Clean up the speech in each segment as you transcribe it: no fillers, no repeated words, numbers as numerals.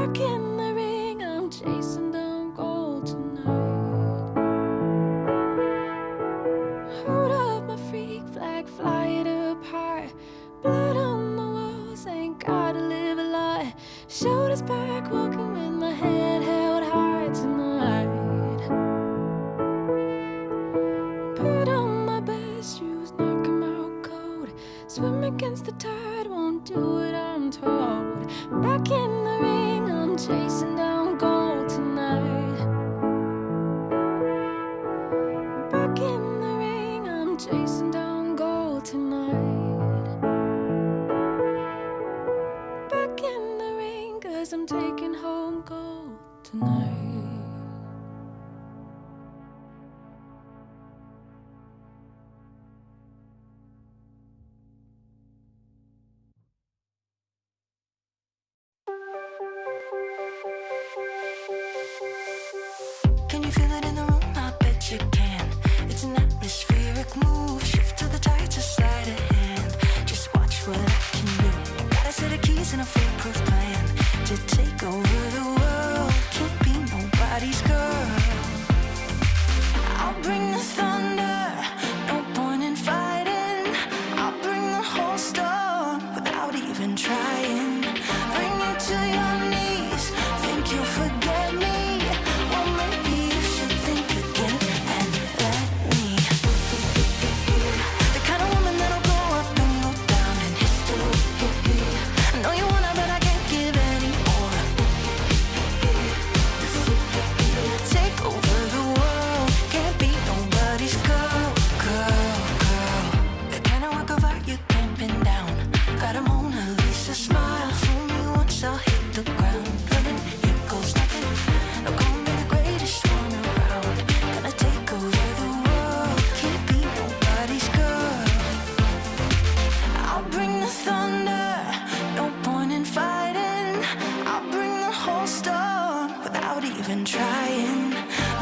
Back in the ring, I'm chasing down gold tonight. Hold up my freak flag, fly it up high. Blood on the walls, ain't gotta live a lie. Shoulders back, walking with my head held high tonight. Put on my best shoes, knock 'em out cold. Swim against the tide, won't do what I'm told. Back in the ring, I'm chasing down gold tonight. Back in the ring, I'm chasing down gold tonight. Back in the ring, 'cause I'm taking home gold tonight. Can you feel it in the room? I bet you can. It's an atmospheric move. Shift to the tighter side of hand. Just watch what I can do. Got a set of keys and a foolproof plan to take over the world. Can't be nobody's girl. I'll bring the thunder. No point in fighting. I'll bring the whole storm without even trying. Bring you to your knees. Think you'll forget me? Well, maybe you should think again and let me. The kind of woman that'll go up and go down in history. I know you wanna, but I can't give any more. Take over the world. Can't be nobody's girl, girl, girl. The kind of work of art you can't pin down. Got a Mona Lisa smile. Fool me once, I'll hit the ground running. Here goes nothing. No, call me the greatest one around. Gonna take over the world. Can't be nobody's girl. I'll bring the thunder. No point in fighting. I'll bring the whole storm without even trying.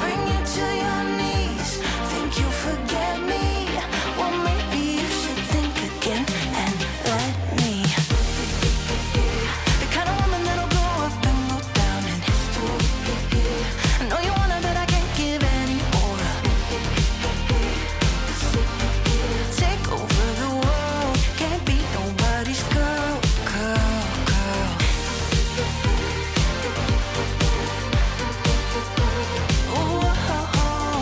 Bring you to your knees. Think you'll forget me? Well, maybe you should think again and let me. The kind of woman that'll go up and go down in history. I know you wanna, but I can't give any more. Take over the world. Can't be nobody's girl, girl, girl. Ooh, oh, oh.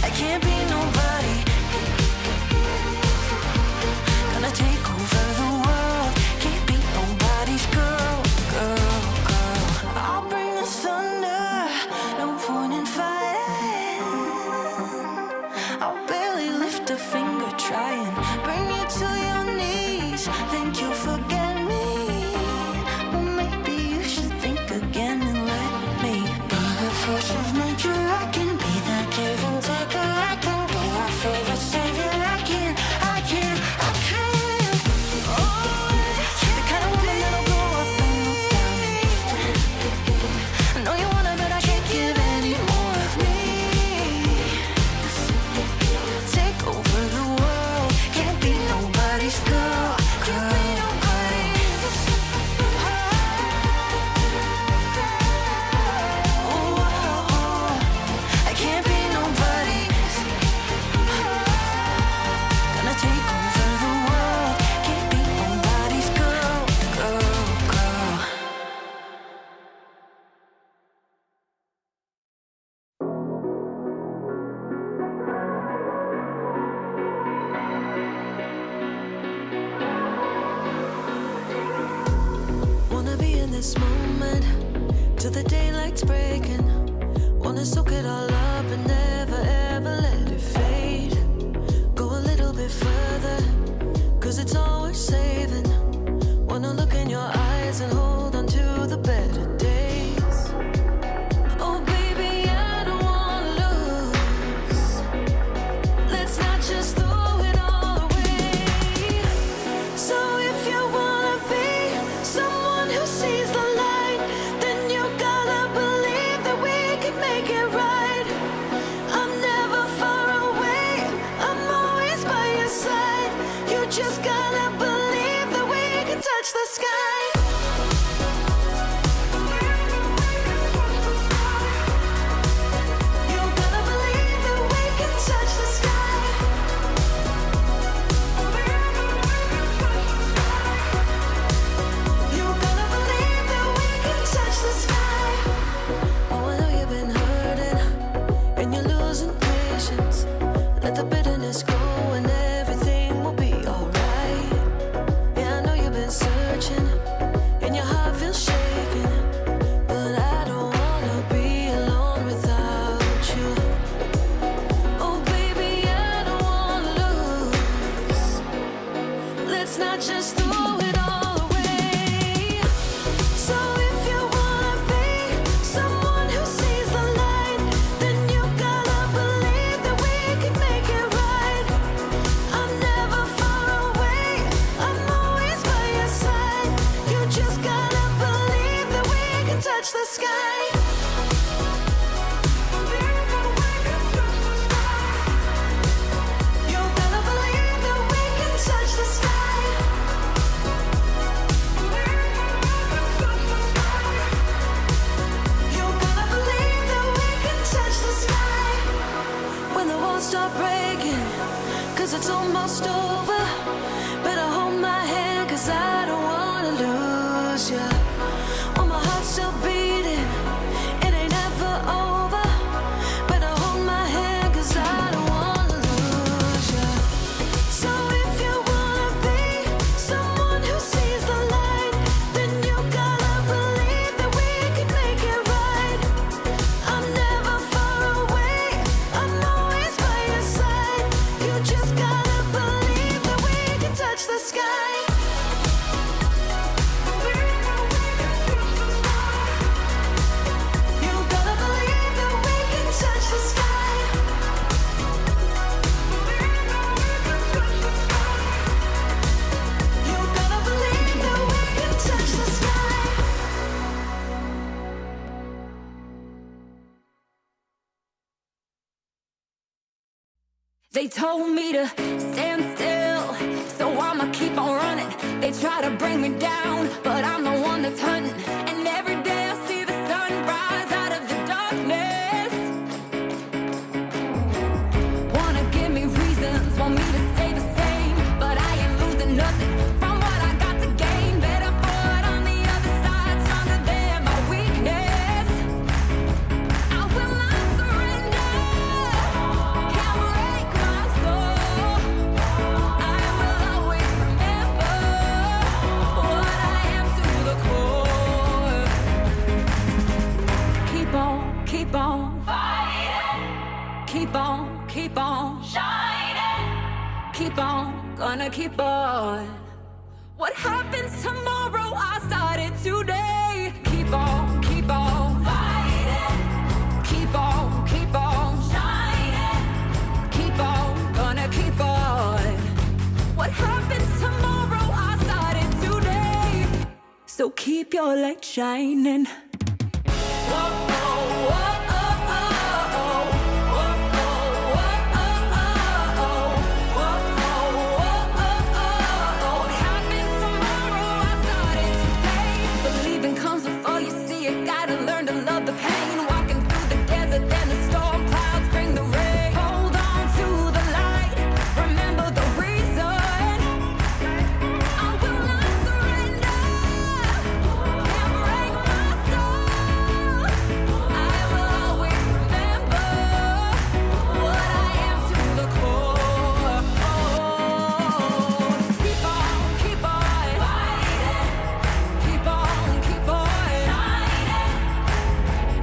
I can't be nobody. Gonna take over the world. Can't be nobody's girl, girl, girl. I'll bring the thunder. No point in fighting. I'll barely lift a finger trying. Bring you to your knees. Think you'll forget me? Well, maybe you should think again and let me be the force of nature. I can be that give and taker. I can be my favorite savior. I can. Oh, the kind of woman that'll go up and go down in history. I know you wanna, but I can't give any more of me. Take over the world. Can't be nobody's girl, girl, girl. Oh, oh, oh. I can't be nobody's. Gonna take over the world. Can't be nobody's girl, girl, girl. Wanna be in this moment till the daylight's breaking. Wanna soak it all up and never ever let it fade. Go a little bit further, 'cause it's all worth saving. Wanna look in your eyes and hold on to the better days. Oh baby, I don't wanna lose. Let's not just throw it all away. So if you wanna be someone who sees the light, then you gotta believe touch the sky. You're gonna believe that we can touch the sky. You're gonna believe that we can touch the sky. When the walls start breaking, 'cause it's almost over. Better hold my hand, 'cause I don't wanna lose ya. While my heart's still beating, it ain't ever over. Better hold my hand, 'cause I don't wanna lose ya. So if you wanna be someone who sees the light, then you gotta believe that we can make it right. I'm never far away, I'm always by your side. You just gotta believe that we can touch the sky. You gotta believe that we can touch the sky. You gotta believe that we can touch the sky. They told me to stand still, so I'ma keep on running. They try to bring me down, but I'm the one that's hunting. And every day I see the sun rise out of the darkness. Wanna give me reasons, want me to stay the same, but I ain't losing nothing from what I got to gain. Better forward on the other side, stronger than my weakness. I will not surrender, can't break my soul. I will always remember what I am to the core. Keep on fighting. Keep on shining. Keep on, gonna keep on. What happens tomorrow, I started today. Keep on fighting. Keep on shining. Keep on, gonna keep on. What happens tomorrow, I started today. So keep your light shining. Whoa, whoa, whoa, oh, oh, oh. Whoa, whoa, whoa, oh, oh, oh. Whoa, whoa, whoa, oh, oh, oh. What happens tomorrow, I started today. Believing comes before you see it. Gotta learn to love the pain. Walking through the desert, then the storm clouds bring the rain. Hold on to the light, remember the reason. I will not surrender, can't break my soul. I will always remember what I am to the core. Keep on fighting. Keep on shining.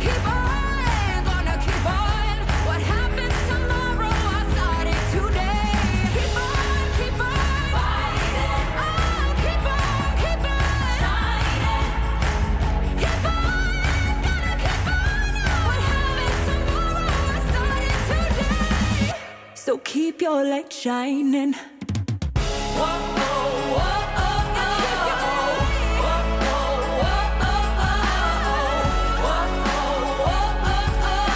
Keep on, gonna keep on. What happens tomorrow, I started today. Keep on fighting. Oh, keep on shining. Keep on, gonna keep on. What happens tomorrow, I started today. So keep your light shining. Whoa, whoa, whoa, oh, oh. Whoa, whoa, whoa, oh, oh. Whoa, whoa, whoa, oh, oh.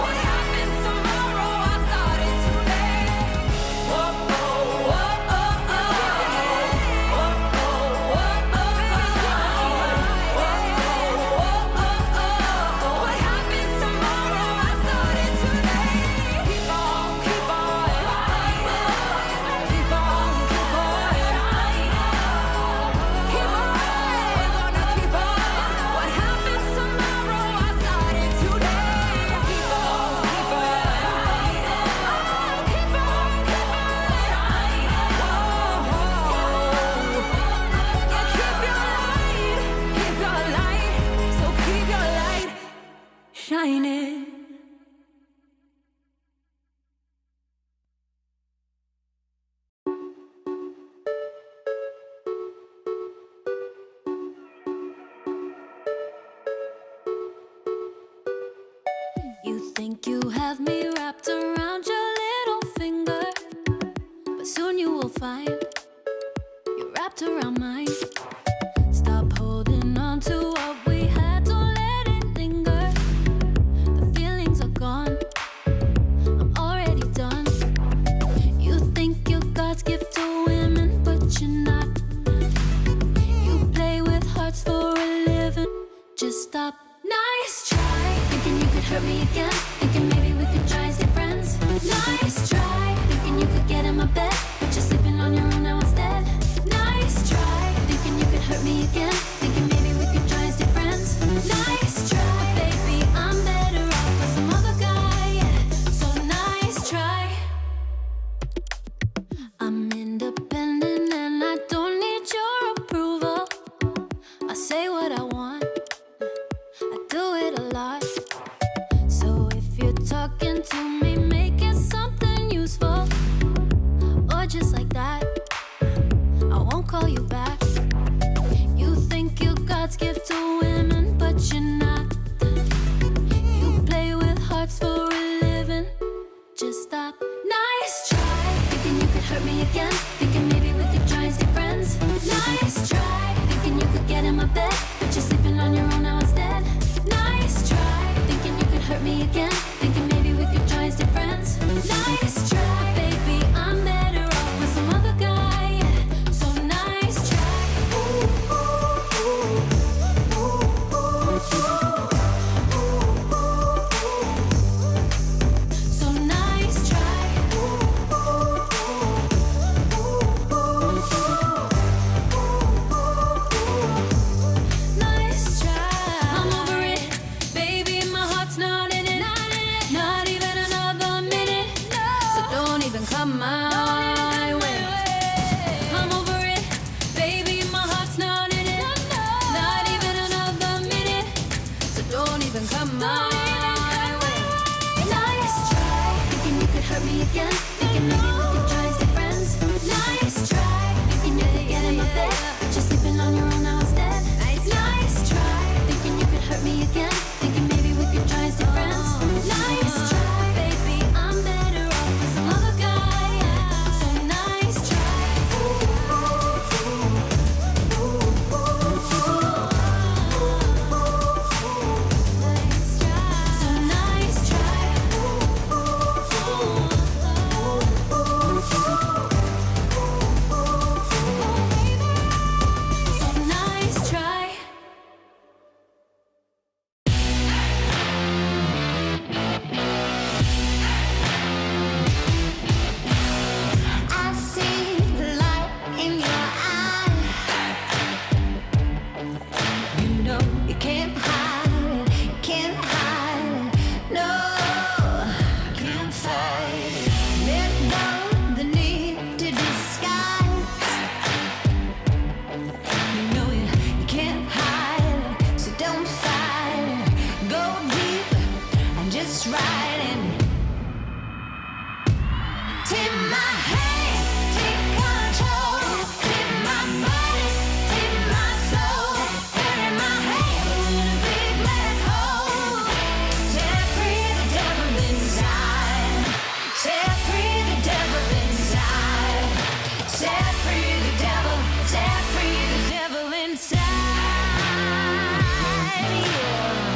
What happens tomorrow, I started today. Whoa, whoa, whoa, oh, oh. Whoa, whoa, whoa, oh, oh. Whoa, whoa, whoa, oh, oh. What happens tomorrow, I started today. Keep on fighting. Keep on shining. Keep on, gonna keep on. What happens tomorrow, I started today. Keep on fighting. Oh, keep on shining. Whoa, yeah, keep your light, so keep your light shining. You think you have me wrapped around your little finger, but soon you will find you're wrapped around mine. Stop holding on to what we had, don't let Nice try, thinking you could hurt me again. Thinking maybe we could try and stay friends. Nice try, thinking you could get in my bed, but you're sleeping on your own now instead. Nice try, thinking you could hurt me again. Thinking maybe we could try and stay friends. Nice try, but baby, I'm better off with some other guy. So nice try. I'm independent and I don't need your approval. I say what I want, I do it a lot. So if you're talking to me, make it something useful. Or just like that, I won't call you back. You think you're God's gift to women, but you're not. You play with hearts for a living. Just stop. Nice try, thinking you could hurt me again. Thinking maybe we could try and stay friends. Nice try, thinking you could get in my bed, but you're sleeping on your own now instead. Nice try, thinking you could hurt me again. Thinking maybe we could try and stay friends. Nice try, but baby, I'm better off with some other guy. So nice try. Ooh, ooh, ooh, ooh, ooh, ooh. So nice try. Ooh, ooh, ooh, ooh, ooh. Nice try. I'm over it, baby. My heart's not in it. Not even another minute. So don't even come my way. I'm over it, baby. My heart's not in it. Not even another minute. So don't even come my way. Nice try, thinking you could hurt me again. Thinking maybe we could try and stay friends. Nice try, thinking you could get in my bed, but you're sleeping on your own now instead. Nice try, thinking you could hurt me again. Thinking maybe we could try and stay friends. Nice try, baby, I'm better off with some other guy. So nice try. Ooh, ooh, ooh, ooh, ooh. Nice try. So nice try. Ooh, ooh, ooh, ooh, ooh. So nice try. I see the light in your eye. You know you can't hide it, you can't hide it. No, you can't fight it. Let go the need to disguise. You know you can't hide it, so don't fight it. Go deep and just ride it. Take my hand, take control. Take my body, take my soul. Bury my hand in a big black hole. Set free the devil inside. Set free the devil inside. Set free the devil. Set free the devil inside. Yeah.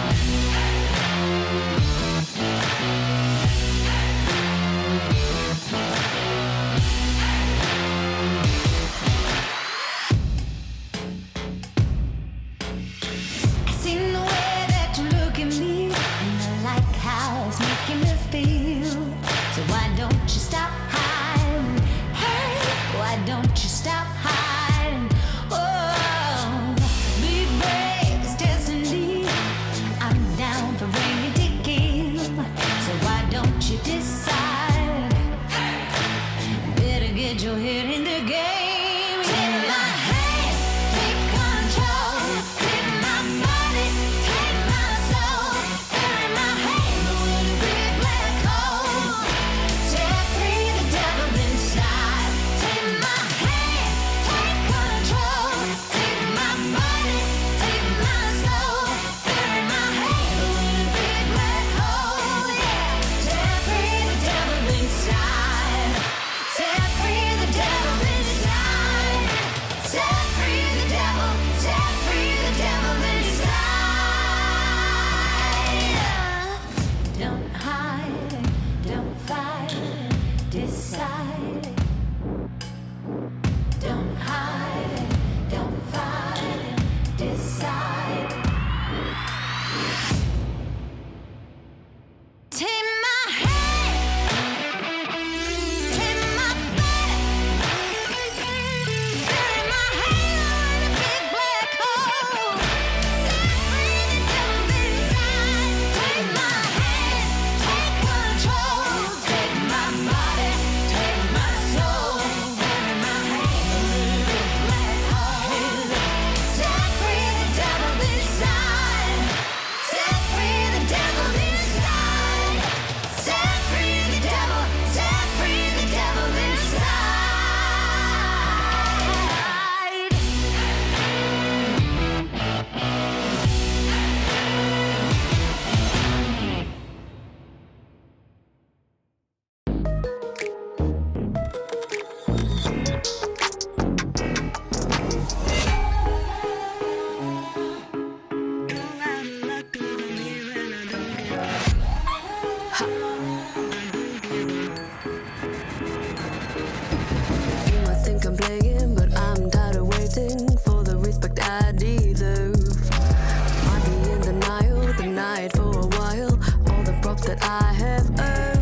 the night for a while. All the props that I have earned.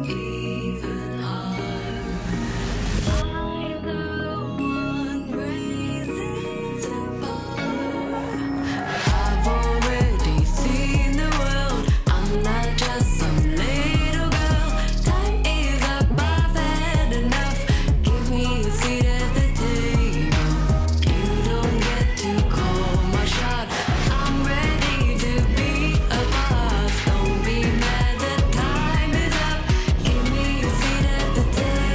Even higher. I'm the one raising the bar. I've already seen the world. I'm not just some little girl. Time is up, I've had enough. Give me a seat at the table. You don't get to call my shot. I'm ready to be a boss. Don't be mad, the time is up. Give me a seat at the table.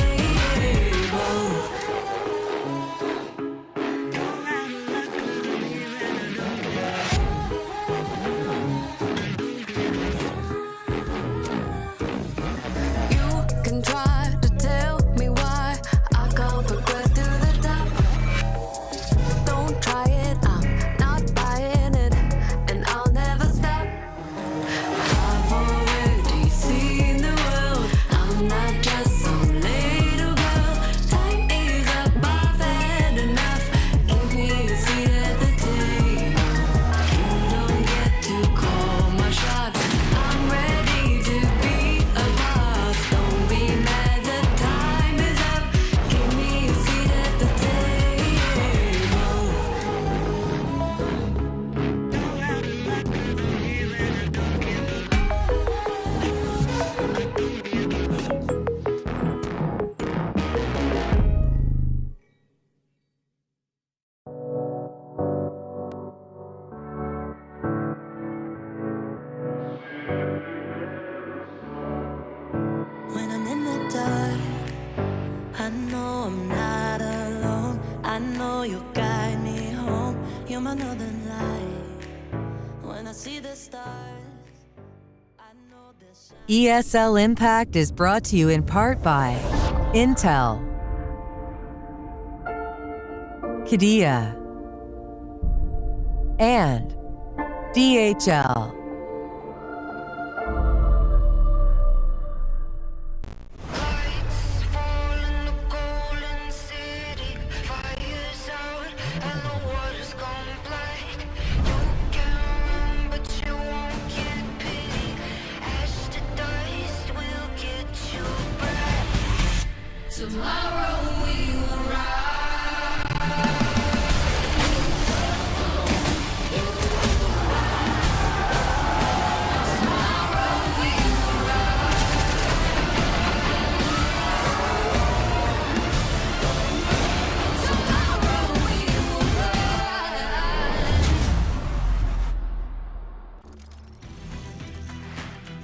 You can try to tell me why I can't progress to the top. Don't try it, I'm not buying it, and I'll never stop. I've already seen the world. I'm not just some little girl. Time is up, I've had enough. Give me a seat at the table. You don't get to call my shot. I'm ready to be a boss. Don't be mad, the time is up. Give me a seat at the table. When I'm in the dark, I know I'm not alone. I know you'll guide me home. You're my northern light. When I see the stars, I know there's ESL Impact is brought to you in part by Intel, Qiddiya, and DHL. Lights fall in the golden city. Fire's out and the water's gone black. You can run, but you won't get pity. Ash to dust will get you back. Tomorrow we will rise.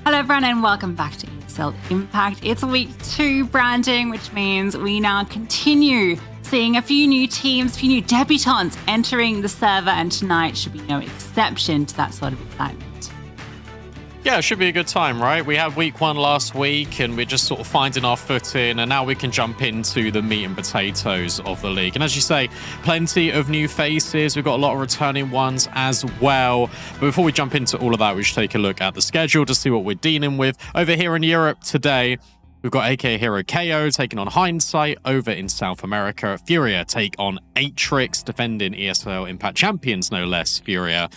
Hello everyone and welcome back to ESL Impact. It's week 2 branding, which means we now continue seeing a few new teams, a few new debutants entering the server, and tonight should be no exception to that sort of excitement. Yeah, it should be a good time, right? We had week 1 last week and we're just sort of finding our footing, and now we can jump into the meat and potatoes of the league. And as you say, plenty of new faces. We've got a lot of returning ones as well. But before we jump into all of that, we should take a look at the schedule to see what we're dealing with. Over here in Europe today, we've got AK Hero KO taking on Hindsight. Over in South America, Furia take on Atrix, defending ESL Impact champions, no less. Furia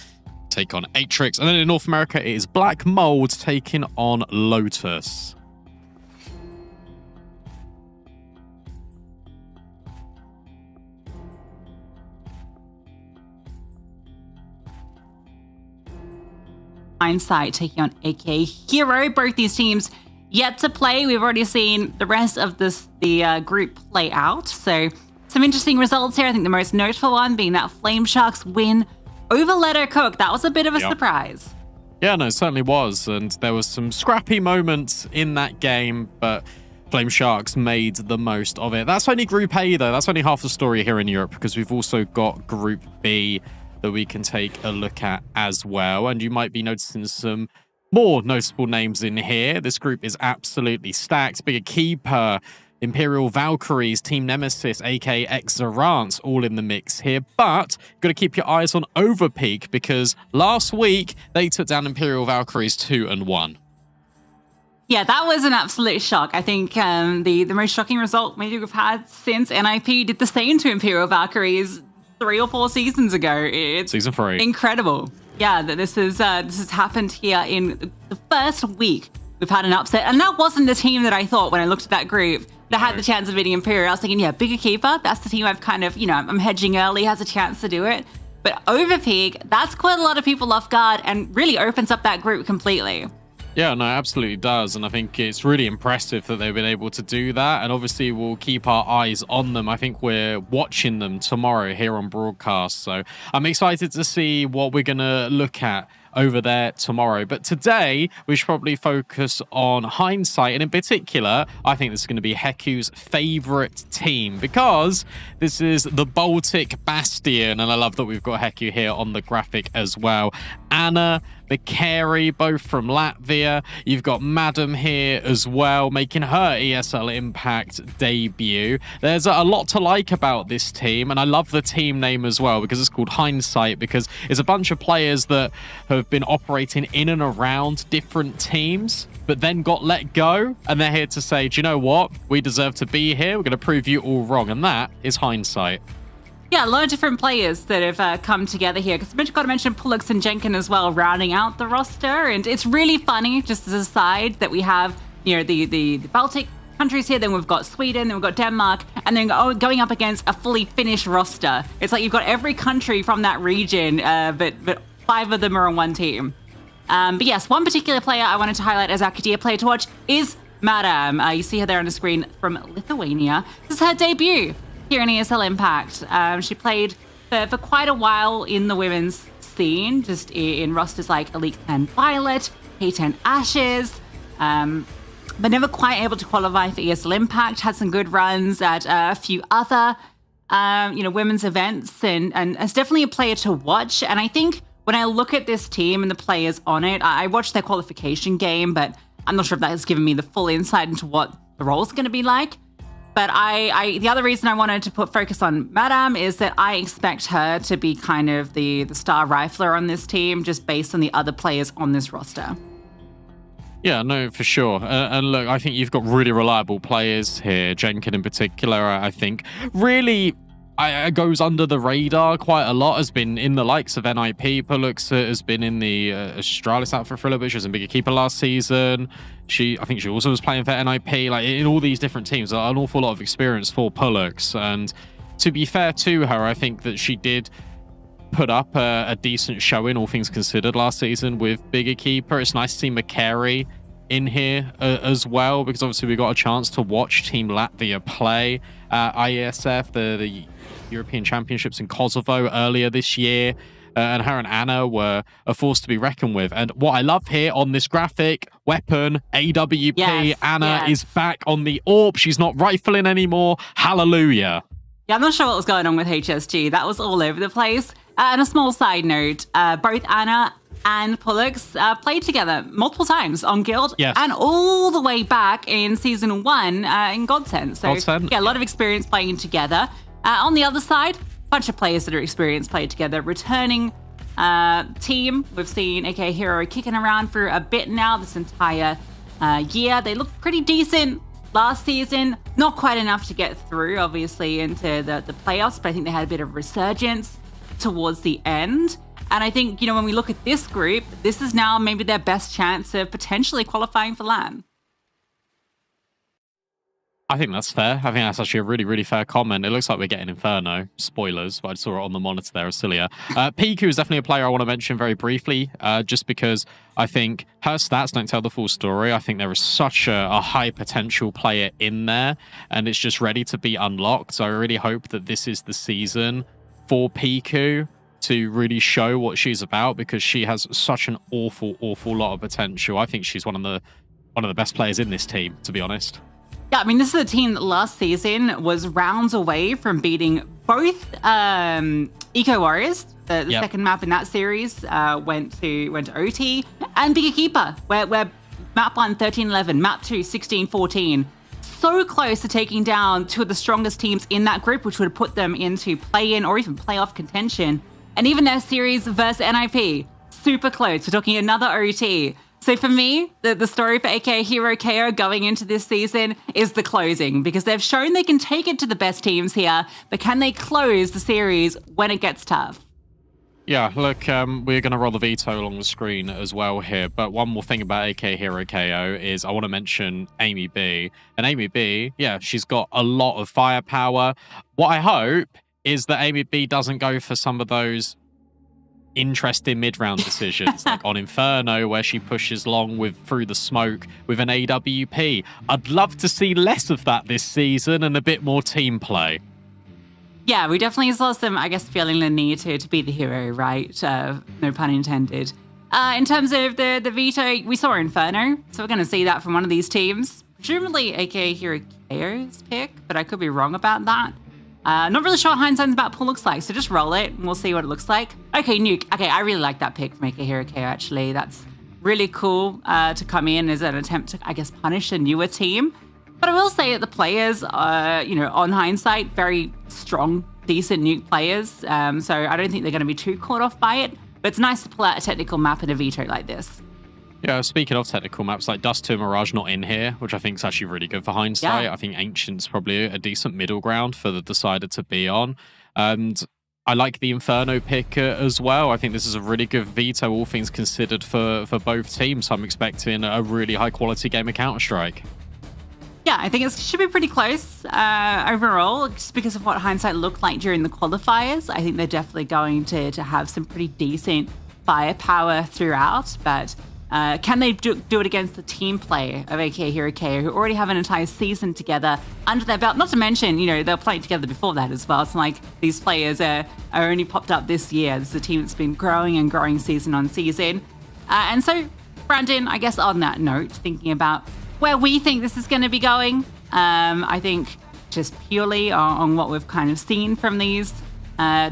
take on Atrix. And then in North America, it is Black Mold taking on Lotus. Hindsight taking on AK Hero. Both these teams yet to play. We've already seen the rest of the group play out. So some interesting results here. I think the most notable one being that Flame Sharks win over Leto Cook. That was a bit of a surprise. Yeah, no, it certainly was. And there was some scrappy moments in that game, but Flame Sharks made the most of it. That's only Group A, though. That's only half the story here in Europe, because we've also got Group B that we can take a look at as well. And you might be noticing some more noticeable names in here. This group is absolutely stacked. Bigger Keeper, Imperial Valkyries, Team Nemesis, AK Exarance, all in the mix here. But you've got to keep your eyes on Overpeak, because last week they took down Imperial Valkyries 2-1. Yeah, that was an absolute shock. I think the most shocking result maybe we've had since NIP did the same to Imperial Valkyries 3 or 4 seasons ago. It's Season 3. incredible. Yeah, that this has happened here in the first week. We've had an upset, and that wasn't the team that I thought when I looked at that group that had the chance of beating Imperial. I was thinking, yeah, Bigger Keeper, that's the team I've kind of, I'm hedging early, has a chance to do it. But Overpeak, that's caught a lot of people off guard and really opens up that group completely. Yeah, no, it absolutely does. And I think it's really impressive that they've been able to do that. And obviously, we'll keep our eyes on them. I think we're watching them tomorrow here on broadcast. So I'm excited to see what we're going to look at over there tomorrow. But today, we should probably focus on Hindsight. And in particular, I think this is going to be Heku's favorite team because this is the Baltic Bastion. And I love that we've got Heku here on the graphic as well. Anna, Mikari, both from Latvia. You've got Madam here as well, making her ESL Impact debut. There's a lot to like about this team, and I love the team name as well because it's called Hindsight, because it's a bunch of players that have been operating in and around different teams, but then got let go, and they're here to say, do you know what? We deserve to be here. We're going to prove you all wrong, and that is Hindsight. Yeah, a lot of different players that have come together here. Because I've got to mention Pullux and Jenkin as well, rounding out the roster. And it's really funny, just as a side, that we have, the Baltic countries here. Then we've got Sweden, then we've got Denmark, and then going up against a fully Finnish roster. It's like you've got every country from that region, but 5 of them are on one team. But yes, one particular player I wanted to highlight as our Kadir player to watch is Madam. You see her there on the screen from Lithuania. This is her debut here in ESL Impact. She played for quite a while in the women's scene, just in rosters like Elite 10 Violet, K10 Ashes, but never quite able to qualify for ESL Impact. Had some good runs at a few other, women's events, and it's definitely a player to watch. And I think when I look at this team and the players on it, I watched their qualification game, but I'm not sure if that has given me the full insight into what the role is going to be like. But the other reason I wanted to put focus on Madam is that I expect her to be kind of the star rifler on this team, just based on the other players on this roster. Yeah, no, for sure. And look, I think you've got really reliable players here. Jenkin in particular, I think, really goes under the radar quite a lot, has been in the likes of NIP. Pullux has been in the Australis outfit for a little bit. She was in Bigger Keeper last season. I think she also was playing for NIP, like in all these different teams. An awful lot of experience for Pullux. And to be fair to her, I think that she did put up a decent showing, all things considered, last season with Bigger Keeper. It's nice to see Mikari in here as well, because obviously we got a chance to watch Team Latvia play IESF, the European Championships in Kosovo earlier this year. And her and Anna were a force to be reckoned with. And what I love here on this graphic, weapon, AWP, yes, Anna is back on the AWP. She's not rifling anymore. Hallelujah. Yeah, I'm not sure what was going on with HSG. That was all over the place. And a small side note, both Anna and Pullux played together multiple times on Guild, yes, and all the way back in Season 1 in Godsend. So, yeah, a lot of experience playing together. On the other side, a bunch of players that are experienced played together. Returning team, we've seen AK Hero kicking around for a bit now this entire year. They looked pretty decent last season. Not quite enough to get through, obviously, into the playoffs, but I think they had a bit of resurgence towards the end. And I think, when we look at this group, this is now maybe their best chance of potentially qualifying for LAN. I think that's fair. I think that's actually a really, really fair comment. It looks like we're getting Inferno. Spoilers, but I saw it on the monitor there, Cilia. Piku is definitely a player I want to mention very briefly, just because I think her stats don't tell the full story. I think there is such a high potential player in there, and it's just ready to be unlocked. So I really hope that this is the season for Piku to really show what she's about, because she has such an awful lot of potential. I think she's one of the best players in this team, to be honest. Yeah, I mean, this is a team that last season was rounds away from beating both Eco Warriors. The second map in that series went to OT, and Bigger Keeper, where map 1 13-11, map 2 16-14. So close to taking down 2 of the strongest teams in that group, which would have put them into play-in or even playoff contention. And even their series versus NIP, super close. We're talking another OT. So for me, the story for AKA Hero KO going into this season is the closing, because they've shown they can take it to the best teams here, but can they close the series when it gets tough? Yeah, look, we're going to roll the veto along the screen as well here. But one more thing about AK Hero KO is I want to mention Amy B. And Amy B, yeah, she's got a lot of firepower. What I hope is that Amy B doesn't go for some of those interesting mid-round decisions, like on Inferno, where she pushes long through the smoke with an AWP. I'd love to see less of that this season and a bit more team play. Yeah, we definitely saw some, I guess, feeling the need to be the hero, right? No pun intended. In terms of the veto, we saw Inferno, so we're going to see that from one of these teams. Presumably AKA Hero KO's pick, but I could be wrong about that. Not really sure what hindsight's about pool looks like, so just roll it and we'll see what it looks like. Okay, Nuke. Okay, I really like that pick from AKA Hero KO, actually. That's really cool to come in as an attempt to, I guess, punish a newer team. But I will say that the players are, on hindsight, very strong, decent Nuke players. So I don't think they're going to be too caught off by it. But it's nice to pull out a technical map and a veto like this. Yeah, speaking of technical maps, like Dust 2 and Mirage not in here, which I think is actually really good for hindsight. Yeah. I think Ancient's probably a decent middle ground for the Decider to be on. And I like the Inferno pick as well. I think this is a really good veto, all things considered, for both teams. So I'm expecting a really high-quality game of Counter-Strike. Yeah, I think it should be pretty close overall, just because of what hindsight looked like during the qualifiers. I think they're definitely going to have some pretty decent firepower throughout, but can they do it against the team play of AKA Hero KO, who already have an entire season together under their belt? Not to mention, they're playing together before that as well. It's like these players are only popped up this year. This is a team that's been growing and growing season on season. And so, Brandon, I guess on that note, thinking about where we think this is going to be going, I think just purely on what we've kind of seen from these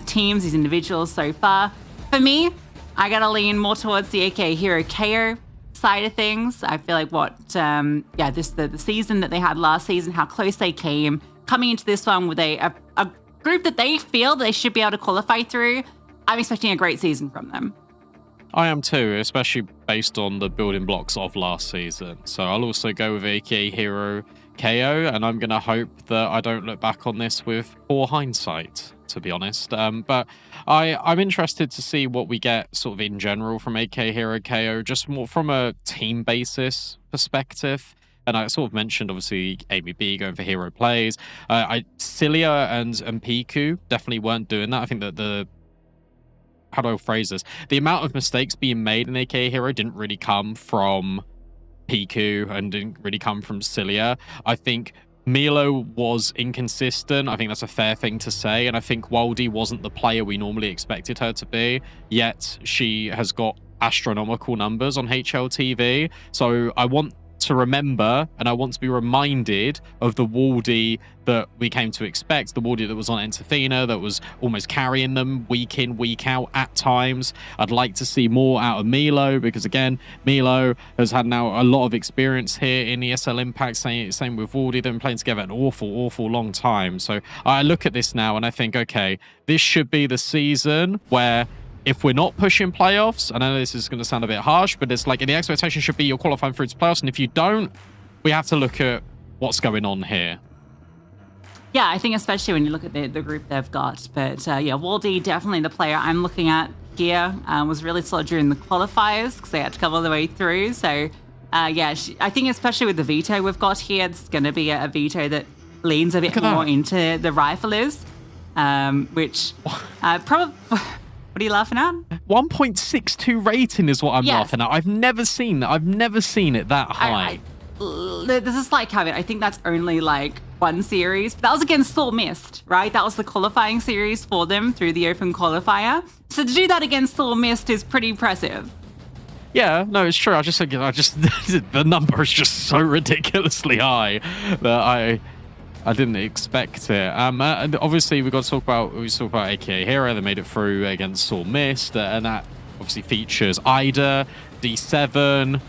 teams, these individuals so far, for me, I got to lean more towards the AKA Hero KO side of things. I feel like the season that they had last season, how close they came, coming into this one with a group that they feel they should be able to qualify through, I'm expecting a great season from them. I am too, especially based on the building blocks of last season. So I'll also go with AKA Hero KO, and I'm going to hope that I don't look back on this with poor hindsight, to be honest. But I'm interested to see what we get sort of in general from AKA Hero KO, just more from a team basis perspective. And I sort of mentioned, obviously, Amy B going for hero plays. Cilia and Piku definitely weren't doing that. I think that how do I phrase this? The amount of mistakes being made in AKA Hero didn't really come from Piku and didn't really come from Cilia. I think Milo was inconsistent. I think that's a fair thing to say. And I think Waldy wasn't the player we normally expected her to be, yet she has got astronomical numbers on HLTV. So I want to remember, and I want to be reminded of the Waldy that we came to expect, the Waldy that was on Interfina, that was almost carrying them week in, week out at times. I'd like to see more out of Milo, because again, Milo has had now a lot of experience here in ESL Impact, same with Waldy. They've been playing together an awful long time. So I look at this now and I think, okay, this should be the season where, if we're not pushing playoffs, I know this is going to sound a bit harsh, but it's like the expectation should be you're qualifying through to playoffs. And if you don't, we have to look at what's going on here. Yeah, I think especially when you look at the group they've got. But Waldy, definitely the player I'm looking at here, was really solid during the qualifiers because they had to come all the way through. So, I think especially with the veto we've got here, it's going to be a veto that leans a bit more into the riflers, which probably... What are you laughing at? 1.62 rating is what I'm laughing at. I've never seen it that high. This is like having, I think that's only like one series. But that was against Soul Mist, right? That was the qualifying series for them through the open qualifier. So to do that against Soul Mist is pretty impressive. Yeah, no, it's true. I just the number is just so ridiculously high that I didn't expect it. And obviously, we talk about AKA Hero. They made it through against Soul Mist, and that obviously features Ida, D7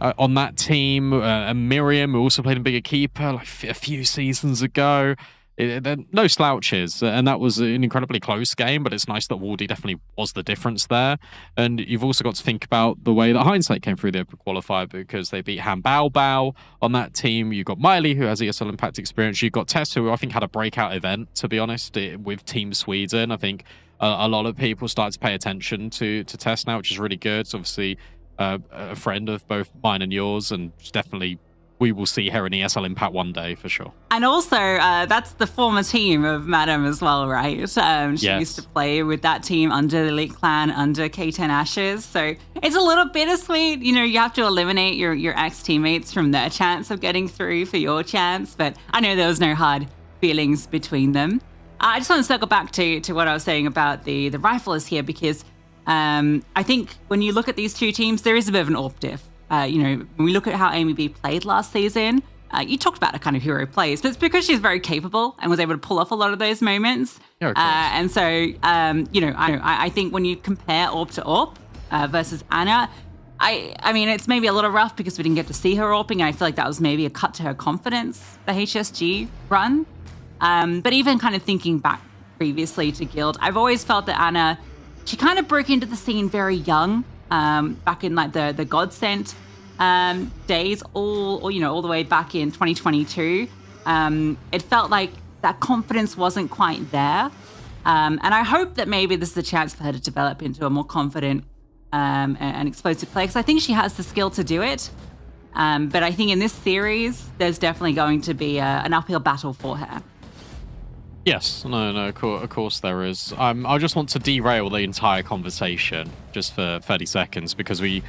on that team, and Miriam, who also played a bigger keeper like a few seasons ago. they're no slouches, and that was an incredibly close game, but it's nice that Wardy definitely was the difference there. And you've also got to think about the way that Hindsight came through the Open Qualifier, because they beat Han Bao Bao on that team. You've got Miley, who has ESL Impact experience. You've got Tess, who I think had a breakout event, to be honest, with Team Sweden. I think a lot of people started to pay attention to Tess now, which is really good. It's obviously a friend of both mine and yours, and definitely we will see her in ESL Impact one day for sure. And also, that's the former team of Madam as well, right? She used to play with that team under the Elite Clan, under K10 Ashes. So it's a little bittersweet. You know, you have to eliminate your ex-teammates from their chance of getting through for your chance. But I know there was no hard feelings between them. I just want to circle back to what I was saying about the riflers here, because I think when you look at these two teams, there is a bit of an AWP diff. When we look at how Amy B played last season, you talked about her kind of hero plays, but it's because she's very capable and was able to pull off a lot of those moments. Yeah, of course. And so, I think when you compare AWP to AWP versus Anna, I mean, it's maybe a little rough because we didn't get to see her AWPing, and I feel like that was maybe a cut to her confidence, the HSG run. But even kind of thinking back previously to Guild, I've always felt that Anna, she kind of broke into the scene very young. Back in like the Godsent days, all the way back in 2022, it felt like that confidence wasn't quite there, and I hope that maybe this is a chance for her to develop into a more confident and explosive player, because I think she has the skill to do it. But I think in this series, there's definitely going to be an uphill battle for her. Yes, no, of course there is. I just want to derail the entire conversation just for 30 seconds, because we've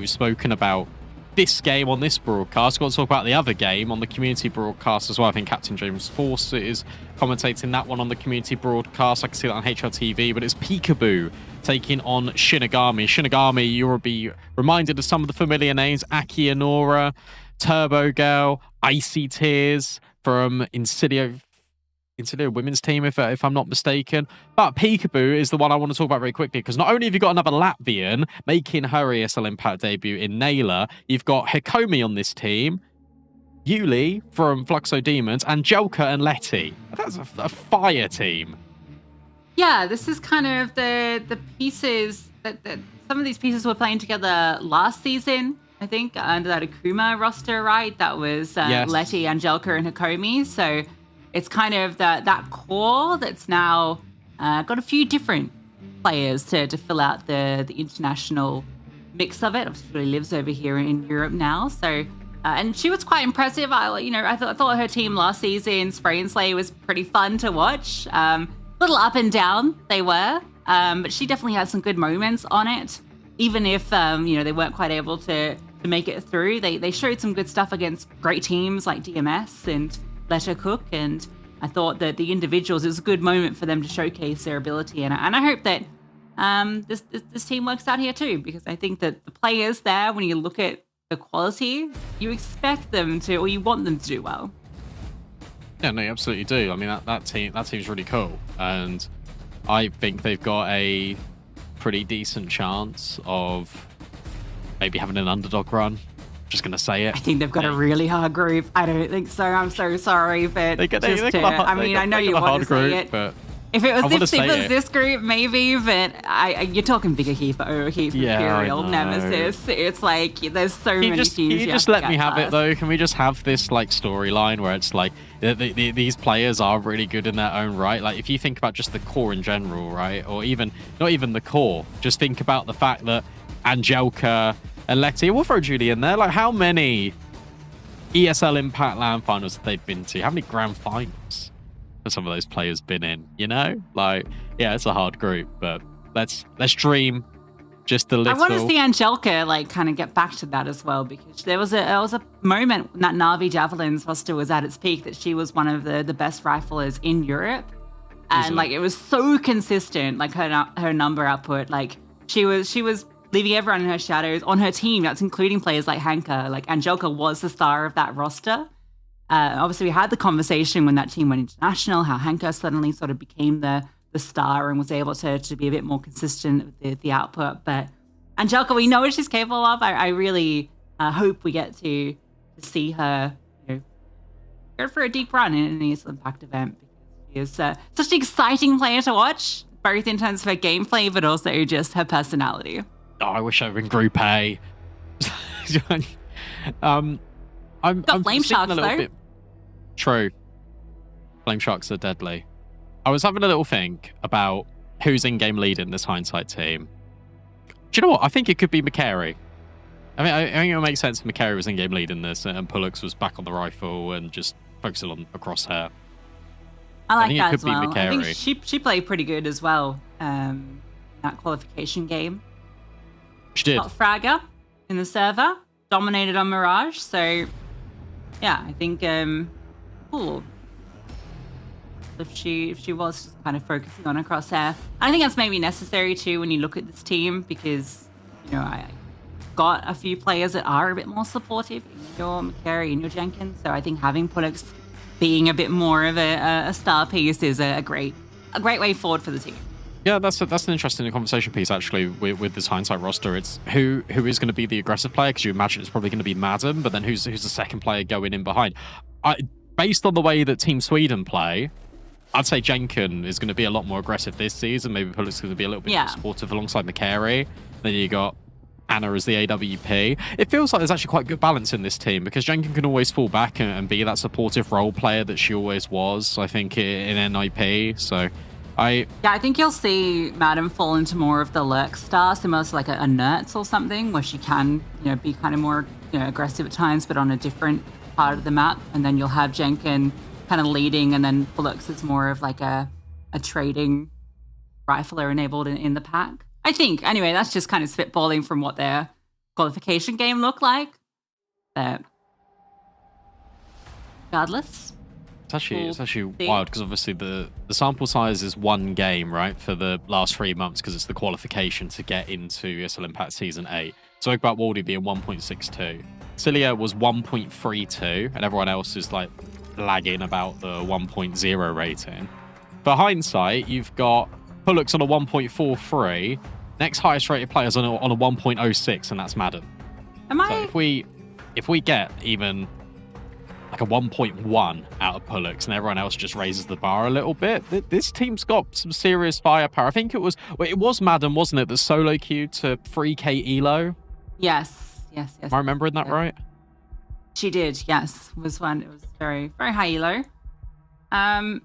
spoken about this game on this broadcast. We've got to talk about the other game on the community broadcast as well. I think Captain James Force is commentating that one on the community broadcast. I can see that on HLTV, but it's Peekaboo taking on Shinigami. Shinigami, you'll be reminded of some of the familiar names: Aki Anora, Turbo Girl, Icy Tears from Insidio women's team, if I'm not mistaken. But Peekaboo is the one I want to talk about very quickly, because not only have you got another Latvian making her ESL Impact debut in Naylor, you've got Hikomi on this team, Yuli from Fluxo Demons, and Jelka and Letty. That's a fire team. Yeah, this is kind of the pieces that some of these pieces were playing together last season, I think, under that Akuma roster, right? That was yes. Letty, Angelka, and Hikomi. So it's kind of that core that's now got a few different players to fill out the international mix of it. Obviously, she lives over here in Europe now. So, and she was quite impressive. I thought her team last season, Spray and Slay, was pretty fun to watch. Little up and down they were, but she definitely had some good moments on it. Even if they weren't quite able to make it through, they showed some good stuff against great teams like DMS and Letter Cook, and I thought that the individuals, it was a good moment for them to showcase their ability, and I hope that this team works out here too, because I think that the players there, when you look at the quality, you expect them to, or you want them to do well. Yeah, no, you absolutely do. I mean, that team's really cool, and I think they've got a pretty decent chance of maybe having an underdog run. Just going to say it. I think they've got a really hard group. I don't think so. I'm so sorry, but I know you want to say it. But if it was this group, maybe, but you're talking bigger Heath, Imperial, Nemesis. It's like there's so many teams. Can you just let me have it, though? Can we just have this like storyline where it's like these players are really good in their own right? Like if you think about just the core in general, right? Or even not even the core. Just think about the fact that Angelka and Letty, we'll throw Julie in there. Like, how many ESL Impact LAN finals have they been to? How many grand finals have some of those players been in? You know, like, yeah, it's a hard group, but let's dream just a little. I want to see Angelka like kind of get back to that as well, because there was a moment that Navi Javelin's roster was at its peak that she was one of the best riflers in Europe, and like it was so consistent, like her number output, like she was leaving everyone in her shadows on her team. That's including players like Hanka. Like Angelka was the star of that roster. Obviously, we had the conversation when that team went international, how Hanka suddenly sort of became the star and was able to be a bit more consistent with the output. But Angelka, we know what she's capable of. I really hope we get to see her go for a deep run in an ESL Impact event. She is such an exciting player to watch, both in terms of her gameplay, but also just her personality. Oh, I wish I were in Group A. I'm Flame Sharks, though. True. Flame Sharks are deadly. I was having a little think about who's in-game lead in this hindsight team. Do you know what? I think it could be McCary. I mean, I think it would make sense if McCary was in-game lead in this and Pullux was back on the rifle and just focusing on a crosshair. I think that as well. I think she played pretty good as well that qualification game. She did. Got Fragger in the server, dominated on Mirage. So, yeah, I think cool. If she was just kind of focusing on her crosshair, I think that's maybe necessary too when you look at this team because I got a few players that are a bit more supportive in your McCary and your Jenkins. So I think having Pullux being a bit more of a star piece is a great way forward for the team. Yeah, that's an interesting conversation piece actually with this hindsight roster. It's who is going to be the aggressive player because you imagine it's probably going to be Madden, but then who's the second player going in behind? Based on the way that Team Sweden play, I'd say Jenkin is going to be a lot more aggressive this season. Maybe Pullux is going to be a little bit more supportive alongside McCary. Then you got Anna as the AWP. It feels like there's actually quite good balance in this team because Jenkin can always fall back and be that supportive role player that she always was, I think, in NIP. So I think you'll see Madam fall into more of the lurk star, similar to like a Nertz or something, where she can, be kind of more aggressive at times, but on a different part of the map. And then you'll have Jenkin kind of leading, and then Pullux is more of like a trading rifler enabled in the pack. I think, anyway, that's just kind of spitballing from what their qualification game looked like. But regardless. It's actually wild because obviously the sample size is one game, right, for the last 3 months because it's the qualification to get into ESL Impact Season 8. Spoke about Waldy being 1.62. Cilia was 1.32, and everyone else is like lagging about the 1.0 rating. For hindsight, you've got Pullux on a 1.43. Next highest rated players on a 1.06, and that's Madden. So if we get even like a 1.1 out of Pullux and everyone else just raises the bar a little bit, this team's got some serious firepower. I think it was Madden, wasn't it, that solo queued to 3k elo? Yes. Am I remembering that right? She did, yes. It was very, very high elo. Am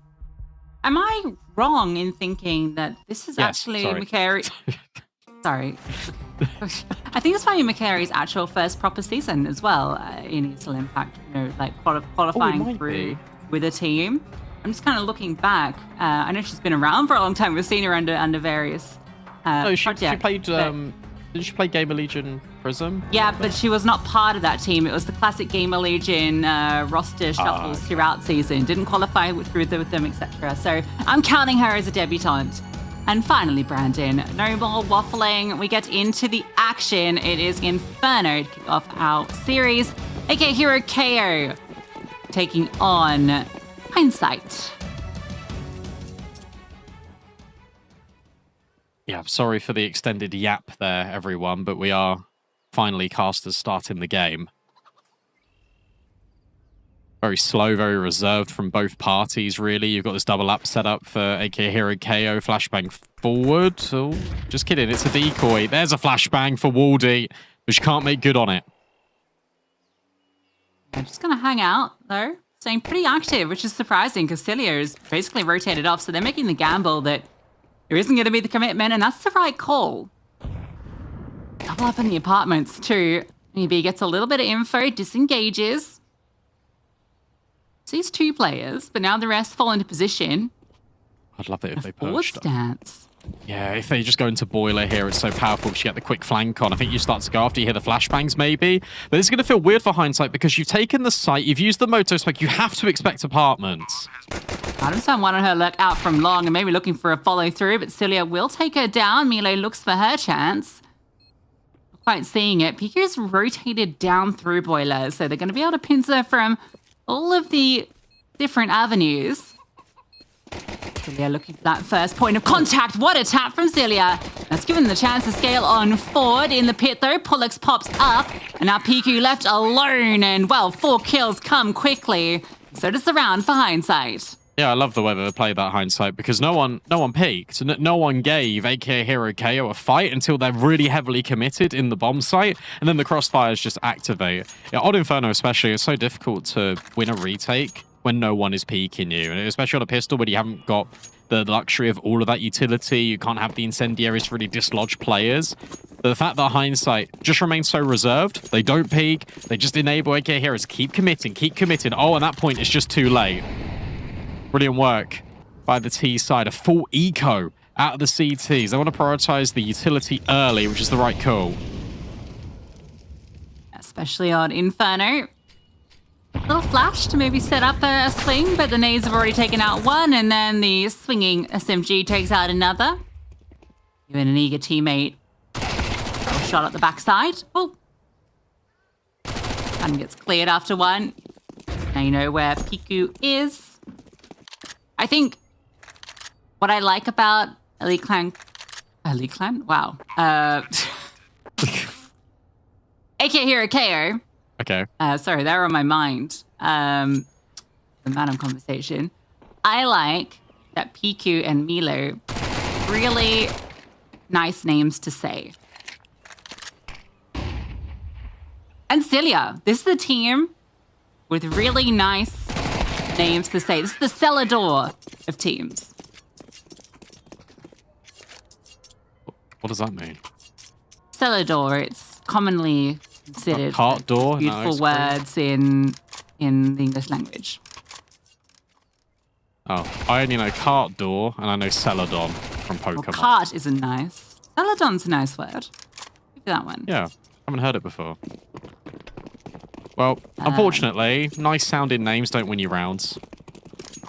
I wrong in thinking that this is actually McCary? Sorry. I think it's probably McCary's actual first proper season as well in ESL Impact, qualifying through with a team. I'm just kind of looking back. I know she's been around for a long time. We've seen her under various projects. She played... Did she play Gamer Legion Prism? Yeah, but she was not part of that team. It was the classic Gamer Legion roster shuffles throughout season. Didn't qualify through with them, etc. So I'm counting her as a debutante. And finally, Brandon, no more waffling. We get into the action. It is Inferno to kick off our series. AK Hero KO taking on Hindsight. Yeah, sorry for the extended yap there, everyone, but we are finally casters starting the game. Very slow, very reserved from both parties, really. You've got this double up set up for AK Hero KO, flashbang forward. Oh, just kidding, it's a decoy. There's a flashbang for Waldy, but she can't make good on it. I'm just going to hang out, though. Staying pretty active, which is surprising, because Cilia is basically rotated off, so they're making the gamble that there isn't going to be the commitment, and that's the right call. Double up in the apartments, too. Maybe gets a little bit of info, disengages. Sees two players, but now the rest fall into position. I'd love it if they forward pushed. Stance. Yeah, if they just go into Boiler here, it's so powerful because you get the quick flank on. I think you start to go after you hear the flashbangs, maybe. But it's going to feel weird for Hindsight because you've taken the site, you've used the moto spike, you have to expect apartments. Adamson wanted her look out from long and maybe looking for a follow-through, but Cilia will take her down. Milo looks for her chance. Not quite seeing it. Piku's rotated down through Boiler, so they're going to be able to pincer her from all of the different avenues. Cilia looking for that first point of contact. What a tap from Cilia. That's given the chance to scale on forward in the pit, though. Pullux pops up, and now Piku left alone, and, well, 4 kills come quickly. So does the round for hindsight. Yeah, I love the way that they played that hindsight because no one peeked. No one gave AKA Hero KO a fight until they're really heavily committed in the bomb site, and then the crossfires just activate. Yeah, on Inferno especially, it's so difficult to win a retake when no one is peeking you, and especially on a pistol when you haven't got the luxury of all of that utility. You can't have the incendiaries to really dislodge players. But the fact that hindsight just remains so reserved, they don't peek, they just enable AKA Heroes keep committing. Oh, at that point, it's just too late. Brilliant work by the T side. A full eco out of the CTs. They want to prioritize the utility early, which is the right call. Especially on Inferno. A little flash to maybe set up a swing, but the nades have already taken out one, and then the swinging SMG takes out another. Even an eager teammate. Little shot at the backside. Oh. And gets cleared after one. Now you know where Piku is. I think what I like about Elite Clan? Wow. AKA Hero KO. Okay. Sorry, they were on my mind. The Madam conversation. I like that PQ and Milo, really nice names to say. And Celia, this is a team with really nice names to say. This is the cellar door of teams. What does that mean? Cellar door, it's commonly considered cart door? beautiful words in the English language. Oh, I only know cart door and I know celadon from Pokemon. Well, cart isn't nice. Celadon's a nice word. Give you that one. Yeah, haven't heard it before. Well, unfortunately, nice sounding names don't win you rounds.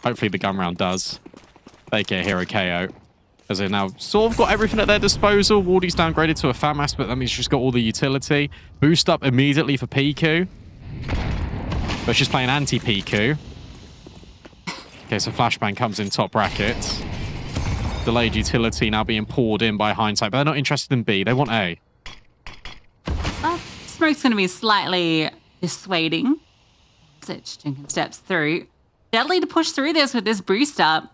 Hopefully the gun round does. AKA Hero KO. As they've now sort of got everything at their disposal. Wardy's downgraded to a FAMAS, but that means she's got all the utility. Boost up immediately for Piku. But she's playing anti-Piku. Okay, so Flashbang comes in top bracket. Delayed utility now being poured in by hindsight, but they're not interested in B. They want A. Smoke's going to be slightly dissuading. Jenkins steps through. Deadly to push through this with this boost up.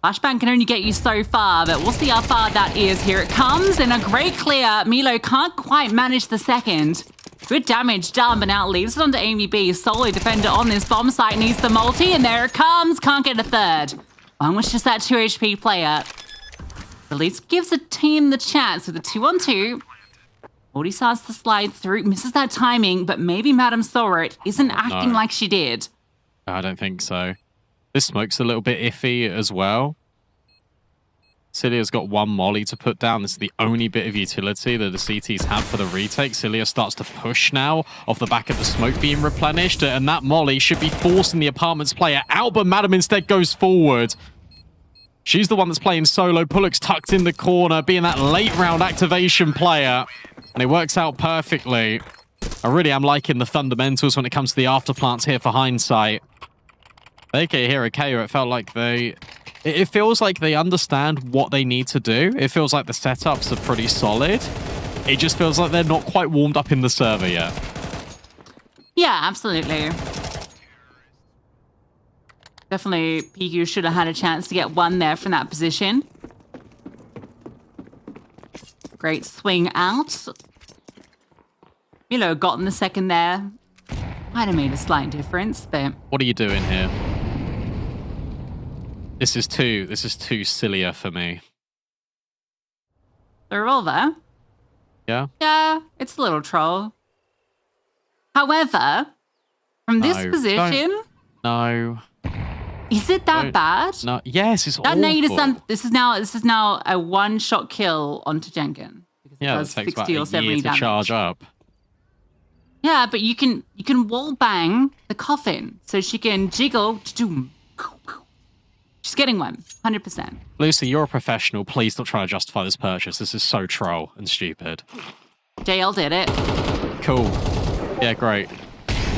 Flashbang can only get you so far, but we'll see how far that is. Here it comes, and a great clear. Milo can't quite manage the second. Good damage done, but now it leaves it onto Amy B. Solo defender on this bomb site, needs the multi, and there it comes. Can't get a third. One was just that 2 HP player. At least gives a team the chance with a 2-on-2. Wardy starts to slide through, misses that timing, but maybe Madam saw it, isn't acting like she did. I don't think so. This smoke's a little bit iffy as well. Celia's got one molly to put down. This is the only bit of utility that the CTs have for the retake. Celia starts to push now off the back of the smoke being replenished, and that molly should be forcing the apartment's player out, but Madam instead goes forward. She's the one that's playing solo. Pullock's tucked in the corner, being that late round activation player, and it works out perfectly. I really am liking the fundamentals when it comes to the afterplants here for hindsight. AKA Hero KO, it felt like it feels like they understand what they need to do. It feels like the setups are pretty solid. It just feels like they're not quite warmed up in the server yet. Yeah, absolutely. Definitely, PQ should have had a chance to get one there from that position. Great swing out. Milo got in the second there. Might have made a slight difference, but... What are you doing here? This is too Celia for me. The revolver? Yeah? Yeah, it's a little troll. However, from this position... No. Is it that bad? No. Yes, it's that awful. nade is done. This is now a one-shot kill onto Jenkins. Yeah, it takes about a year to charge up. Yeah, but you can wall bang the coffin so she can jiggle. She's getting one, 100%. Lucy, you're a professional. Please don't try to justify this purchase. This is so troll and stupid. JL did it. Cool. Yeah, great.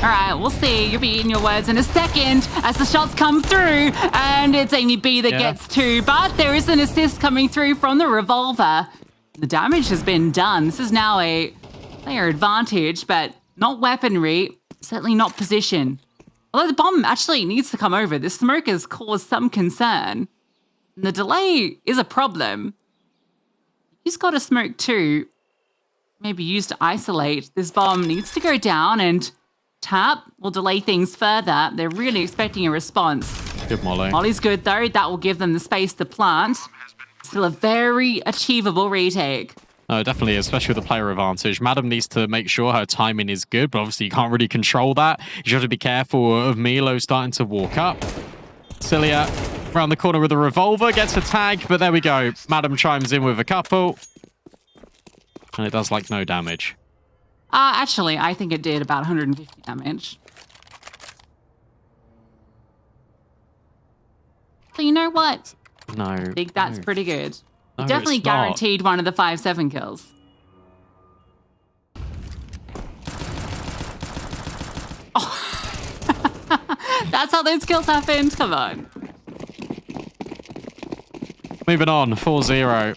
All right, we'll see. You'll be eating your words in a second as the shots come through, and it's Amy B that gets two. But there is an assist coming through from the revolver. The damage has been done. This is now a player advantage, but not weaponry, certainly not position. Although the bomb actually needs to come over. This smoke has caused some concern. And the delay is a problem. He's got a smoke too. Maybe used to isolate. This bomb needs to go down and tap will delay things further. They're really expecting a response. Good Molly. Molly's good though. That will give them the space to plant. Still a very achievable retake. No, definitely, especially with the player advantage. Madam needs to make sure her timing is good, but obviously you can't really control that. You have to be careful of Milo starting to walk up. Cilia around the corner with a revolver, gets a tag, but there we go. Madam chimes in with a couple. And it does like no damage. Actually, I think it did about 150 damage. So you know what? No. I think that's pretty good. No, Definitely it's not. guaranteed one of the 5-7 kills. Oh. That's how those kills happened. Come on. Moving on, 4-0.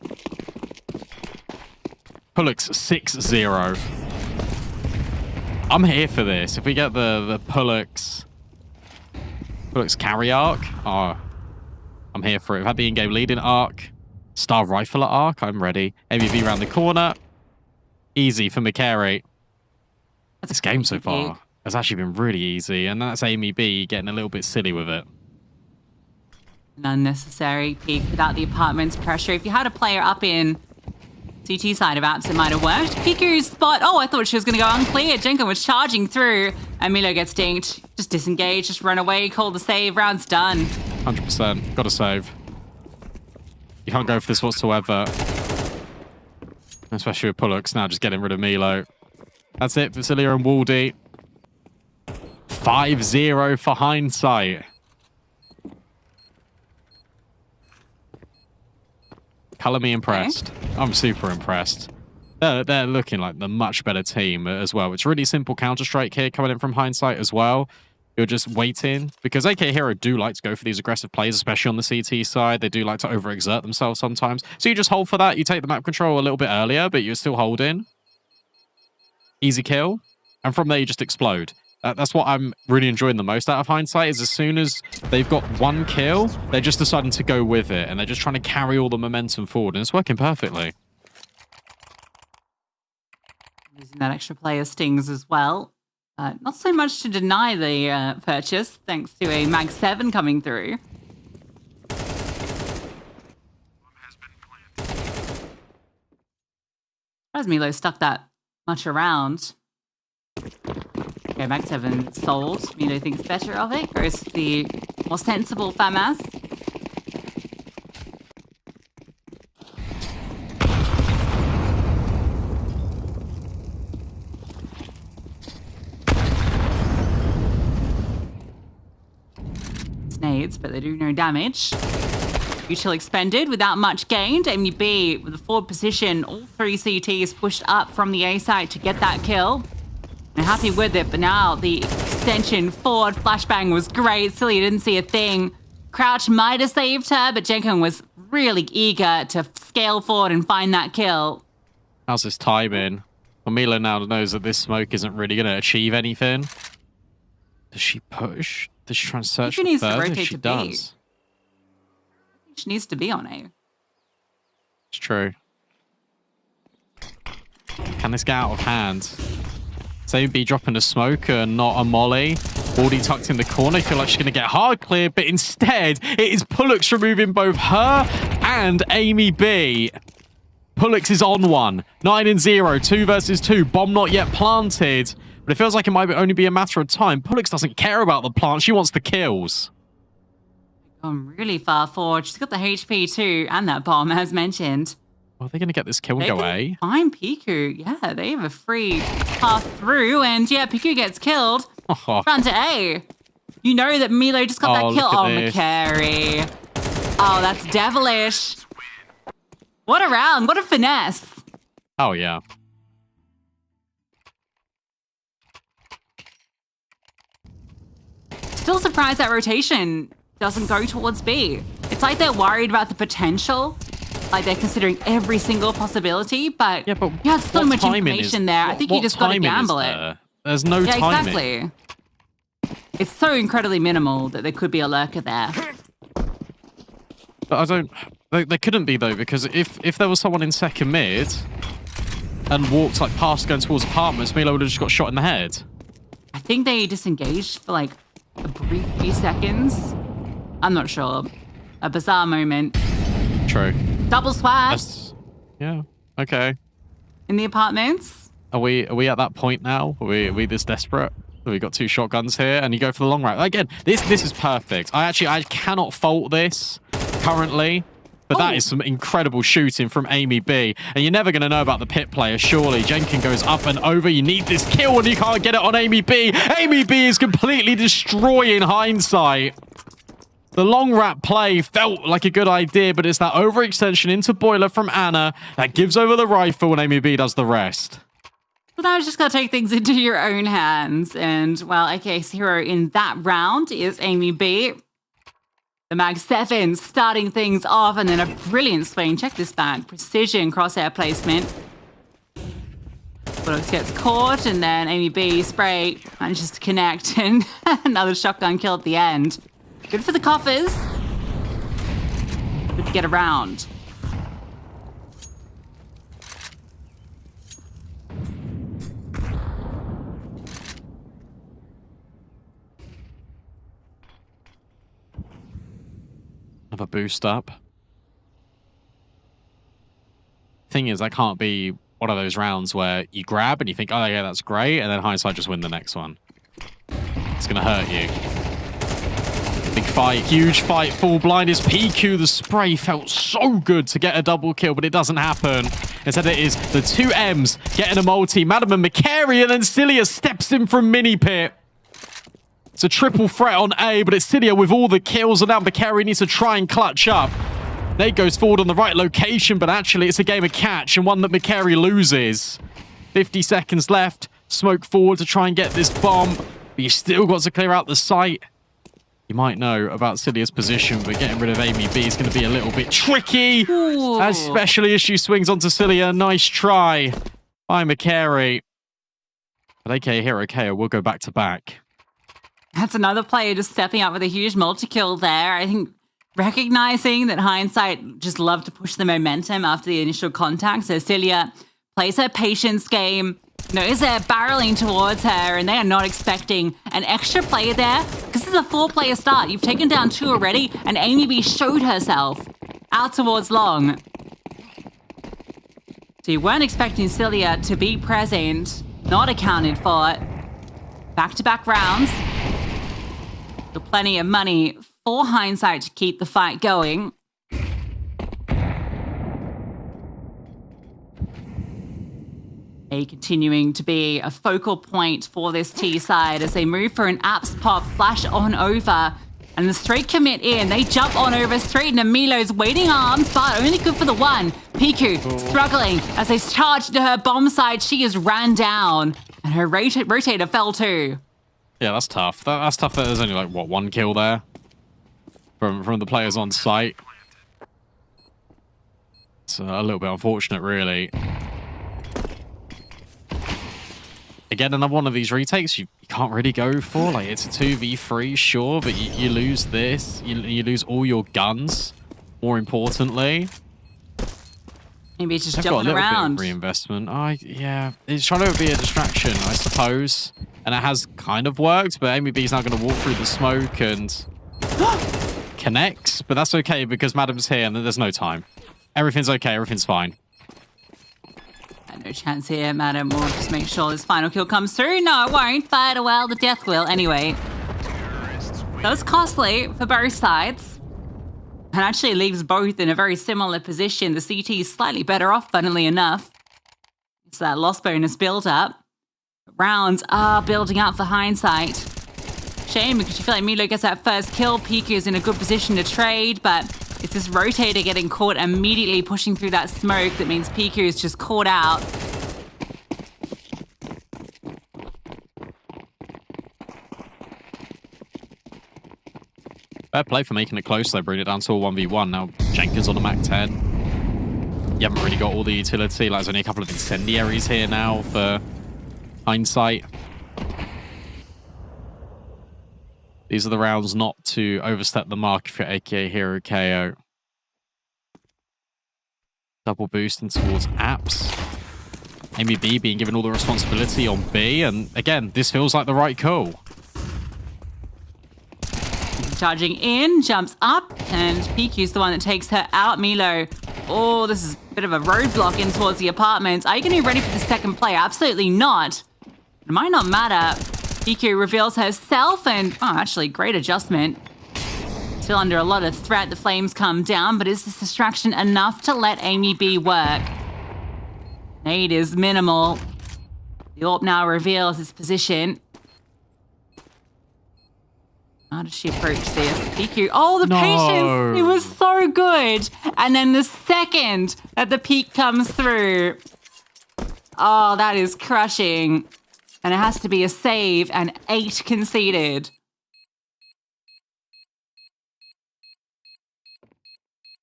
Pullux 6-0. I'm here for this. If we get the Pullux carry arc, oh, I'm here for it. We've had the in-game leading arc. Star Rifler arc, I'm ready. ABV around the corner. Easy for McCary. This game so far has actually been really easy, and that's Amy B getting a little bit silly with it. An unnecessary peek without the apartment's pressure. If you had a player up in CT side of apps, it might have worked. Piku's spot. Oh, I thought she was going to go unclear. Jenkin was charging through, and Milo gets dinked. Just disengage, just run away, call the save. Round's done. 100%. Got to save. You can't go for this whatsoever. Especially with Pullux now, just getting rid of Milo. That's it for Cilia and Waldy. 5-0 for Hindsight. Color me impressed. Okay. I'm super impressed. They're looking like the much better team as well. It's really simple Counter-Strike here coming in from Hindsight as well. You're just waiting, because AK Hero do like to go for these aggressive plays, especially on the CT side. They do like to overexert themselves sometimes. So you just hold for that. You take the map control a little bit earlier, but you're still holding. Easy kill. And from there, you just explode. That's what I'm really enjoying the most out of Hindsight, is as soon as they've got one kill, they're just deciding to go with it, and they're just trying to carry all the momentum forward, and it's working perfectly. Using that extra player stings as well. Not so much to deny the purchase, thanks to a Mag 7 coming through. As Milo stuck that much around. Okay, Mag 7 sold. Milo thinks better of it. Goes for the more sensible FAMAS. Nades, but they do no damage. Util expended without much gained. Amy B with a forward position. All three CTs pushed up from the A side to get that kill. They're happy with it, but now the extension forward flashbang was great. Cilia didn't see a thing. Crouch might have saved her, but Jenkin was really eager to scale forward and find that kill. How's this timing? Well, Milo now knows that this smoke isn't really going to achieve anything. Does she push? Does she try and search for further? She does. She needs to be on A. It's true. Can this get out of hand? Say be dropping a smoke and not a molly. Already tucked in the corner. I feel like she's going to get hard cleared, but instead it is Pullux removing both her and Amy B. Pullux is on one. 9-0. 2 versus 2. Bomb not yet planted. But it feels like it might only be a matter of time. Pullux doesn't care about the plant. She wants the kills. Gone really far forward. She's got the HP too, and that bomb, as mentioned. Well, they're going to get this kill and go A. Find Piku. Yeah, they have a free path through. And yeah, Piku gets killed. Oh. Run to A. You know that Milo just got that kill. Oh, McCary. Oh, that's devilish. What a round. What a finesse. Oh, yeah. Still surprised that rotation doesn't go towards B. It's like they're worried about the potential. Like they're considering every single possibility, but you have so much information there. I think you just got to gamble it. There's no timing. Exactly. It's so incredibly minimal that there could be a lurker there. But I don't... They couldn't be, though, because if there was someone in second mid and walked, like, past going towards apartments, Milo would have just got shot in the head. I think they disengaged for, like, a brief few seconds. I'm not sure. A bizarre moment. True. Double swag Yeah, okay. in the apartments. Are we at that point now? Are we this desperate? We got 2 shotguns here, and you go for the long route. Again, this is perfect. I cannot fault this currently, but that is some incredible shooting from Amy B. And you're never going to know about the pit player, surely. Jenkin goes up and over. You need this kill, and you can't get it on Amy B. Amy B is completely destroying Hindsight. The long wrap play felt like a good idea, but it's that overextension into Boiler from Anna that gives over the rifle, and Amy B does the rest. Well, now you just got to take things into your own hands. And, well, AK's hero in that round is Amy B. The Mag 7 starting things off, and then a brilliant swing. Check this back. Precision crosshair placement. Lotus gets caught, and then Amy B spray manages to connect, and another shotgun kill at the end. Good for the coffers. Good to get around. Another boost up. Thing is, that can't be one of those rounds where you grab and you think, oh yeah, that's great, and then Hindsight just win the next one. It's gonna hurt you. Big fight, huge fight, full blind is PQ. The spray felt so good to get a double kill, but it doesn't happen. Instead it is the 2 M's getting a multi. Madam and McCary, and then Cilia steps in from mini pit. It's a triple threat on A, but it's Cilia with all the kills, and now McCary needs to try and clutch up. Nate goes forward on the right location, but actually it's a game of catch, and one that McCary loses. 50 seconds left. Smoke forward to try and get this bomb, but you still got to clear out the site. You might know about Cilia's position, but getting rid of Amy B is going to be a little bit tricky. Ooh. Especially as she swings onto Cilia. Nice try by McCary. But AK Hero KO will go back to back. That's another player just stepping up with a huge multi-kill there. I think recognizing that Hindsight just loved to push the momentum after the initial contact. So Cilia plays her patience game, knows they're barreling towards her, and they are not expecting an extra player there. Because this is a 4-player start. You've taken down 2 already, and Amy B showed herself out towards long. So you weren't expecting Cilia to be present, not accounted for. Back-to-back rounds. Still plenty of money for Hindsight to keep the fight going. A continuing to be a focal point for this T side as they move for an apps pop, flash on over, and the straight commit in. They jump on over straight into Milo's waiting arms, but only good for the one. Piku struggling as they charge to her bomb side. She is ran down, and her rotator fell too. Yeah, that's tough. That's tough that there's only, like, what, 1 kill there from the players on site. It's a little bit unfortunate, really. Again, another one of these retakes you can't really go for. Like, it's a 2v3, sure, but you lose this. You lose all your guns, more importantly. Maybe it's just They've jumping got a little around. bit of reinvestment. Yeah, it's trying to be a distraction, I suppose. And it has kind of worked, but Amy B's now going to walk through the smoke and connects. But that's okay because Madam's here and there's no time. Everything's okay. Everything's fine. No chance here, Madam. We'll just make sure this final kill comes through. No, it won't, but well, the death will. Anyway, that was costly for both sides. And actually leaves both in a very similar position. The CT is slightly better off, funnily enough. It's that loss bonus build up. Rounds are building up for Hindsight. Shame because you feel like Milo gets that first kill. Piku is in a good position to trade, but it's this rotator getting caught immediately pushing through that smoke that means Piku is just caught out. Fair play for making it close, though. Bring it down to a 1v1. Now Jenkins on the Mac 10. You haven't really got all the utility. Like, there's only a couple of incendiaries here now for Hindsight. These are the rounds not to overstep the mark for AKA Hero KO. Double boosting towards apps. Amy B being given all the responsibility on B, and again, this feels like the right call. Charging in, jumps up, and PQ's the one that takes her out. Milo, oh, this is a bit of a roadblock in towards the apartments. Are you going to be ready for the second play? Absolutely not. It might not matter. PQ reveals herself, and actually, great adjustment. Still under a lot of threat, the flames come down, but is this distraction enough to let Amy B work? Nade is minimal. The AWP now reveals his position. How does she approach this? PQ, oh, the patience! It was so good! And then the second that the peak comes through. Oh, that is crushing. And it has to be a save and 8 conceded.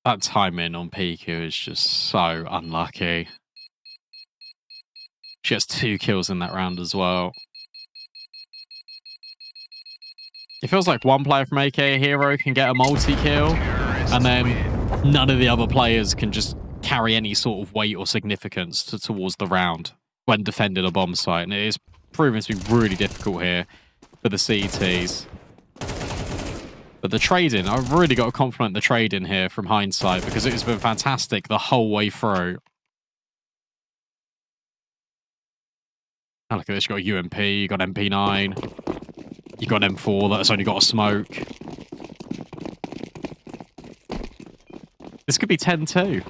That timing on PQ is just so unlucky. She has 2 kills in that round as well. It feels like one player from AKA Hero can get a multi-kill, and then none of the other players can just carry any sort of weight or significance towards the round when defending a bomb site. And it is proven to be really difficult here for the CTs. But the trading, I've really got to compliment the trading here from hindsight, because it has been fantastic the whole way through. Oh, look at this, you got a UMP, you got MP9. You got an M4 that's only got a smoke. This could be 10-2.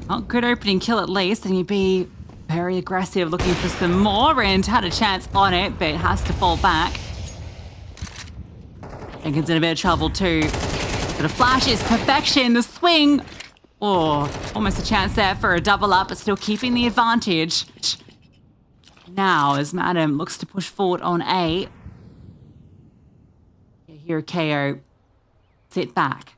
Well, good opening kill at least, and you'd be very aggressive looking for some more, and had a chance on it, but it has to fall back. Jenkins in a bit of trouble too. But a flash is perfection, the swing. Oh, almost a chance there for a double up, but still keeping the advantage. Now, as Madam looks to push forward on A. Here, KO. Sit back.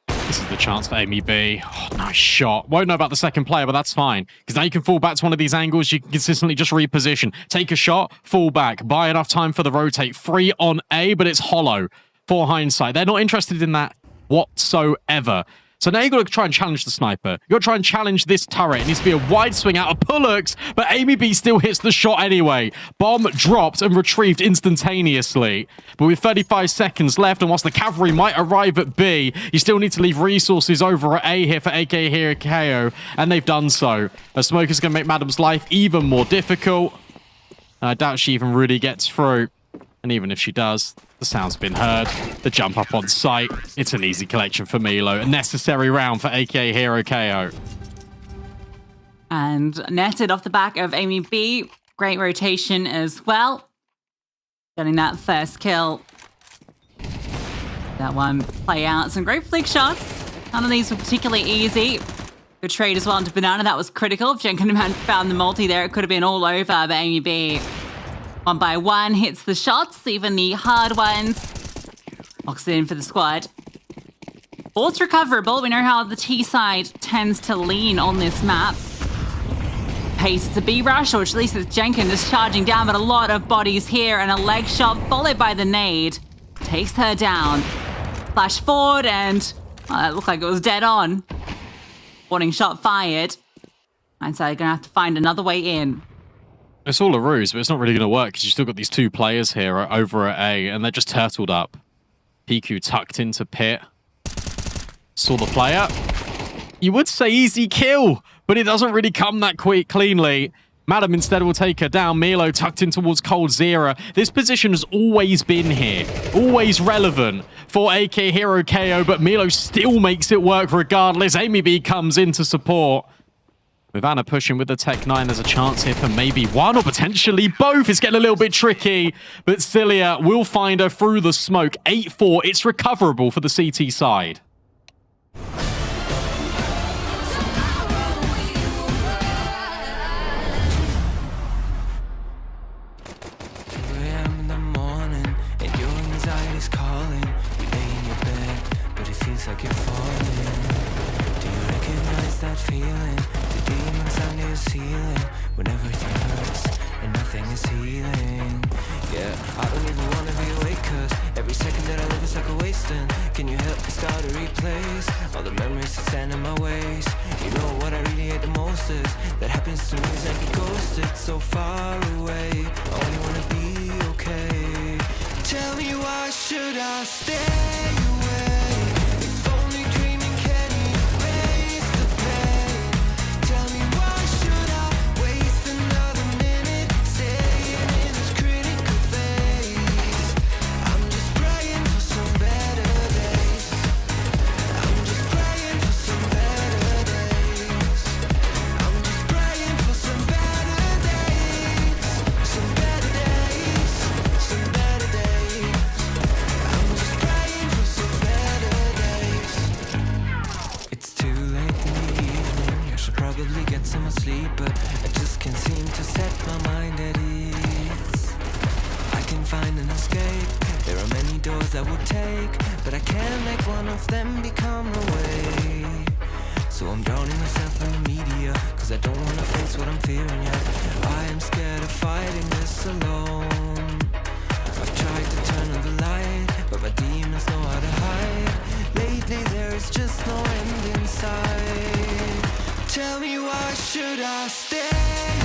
This is the chance for Amy B. Oh, nice shot. Won't know about the second player, but that's fine. Because now you can fall back to one of these angles. You can consistently just reposition. Take a shot, fall back. Buy enough time for the rotate. 3 on A, but it's hollow for hindsight. They're not interested in that whatsoever. So now you've got to try and challenge the sniper. You've got to try and challenge this turret. It needs to be a wide swing out of Pullux, but Amy B still hits the shot anyway. Bomb dropped and retrieved instantaneously. But with 35 seconds left, and whilst the cavalry might arrive at B, you still need to leave resources over at A here for AKA Hero KO, and they've done so. A smoke is going to make Madam's life even more difficult. I doubt she even really gets through. And even if she does, the sound's been heard. The jump up on site. It's an easy collection for Milo. A necessary round for AKA Hero KO. And netted off the back of Amy B. Great rotation as well. Getting that first kill. That one play out. Some great flick shots. None of these were particularly easy. Good trade as well into Banana. That was critical. If Jenkins had found the multi there, it could have been all over. But Amy B, one by one, hits the shots, even the hard ones. Locks it in for the squad. Both recoverable. We know how the T side tends to lean on this map. Pace to B rush, or at least it's Jenkins just charging down, but a lot of bodies here, and a leg shot followed by the nade. Takes her down. Flash forward, and it looked like it was dead on. Warning shot fired. And so you're going to have to find another way in. It's all a ruse, but it's not really going to work because you've still got these 2 players here over at A, and they're just turtled up. PQ tucked into pit. Saw the player. You would say easy kill, but it doesn't really come that cleanly. Madam instead will take her down. Milo tucked in towards Cold Zera. This position has always been here. Always relevant for AK Hero KO, but Milo still makes it work regardless. Amy B comes in to support. With Anna pushing with the Tech 9, there's a chance here for maybe one or potentially both. It's getting a little bit tricky, but Cilia will find her through the smoke. 8-4. It's recoverable for the CT side. probably get some more sleep, but I just can't seem to set my mind at ease. I can find an escape. There are many doors I will take, but I can't make one of them become a way. So I'm drowning myself in the media, cause I don't wanna face what I'm fearing yet. I am scared of fighting this alone. I've tried to turn on the light, but my demons know how to hide. Lately there is just no end in sight. Tell me, why should I stay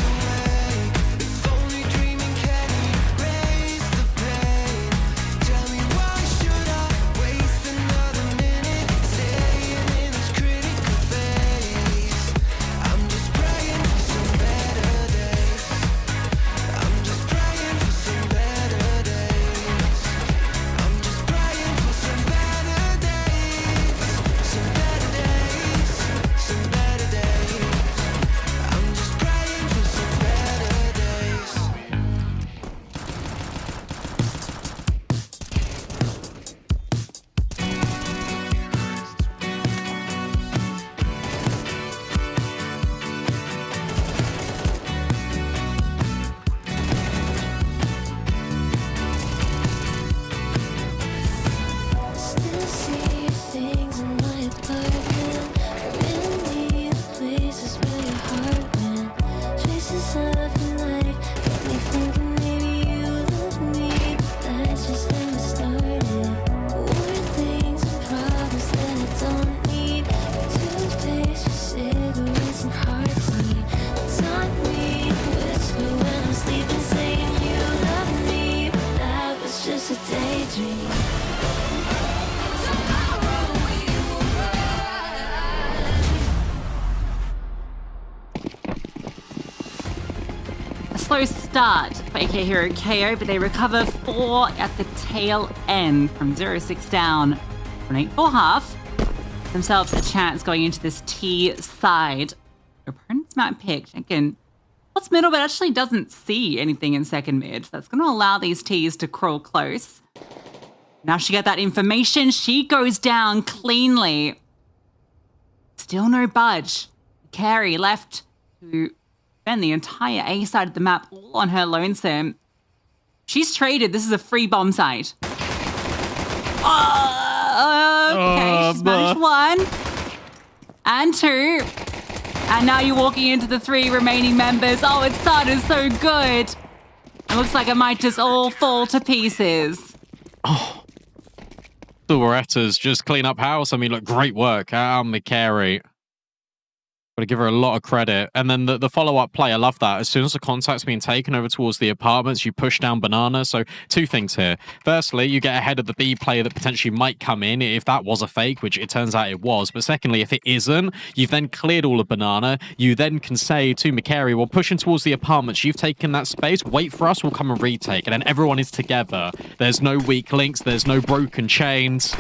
away? If only dreaming can erase the pain. Tell me, why should I waste another minute staying in this critical phase? I'm just praying for some better days. I'm just praying for some better days. I'm just praying for some better days. Some better days. Some better days. I'm just praying for some better days. Still see things in my apartment. Many places where your heart went. Traces of life got me thinking maybe you love me, but that's just how it started. More things and problems that I don't need. Toothpaste, your cigarettes, and heartbeat. Taught me to whisper when I'm sleeping, saying you love me, but that was just a daydream. A slow start for AK Hero KO, but they recover 4 at the tail end from 0-6 down for an 8-4 half. Themselves a chance going into this T side. Their opponent's map picked. Again, what's middle, but actually doesn't see anything in second mid. That's going to allow these Ts to crawl close. Now she got that information. She goes down cleanly. Still no budge. Carry left to spend the entire A side of the map all on her lonesome. She's traded. This is a free bomb site. Okay, she's managed 1 and 2. And now you're walking into the 3 remaining members. Oh, it started so good. It looks like it might just all fall to pieces. The Loretta's just clean up house. I mean, look, great work. McCary. Got to give her a lot of credit. And then the follow-up play, I love that. As soon as the contact's being taken over towards the apartments, you push down Banana. So 2 things here. Firstly, you get ahead of the B player that potentially might come in if that was a fake, which it turns out it was. But secondly, if it isn't, you've then cleared all of Banana. You then can say to McCary, well, pushing towards the apartments, you've taken that space. Wait for us, we'll come and retake. And then everyone is together. There's no weak links. There's no broken chains.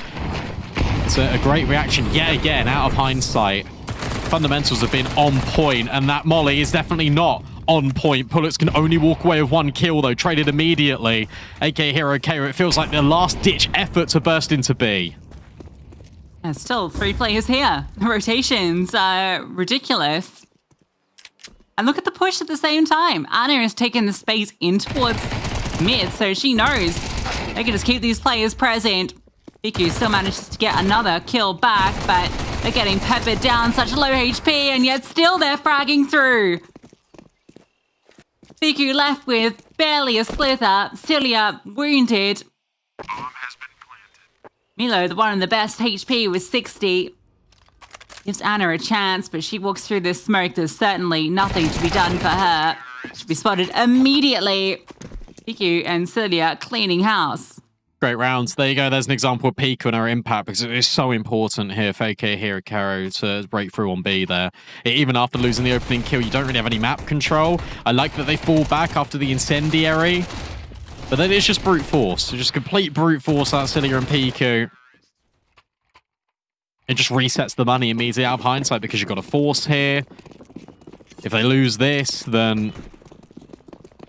It's a great reaction yet again, out of hindsight. Fundamentals have been on point, and that molly is definitely not on point. Pullets can only walk away with 1 kill, though, traded immediately. AK Hero KO, it feels like their last-ditch effort to burst into B. There's still 3 players here. The rotations are ridiculous. And look at the push at the same time. Anna is taking the space in towards mid, so she knows they can just keep these players present. Biku still manages to get another kill back, but they're getting peppered down, such low HP, and yet still they're fragging through. Biku left with barely a slither, Celia wounded. Milo, the one in the best HP with 60. Gives Anna a chance, but she walks through this smoke. There's certainly nothing to be done for her. She'll be spotted immediately. Biku and Celia cleaning house. Great rounds. There you go. There's an example of Pico and her impact, because it is so important here for AK Hero Caro to break through on B there. Even after losing the opening kill, you don't really have any map control. I like that they fall back after the incendiary, but then it's just brute force. So just complete brute force out of Celia and Pico. It just resets the money immediately out of hindsight, because you've got a force here. If they lose this, then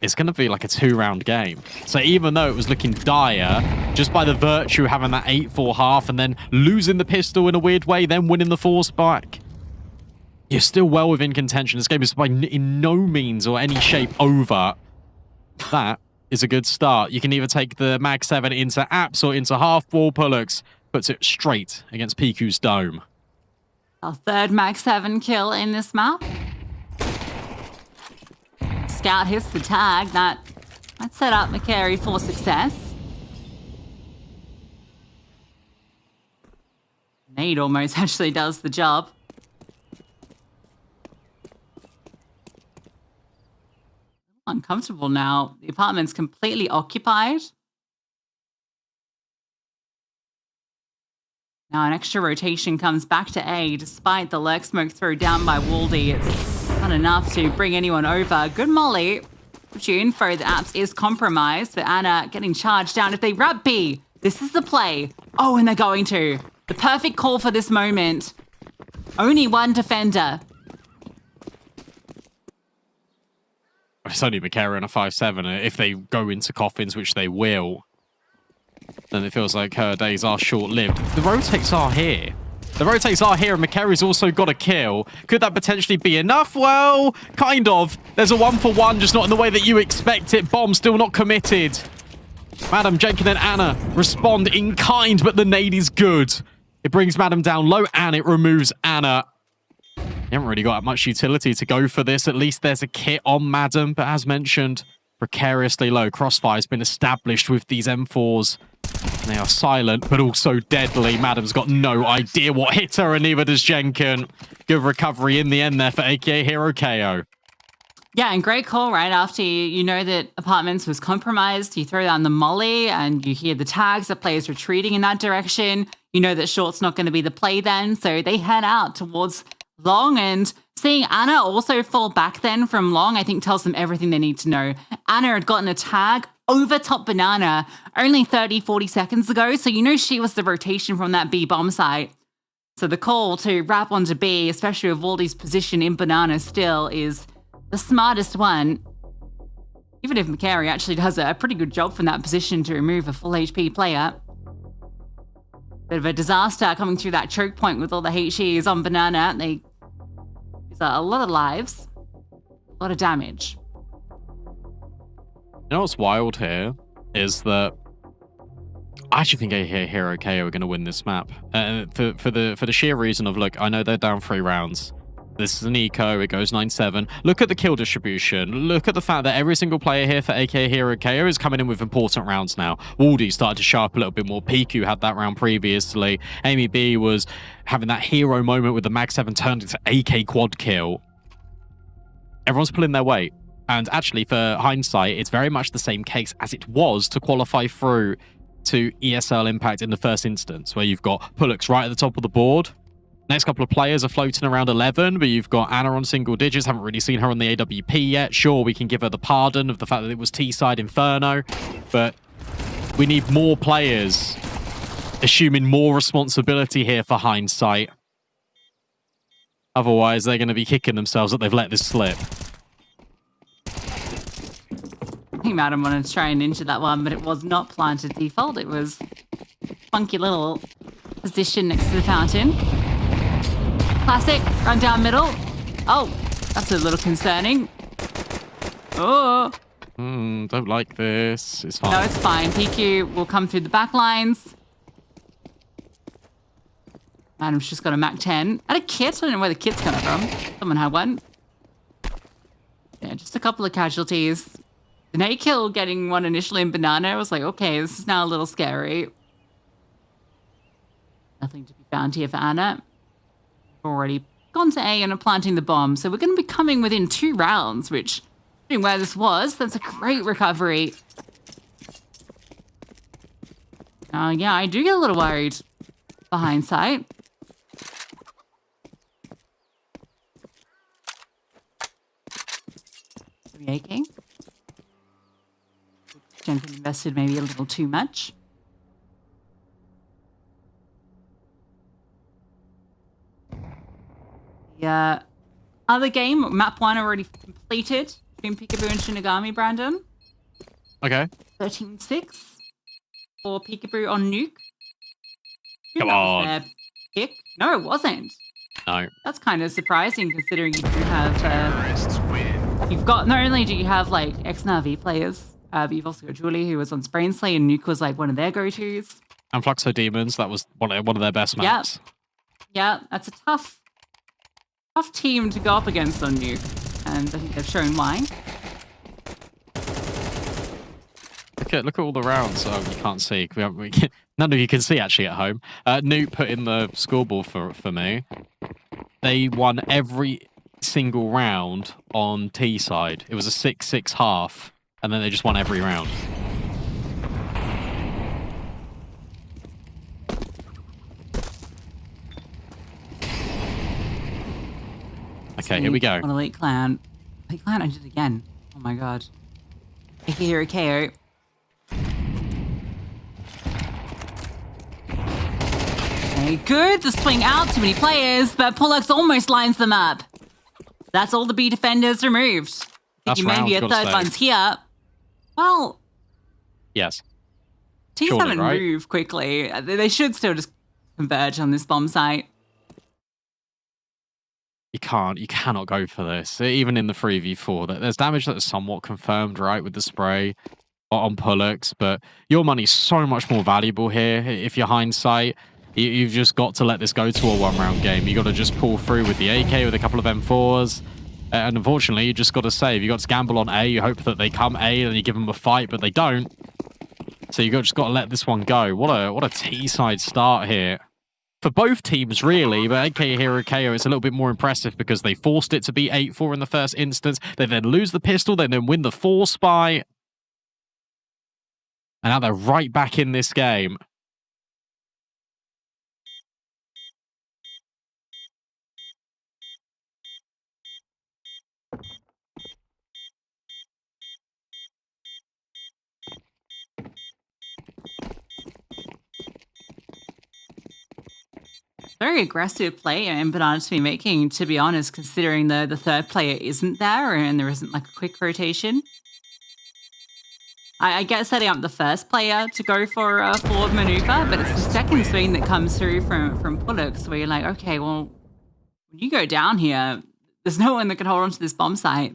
it's going to be like a 2-round game. So even though it was looking dire, just by the virtue of having that 8-4 half and then losing the pistol in a weird way, then winning the force back, You're still well within contention. This game is by in no means or any shape over. That is a good start. You can either take the Mag 7 into apps or into half-wall Pullux. Puts it straight against Piku's dome. Our third Mag 7 kill in this map. Scout hits the tag. That set up McCary for success. Nade almost actually does the job. Uncomfortable now. The apartment's completely occupied. Now an extra rotation comes back to A. Despite the lurk smoke throw down by Waldy, it's not enough to bring anyone over. Good molly. Gives you info the apps is compromised, but Anna getting charged down. If they wrap B, this is the play. Oh, and they're going to. The perfect call for this moment. Only one defender. It's only McCary and a 5-7. If they go into coffins, which they will, then it feels like her days are short-lived. The rotates are here. The rotates are here, and McCary's also got a kill. Could that potentially be enough? Well, kind of. There's a 1-for-1, just not in the way that you expect it. Bomb still not committed. Madam, Jenkin, and Anna respond in kind, but the nade is good. It brings Madam down low, and it removes Anna. You haven't really got much utility to go for this. At least there's a kit on Madam, but as mentioned, precariously low. Crossfire's been established with these M4s. And they are silent, but also deadly. Madam's got no idea what hit her, and neither does Jenkin. Good recovery in the end there for AKA Hero KO. Yeah, and great call right after you know that Apartments was compromised. You throw down the molly and you hear the tags, the players retreating in that direction. You know that short's not going to be the play then, so they head out towards long, and seeing Anna also fall back then from long, I think tells them everything they need to know. Anna had gotten a tag over top Banana only 30, 40 seconds ago, so you know she was the rotation from that B bomb site. So the call to wrap onto B, especially with Waldy's position in Banana still, is the smartest one. Even if McCary actually does a pretty good job from that position to remove a full HP player. Bit of a disaster coming through that choke point with all the HEs on Banana. They use a lot of lives, a lot of damage. You know what's wild here is that I actually think Hero KO are going to win this map. For the sheer reason of, look, I know they're down 3 rounds. This is an eco. It goes 9-7. Look at the kill distribution. Look at the fact that every single player here for AKA Hero KO is coming in with important rounds now. Waldy started to show up a little bit more. Piku had that round previously. Amy B was having that hero moment with the Mag 7 turned into AK quad kill. Everyone's pulling their weight. And actually, for hindsight, it's very much the same case as it was to qualify through to ESL Impact in the first instance, where you've got Pullux right at the top of the board. Next couple of players are floating around 11, but you've got Anna on single digits. Haven't really seen her on the AWP yet. Sure, we can give her the pardon of the fact that it was T-side Inferno, but we need more players assuming more responsibility here for hindsight. Otherwise, they're going to be kicking themselves that they've let this slip. I think Madam wanted to try and ninja that one, but it was not planted default. It was a funky little position next to the fountain. Classic, run down middle. Oh, that's a little concerning. Oh. Don't like this. It's fine. No, it's fine. PQ will come through the back lines. Madam's just got a Mac 10. And a kit. I don't know where the kit's coming from. Someone had one. Yeah, just a couple of casualties. The nade kill getting one initially in Banana. I was like, okay, this is now a little scary. Nothing to be found here for Anna. Already gone to A and are planting the bomb. So we're going to be coming within 2 rounds, which, where this was, that's a great recovery. Yeah, I do get a little worried for hindsight. Aching. Jenkin invested maybe a little too much. The other game, map 1 already completed between Peekaboo and Shinigami, Brandon. Okay. 13-6 for Peekaboo on Nuke. Come on. Pick? No, it wasn't. No. That's kind of surprising considering you do have... you've got... Not only do you have, like, ex-Na'Vi players, but you've also got Julie, who was on Sprainsley, and Nuke was, like, one of their go-tos. And Fluxo Demons, that was one of their best maps. Yeah, that's a tough team to go up against on Nuke. And I think they've shown why. Look at all the rounds. Oh, you can't see. None of you can see, actually, at home. Nuke put in the scoreboard for me. They won every single round on T side. It was a 6-6 half, and then they just won every round. Okay, here we go. On Elite Clan. Elite Clan, I did it again. Oh my god. Akihiro KO. Okay, good. The swing out. Too many players, but Pollux almost lines them up. That's all the B defenders removed. Thinking maybe a third one's here. Well... Yes. Teams haven't moved quickly. They should still just converge on this bomb site. You cannot go for this. Even in the 3v4, there's damage that's somewhat confirmed, right, with the spray on Pollux, but your money's so much more valuable here. If you're hindsight, you've just got to let this go to a one-round game. You got to just pull through with the AK, with a couple of M4s, and unfortunately, you just got to save. You got to gamble on A. You hope that they come A, and you give them a fight, but they don't. So you just got to let this one go. What a T-side start here. For both teams, really, but Akihiro KO is a little bit more impressive because they forced it to be 8-4 in the first instance. They then lose the pistol, they then win the 4 spy. And now they're right back in this game. Very aggressive play Inferno to be making, to be honest, considering the third player isn't there and there isn't like a quick rotation. I get setting up the first player to go for a forward maneuver, but it's the second swing that comes through from Pollux where you're like, okay, well, when you go down here, there's no one that can hold on to this bomb site.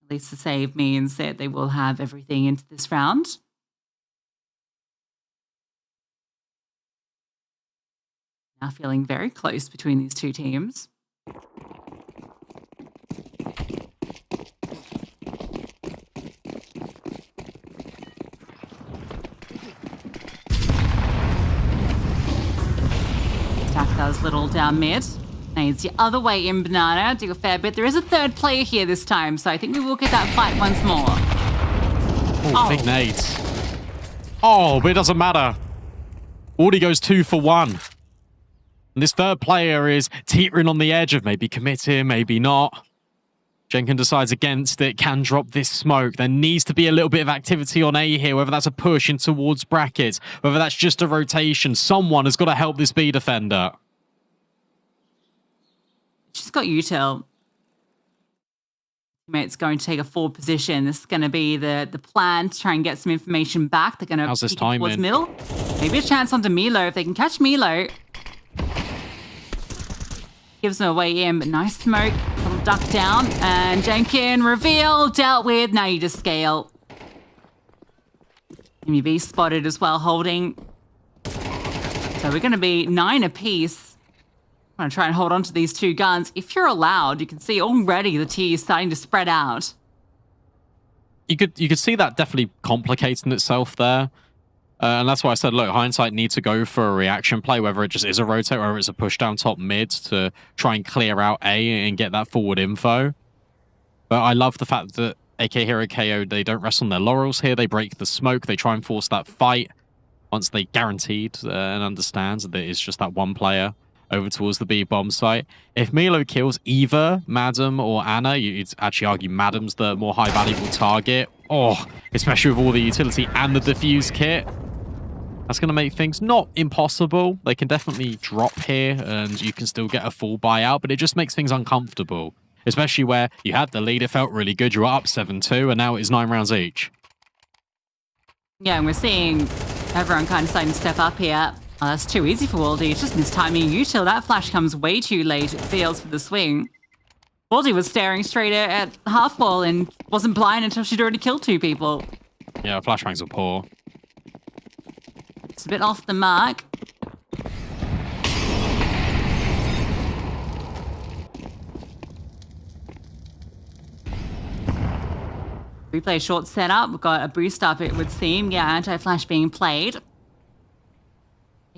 At least the save means that they will have everything into this round. Now feeling very close between these two teams. Stack does little down mid. Nades the other way in Banana, do a fair bit. There is a third player here this time, so I think we will get that fight once more. Oh, big nades. Oh, but it doesn't matter. Audi goes 2 for 1. And this third player is teetering on the edge of maybe committing, maybe not. Jenkins decides against it, can drop this smoke. There needs to be a little bit of activity on A here, whether that's a push in towards brackets, whether that's just a rotation. Someone has got to help this B defender. She's got util. Teammate's going to take a forward position. This is going to be the plan to try and get some information back. They're going to peek towards middle. Maybe a chance onto Milo if they can catch Milo. Gives them a way in, but nice smoke. Little duck down. And Jenkin, reveal, dealt with. Now you just scale. MUV spotted as well, holding. So we're going to be 9 apiece. I'm going to try and hold on to these 2 guns. If you're allowed, you can see already the T is starting to spread out. You could see that definitely complicating itself there. And that's why I said, look, hindsight needs to go for a reaction play, whether it just is a rotate or it's a push down top mid to try and clear out A and get that forward info. But I love the fact that Akihiro KO, they don't rest on their laurels here. They break the smoke. They try and force that fight once they guaranteed and understand that it's just that one player over towards the B bomb site. If Milo kills either Madam or Anna, you'd actually argue Madam's the more high valuable target. Oh, especially with all the utility and the defuse kit. That's going to make things not impossible. They can definitely drop here and you can still get a full buyout, but it just makes things uncomfortable. Especially where you had the lead, it felt really good. You were up 7-2 and now it's 9 rounds each. Yeah, and we're seeing Everyone kind of starting to step up here. Oh, that's too easy for Waldy. It's just mistiming util. That flash comes way too late, it feels, for the swing. Waldy was staring straight at half wall and wasn't blind until she'd already killed 2 people. Yeah, flashbangs are poor. It's a bit off the mark. Replay short setup. We've got a boost up, it would seem. Yeah, anti-flash being played.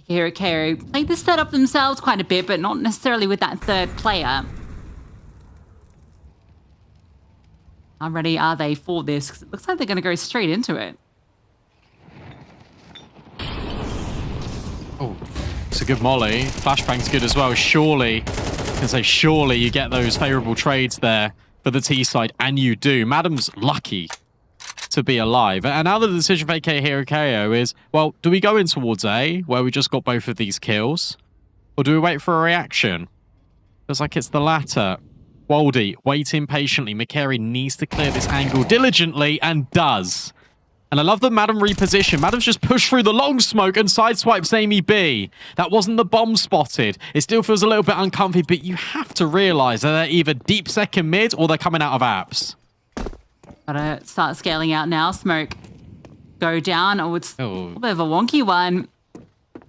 Hero KO played this setup themselves quite a bit, but not necessarily with that 3rd player. How ready are they for this? 'Cause it looks like they're going to go straight into it. Oh, it's a good molly. Flashbang's good as well. Surely, I can say surely you get those favourable trades there for the T side, and you do. Madam's lucky to be alive. And now the decision for AK Hero KO is, well, do we go in towards A, where we just got both of these kills? Or do we wait for a reaction? Feels like it's the latter. Waldy waiting patiently. McCary needs to clear this angle diligently, and does. And I love that Madam reposition. Madam's just pushed through the long smoke and sideswipes Amy B. That wasn't the bomb spotted. It still feels a little bit uncomfy, but you have to realize that they're either deep second mid or they're coming out of apps. Gotta start scaling out now. Smoke go down. Oh, it's a little bit of a wonky one.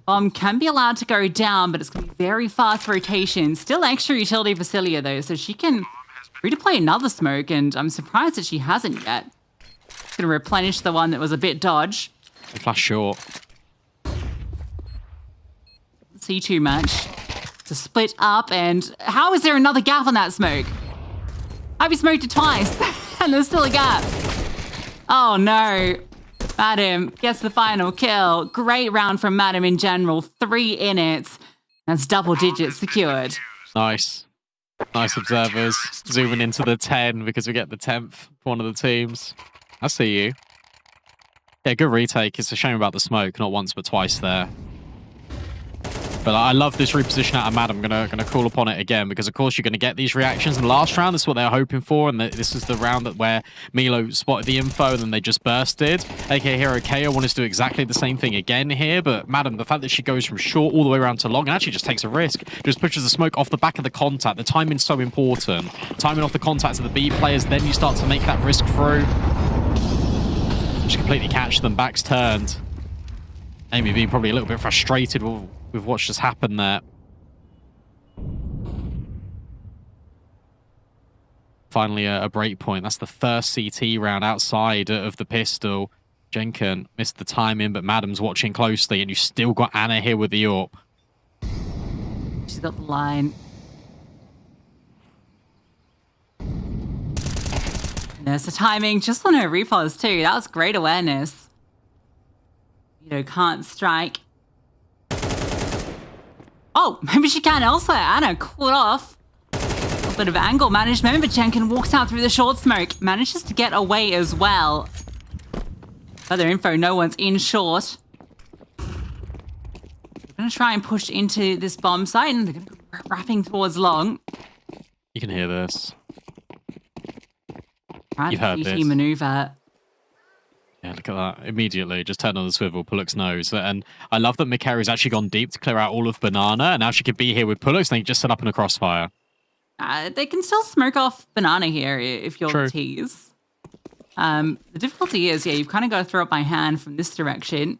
Bomb can be allowed to go down, but it's going to be very fast rotation. Still extra utility for Celia, though, so she can redeploy another smoke, and I'm surprised that she hasn't yet. Going to replenish the one that was a bit dodge. Flash short. Don't see too much. To split up, and how is there another gap on that smoke? I've smoked it twice, and there's still a gap. Oh, no. Madam gets the final kill. Great round from Madam in general. 3 in it. That's double digits secured. Nice. Nice observers. Zooming into the 10 because we get the 10th for one of the teams. I see you. Yeah, good retake. It's a shame about the smoke. Not once, but twice there. But I love this reposition out of Madam. I'm gonna call upon it again because, of course, you're going to get these reactions in the last round. This is what they were hoping for, and this is the round where Milo spotted the info and then they just bursted. AK Hero KO wanted to do exactly the same thing again here, but Madam, the fact that she goes from short all the way around to long and actually just takes a risk, just pushes the smoke off the back of the contact. The timing's so important. Timing off the contacts of the B players, then you start to make that risk through. Just completely catch them. Back's turned. Amy B probably a little bit frustrated with what's just happened there. Finally, a break point. That's the first CT round outside of the pistol. Jenkin missed the timing, but Madam's watching closely, and you've still got Anna here with the AWP. She's got the line. There's the timing just on her repos too. That was great awareness. You know, can't strike. Oh, maybe she can elsewhere. Anna caught off. A little bit of angle management, but Jenkin walks out through the short smoke. Manages to get away as well. Further info, no one's in short. They're going to try and push into this bomb site, and they're going to be wrapping towards long. You can hear this. You've heard this. Maneuver. Yeah, look at that. Immediately, just turn on the swivel, Pullux knows. And I love that Mikary's actually gone deep to clear out all of Banana, and now she could be here with Pullux, and they just set up in a crossfire. They can still smoke off Banana here if you're the tease. The difficulty is, yeah, you've kind of got to throw it by hand from this direction.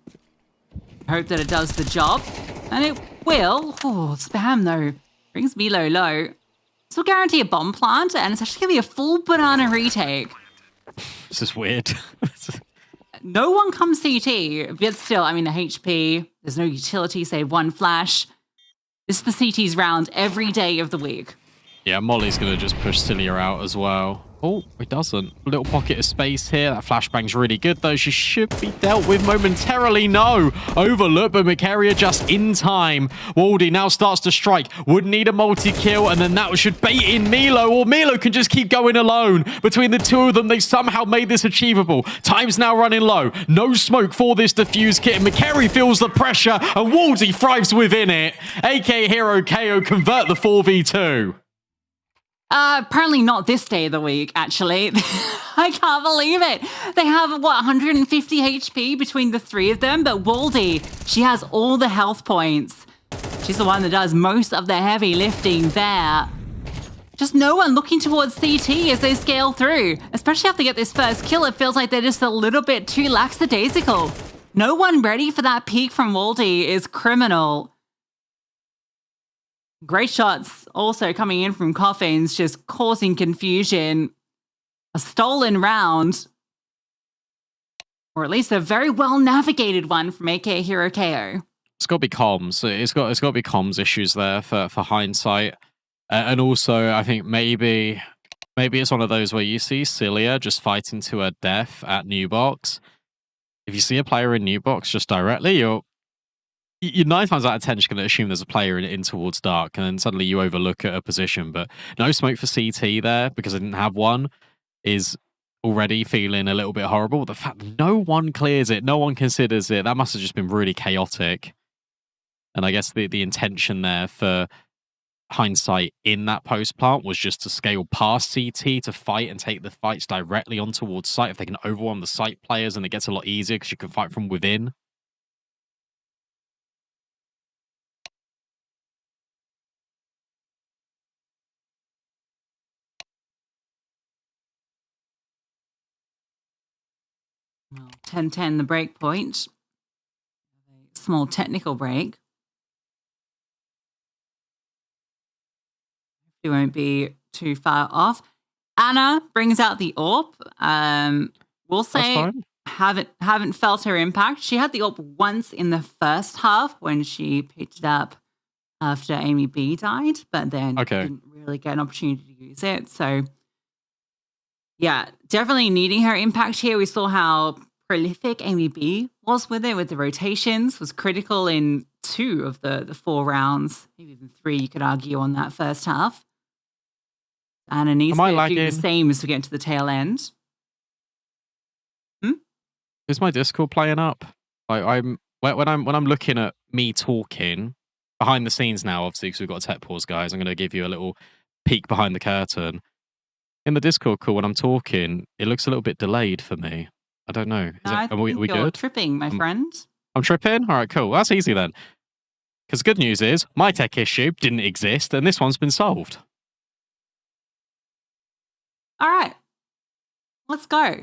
Hope that it does the job. And it will. Oh, spam, though. Brings Milo low. This will guarantee a bomb plant, and it's actually going to be a full Banana retake. This is weird. No one comes CT, but still, I mean, the HP, there's no utility save one flash. This is the CT's round every day of the week. Yeah, Molly's going to just push Cilia out as well. Oh, it doesn't. A little pocket of space here. That flashbang's really good, though. She should be dealt with momentarily. No. Overlook, but Mikaria just in time. Waldy now starts to strike. Would need a multi-kill, and then that should bait in Milo, or Milo can just keep going alone. Between the two of them, they've somehow made this achievable. Time's now running low. No smoke for this defuse kit. Mikari feels the pressure, and Waldy thrives within it. AK Hero KO convert the 4v2. Apparently not this day of the week, actually. I can't believe it. They have, what, 150 HP between the three of them? But Waldy, she has all the health points. She's the one that does most of the heavy lifting there. Just no one looking towards CT as they scale through. Especially after they get this first kill, it feels like they're just a little bit too lackadaisical. No one ready for that peak from Waldy is criminal. Great shots also coming in from Coffins, just causing confusion. A stolen round. Or at least a very well navigated one from AK Hero KO. It's got to be comms. It's got to be comms issues there for hindsight. And also, I think maybe it's one of those where you see Cilia just fighting to her death at New Box. If you see a player in New Box just directly, you're 9 times out of 10 just going to assume there's a player in towards dark, and then suddenly you overlook at a position. But no smoke for CT there because I didn't have one is already feeling a little bit horrible. The fact that no one clears it, no one considers it, that must have just been really chaotic. And I guess the intention there for hindsight in that post plant was just to scale past CT to fight and take the fights directly on towards site. If they can overwhelm the site players, and it gets a lot easier because you can fight from within. Well, 10-10 the break point. A small technical break. It won't be too far off. Anna brings out the AWP. We'll say haven't felt her impact. She had the AWP once in the first half when she picked it up after Amy B died, but then didn't really get an opportunity to use it. So yeah, definitely needing her impact here. We saw how prolific Amy B was with it, with the rotations, was critical in 2 of the 4 rounds, maybe even 3, you could argue, on that first half. Anna needs to do the same as we get into the tail end. Is my Discord playing up? When I'm looking at me talking behind the scenes now, obviously because we've got a tech pause, guys. I'm going to give you a little peek behind the curtain. In the Discord call, when I'm talking, it looks a little bit delayed for me. I don't know. Are we you're good? Tripping, my friend. I'm tripping? All right, cool. That's easy then. Because good news is my tech issue didn't exist, and this one's been solved. All right, let's go.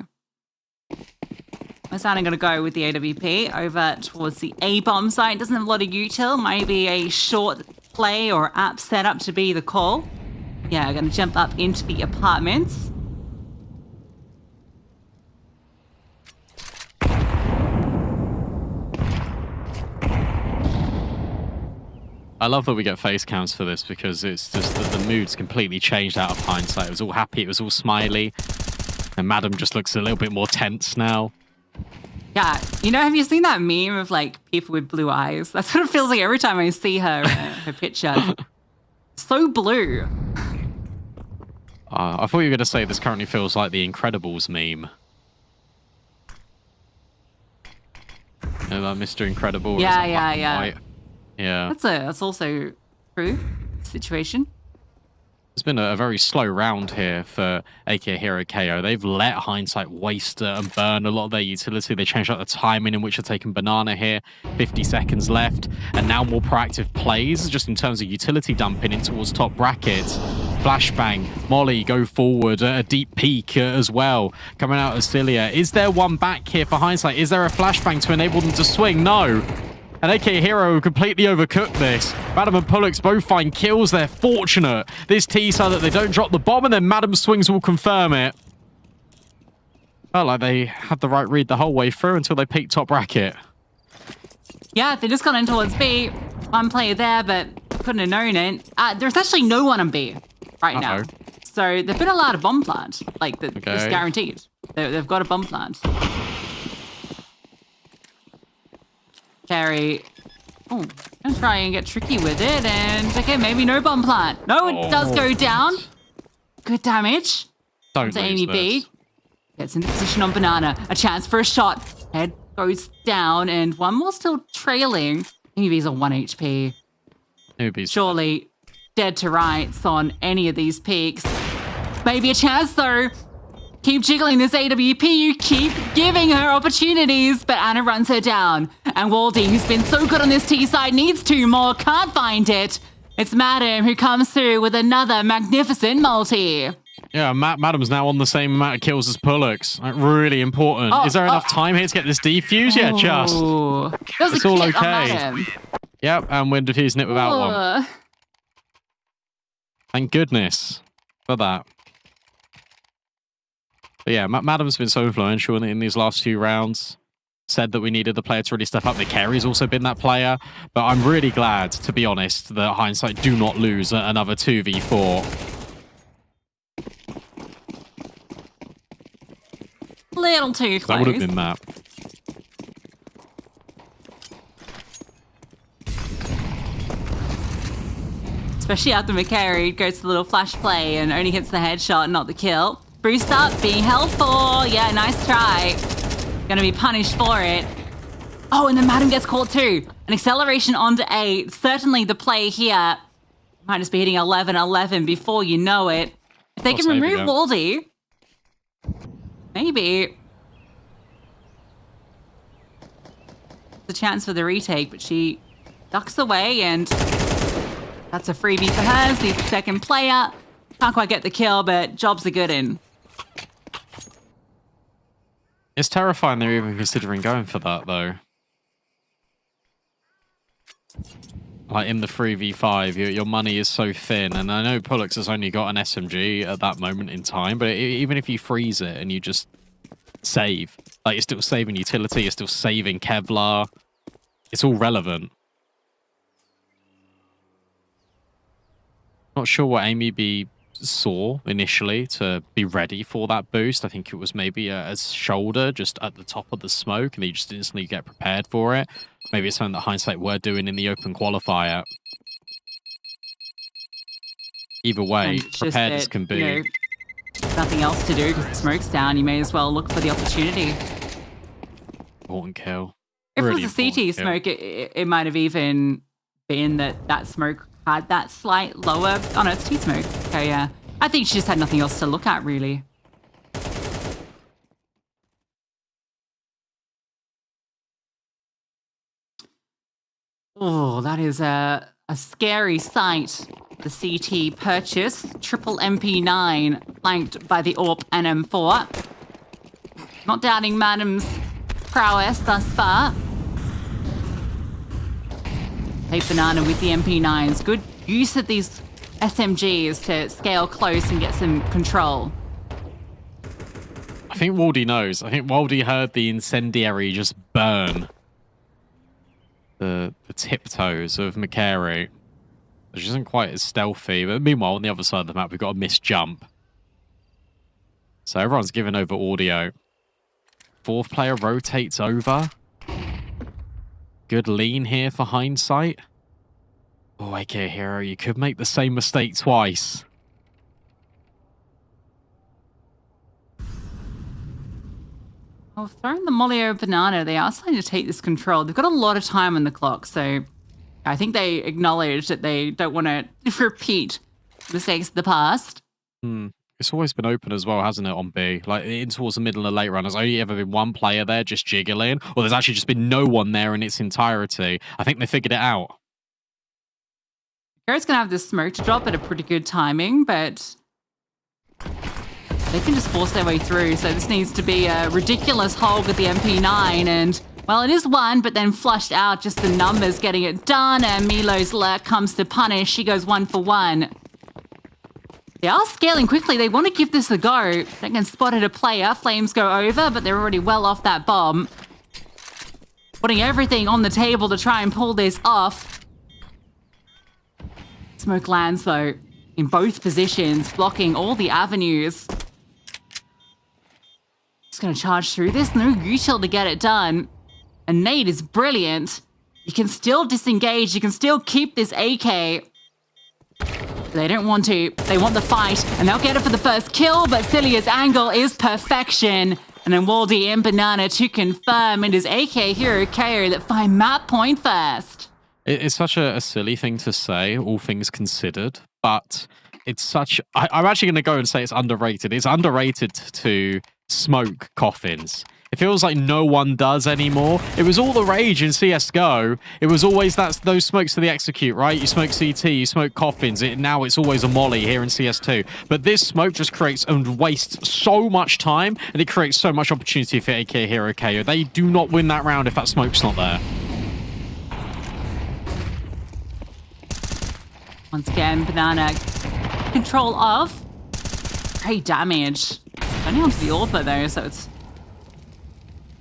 We're starting to go with the AWP over towards the A-bomb site. Doesn't have a lot of util. Maybe a short play or app setup to be the call. Yeah, going to jump up into the apartments. I love that we get face cams for this because it's just that the mood's completely changed out of hindsight. It was all happy, it was all smiley. And Madam just looks a little bit more tense now. Yeah, you know, have you seen that meme of like people with blue eyes? That's what it feels like every time I see her, her picture. So blue. I thought you were going to say this currently feels like the Incredibles meme. You know, that Mr. Incredible. Yeah. Yeah. That's also true situation. It's been a very slow round here for AK Hero KO. They've let Hindsight waste and burn a lot of their utility. They changed up the timing in which they're taking Banana here. 50 seconds left. And now more proactive plays, just in terms of utility dumping in towards top bracket. Flashbang, Molly go forward, a deep peek as well. Coming out of Cilia. Is there one back here for Hindsight? Is there a flashbang to enable them to swing? No. And AK Hero completely overcooked this. Madam and Pullux both find kills. They're fortunate. This T-side that they don't drop the bomb, and then Madam swings will confirm it. Felt like they had the right read the whole way through until they peaked top bracket. Yeah, they just got in towards B. One player there, but couldn't have known it. There's actually no one on B right now. So they've been allowed a bomb plant. Like, it's guaranteed. They've got a bomb plant. Carry. Oh, gonna try and get tricky with it, and okay, maybe no bomb plant. No, it does go down. Good damage. Don't to Amy B. Gets into position on Banana. A chance for a shot. Head goes down, and one more still trailing. Amy B's on 1 HP. Amy B's surely dead to rights on any of these peaks. Maybe a chance though. Keep jiggling this AWP, you keep giving her opportunities, but Anna runs her down. And Waldy, who's been so good on this T side, needs 2 more, can't find it. It's Madam who comes through with another magnificent multi. Yeah, Madam's now on the same amount of kills as Pullux. Like, really important. Is there enough time here to get this defuse? Yeah, just. It's all okay. Yep, and we're defusing it without one. Thank goodness for that. But yeah, Madam's been so influential in these last few rounds. Said that we needed the player to really step up. The carry's also been that player. But I'm really glad, to be honest, that Hindsight do not lose another 2v4. Little too close. That would have been that. Especially after McCary goes to the little flash play and only hits the headshot, not the kill. Boost up, being helpful. Yeah, nice try. Gonna be punished for it. Oh, and then Madam gets caught too. An acceleration onto 8. Certainly the play here. Might just be hitting 11-11 before you know it. If they can remove Waldy, maybe. It's a chance for the retake, but she ducks away and that's a freebie for her. She's the second player. Can't quite get the kill, but job's a good in. It's terrifying they're even considering going for that, though. Like, in the 3v5, your money is so thin, and I know Pullux has only got an SMG at that moment in time, but even if you freeze it and you just save, like, you're still saving utility, you're still saving Kevlar, it's all relevant. Not sure what Amy B saw initially to be ready for that boost. I think it was maybe a shoulder just at the top of the smoke and you just instantly get prepared for it. Maybe it's something that Hindsight were doing in the open qualifier. Either way, prepared as can be. You know, nothing else to do because the smoke's down. You may as well look for the opportunity. Important kill. If really it was a CT smoke, it might have even been that smoke had that slight lower... Oh no, it's T-smoke. Okay, yeah. I think she just had nothing else to look at, really. Oh, that is a scary sight. The CT purchase. Triple MP9, flanked by the AWP and M4. Not doubting Madam's prowess thus far. Hey, Banana with the MP9s. Good use of these SMGs to scale close and get some control. I think Waldy knows. I think Waldy heard the incendiary just burn the tiptoes of McCary. Which isn't quite as stealthy. But meanwhile, on the other side of the map, we've got a missed jump. So everyone's giving over audio. Fourth player rotates over. Good lean here for Hindsight. Oh, AK Hero, you could make the same mistake twice. Well, throwing the molly over Banana, they are starting to take this control. They've got a lot of time on the clock, so I think they acknowledge that they don't want to repeat mistakes of the past. It's always been open as well, hasn't it, on B? Like, in towards the middle and late run, there's only ever been one player there just jiggling, or there's actually just been no one there in its entirety. I think they figured it out. Garrett's going to have this smoke to drop at a pretty good timing, but they can just force their way through. So this needs to be a ridiculous hole with the MP9, and, well, it is one, but then flushed out, just the numbers getting it done, and Milo's lurk comes to punish. She goes 1 for 1. They are scaling quickly. They want to give this a go. They can spot it a player. Flames go over, but they're already well off that bomb. Putting everything on the table to try and pull this off. Smoke lands, though, in both positions, blocking all the avenues. Just going to charge through this. No util to get it done. And nade is brilliant. You can still disengage. You can still keep this AK. They don't want to. They want the fight, and they'll get it for the first kill, but Celia's angle is perfection. And then Waldy and Banana to confirm it is AK Hero KO that find map point first. It's such a silly thing to say, all things considered, but it's such... I'm actually going to go and say it's underrated. It's underrated to smoke coffins. It feels like no one does anymore. It was all the rage in CSGO. It was always those smokes to the execute, right? You smoke CT, you smoke coffins. Now it's always a molly here in CS2. But this smoke just creates and wastes so much time, and it creates so much opportunity for AK Hero KO. They do not win that round if that smoke's not there. Once again, Banana control of. Great damage. Only onto the AWP though, so it's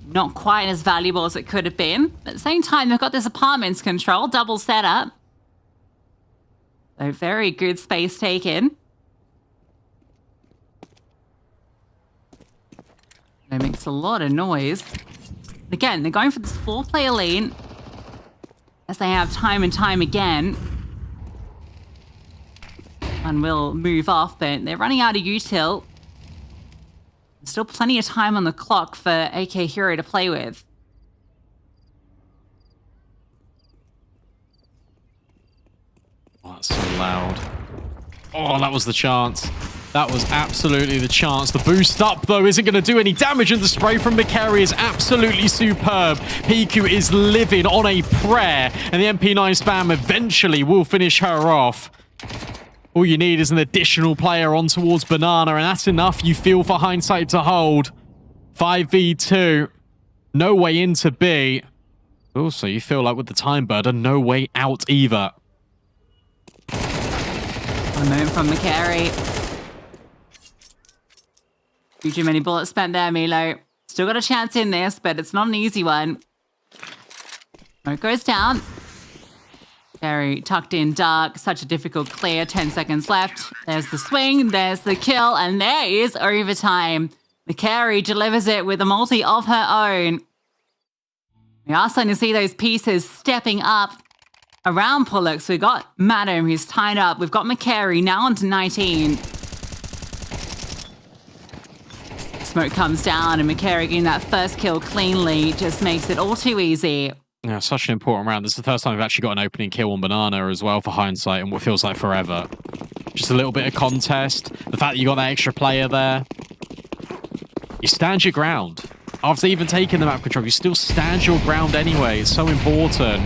not quite as valuable as it could have been. At the same time, they've got this apartments control, double setup. So very good space taken. It makes a lot of noise. Again, they're going for this 4-player lane, as they have time and time again. And will move off, but they're running out of util. Still plenty of time on the clock for AK Hero to play with. Oh, that's so loud. Oh, that was the chance. That was absolutely the chance. The boost up, though, isn't going to do any damage, and the spray from McCary is absolutely superb. PQ is living on a prayer, and the MP9 spam eventually will finish her off. All you need is an additional player on towards Banana, and that's enough, you feel, for Hindsight to hold. 5v2. No way into B. Also, you feel like with the time burden, no way out either. A moment from McCary. Too many bullets spent there, Milo. Still got a chance in this, but it's not an easy one. Smoke goes down. Very tucked in dark. Such a difficult clear. 10 seconds left. There's the swing. There's the kill. And there is overtime. McCary delivers it with a multi of her own. We are starting to see those pieces stepping up around Pullux. We've got Madam, who's tied up. We've got McCary now on to 19. Smoke comes down, and McCary getting that first kill cleanly just makes it all too easy. Yeah, such an important round. This is the first time we've actually got an opening kill on Banana as well for Hindsight, and what feels like forever. Just a little bit of contest. The fact that you got that extra player there. You stand your ground. After even taking the map control, you still stand your ground anyway. It's so important.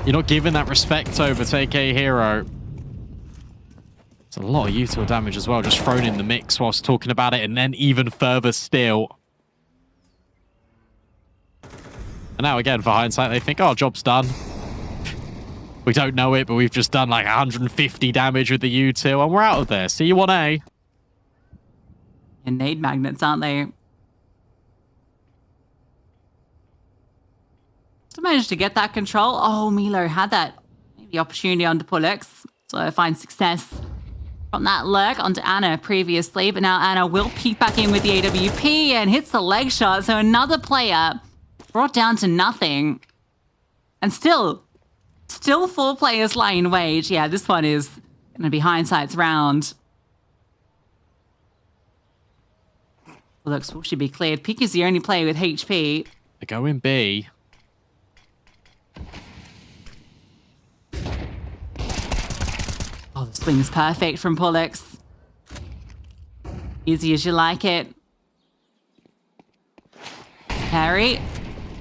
You're not giving that respect over to AK Hero. It's a lot of util damage as well, just thrown in the mix whilst talking about it, and then even further still. And now again, for Hindsight, they think, oh, job's done. We don't know it, but we've just done like 150 damage with the util, and we're out of there. See you on A. And nade magnets, aren't they? Still managed to get that control. Oh, Milo had that maybe opportunity onto Pullux. So I find success from that lurk onto Anna previously, but now Anna will peek back in with the AWP and hits the leg shot. So another player brought down to nothing. And still 4 players lying wage. Yeah, this one is going to be Hindsight's round. Looks will should be cleared. Peek is the only player with HP. They go in B. Oh, the swing is perfect from Pullux. Easy as you like it. Harry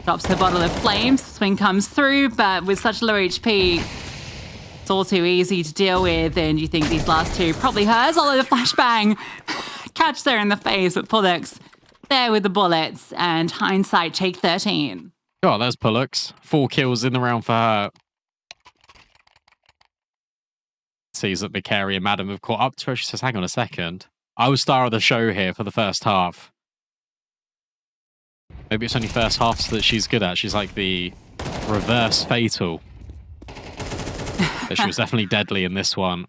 drops her bottle of flames. Swing comes through, but with such low HP, it's all too easy to deal with. And you think these last two probably hers, although the flashbang catch there in the face, but Pullux there with the bullets, and Hindsight take 13. Oh, there's Pullux. 4 kills in the round for her. Sees that McCary and Madam have caught up to her. She says, hang on a second. I was star of the show here for the first half. Maybe it's only first half that she's good at. She's like the reverse fatal. But she was definitely deadly in this one.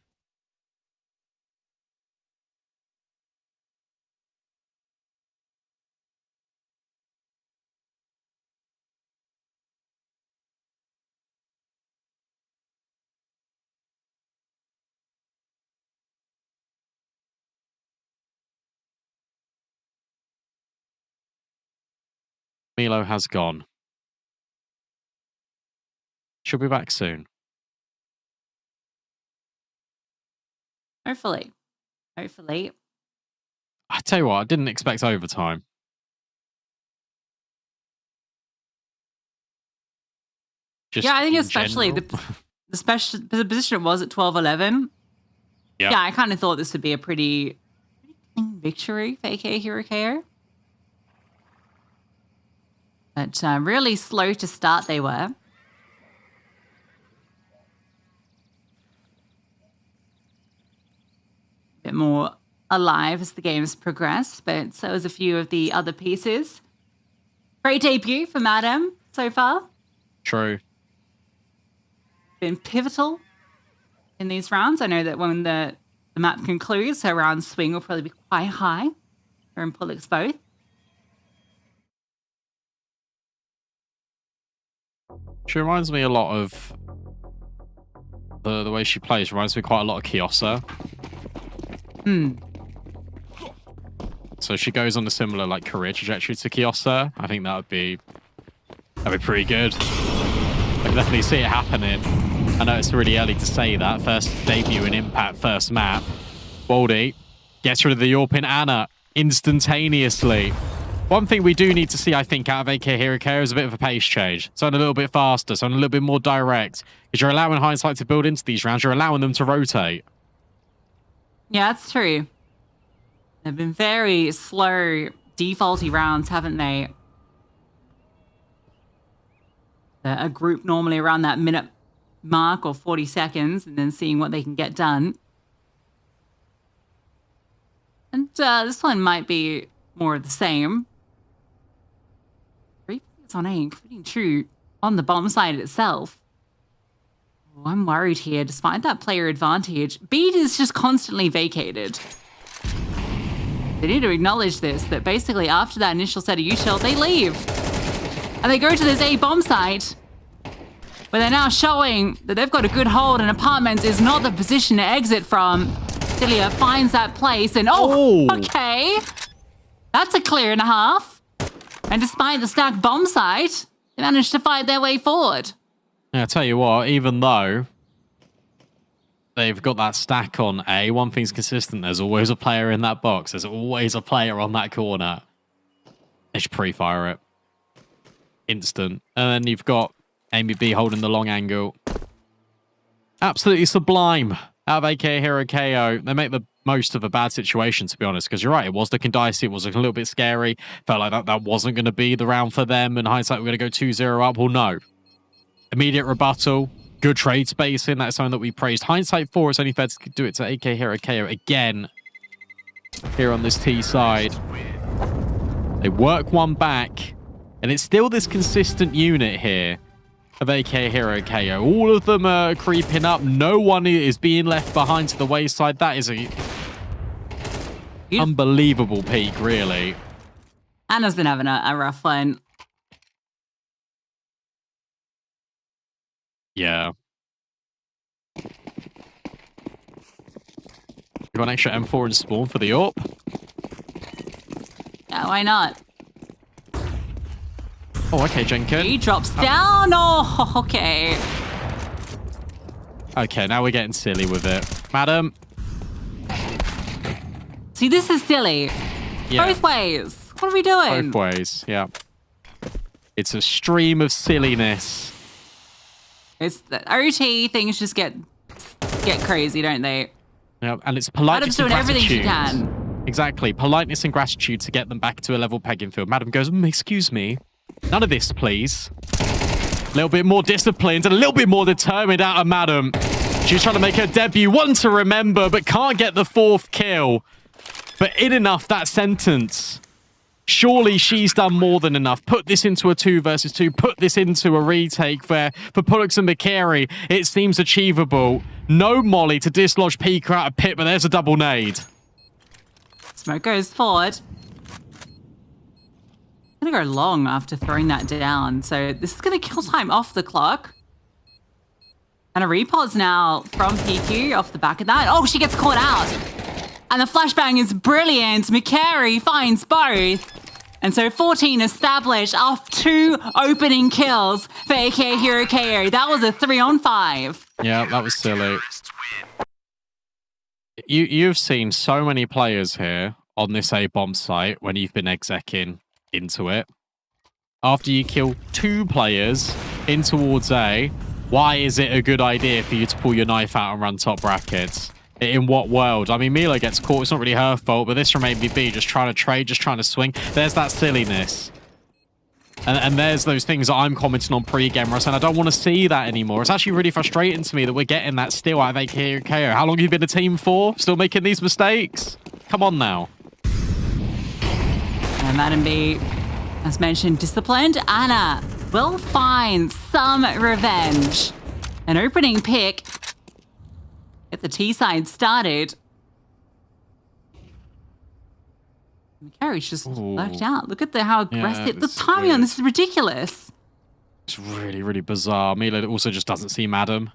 Milo has gone. She'll be back soon. Hopefully. I tell you what, I didn't expect overtime. Just Yeah, I think in especially general. the position it was at 12-11. Yep. Yeah, I kind of thought this would be a pretty clean victory for AK Hero KO. But really slow to start they were. A bit more alive as the games progressed, but so was a few of the other pieces. Great debut for Madam so far. True. Been pivotal in these rounds. I know that when the map concludes, her round swing will probably be quite high. Her and Pullix both. She reminds me a lot of the way she plays. Reminds me quite a lot of Kiosa. So she goes on a similar like career trajectory to Kiosa. I think that'd be pretty good. I can definitely see it happening. I know it's really early to say that. First debut in Impact, first map. Baldy gets rid of the Yorpin Anna instantaneously. One thing we do need to see, I think, out of AK Hero KO is a bit of a pace change. So a little bit faster, so a little bit more direct. Because you're allowing Hindsight to build into these rounds, you're allowing them to rotate. Yeah, that's true. They've been very slow, defaulty rounds, haven't they? A group normally around that minute mark or 40 seconds, and then seeing what they can get done. And this one might be more of the same. 3 points on aim, pretty true on the bomb side itself. Oh, I'm worried here, despite that player advantage. Beat is just constantly vacated. They need to acknowledge this, that basically after that initial set of util, they leave. And they go to this A bomb site, where they're now showing that they've got a good hold and Apartments is not the position to exit from. Cilia finds that place and okay. That's a clear and a half. And despite the stacked bomb site, they managed to fight their way forward. Yeah, I tell you what, even though they've got that stack on A, one thing's consistent. There's always a player in that box. There's always a player on that corner. They should pre-fire it. Instant. And then you've got Amy B holding the long angle. Absolutely sublime out of AK Hero KO. They make the most of a bad situation, to be honest, because you're right, it was looking dicey, it was looking a little bit scary. Felt like that wasn't going to be the round for them, and Hindsight, we're going to go 2-0 up. Well, no. Immediate rebuttal. Good trade spacing. That's something that we praised. Hindsight 4, it's only fair to do it to AK Hero KO again. Here on this T side. They work one back, and it's still this consistent unit here of AK Hero KO. All of them are creeping up. No one is being left behind to the wayside. That is a unbelievable peak, really. Anna's been having a rough one. Yeah. You got an extra M4 in spawn for the AWP? Yeah, why not? Oh, okay, Jenkin. He drops down. Oh, okay. Okay, now we're getting silly with it. Madam. See, this is silly. Yeah. Both ways. What are we doing? Both ways, yeah. It's a stream of silliness. It's the OT things just get crazy, don't they? Yeah, and it's politeness and Madam's doing gratitude. everything she can. Exactly. Politeness and gratitude to get them back to a level pegging field. Madam goes, excuse me. None of this, please. A little bit more disciplined and a little bit more determined out of Madam. She's trying to make her debut, one to remember, but can't get the 4th kill. But in enough, that sentence. Surely she's done more than enough. Put this into a 2 versus 2. Put this into a retake where, for Pullix and Mikari, it seems achievable. No molly to dislodge Pika out of pit, but there's a double nade. Smoke goes forward. Gonna go long after throwing that down. So this is gonna kill time off the clock. And a repod's now from PQ off the back of that. Oh, she gets caught out. And the flashbang is brilliant. Mikari finds both. And so 14 established off 2 opening kills for AK Hero KO. That was a 3-on-5. Yeah, that was silly. You've seen so many players here on this A bomb site when you've been execing into it. After you kill 2 players in towards A, why is it a good idea for you to pull your knife out and run top brackets? In what world? I mean, Milo gets caught. It's not really her fault, but this from ABB, just trying to trade, just trying to swing. There's that silliness. And there's those things that I'm commenting on pre-game where I said I don't want to see that anymore. It's actually really frustrating to me that we're getting that still out of AKO. How long have you been a team for? Still making these mistakes? Come on now. And Madam B, as mentioned, disciplined. Anna will find some revenge. An opening pick. Get the T side started. McCarry's just lurked out. Look at how aggressive. The timing on this is ridiculous. It's really, really bizarre. Milo also just doesn't see Madam.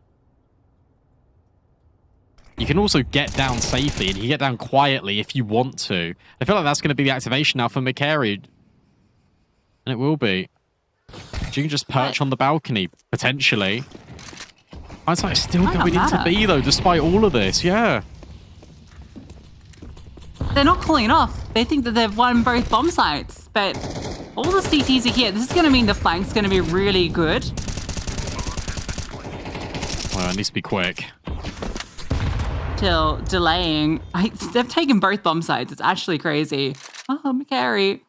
You can also get down safely and you get down quietly if you want to. I feel like that's going to be the activation now for McCary. And it will be. You can just perch on the balcony, potentially. Hindsight is still going into B, though, despite all of this. Yeah. They're not calling it off. They think that they've won both bomb sites. But all the CTs are here. This is going to mean the flank's going to be really good. Well, it needs to be quick. Still delaying. They've taken both bomb sites. It's actually crazy. Oh, McCary.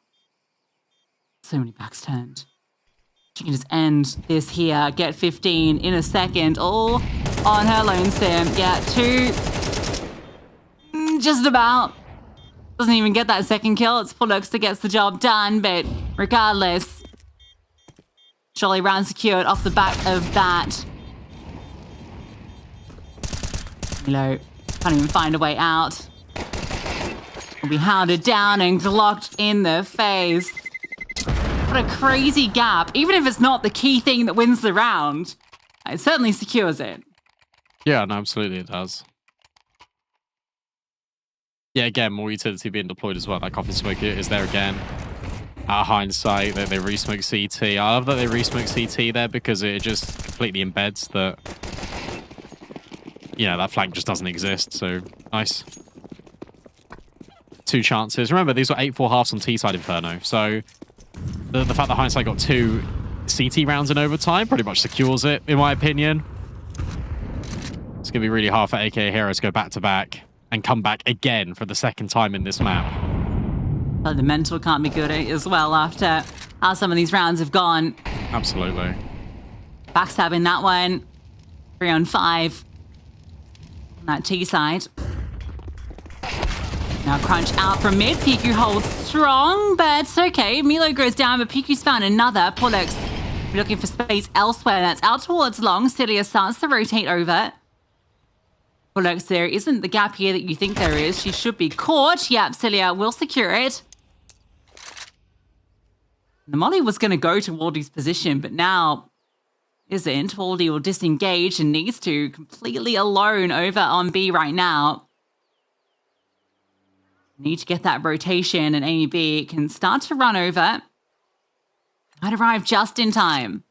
So many backs turned. She can just end this here. Get 15 in a second. All on her lone sim. Yeah, 2. Just about. Doesn't even get that second kill. It's Pollux that gets the job done. But regardless, Jolly round secured off the back of that. Milo can't even find a way out. Will be hounded down and glocked in the face. What a crazy gap. Even if it's not the key thing that wins the round, it certainly secures it. Yeah, no, absolutely it does. Yeah, again, more utility being deployed as well. That coffin smoke is there again. At hindsight, they re-smoke CT. I love that they re-smoke CT there because it just completely embeds that. Yeah, that flank just doesn't exist. So nice. 2 chances. Remember, these were 8-4 halves on T side Inferno. So the fact that hindsight got 2 CT rounds in overtime pretty much secures it, in my opinion. It's going to be really hard for AKA Hero to go back to back and come back again for the 2nd time in this map. But the mental can't be good as well after how some of these rounds have gone. Absolutely. Backstabbing that one. 3 on 5. On that T side. Now crunch out from mid. Piku holds strong, but it's okay. Milo goes down, but Piku's found another. Pollux looking for space elsewhere. That's out towards long. Celia starts to rotate over. Pollux, there isn't the gap here that you think there is. She should be caught. Yep, Celia will secure it. The molly was going to go to Waldy's position, but now isn't. Waldy will disengage and needs to completely alone over on B right now. Need to get that rotation, and AEB can start to run over. Might arrive just in time.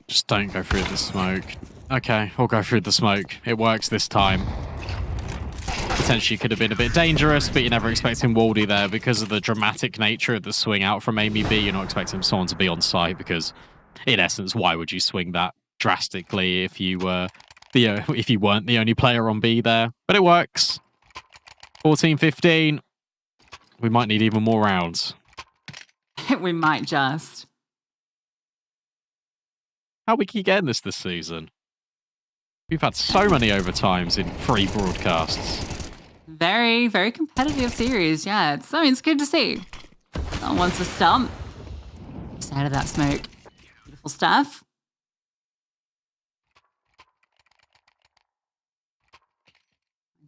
Just don't go through the smoke. Okay, we'll go through the smoke. It works this time. Potentially could have been a bit dangerous, but you're never expecting Waldy there because of the dramatic nature of the swing out from AEB. You're not expecting someone to be on site because, in essence, why would you swing that drastically if you were if you weren't the only player on B there? But it works. 14-15. We might need even more rounds. We might just. How we keep getting this season? We've had so many overtimes in 3 broadcasts. Very, very competitive series. Yeah, it's good to see. Someone wants to stump. Just out of that smoke. Beautiful stuff.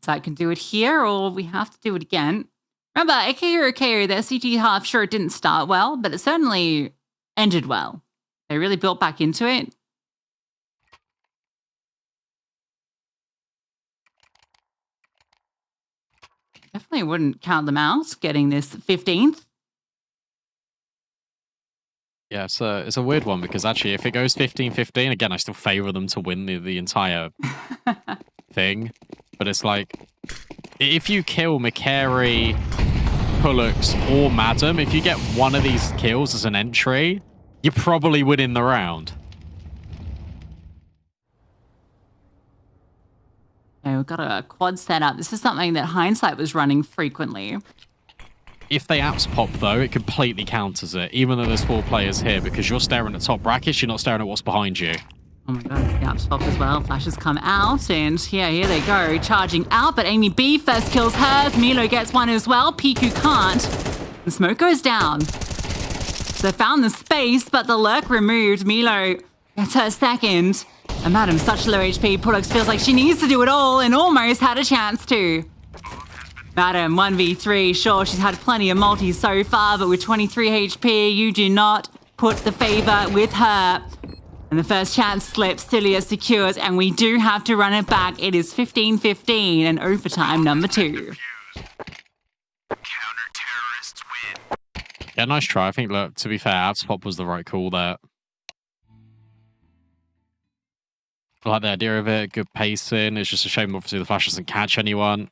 So I can do it here, or we have to do it again. Remember, AKO, their CT half, sure, it didn't start well, but it certainly ended well. They really built back into it. Definitely wouldn't count them out getting this 15th. Yeah, it's a weird one because actually if it goes 15-15, again, I still favor them to win the entire thing. But it's like, if you kill McCary, Pullux, or Madam, if you get one of these kills as an entry, you're probably winning the round. Okay, we've got a quad set up. This is something that Hindsight was running frequently. If they apps pop, though, it completely counters it, even though there's 4 players here, because you're staring at top brackets, you're not staring at what's behind you. Oh my god, the apps pop as well. Flashes come out, and yeah, here they go. Charging out, but Amy B first kills hers. Milo gets one as well. Piku can't. The smoke goes down. So found the space, but the lurk removed. Milo gets her second. And Madam's such low HP. Pullux feels like she needs to do it all and almost had a chance to. Madam, 1v3. Sure, she's had plenty of multis so far, but with 23 HP, you do not put the favor with her. And the first chance slips, Cilia secures, and we do have to run it back. It is 15-15 and overtime number 2. Yeah, nice try. I think, look, to be fair, apps pop was the right call there. I like the idea of it. Good pacing. It's just a shame, obviously, the flash doesn't catch anyone.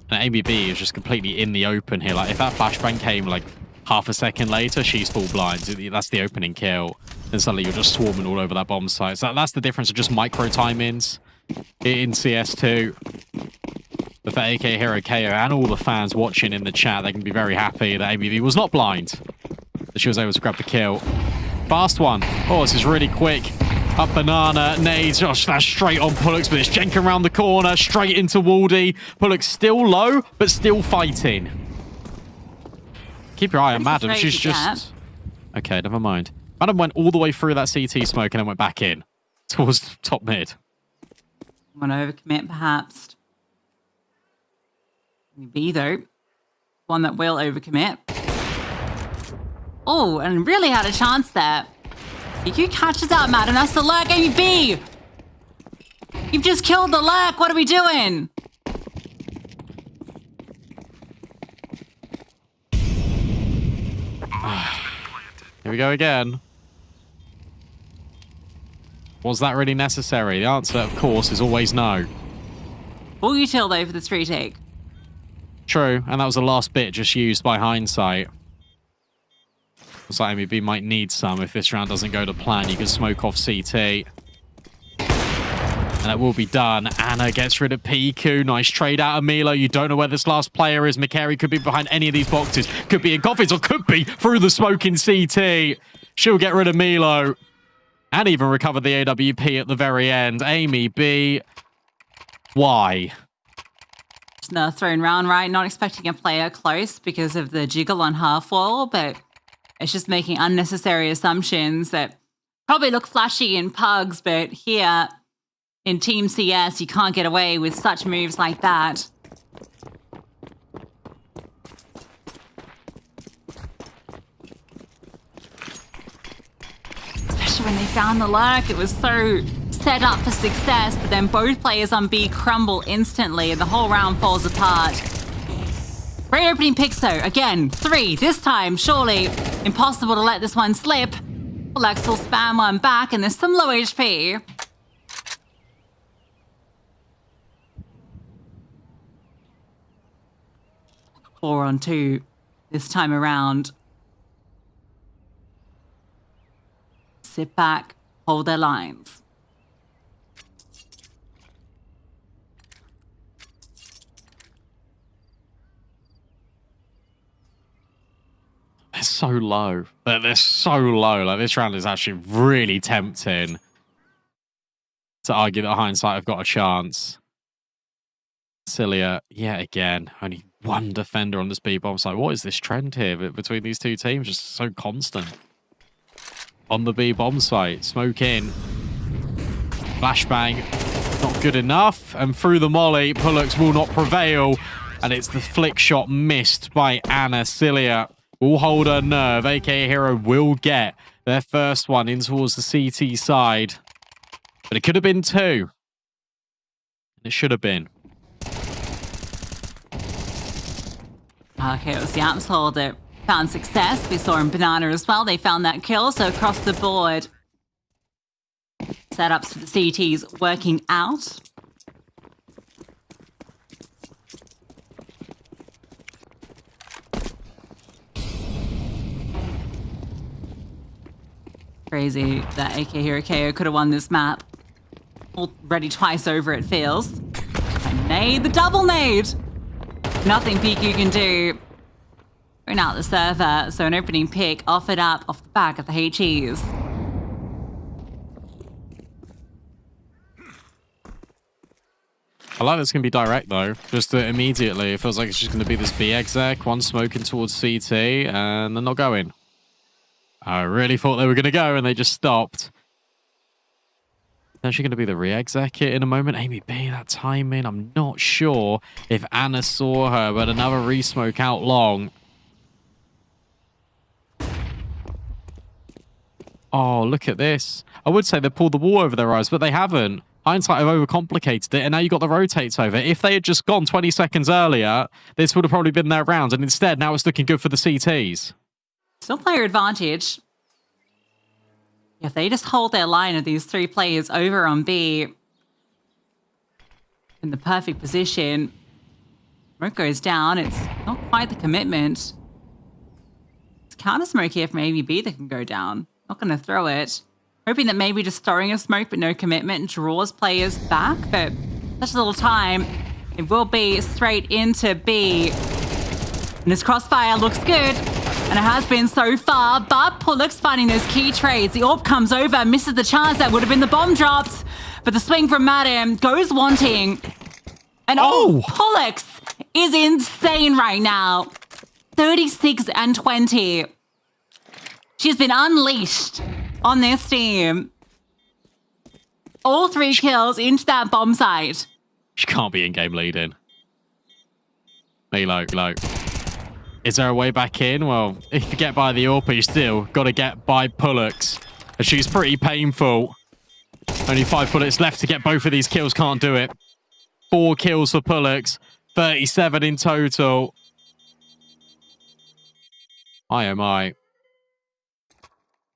And ABB is just completely in the open here. Like, if that flashbang came, like, half a second later, she's full blind. That's the opening kill. And suddenly you're just swarming all over that bomb site. So that's the difference of just micro timings in CS2. But for AK Hero KO and all the fans watching in the chat, they can be very happy that ABB was not blind. That she was able to grab the kill. Fast one. Oh, this is really quick. Up banana, nades, that's straight on Pullux, but it's jenking around the corner, straight into Waldy. Pullux still low, but still fighting. Keep your eye on Madam, she's just... Okay, never mind. Madam went all the way through that CT smoke and then went back in towards top mid. Want to overcommit, perhaps. B, though. One that will overcommit. Oh, and really had a chance there. EQ catches out, Madam. That's the lurk, Amy B. You've just killed the lurk. What are we doing? Here we go again. Was that really necessary? The answer, of course, is always no. Full util, though, for this retake. True, and that was the last bit just used by Hindsight. Looks like MEB might need some if this round doesn't go to plan. You can smoke off CT. And that will be done. Anna gets rid of Piku. Nice trade out of Milo. You don't know where this last player is. McCary could be behind any of these boxes. Could be in coffins or could be through the smoke in CT. She'll get rid of Milo. And even recover the AWP at the very end. Amy B. Why? Just another thrown round, right? Not expecting a player close because of the jiggle on half wall, but it's just making unnecessary assumptions that probably look flashy in pugs, but here in Team CS, you can't get away with such moves like that. Especially when they found the lurk, it was so set up for success, but then both players on B crumble instantly and the whole round falls apart. Great opening picks though. Again, 3. This time, surely impossible to let this one slip. Lex will spam one back and there's some low HP. Four on 2 this time around. Sit back, hold their lines. They're so low. They're so low. Like, this round is actually really tempting to argue that Hindsight have got a chance. Cilia, yet again, only one defender on this B bomb site. What is this trend here between these two teams? Just so constant. On the B bomb site, smoke in. Flashbang, not good enough. And through the molly, Pullux will not prevail. And it's the flick shot missed by Anna. Cilia will hold her nerve. AKA Hero will get their first one in towards the CT side. But it could have been 2. And it should have been. Okay, it was the apps hold that found success. We saw in Banana as well. They found that kill. So across the board, setups for the CTs working out. Crazy that AK Hero KO could have won this map. Already twice over, it feels. And nade, the double nade! Nothing PQ can do. Going out the server, so an opening pick offered up off the back of the HEs. I like this going to be direct, though. Just immediately. It feels like it's just going to be this B exec, one smoking towards CT, and they're not going. I really thought they were going to go, and they just stopped. Actually going to be the re-exec in a moment. Amy B, that timing. I'm not sure if Anna saw her, but another re-smoke out long. Oh, look at this. I would say they pulled the wall over their eyes, but they haven't. Hindsight have overcomplicated it, and now you got the rotates over. If they had just gone 20 seconds earlier, this would have probably been their round, and instead, now it's looking good for the CTs. Still player advantage. If they just hold their line of these three players over on B in the perfect position, smoke goes down. It's not quite the commitment. It's counter smoke here from AB that can go down. Not going to throw it. Hoping that maybe just throwing a smoke but no commitment draws players back, but such a little time. It will be straight into B. And this crossfire looks good. And it has been so far, but Pollux finding those key trades. The AWP comes over, misses the chance. That would have been the bomb dropped. But the swing from Madam goes wanting. And Pollux is insane right now. 36 and 20. She's been unleashed on this team. All three kills into that bomb site. She can't be in-game leading. Low. Is there a way back in? Well, if you get by the AWP, you still got to get by Pollux. And she's pretty painful. Only 5 bullets left to get both of these kills. Can't do it. 4 kills for Pollux. 37 in total. I.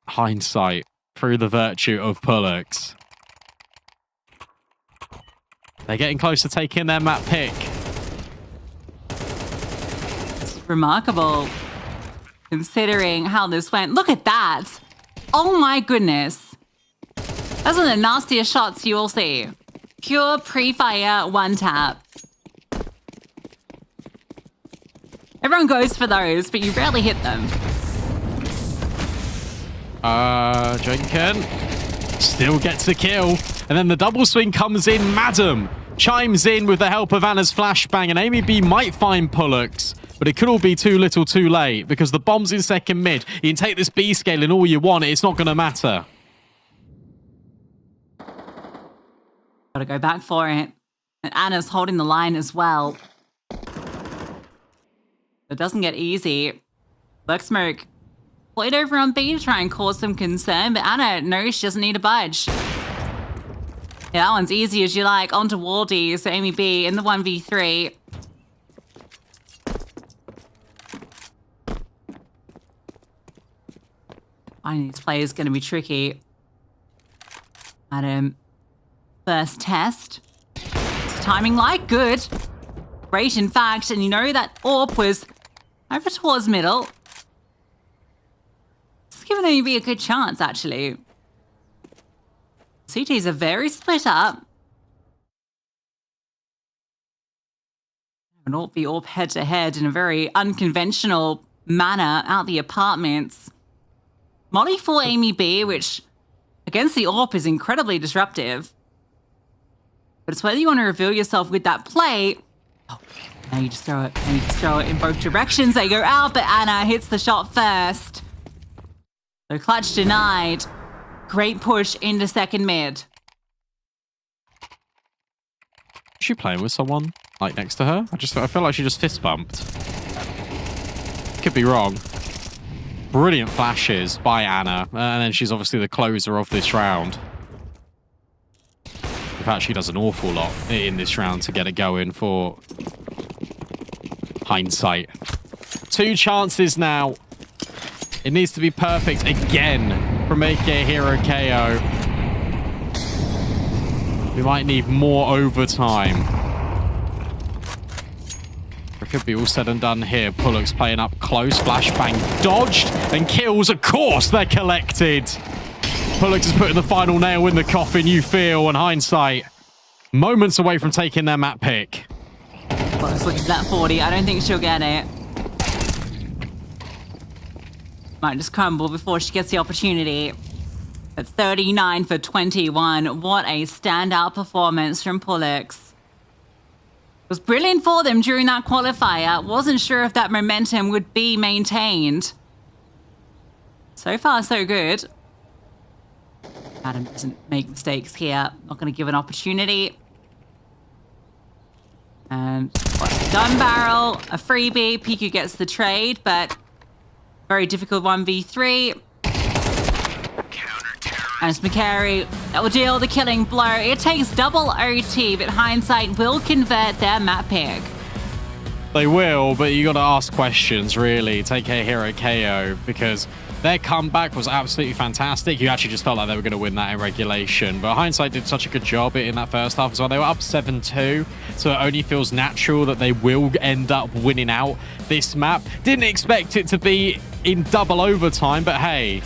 Hindsight through the virtue of Pollux. They're getting close to taking their map pick. Remarkable considering how this went. Look at that. Oh my goodness. Those are the nastiest shots you will see. Pure pre-fire one tap. Everyone goes for those, but you rarely hit them. Jenkin still gets a kill. And then the double swing comes in. Madam chimes in with the help of Anna's flashbang, and Amy B might find Pollux, but it could all be too little too late because the bomb's in second mid. You can take this B scaling all you want. It's not going to matter. Gotta go back for it. And Anna's holding the line as well. It doesn't get easy. Black smoke played over on B to try and cause some concern, but Anna knows she doesn't need to budge. Yeah, that one's easy as you like. Onto Waldy, so Amy B in the 1v3. Finding these players going to be tricky. Adam, first test. What's the timing like? Good. Great, in fact. And you know that AWP was over towards middle. It's given Amy B a good chance, actually. CTs are very split up. And AWP head-to-head in a very unconventional manner out the apartments. Molly for Amy B, which against the AWP is incredibly disruptive. But it's whether you want to reveal yourself with that play. Oh, now you just throw it. And you just throw it in both directions. They go out, but Anna hits the shot first. So clutch denied. Great push into second mid. Is she playing with someone like next to her? I feel like she just fist bumped. Could be wrong. Brilliant flashes by Anna, and then she's obviously the closer of this round. In fact, she does an awful lot in this round to get it going for Hindsight. 2 chances now It needs to be perfect again from AK Hero KO. We might need more overtime. It could be all said and done here. Pullux playing up close. Flashbang dodged. And kills, of course, they're collected. Pullux is putting the final nail in the coffin, you feel, in hindsight. Moments away from taking their map pick. Pullux looking at that 40. I don't think she'll get it. Might just crumble before she gets the opportunity. At 39 for 21. What a standout performance from Pullux. It was brilliant for them during that qualifier. Wasn't sure if that momentum would be maintained. So far, so good. Adam doesn't make mistakes here. Not going to give an opportunity. And gun barrel, a freebie. PQ gets the trade, but very difficult 1v3. And it's McCary that will deal the killing blow. It takes double OT, but hindsight will convert their map pick. They will, but you got to ask questions, really. Take a Hero KO, because their comeback was absolutely fantastic. You actually just felt like they were going to win that in regulation. But hindsight did such a good job in that first half as well. They were up 7-2, so it only feels natural that they will end up winning out this map. Didn't expect it to be in double overtime, but hey,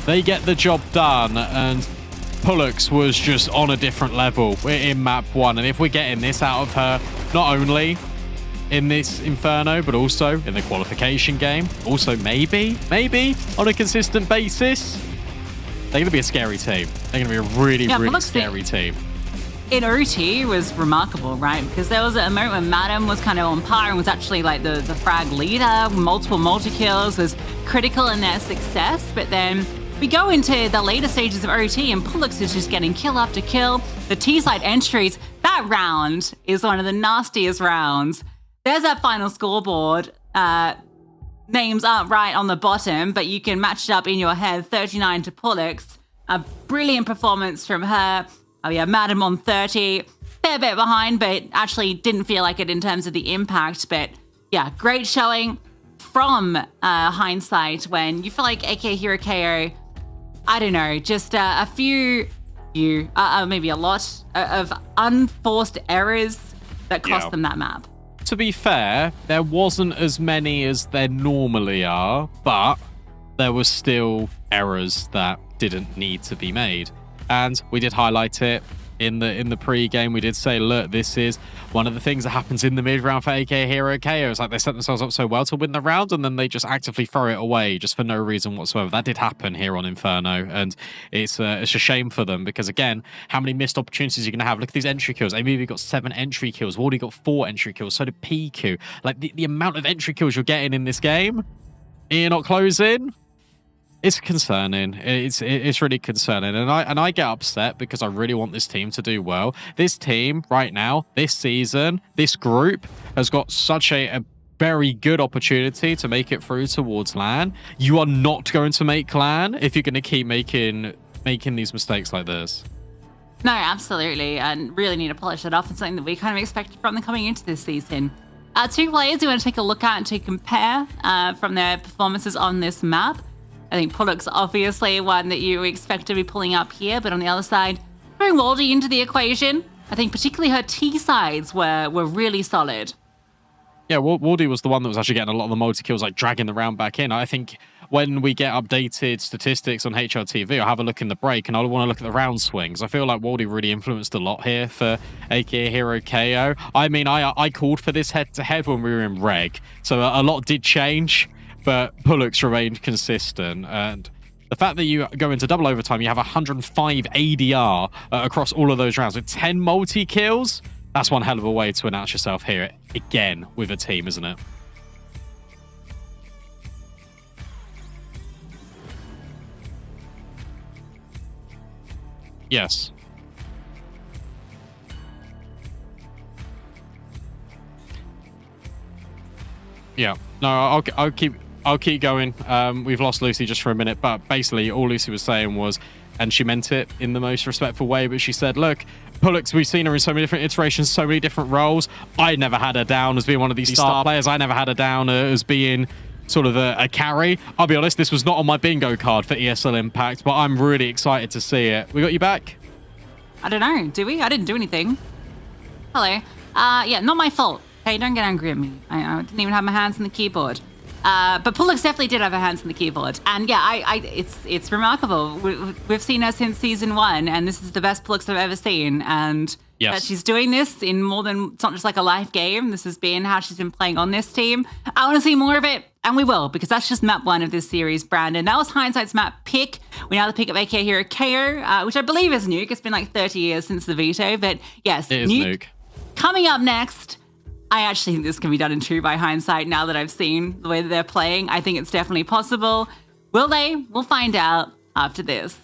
they get the job done, and Pullux was just on a different level in map 1. And if we're getting this out of her, not only in this Inferno, but also in the qualification game, also maybe on a consistent basis, they're going to be a scary team. They're going to be a really scary team. In OT was remarkable, right? Because there was a moment when Madam was kind of on par and was actually like the frag leader, multiple multi-kills, was critical in their success, but then we go into the later stages of OT and Pullux is just getting kill after kill. The T-side entries, that round is one of the nastiest rounds. There's that final scoreboard. Names aren't right on the bottom, but you can match it up in your head. 39 to Pullux. A brilliant performance from her. Oh yeah, Madam on 30. Fair bit behind, but actually didn't feel like it in terms of the impact. But yeah, great showing from hindsight when you feel like AK Hero KO, I don't know, just a few, maybe a lot of unforced errors that cost them that map. To be fair, there wasn't as many as there normally are, but there was still errors that didn't need to be made. And we did highlight it in the pre-game. We did say, look, this is one of the things that happens in the mid-round for AK Hero KO. It's like they set themselves up so well to win the round, and then they just actively throw it away just for no reason whatsoever. That did happen here on Inferno, and it's a shame for them because, again, how many missed opportunities you're going to have? Look at these entry kills. Maybe got 7 entry kills. Wardy got 4 entry kills. So did PQ. Like, the amount of entry kills you're getting in this game, you're not closing. It's concerning. It's really concerning, and I get upset because I really want this team to do well. This team right now, this season, this group has got such a very good opportunity to make it through towards LAN. You are not going to make LAN if you're going to keep making these mistakes like this. No, absolutely, and really need to polish it off. It's something that we kind of expected from them coming into this season. 2 players we want to take a look at and to compare from their performances on this map. I think Pullux obviously one that you expect to be pulling up here, but on the other side, throwing Waldy into the equation. I think particularly her T-sides were really solid. Yeah, Waldy was the one that was actually getting a lot of the multi-kills, like dragging the round back in. I think when we get updated statistics on HLTV, I'll have a look in the break and I'll want to look at the round swings. I feel like Waldy really influenced a lot here for AK Hero KO. I mean, I called for this head-to-head when we were in reg, so a lot did change. But Pullux remained consistent, and the fact that you go into double overtime, you have 105 ADR across all of those rounds with 10 multi-kills, that's one hell of a way to announce yourself here again with a team, isn't it? Yes. Yeah. No, I'll keep going. We've lost Lucy just for a minute, but basically all Lucy was saying was, and she meant it in the most respectful way, but she said, look, Pullux, we've seen her in so many different iterations, so many different roles. I never had her down as being one of these star players. I never had her down as being sort of a carry. I'll be honest, this was not on my bingo card for ESL Impact, but I'm really excited to see it. We got you back? I don't know. Do we? I didn't do anything. Hello. Yeah, not my fault. Hey, don't get angry at me. I didn't even have my hands on the keyboard. But Pullux definitely did have her hands on the keyboard. And yeah, it's remarkable. We've seen her since season 1, and this is the best Pullux I've ever seen. And that she's doing this in more than, it's not just like a live game. This has been how she's been playing on this team. I want to see more of it, and we will, because that's just map 1 of this series, Brandon. That was Hindsight's map pick. We now have the pick of AK Hero KO, which I believe is Nuke. It's been like 30 years since the veto, but yes, it is Nuke. Coming up next. I actually think this can be done in true by Hindsight now that I've seen the way that they're playing. I think it's definitely possible. Will they? We'll find out after this.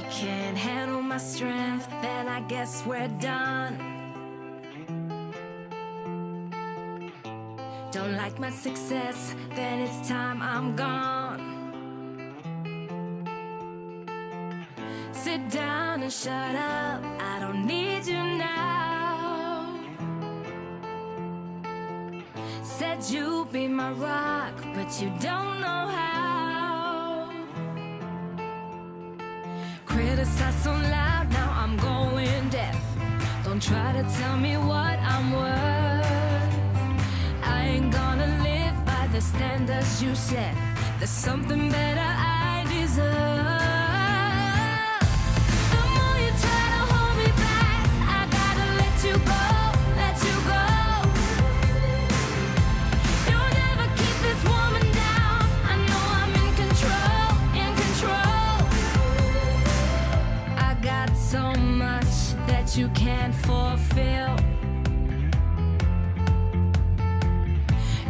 You can't handle my strength, then I guess we're done. Don't like my success, then it's time I'm gone. Sit down and shut up, I don't need you now. Said you'd be my rock, but you don't know how. Criticize so loud, now I'm going deaf. Don't try to tell me what I'm worth. I ain't gonna live by the standards you set. There's something better I deserve. The more you try to hold me back, I gotta let you go, let you go. You'll never keep this woman down. I know I'm in control, in control. I got so much that you can't fulfill.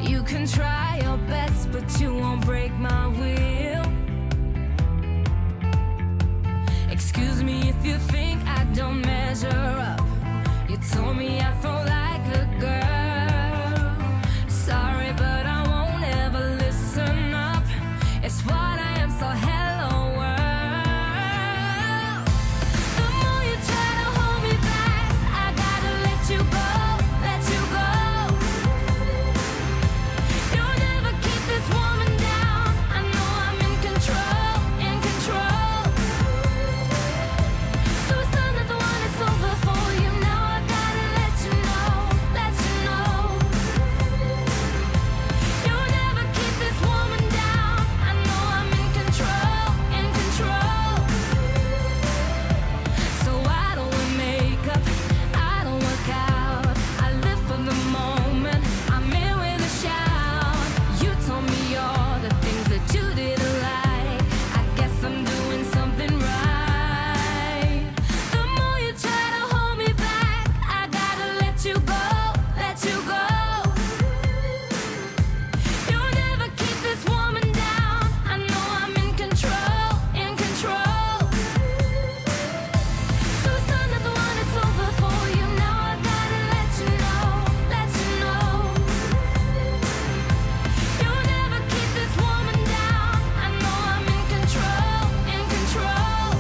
You can try your best, but you won't break my will. Excuse me if you think I don't measure up. You told me I felt like a girl. Sorry, but I won't ever listen up. It's what I am, so hello world. The more you try to hold me back, I gotta let you go, let you go. You'll never keep this woman down. I know I'm in control, in control. So it's done at the one, it's over for you. Now I gotta let you know, let you know. You'll never keep this woman down. I know I'm in control, in control. So why don't we make up? I don't work out. I live for the moment. I'm in with a shout. You told me all the things that you didn't like. I guess I'm doing something right. The more you try to hold me back, I gotta let you go, let you go. You'll never keep this woman down. I know I'm in control, in control. So it's done at the one, it's over for you. Now I gotta let you know, let you know. You'll never keep this woman down. I know I'm in control, in control.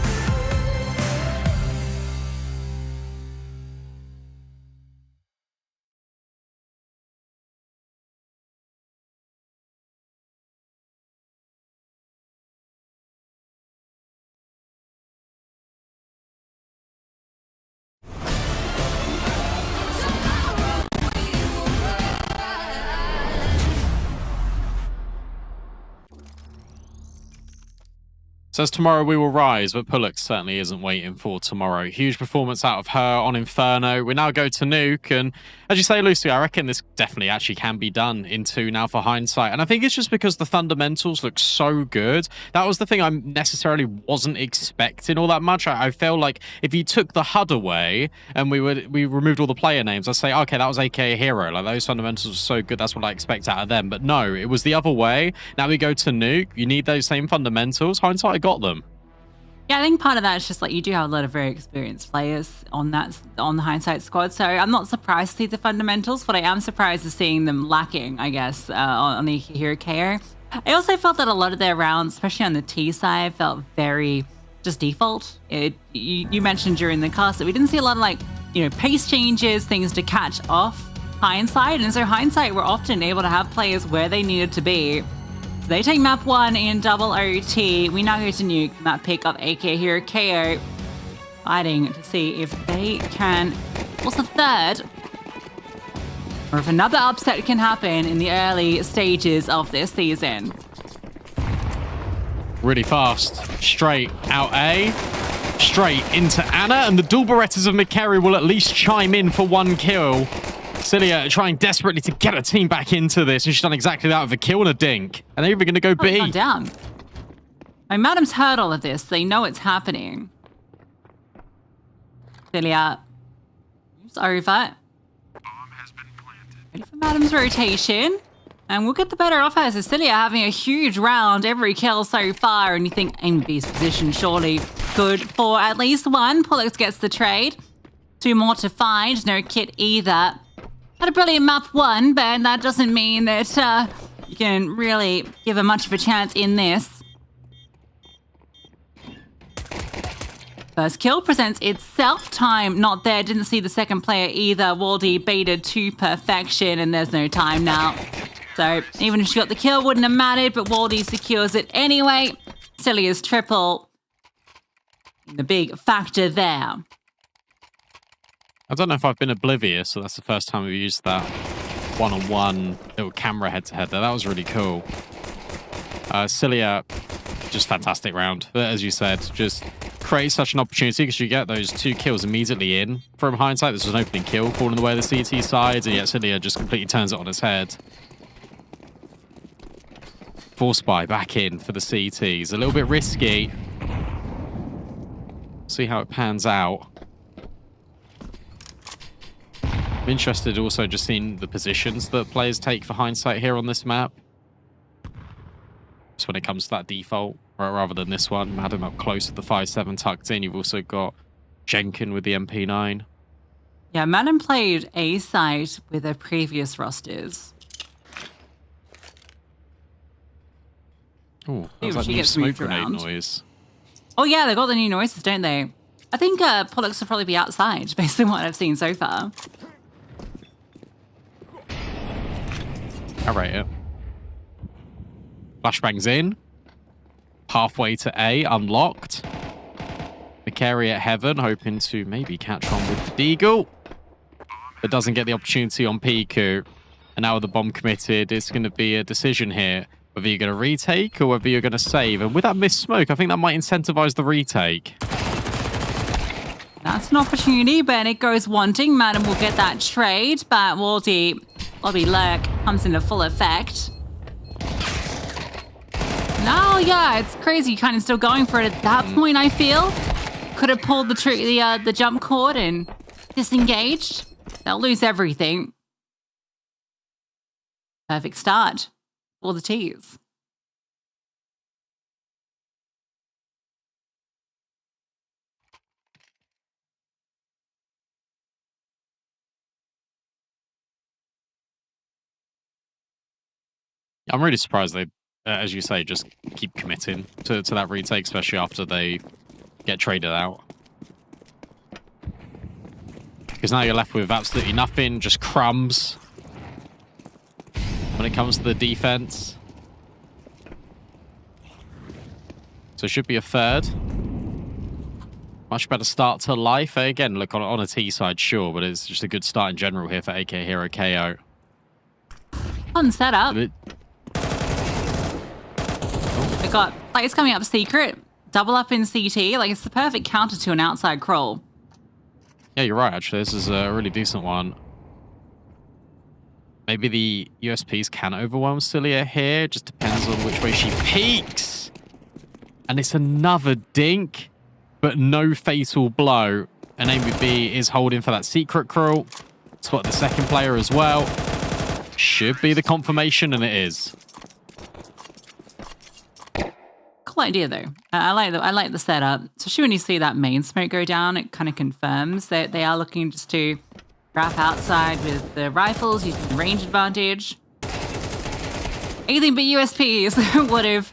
Says tomorrow we will rise, but Pullock certainly isn't waiting for tomorrow. Huge performance out of her on Inferno. We now go to Nuke, and as you say, Lucy, I reckon this definitely actually can be done in 2 now for hindsight. And I think it's just because the fundamentals look so good. That was the thing I necessarily wasn't expecting all that much. I felt like if you took the HUD away and we removed all the player names, I'd say, okay, that was AKA Hero. Like, those fundamentals were so good, that's what I expect out of them. But no, it was the other way. Now we go to Nuke. You need those same fundamentals. Hindsight got them. Yeah, I think part of that is just like you do have a lot of very experienced players on the hindsight squad, so I'm not surprised to see the fundamentals, but I am surprised to seeing them lacking, I guess, on the hero KO. I also felt that a lot of their rounds, especially on the T side, felt very just default. You mentioned during the cast that we didn't see a lot of pace changes, things to catch off hindsight, and so hindsight were often able to have players where they needed to be. They take map 1 in double OT. We now go to Nuke, map pick up AK Hero KO. Fighting to see if they can, what's the third? Or if another upset can happen in the early stages of this season. Really fast. Straight out A. Straight into Anna. And the dual Berettas of McCary will at least chime in for 1 kill. Cilia trying desperately to get her team back into this, and she's done exactly that with a kill and a dink. And they're even going to go B. Gone down. My Madam's heard all of this. They know it's happening. Cilia moves over. Ready for Madam's rotation. And we'll get the better of her. Cecilia having a huge round, every kill so far, and you think aim B's position surely good for at least one. Pollux gets the trade. 2 more to find, no kit either. Had a brilliant map 1, but that doesn't mean that you can really give her much of a chance in this. First kill presents itself. Time not there. Didn't see the second player either. Waldy baited to perfection, and there's no time now. So even if she got the kill, wouldn't have mattered, but Waldy secures it anyway. Celia's triple. The big factor there. I don't know if I've been oblivious, so that's the first time we've used that one-on-one little camera head-to-head there. That was really cool. Celia, just fantastic round. But as you said, just creates such an opportunity because you get those 2 kills immediately in. From hindsight, this was an opening kill, falling the way of the CT side, and yet Celia just completely turns it on its head. Force Spy back in for the CTs. A little bit risky. See how it pans out. I'm interested also just seeing the positions that players take for hindsight here on this map. Just when it comes to that default, rather than this one. Madden up close with the 5-7 tucked in. You've also got Jenkin with the MP9. Yeah, Madden played A site with their previous rosters. Oh, that was that new smoke grenade noise. Oh yeah, they got the new noises, don't they? I think Pollux will probably be outside, based on what I've seen so far. I rate it. Flashbangs in. Halfway to A, unlocked. Macari at Heaven, hoping to maybe catch on with the Deagle. But doesn't get the opportunity on Piku. And now with the bomb committed, it's going to be a decision here. Whether you're going to retake or whether you're going to save. And with that missed smoke, I think that might incentivize the retake. That's an opportunity, but it goes wanting. Madden will get that trade, but Waldy, Lobby Lurk comes into full effect. Now, yeah, it's crazy. Kind of still going for it at that point, I feel. Could have pulled the jump cord and disengaged. They'll lose everything. Perfect start. All the T's. I'm really surprised they, as you say, just keep committing to that retake, especially after they get traded out. Because now you're left with absolutely nothing, just crumbs. When it comes to the defense. So it should be a third. Much better start to life. Again, look, on a T side, sure, but it's just a good start in general here for AK Hero KO. Fun setup. They got players coming up secret, double up in CT. Like, it's the perfect counter to an outside crawl. Yeah, you're right, actually. This is a really decent one. Maybe the USPs can overwhelm Celia here. Just depends on which way she peeks. And it's another dink, but no fatal blow. And ABB is holding for that secret crawl. Spot the second player as well. Should be the confirmation, and it is. Cool idea, though. I like the setup. Especially when you see that main smoke go down, it kind of confirms that they are looking just to wrap outside with the rifles, using the range advantage. Anything but USPs would have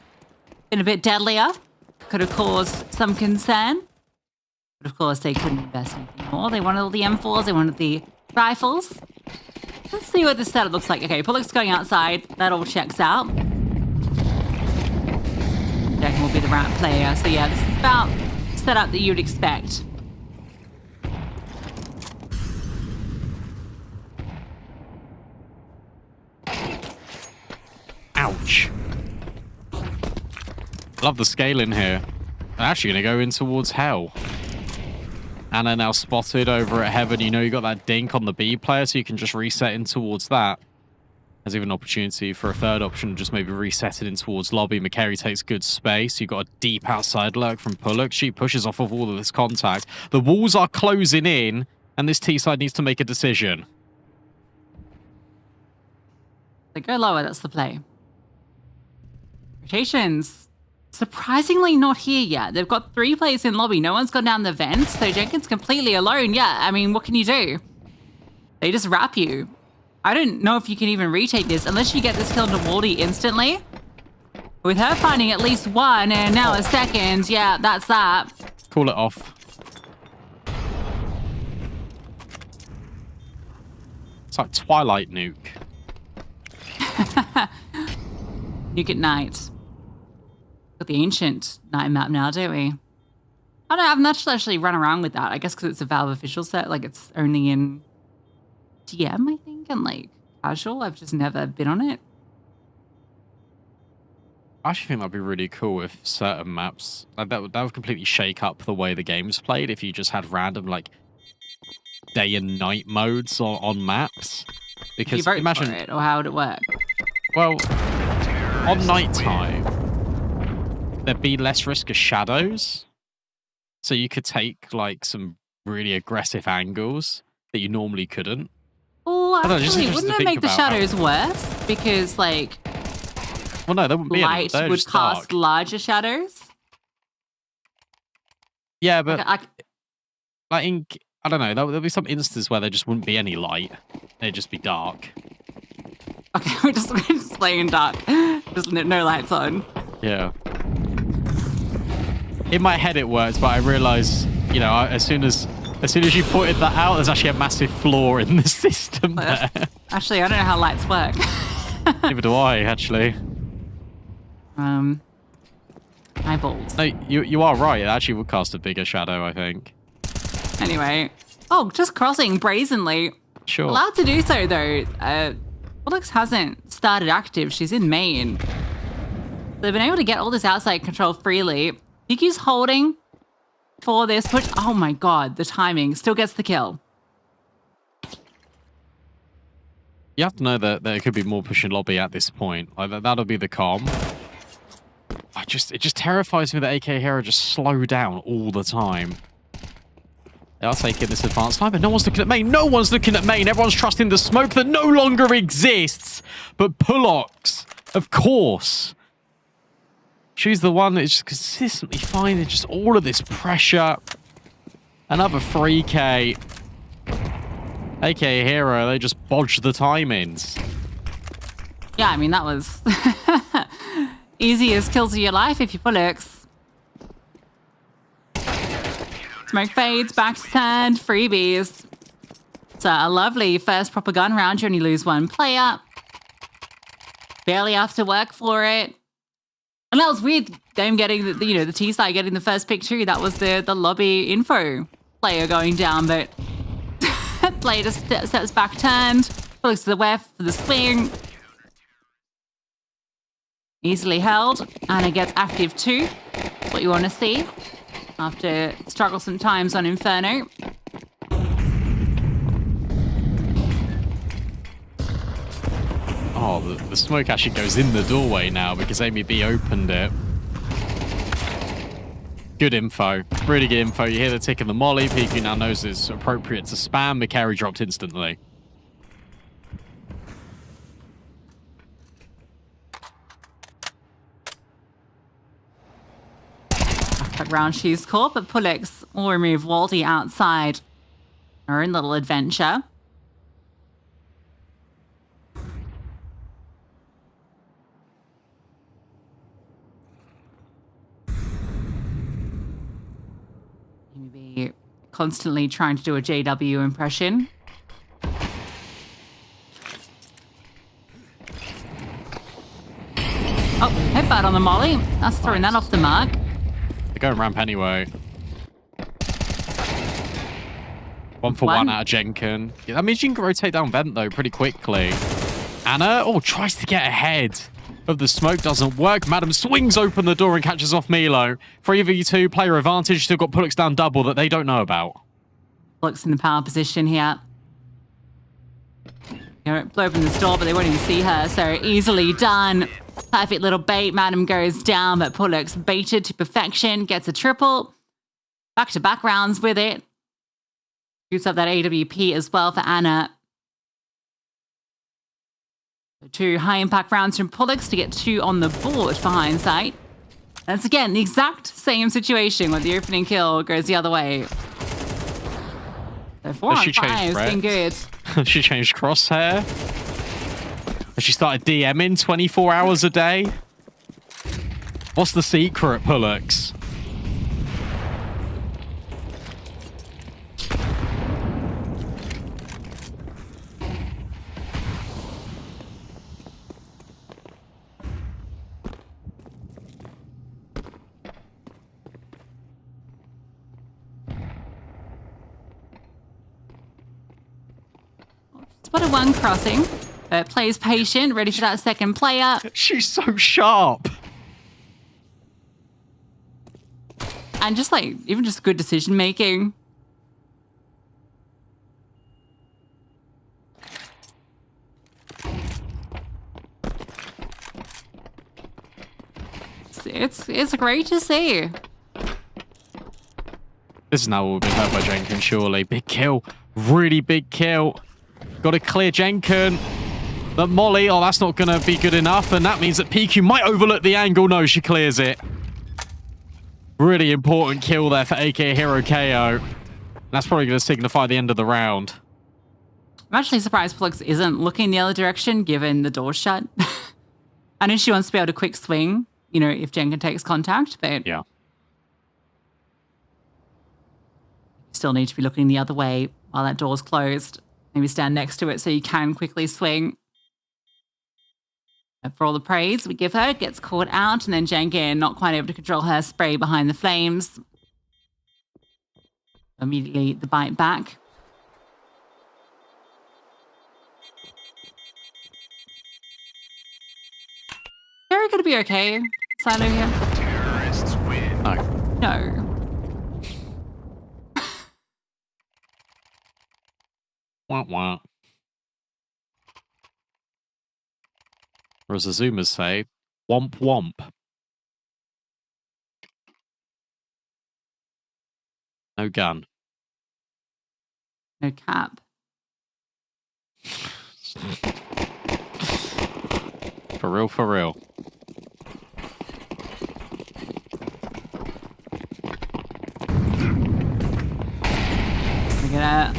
been a bit deadlier. Could have caused some concern. But of course, they couldn't invest anything more. They wanted all the M4s, they wanted the rifles. Let's see what this setup looks like. Okay, Pollux going outside. That all checks out. Jack will be the right player. So yeah, this is about the setup that you'd expect. Ouch. Love the scaling here. They're actually going to go in towards Hell. Anna now spotted over at Heaven. You know you got that dink on the B player, so you can just reset in towards that. There's even an opportunity for a third option, just maybe reset it in towards lobby. Macari takes good space. You've got a deep outside lurk from Pollux. She pushes off of all of this contact. The walls are closing in, and this T-side needs to make a decision. They go lower, that's the play. Rotations. Surprisingly not here yet. They've got 3 players in lobby. No one's gone down the vent, so Jenkins completely alone. Yeah, I mean, what can you do? They just wrap you. I don't know if you can even retake this unless you get this kill into Waldy instantly. With her finding at least 1 and now a second. Yeah, that's that. Call it off. It's like Twilight Nuke. Nuke at night. Got the ancient night map now, don't we? I don't know, I've not actually run around with that. I guess because it's a Valve official set. Like, it's only in DM, I think, and like casual. I've just never been on it. I actually think that'd be really cool if certain maps like that would completely shake up the way the game's played if you just had random like day and night modes on maps. Because you vote imagine for it, or how would it work? Well, on nighttime there'd be less risk of shadows, so you could take like some really aggressive angles that you normally couldn't. Oh, know, actually, just wouldn't to it make think the about shadows worse? Because like well, no, there wouldn't be any. light They're would just cast dark. larger shadows. Yeah, but Like, I don't know. There'll be some instances where there just wouldn't be any light. They'd just be dark. okay, we're just playing in dark. Just no lights on. Yeah. In my head it works, but I realise, you know, as soon as you pointed that out, there's actually a massive flaw in the system there. Actually, I don't know how lights work. Neither do I, actually. Eyeballs. No, you are right. It actually would cast a bigger shadow, I think. Anyway. Oh, just crossing brazenly. Sure. Allowed to do so, though. Alex hasn't started active. She's in main. They've been able to get all this outside control freely. Yuki's holding for this push. Oh my god, the timing. Still gets the kill. You have to know that there could be more pushing lobby at this point. Like that'll be the calm. It just terrifies me that AK Hero just slow down all the time. They are taking this advanced time, but no one's looking at main. No one's looking at main. Everyone's trusting the smoke that no longer exists. But Pulox, of course. She's the one that's just consistently finding just all of this pressure. Another 3K. AK Hero, they just bodged the timings. Yeah, I mean, that was easiest kills of your life if you Pulox. Smoke fades, back to turn, freebies. It's a lovely first proper gun round. You only lose 1 player. Barely have to work for it. And that was weird, them getting the T-side getting the first pick too. That was the lobby info player going down, but player just steps back turned, looks to the left for the swing. Easily held, and it gets active too. That's what you want to see after struggle some times on Inferno. Oh, the smoke actually goes in the doorway now because Amy B opened it. Good info. Really good info. You hear the tick of the molly. PQ now knows it's appropriate to spam. The carry dropped instantly. Round she's caught, but Pulox will remove Waldy outside her own little adventure. Maybe constantly trying to do a JW impression. Oh, headbutt on the molly. That's throwing that off the mark. They're going ramp anyway. 1 for 1 out of Jenkin. Yeah, that means you can rotate down vent though pretty quickly. Anna, tries to get ahead of the smoke. Doesn't work. Madam swings open the door and catches off Milo. 3v2, player advantage. Still got Pulox down double that they don't know about. Pulox in the power position here. Blow open this door, but they won't even see her. So easily done. Perfect little bait. Madam goes down, but Pulox baited to perfection. Gets a triple. Back-to-back rounds with it. Shoots up that AWP as well for Anna. 2 high-impact rounds from Pollux to get 2 on the board for hindsight. That's, again, the exact same situation where the opening kill goes the other way. So 4 on 5 has been good. She changed crosshair. Has she started DMing 24 hours a day? What's the secret, Pollux? Spotted 1 crossing. Plays patient, ready for that second player. She's so sharp. And just like, even just good decision making. It's great to see. This is now what will be hurt by Jenkins, surely. Big kill. Really big kill. Got to clear Jenkins. But Molly, oh, that's not going to be good enough. And that means that PQ might overlook the angle. No, she clears it. Really important kill there for AK Hero KO. That's probably going to signify the end of the round. I'm actually surprised Pollux isn't looking the other direction, given the door's shut. I know she wants to be able to quick swing, you know, if Jenkins takes contact, but yeah, still need to be looking the other way while that door's closed. Maybe stand next to it so you can quickly swing. For all the praise we give her, gets caught out, and then Jenkins not quite able to control her spray behind the flames. Immediately the bite back. They're going to be okay. Silo here. Terrorists win. No. Wah, wah. Or as the Zoomers say, womp womp. No gun. No cap. For real, for real. We get a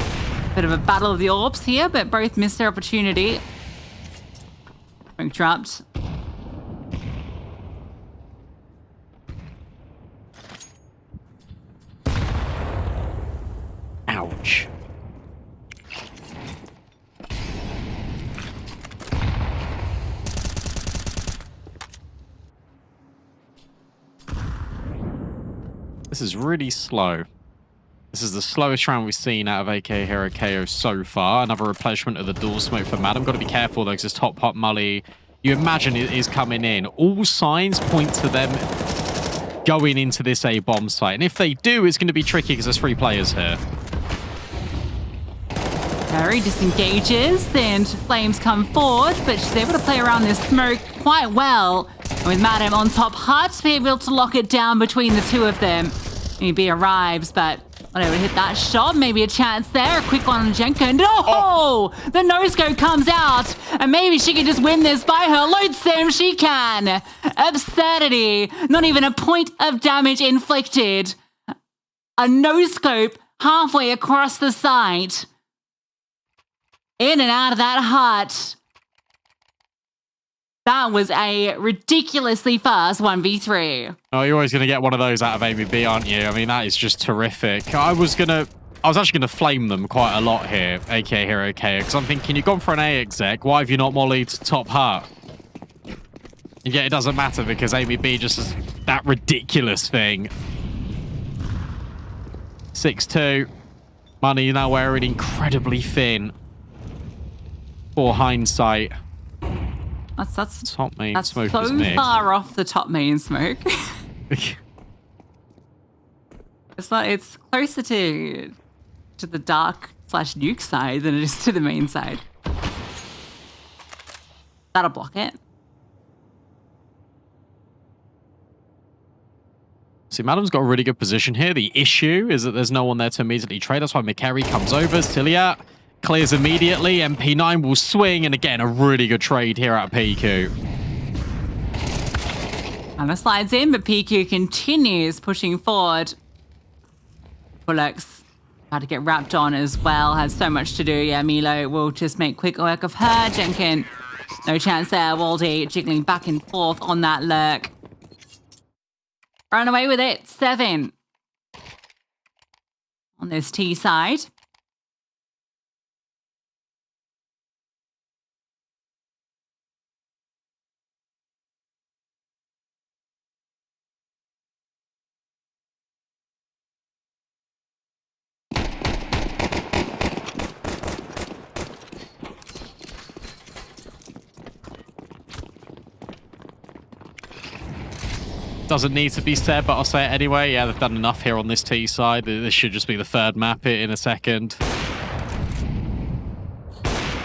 bit of a battle of the orbs here, but both missed their opportunity. Smoke dropped. Ouch. This is really slow. This is the slowest round we've seen out of AK Hero KO so far. Another replenishment of the door smoke for Madam. Got to be careful though, because this top pot Mully, you imagine it is coming in. All signs point to them going into this A bomb site. And if they do, it's going to be tricky because there's 3 players here. Harry disengages, and Flames come forward, but she's able to play around this smoke quite well. And with Madam on top, hard to be able to lock it down between the two of them. Maybe arrives, but not able to hit that shot. Maybe a chance there. A quick one on Jenkins. Oh! The no-scope comes out, and maybe she can just win this by her load sim. She can. Absurdity. Not even a point of damage inflicted. A no-scope halfway across the site. In and out of that hut. That was a ridiculously fast 1v3. Oh, you're always going to get one of those out of Amy B, aren't you? I mean, that is just terrific. I was actually going to flame them quite a lot here, AK Hero KO, because I'm thinking, you've gone for an A exec, why have you not mollied top hut? And yet it doesn't matter because Amy B just has that ridiculous thing. 6-2. Money now wearing incredibly thin. For hindsight. That's top main that's smoke so is mixed. far off the top main smoke. It's closer to the dark / nuke side than it is to the main side. That'll block it. See, Madam's got a really good position here. The issue is that there's no one there to immediately trade. That's why McCary comes over. Cilia clears immediately. MP9 will swing, and again, a really good trade here at Piku. Anna slides in, but PQ continues pushing forward. Bullocks had to get wrapped on as well, has so much to do. Yeah, Milo will just make quick work of her. Jenkin, no chance there. Waldy jiggling back and forth on that lurk. Run away with it. 7 on this T side. Doesn't need to be said, but I'll say it anyway. Yeah, they've done enough here on this T side. This should just be the third map in a second.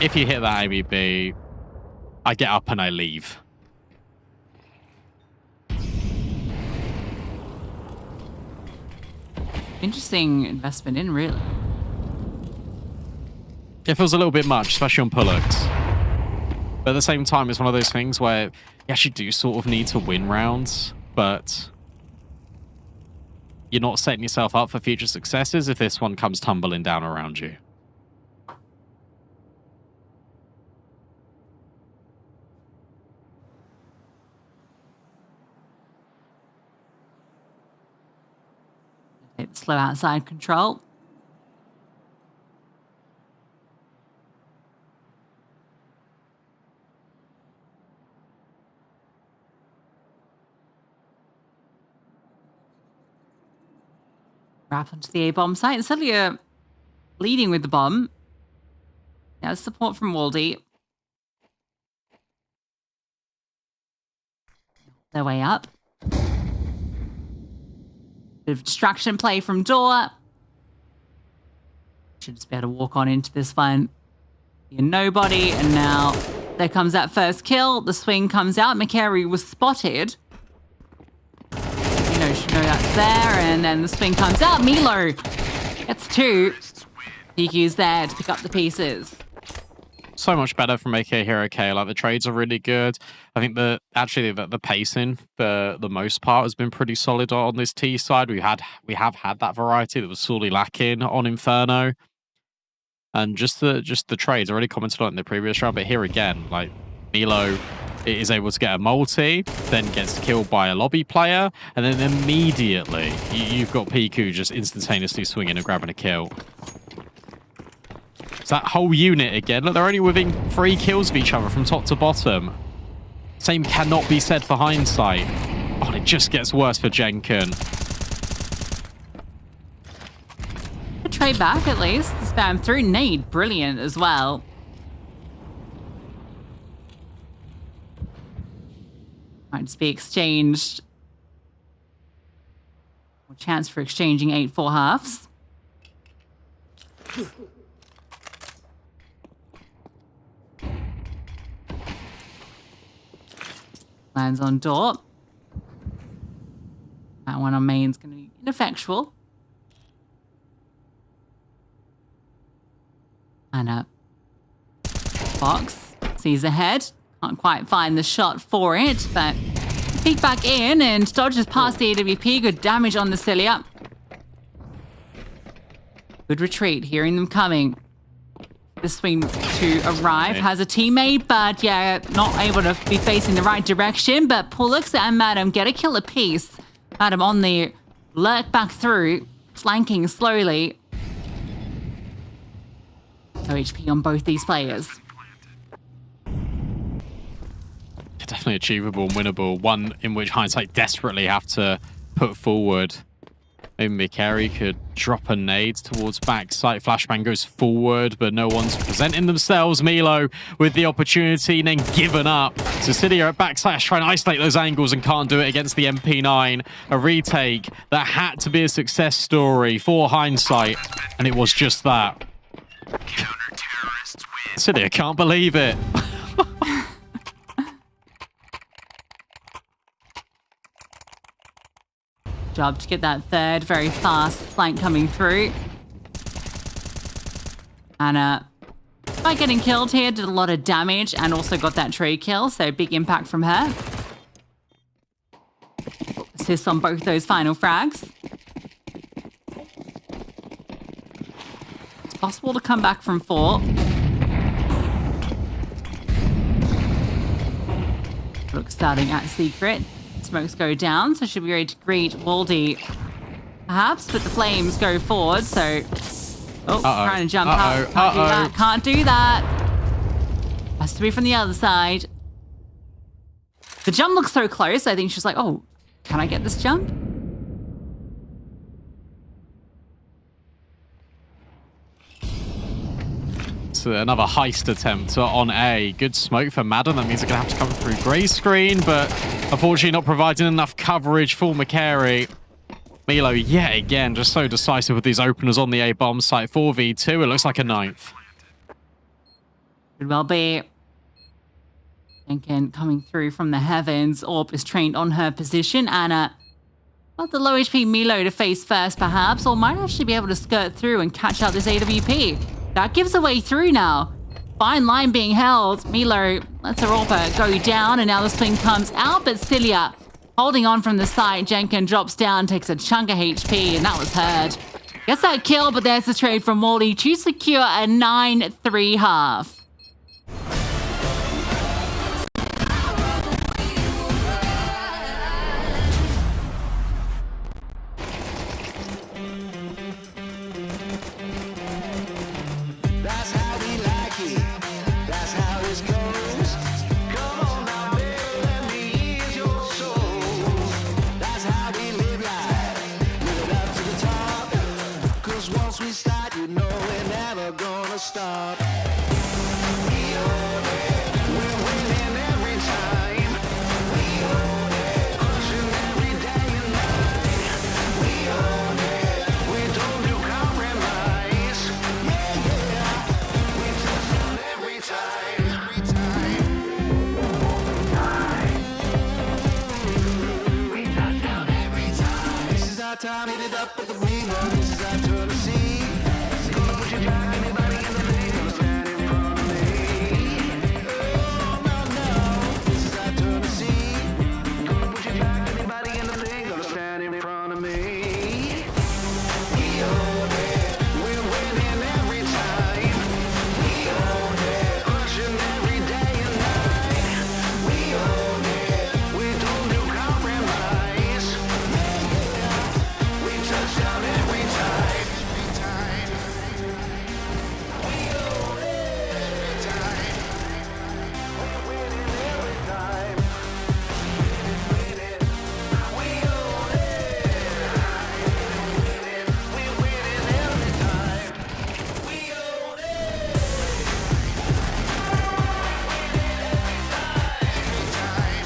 If you hit that ABB, I get up and I leave. Interesting investment in, really. It feels a little bit much, especially on Pullocks. But at the same time, it's one of those things where you actually do sort of need to win rounds, but you're not setting yourself up for future successes if this one comes tumbling down around you. It's slow outside control. Wrap onto the A-bomb site. And Celia leading with the bomb. Now support from Waldy. Their way up. Bit of distraction play from Door. Should just be able to walk on into this one. Be a nobody. And now there comes that first kill. The swing comes out. McCary was spotted. Should know that's there, and then the swing comes out. Milo gets 2. PQ's there to pick up the pieces. So much better from AK Hero K. Like, the trades are really good. I think the pacing for the most part has been pretty solid on this T side. We have had that variety that was sorely lacking on Inferno, and just the trades. I already commented on it in the previous round, but here again, like, Milo is able to get a multi, then gets killed by a lobby player, and then immediately you've got Piku just instantaneously swinging and grabbing a kill. It's that whole unit again. Look, they're only within 3 kills of each other from top to bottom. Same cannot be said for Hindsight. Oh, and it just gets worse for Jenkin. A trade back at least. Spam through nade, brilliant as well. Might just be exchanged. Or chance for exchanging 8-4 halves. Lands on Door. That one on main's going to be ineffectual. And up. Fox sees ahead. Can't quite find the shot for it, but peek back in and dodges past the AWP. Good damage on the Cilia. Good retreat, hearing them coming. The swing to arrive. Has a teammate, but yeah, not able to be facing the right direction. But Pullocks and Madam get a kill apiece. Madam on the lurk back through, flanking slowly. No HP on both these players. Definitely achievable and winnable. One in which Hindsight desperately have to put forward. Maybe McCary could drop a nade towards backside. Flashbang goes forward, but no one's presenting themselves. Milo with the opportunity and then given up. Cilia at backside trying to isolate those angles and can't do it against the MP9. A retake that had to be a success story for Hindsight, and it was just that. Cilia can't believe it. Job to get that third very fast flank coming through. Anna By getting killed here, did a lot of damage and also got that trade kill, so big impact from her. Assists on both those final frags. It's possible to come back from 4. Look, starting at secret. Smokes go down, so should be ready to greet Waldy. Perhaps, but the flames go forward, so... Oh, trying to jump out. Can't do that. Can't do that. Has to be from the other side. The jump looks so close, I think she's like, oh, can I get this jump? So another heist attempt on A. Good smoke for Madden. That means they're going to have to come through grey screen, but unfortunately not providing enough coverage for McCary. Milo, yet again, just so decisive with these openers on the A bomb site. 4v2, it looks like a 9th. Could well be. Jenkins coming through from the heavens. Orb is trained on her position. Anna, got the low HP Milo to face first, perhaps, or might actually be able to skirt through and catch out this AWP. That gives a way through now. Fine line being held. Milo lets her Orba go down, and now the swing comes out, but Cilia holding on from the side. Jenkins drops down, takes a chunk of HP, and that was heard. Gets that kill, but there's the trade from Waldy to secure a 9-3 half. That's how we like it. That's how this goes. Come on now, baby, let me ease your soul. That's how we live life. Live it up to the top. 'Cause once we start, you know we're never gonna stop. We own it. We're winning every time. We own it. Pushing every day and night. We own it. We don't do compromise. Yeah, yeah. We touch down every time. Every time. We touch down every time. This is our time, hit it up with the reload. This is our turn to see. Gonna put you back, anybody in the league gonna stand in front of me. Oh, no, no. This is our turn to see. Gonna put you back, anybody in the league gonna stand in front of me. We own it. We're winning every time. We own it. Pushing every day and night. We own it. We don't do compromise. We touch down every time. Every time. We own it. Every time. We're winning every time. Winning. We own it. We're winning every time. We own it. Every time.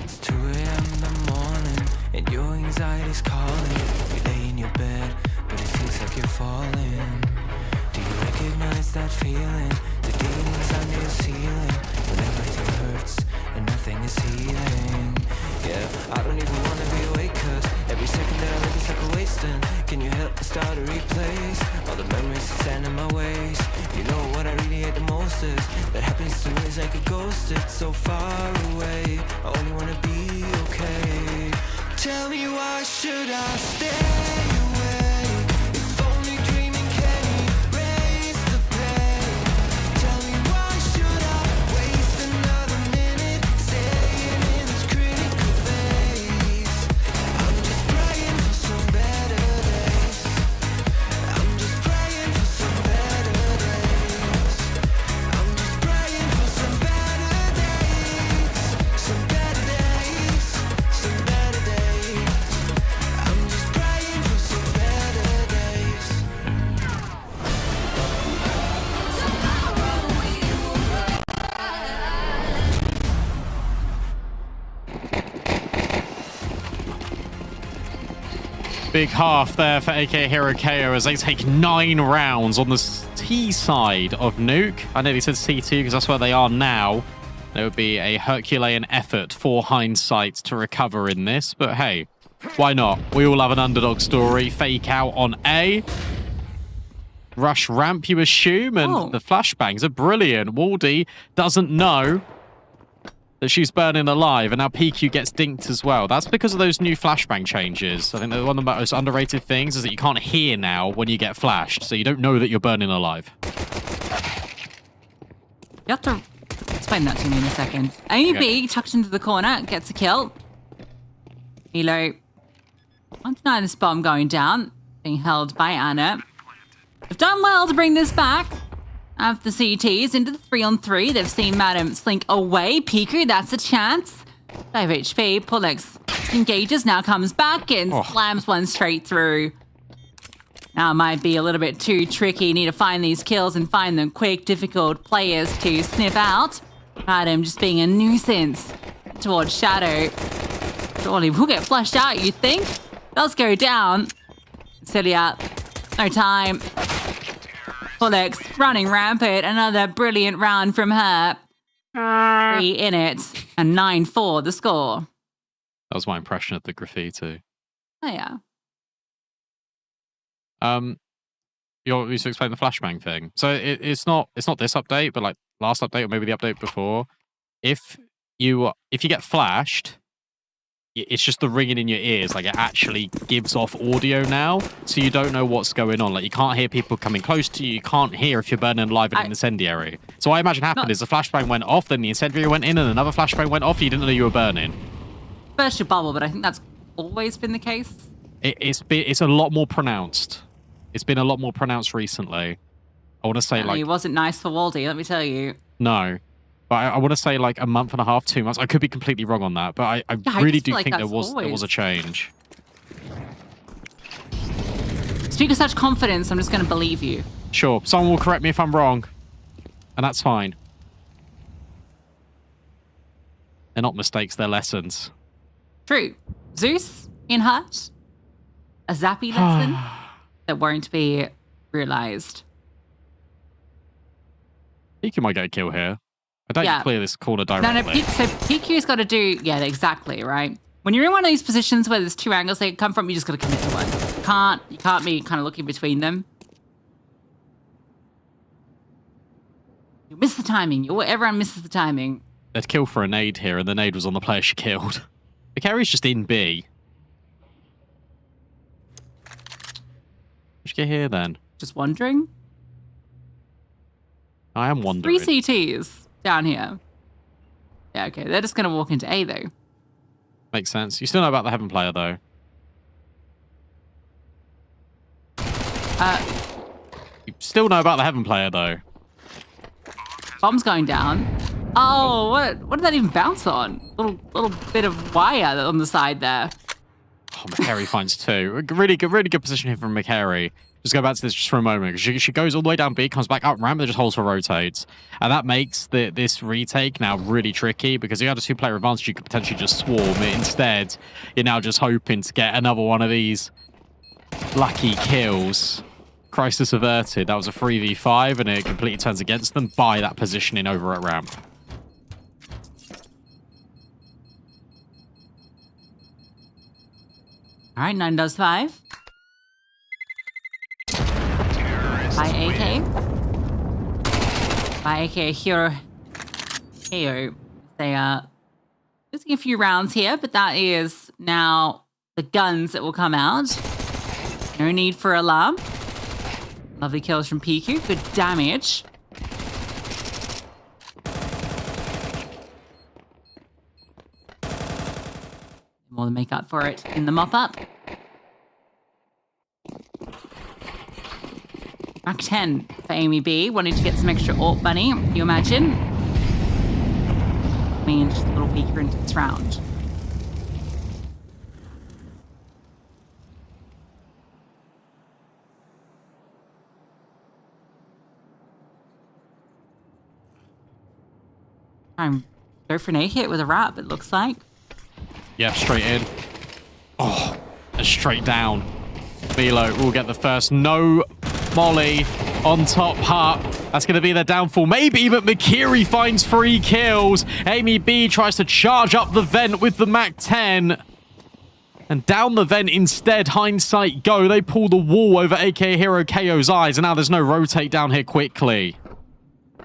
It's 2 a.m. in the morning, and your anxiety's calling. You lay in your bed, but it feels like you're falling. Do you recognize that feeling? The demons under your ceiling, when everything hurts and nothing is healing. Yeah, I don't even wanna be awake, 'cause every second that I live is like a wasting. Can you help me start to replace all the memories that stand in my ways? You know what I really hate the most is that happens to me is like a ghost. It's so far away. I only wanna be okay. Tell me, why should I stay away? If only dreaming can erase the pain. Tell me, why should I waste another minute staying in this critical phase? I'm just praying for some better days. I'm just praying for some better days. I'm just praying for some better days. Some better days. Some better days. I'm just praying for big half there for AK Hero KO as they take 9 rounds on the T side of Nuke. I nearly said C2 because that's where they are now. There would be a Herculean effort for Hindsight to recover in this, but hey, why not? We all have an underdog story. Fake out on A. Rush ramp, you assume, and the flashbangs are brilliant. Waldy doesn't know that she's burning alive, and now PQ gets dinked as well. That's because of those new flashbang changes. I think that one of the most underrated things is that you can't hear now when you get flashed, so you don't know that you're burning alive. You have to explain that to me in a second. Amy B tucked into the corner, gets a kill. Hilo. Can't deny this bomb going down, being held by Anna. They've done well to bring this back. Have the CTs into the 3-on-3. They've seen Madam slink away. Piku, that's a chance. 5 HP. Pullix engages, now comes back and slams one straight through. Now it might be a little bit too tricky. Need to find these kills and find them quick. Difficult players to sniff out. Madam just being a nuisance towards Shadow. Surely will get flushed out, you'd think. Does go down. Celia, no time. Pullix running rampant. Another brilliant round from her. 3 in it. And 9-4 the score. That was my impression of the graffiti. Oh, yeah. You used to explain the flashbang thing. So it's not this update, but like last update or maybe the update before. If you get flashed, it's just the ringing in your ears. Like it actually gives off audio now, so you don't know what's going on. Like you can't hear people coming close to you. You can't hear if you're burning alive in an incendiary. So what I imagine happened is the flashbang went off, then the incendiary went in, and another flashbang went off. You didn't know you were burning. Burst your bubble, but I think that's always been the case. It's a lot more pronounced. It's been a lot more pronounced recently. I want to say It wasn't nice for Waldy, let me tell you. No. But I want to say like a month and a half, 2 months. I could be completely wrong on that, but I really do think there was a change. Speak with such confidence, I'm just going to believe you. Sure. Someone will correct me if I'm wrong. And that's fine. They're not mistakes, they're lessons. True. Zeus in Hut. A zappy lesson that won't be realized. PQ might get a kill here. I don't you clear this corner directly. No, so PQ's got to do, exactly, right? When you're in one of these positions where there's 2 angles they can come from, you just got to commit to one. You can't be kind of looking between them. You miss the timing. Everyone misses the timing. They'd kill for a nade here, and the nade was on the player she killed. The carry's just in B. What'd you get here then? Just wondering. I am wondering. 3 CTs down here. Yeah, okay. They're just going to walk into A, though. Makes sense. You still know about the Heaven player, though. You still know about the Heaven player, though. Bomb's going down. Oh, what did that even bounce on? Little bit of wire on the side there. Oh, McCary finds 2. Really good position here from McCary. Just go back to this just for a moment. She goes all the way down B, comes back up ramp, and just holds for rotates. And that makes this retake now really tricky because you had a 2-player advantage, you could potentially just swarm it. Instead, you're now just hoping to get another one of these lucky kills. Crisis averted. That was a 3v5, and it completely turns against them by that positioning over at ramp. All right, 9 does 5. By AK. By AK Hero. They are losing a few rounds here, but that is now the guns that will come out. No need for alarm. Lovely kills from PQ. Good damage. More than make up for it in the mop-up. Rack 10 for Amy B, wanting to get some extra AWP money, you imagine? I mean, just a little weaker into this round. Go for an A hit with a wrap, it looks like. Yeah, straight in. Oh, and straight down. Milo will get the first. No molly on top hut. That's going to be their downfall. Maybe, but Makiri finds 3 kills. Amy B tries to charge up the vent with the MAC-10. And down the vent instead, hindsight go. They pull the wall over AK Hero KO's eyes. And now there's no rotate down here quickly.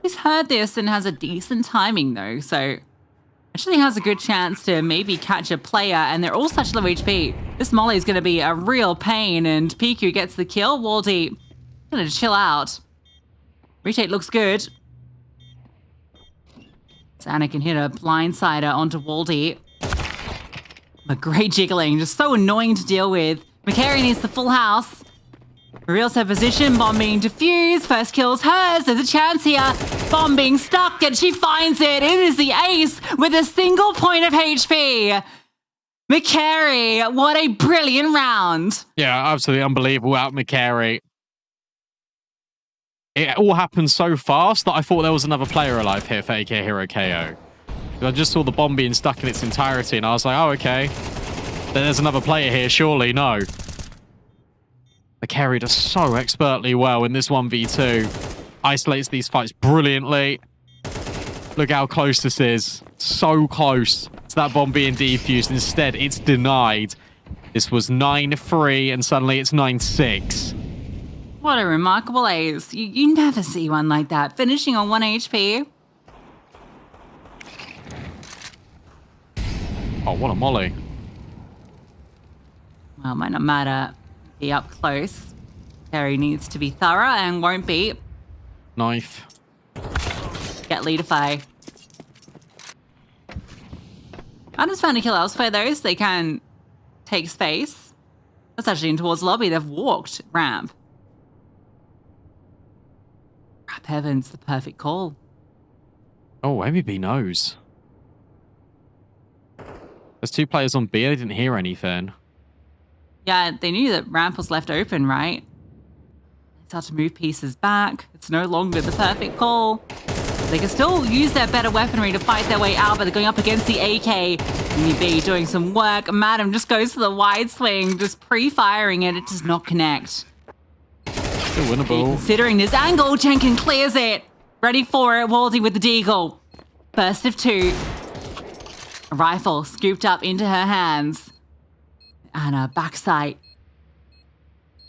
He's heard this and has a decent timing, though. So actually has a good chance to maybe catch a player. And they're all such low HP. This molly is going to be a real pain. And PQ gets the kill. Waldy going to chill out. Retake looks good. Anna can hit a blindsider onto Waldy. A great jiggling, just so annoying to deal with. Makari needs the full house. Reveals her position, bomb being defused. First kill's hers. There's a chance here. Bomb being stuck, and she finds it. It is the ace with a single point of HP. Makari, what a brilliant round. Yeah, absolutely unbelievable out Makari. It all happened so fast that I thought there was another player alive here for AK Hero KO. I just saw the bomb being stuck in its entirety, and I was like, oh, okay. Then there's another player here, surely. No. Makari does so expertly well in this 1v2. Isolates these fights brilliantly. Look how close this is. So close to that bomb being defused. Instead, it's denied. This was 9-3, and suddenly it's 9-6. What a remarkable ace. You never see one like that. Finishing on 1 HP. Oh, what a molly. Well, it might not matter. Be up close. Terry needs to be thorough and won't be. Knife. Get leadify. I just found a kill elsewhere, though, so they can take space. That's actually in towards lobby. They've walked ramp. Crap heavens, the perfect call. Oh, MEB knows. There's 2 players on B. They didn't hear anything. Yeah, they knew that ramp was left open, right? They start to move pieces back. It's no longer the perfect call. They can still use their better weaponry to fight their way out, but they're going up against the AK. MEB doing some work. Madam just goes for the wide swing, just pre-firing it. It does not connect. Still winnable. Considering this angle, Jenkins clears it. Ready for it, Waldy with the deagle. Burst of 2. A rifle scooped up into her hands. And a backside.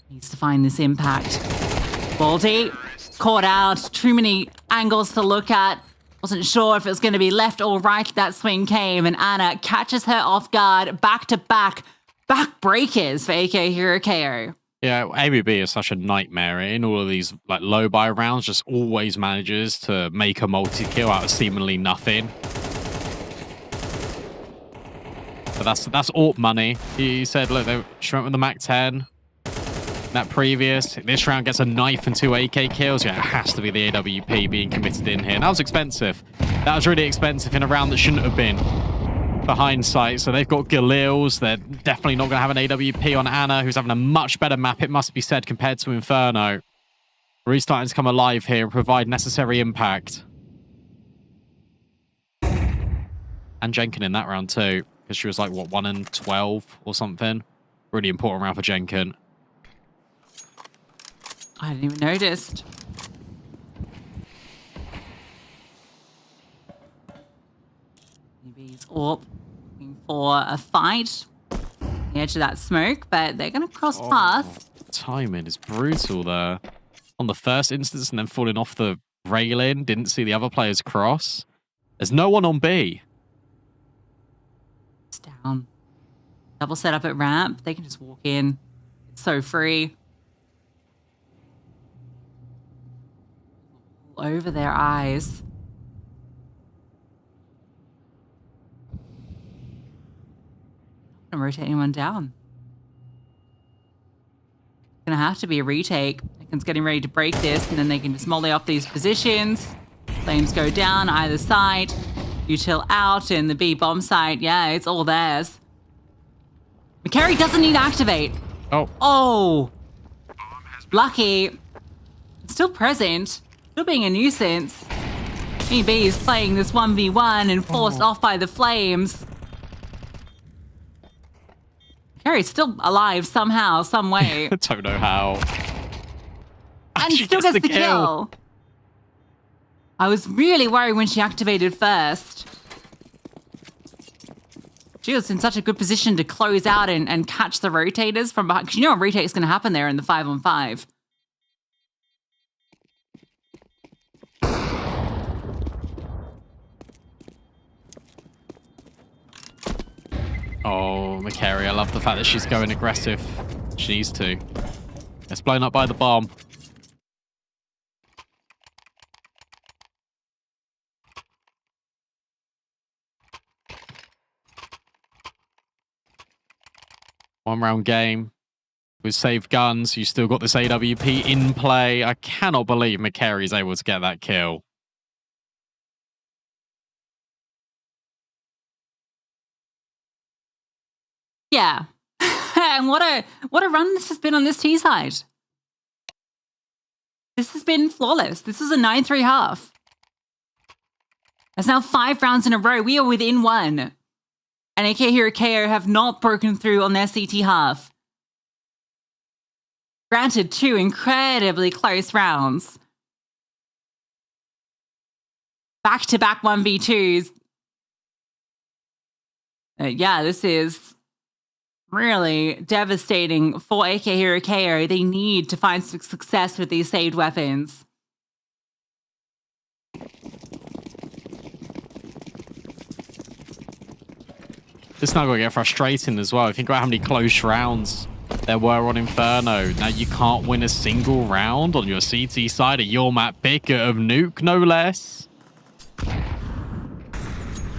Needs to find this impact. Waldy caught out. Too many angles to look at. Wasn't sure if it was going to be left or right that swing came. And Anna catches her off guard. Back-to-back backbreakers for AK Hero KO. Yeah, ABB is such a nightmare in all of these like low buy rounds. Just always manages to make a multi-kill out of seemingly nothing. But that's AWP money. He said, look, she went with the MAC-10. That previous. This round gets a knife and 2 AK kills. Yeah, it has to be the AWP being committed in here. And that was expensive. That was really expensive in a round that shouldn't have been. For hindsight, so they've got Galils. They're definitely not going to have an AWP on Anna, who's having a much better map, it must be said, compared to Inferno. Restarting to come alive here and provide necessary impact. And Jenkin in that round too, because she was like, what, 1-12 or something? Really important round for Jenkin. I hadn't even noticed. Maybe he's AWP looking for a fight. The edge of that smoke, but they're going to cross path. Timing is brutal there. On the first instance and then falling off the railing. Didn't see the other players cross. There's no one on B. It's down. Double set up at ramp. They can just walk in. It's so free. All over their eyes. Not gonna rotate anyone down. It's gonna have to be a retake. Teken's getting ready to break this, and then they can just molly off these positions. Flames go down either side. Util out, and the B bomb site. Yeah, it's all theirs. Makari doesn't need to activate. Oh. Lucky. It's still present. Still being a nuisance. EB is playing this 1v1 and forced off by the flames. Carrie's still alive somehow, some way. Don't know how. And She still gets the kill. I was really worried when she activated first. She was in such a good position to close out and catch the rotators from behind. Because you know a rotate's going to happen there in the 5-on-5. Oh, Macari, I love the fact that she's going aggressive. She needs to. It's blown up by the bomb. One round game with saved guns. You still got this AWP in play. I cannot believe Macari's able to get that kill. Yeah. And what a run this has been on this T side. This has been flawless. This is a 9-3 half. That's now 5 rounds in a row. We are within 1. And AK Hero KO have not broken through on their CT half. Granted, 2 incredibly close rounds. Back-to-back 1v2s. Yeah, this is really devastating for AK Hero KO. They need to find success with these saved weapons. This now going to get frustrating as well. Think about how many close rounds there were on Inferno. Now you can't win a single round on your CT side of your map pick of Nuke, no less.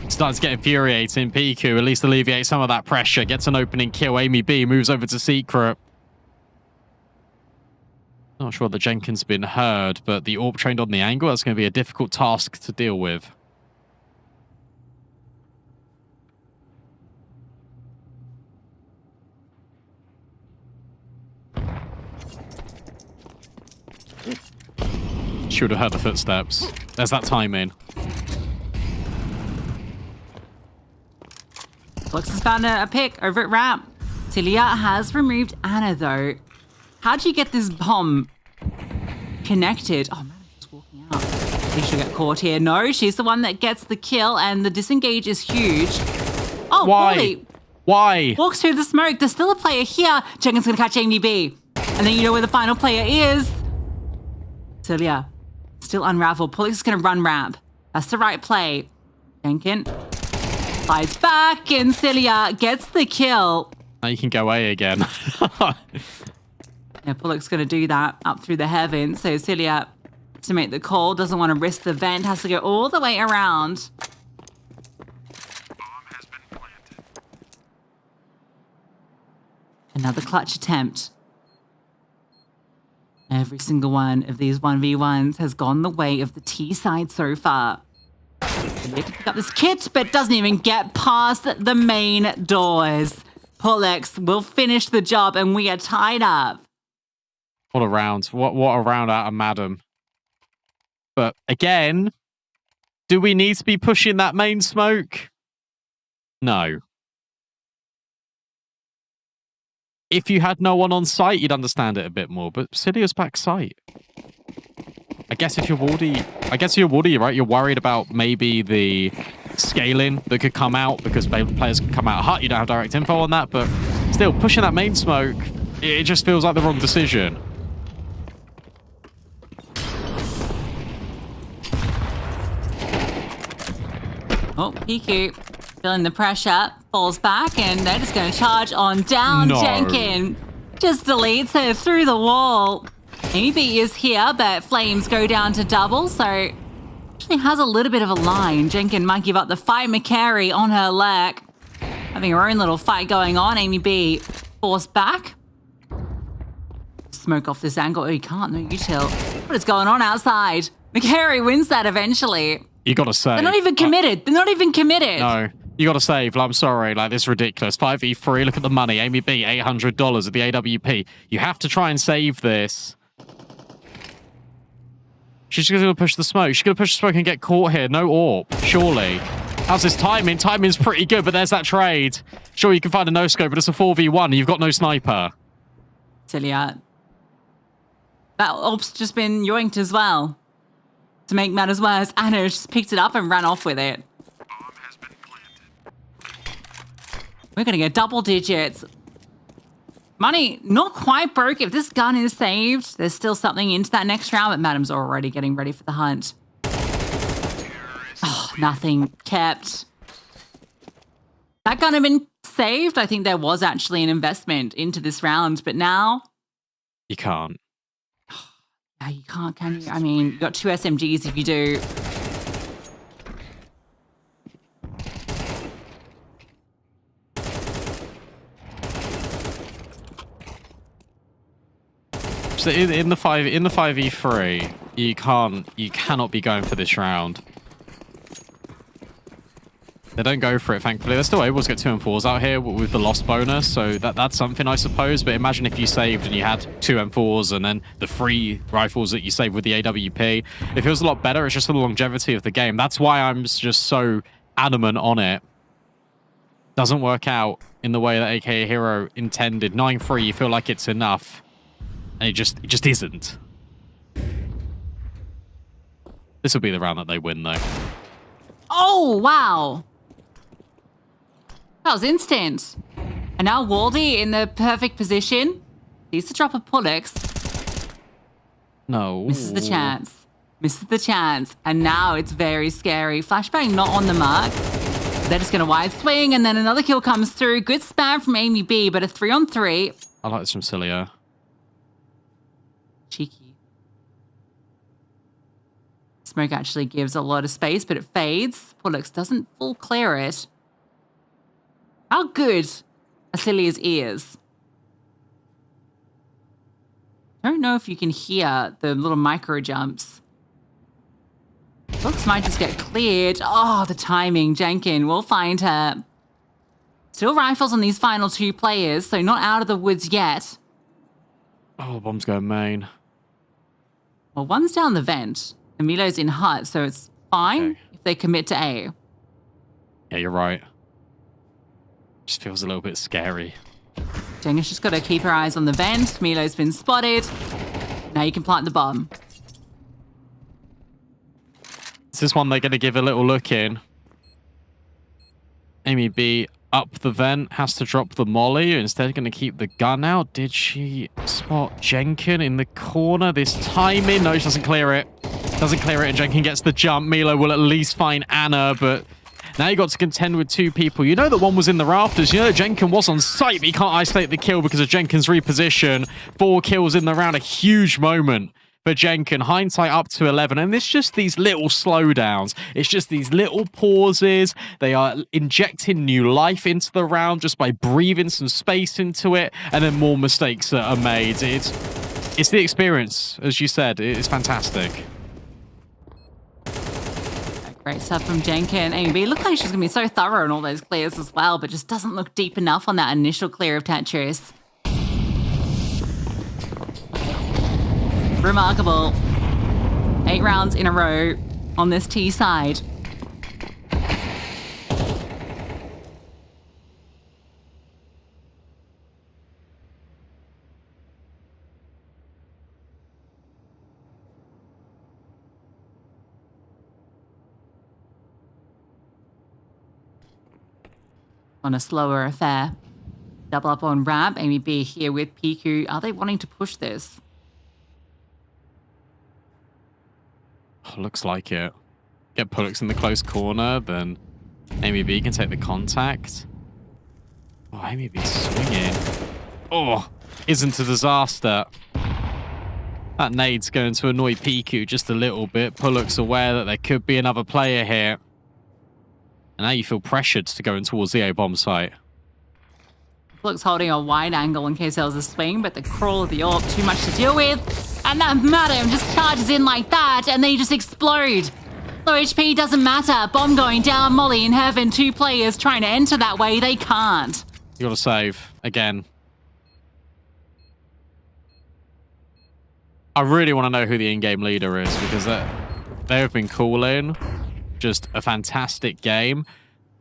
Starts to get infuriating. Piku at least alleviates some of that pressure. Gets an opening kill. Amy B moves over to Secret. Not sure that Jenkins been heard, but the AWP trained on the angle. That's going to be a difficult task to deal with. Should have heard the footsteps. There's that timing. Lux has found a pick over at ramp. Tilia has removed Anna though. How do you get this bomb connected? Oh man, she's walking out. She should get caught here. No, she's the one that gets the kill and the disengage is huge. Oh, why? Wally Why? walks through the smoke. There's still a player here. Jenkins gonna catch Amy B. And then you know where the final player is. Tilia. Still unraveled. Pollux is going to run ramp. That's the right play. Jenkins slides back and Celia gets the kill. Now you can go A again. Yeah, Pollux going to do that up through the heavens. So Celia, to make the call, doesn't want to risk the vent, has to go all the way around. Bomb has been planted. Another clutch attempt. Every single one of these 1v1s has gone the way of the T side so far. They can pick up this kit, but doesn't even get past the main doors. Pollux will finish the job, and we are tied up. What a round. What a round out of Madam. But again, do we need to be pushing that main smoke? No. If you had no one on site, you'd understand it a bit more. But Cilia's back site. I guess if you're Wardy, right? You're worried about maybe the scaling that could come out because players can come out of hut. You don't have direct info on that, but still pushing that main smoke, it just feels like the wrong decision. Oh, Piku feeling the pressure, falls back, and they're just going to charge on down. No. Jenkins just deletes her through the wall. Amy B is here, but Flames go down to double, so actually has a little bit of a line. Jenkins might give up the fight. Macari on her leg, having her own little fight going on. Amy B forced back. Smoke off this angle. Oh, you can't. No util. What is going on outside? Macari wins that eventually. You gotta say. They're not even committed. They're not even committed. No. You gotta save. Like, I'm sorry. Like, this is ridiculous. 5v3. Look at the money. Amy B, $800 at the AWP. You have to try and save this. She's gonna push the smoke. She's gonna push the smoke and get caught here. No AWP. Surely. How's this timing? Timing's pretty good, but there's that trade. Sure, you can find a no-scope, but it's a 4v1. And you've got no sniper. That orb's just been yoinked as well. To make matters worse, Anna just picked it up and ran off with it. We're going to get double digits. Money not quite broke. If this gun is saved, there's still something into that next round, but Madam's already getting ready for the hunt. Oh, nothing kept. That gun had been saved. I think there was actually an investment into this round, but now... You can't. No, you can't, can you? I mean, you got 2 SMGs if you do. So in the 5v3, you cannot be going for this round. They don't go for it, thankfully. They're still able to get 2 and 4s out here with the lost bonus, so that's something, I suppose. But imagine if you saved and you had 2 M4s and then the 3 rifles that you saved with the AWP. It feels a lot better. It's just the longevity of the game. That's why I'm just so adamant on it. Doesn't work out in the way that AKA Hero intended. 9-3, you feel like it's enough. And it just isn't. This will be the round that they win, though. Oh, wow. That was instant. And now Waldy in the perfect position. Needs to drop a Pullux. No. Misses the chance. Misses the chance. And now it's very scary. Flashbang not on the mark. They're just going to wide swing. And then another kill comes through. Good spam from Amy B, but a 3-on-3. I like this from Cilia. Cheeky. Smoke actually gives a lot of space, but it fades. Pullux doesn't full clear it. How good are Celia's ears? I don't know if you can hear the little micro jumps. Pullux might just get cleared. Oh, the timing. Jenkin will find her. Still rifles on these final 2 players, so not out of the woods yet. Oh, bomb's going main. Well, one's down the vent. And Milo's in hut, so it's fine if they commit to A. Yeah, you're right. Just feels a little bit scary. Jenga's just got to keep her eyes on the vent. Milo's been spotted. Now you can plant the bomb. Is this one they're going to give a little look in? Amy B up the vent, has to drop the molly. Instead, going to keep the gun out. Did she spot Jenkin in the corner this timing? No, she doesn't clear it. Doesn't clear it, and Jenkin gets the jump. Milo will at least find Anna, but now you got to contend with 2 people. You know that one was in the rafters. You know that Jenkin was on site, but you can't isolate the kill because of Jenkin's reposition. 4 kills in the round, a huge moment for Jenkin. Hindsight up to 11, and it's just these little slowdowns. It's just these little pauses. They are injecting new life into the round just by breathing some space into it, and then more mistakes are made. It's the experience, as you said. It's fantastic. Great stuff from Jenkin. Amy B looked like she's going to be so thorough in all those clears as well, but just doesn't look deep enough on that initial clear of Tetris. Remarkable. 8 rounds in a row on this T side. On a slower affair. Double up on Ramp. Amy B here with Piku. Are they wanting to push this? Oh, looks like it. Get Pullux in the close corner, then Amy B can take the contact. Oh, Amy B's swinging. Oh, isn't a disaster. That nade's going to annoy Piku just a little bit. Pullux aware that there could be another player here. And now you feel pressured to go in towards the A-bomb site. Looks holding a wide angle in case there was a swing, but the crawl of the AWP, too much to deal with. And that Madam just charges in like that, and they just explode. Low HP doesn't matter. Bomb going down, Molly in heaven. 2 players trying to enter that way. They can't. You gotta save again. I really want to know who the in-game leader is, because they have been calling. just a fantastic game.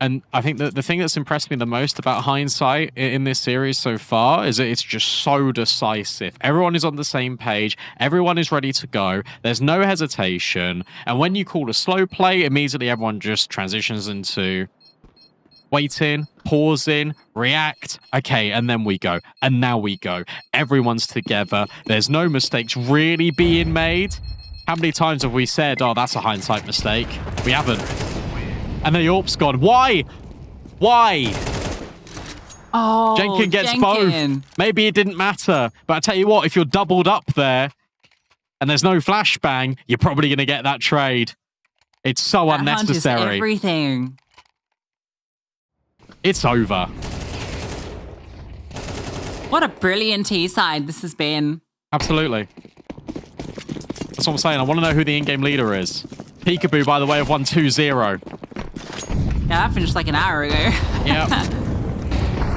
And I think that the thing that's impressed me the most about Hindsight in this series so far is that it's just so decisive. Everyone is on the same page. Everyone is ready to go. There's no hesitation. And when you call a slow play, immediately everyone just transitions into waiting, pausing, react. Okay, and then we go. And now we go. Everyone's together. There's no mistakes really being made. How many times have we said, oh, that's a Hindsight mistake? We haven't. And the AWP's gone. Why? Why? Oh, Jenkin gets both. Maybe it didn't matter. But I tell you what, if you're doubled up there and there's no flashbang, you're probably going to get that trade. It's so that unnecessary. Hunt is everything. It's over. What a brilliant T-side this has been. Absolutely. That's what I'm saying. I want to know who the in-game leader is. Peekaboo, by the way, have won 2-0. Yeah, that finished like an hour ago. Yep.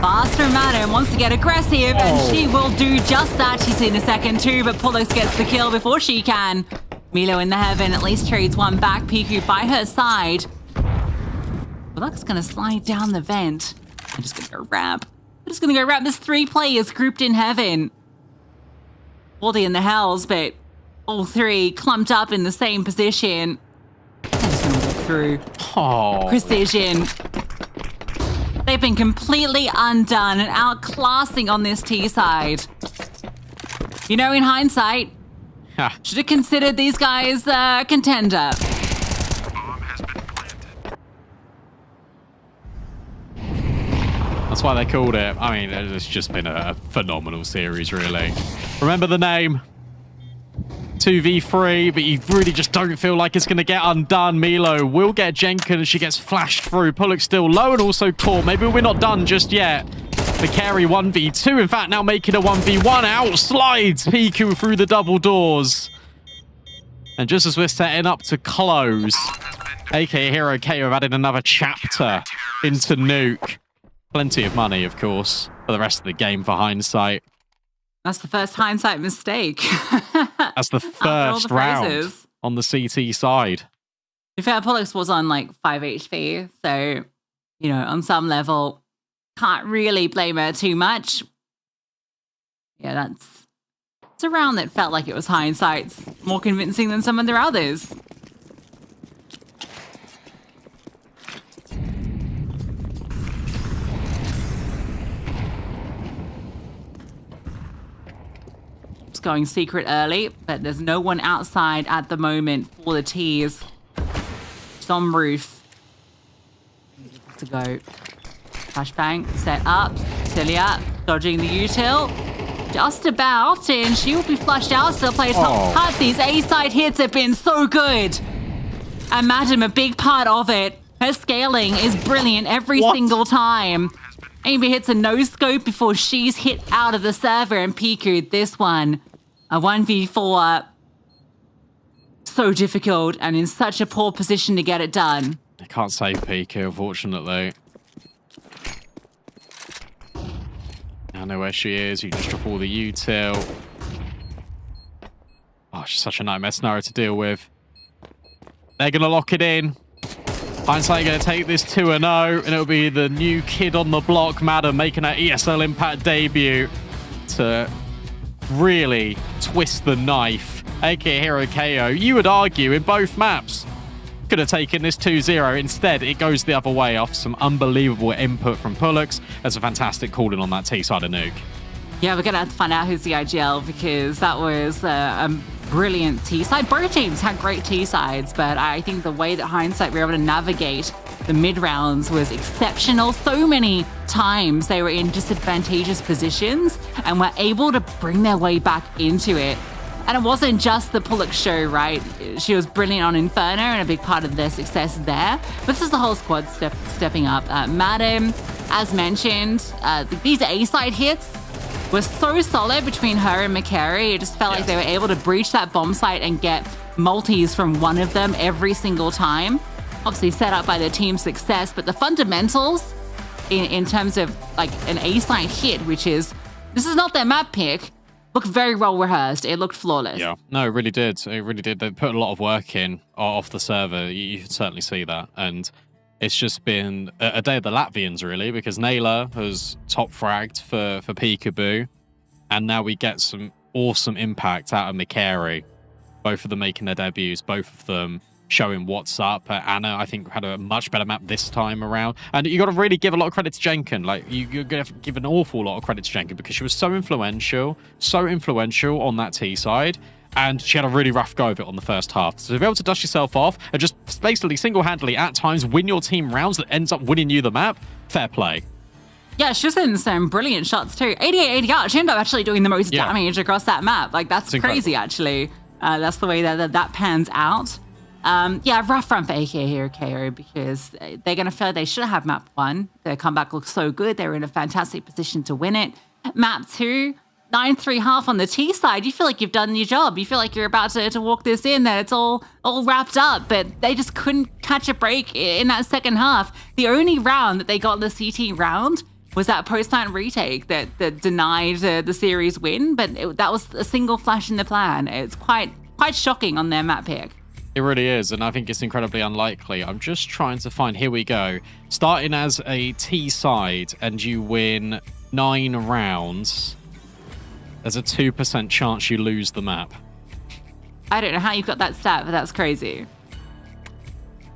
Faster Madam wants to get aggressive, and she will do just that. She's in a second too, but Pollux gets the kill before she can. Milo in the heaven at least trades one back. Piku by her side. Pollux gonna slide down the vent. I'm just gonna go wrap. I'm just gonna go wrap. There's 3 players grouped in heaven. Baldy in the hells, but all 3 clumped up in the same position. I'm just gonna walk through. Oh. Precision. They've been completely undone and outclassing on this T side. You know, in hindsight, should have considered these guys a contender. Bomb has been planted. That's why they called it. I mean, it's just been a phenomenal series, really. Remember the name. 2v3, but you really just don't feel like it's going to get undone. Milo will get Jenkin as she gets flashed through. Pollux still low and also caught. Maybe we're not done just yet. The carry 1v2, in fact, now making a 1v1. Out slides Piku through the double doors. And just as we're setting up to close, AK Hero KO have added another chapter into Nuke. Plenty of money, of course, for the rest of the game for Hindsight. That's the first hindsight mistake. That's the first round on the CT side. To be fair, Pollux was on like 5 HP, so, you know, on some level, can't really blame her too much. Yeah, it's a round that felt like it was Hindsight's more convincing than some of their others. Going secret early, but there's no one outside at the moment for the T's. It's on roof. To go. Flashbang set up. Celia dodging the util. Just about, and she will be flushed out. Still plays top cut. These A-side hits have been so good. And Madam, a big part of it. Her scaling is brilliant every single time. Amy hits a no-scope before she's hit out of the server, and Piku, this one, a 1v4. So difficult and in such a poor position to get it done. I can't save Piku, unfortunately. I know where she is. You just drop all the util. Oh, she's such a nightmare scenario to deal with. They're going to lock it in. Hindsight going to take this 2-0, and it'll be the new kid on the block, Madam, making her ESL Impact debut to really twist the knife. AK Hero KO, you would argue, in both maps, could have taken this 2-0. Instead, it goes the other way off some unbelievable input from Pollux. That's a fantastic calling on that T side of Nuke. Yeah, we're going to have to find out who's the IGL, because that was a brilliant T-side. Both teams had great T-sides, but I think the way that Hindsight were able to navigate the mid-rounds was exceptional. So many times they were in disadvantageous positions and were able to bring their way back into it. And it wasn't just the Pollux show, right? She was brilliant on Inferno and a big part of their success there. But this is the whole squad stepping up. Madam, as mentioned, these A-side hits were so solid between her and McCary. It just felt like they were able to breach that bomb site and get multis from one of them every single time. Obviously set up by their team's success, but the fundamentals in terms of like an A-side hit, which is, this is not their map pick, looked very well rehearsed. It looked flawless. Yeah, no, it really did. It really did. They put a lot of work in off the server. You can certainly see that. And it's just been a day of the Latvians, really, because Naylor has top fragged for Peekaboo. And now we get some awesome impact out of Mikari. Both of them making their debuts, both of them showing what's up. Anna, I think, had a much better map this time around. And you got to really give a lot of credit to Jenkin. Like, you're going to give an awful lot of credit to Jenkin because she was so influential on that T side. And she had a really rough go of it on the first half. So to be able to dust yourself off and just basically single-handedly at times win your team rounds that ends up winning you the map, fair play. Yeah, she was in some brilliant shots too. 88 ADR. She ended up actually doing the most damage across that map. Like, that's crazy, actually. That's the way that pans out. Rough run for AK Hero KO because they're going to feel they should have map 1. Their comeback looks so good. They were in a fantastic position to win it. Map 2, 9-3 half on the T side. You feel like you've done your job. You feel like you're about to walk this in, that it's all wrapped up, but they just couldn't catch a break in that second half. The only round that they got in the CT round was that post-plant retake that denied the series win, but that was a single flash in the plan. It's quite shocking on their map pick. It really is, and I think it's incredibly unlikely. I'm just trying to find, here we go. Starting as a T side and you win 9 rounds, there's a 2% chance you lose the map. I don't know how you've got that stat, but that's crazy.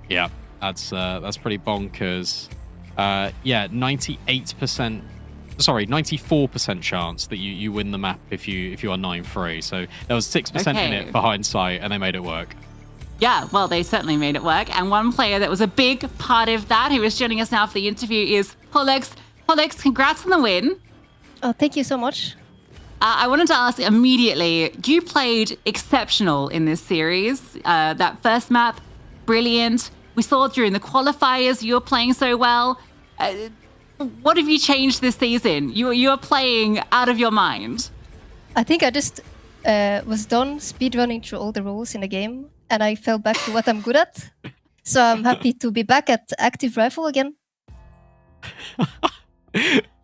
Yeah, that's pretty bonkers. 94% chance that you win the map if you are 9-3. So there was 6% in it for hindsight, and they made it work. Yeah, well, they certainly made it work. And one player that was a big part of that, who is joining us now for the interview, is Pollux. Pollux, congrats on the win. Oh, thank you so much. I wanted to ask immediately, you played exceptional in this series. That first map, brilliant. We saw during the qualifiers you were playing so well. What have you changed this season? You are playing out of your mind. I think I just was done speedrunning through all the rules in the game, and I fell back to what I'm good at. So I'm happy to be back at active rifle again.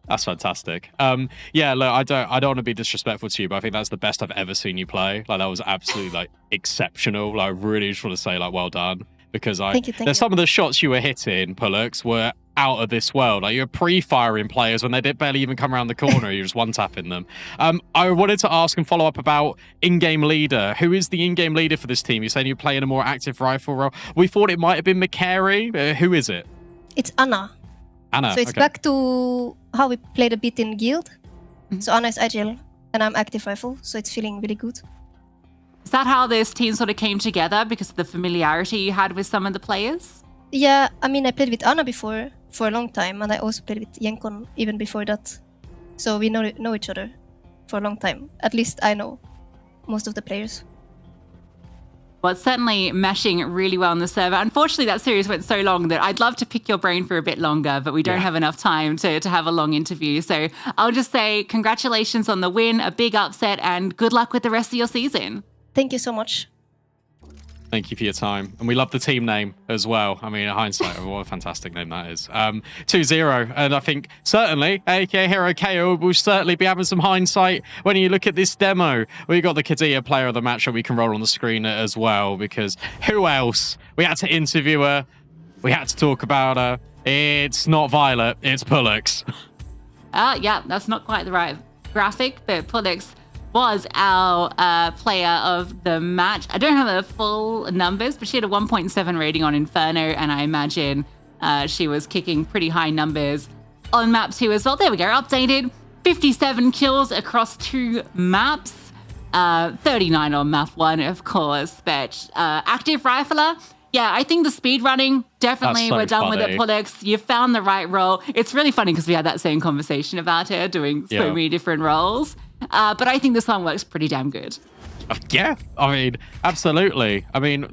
That's fantastic. Look, I don't want to be disrespectful to you, but I think that's the best I've ever seen you play. Like, that was absolutely exceptional. Like, I really just want to say well done, because Thank you. Some of the shots you were hitting, Pollux, were out of this world. Like, you were pre-firing players when they did barely even come around the corner. You're just one-tapping them. I wanted to ask and follow up about in-game leader. Who is the in-game leader for this team? You're saying you're playing a more active rifle role. We thought it might have been Mikari. Who is it? It's Anna. Anna. So it's back to how we played a bit in guild. So Anna is agile and I'm active rifle, so it's feeling really good. Is that how this team sort of came together because of the familiarity you had with some of the players? Yeah, I mean, I played with Anna before for a long time, and I also played with Jenkon even before that. So we know each other for a long time. At least I know most of the players. Well, it's certainly meshing really well on the server. Unfortunately, that series went so long that I'd love to pick your brain for a bit longer, but we don't have enough time to have a long interview. So I'll just say congratulations on the win, a big upset, and good luck with the rest of your season. Thank you so much. Thank you for your time. And we love the team name as well. I mean, in hindsight, what a fantastic name that is. 2-0. And I think certainly AK Hero KO will certainly be having some hindsight when you look at this demo. We got the Kadia player of the match that we can roll on the screen as well, because who else? We had to interview her. We had to talk about her. It's not Violet, it's Pollux. Yeah, that's not quite the right graphic, but Pollux was our player of the match. I don't have the full numbers, but she had a 1.7 rating on Inferno, and I imagine she was kicking pretty high numbers on map 2 as well. There we go, updated. 57 kills across 2 maps. 39 on map 1, of course, but active rifler. Yeah, I think the speed running, definitely, we're done with it, Pollux. You found the right role. It's really funny because we had that same conversation about her doing so many different roles. But I think this one works pretty damn good. Yeah, I mean, absolutely. I mean,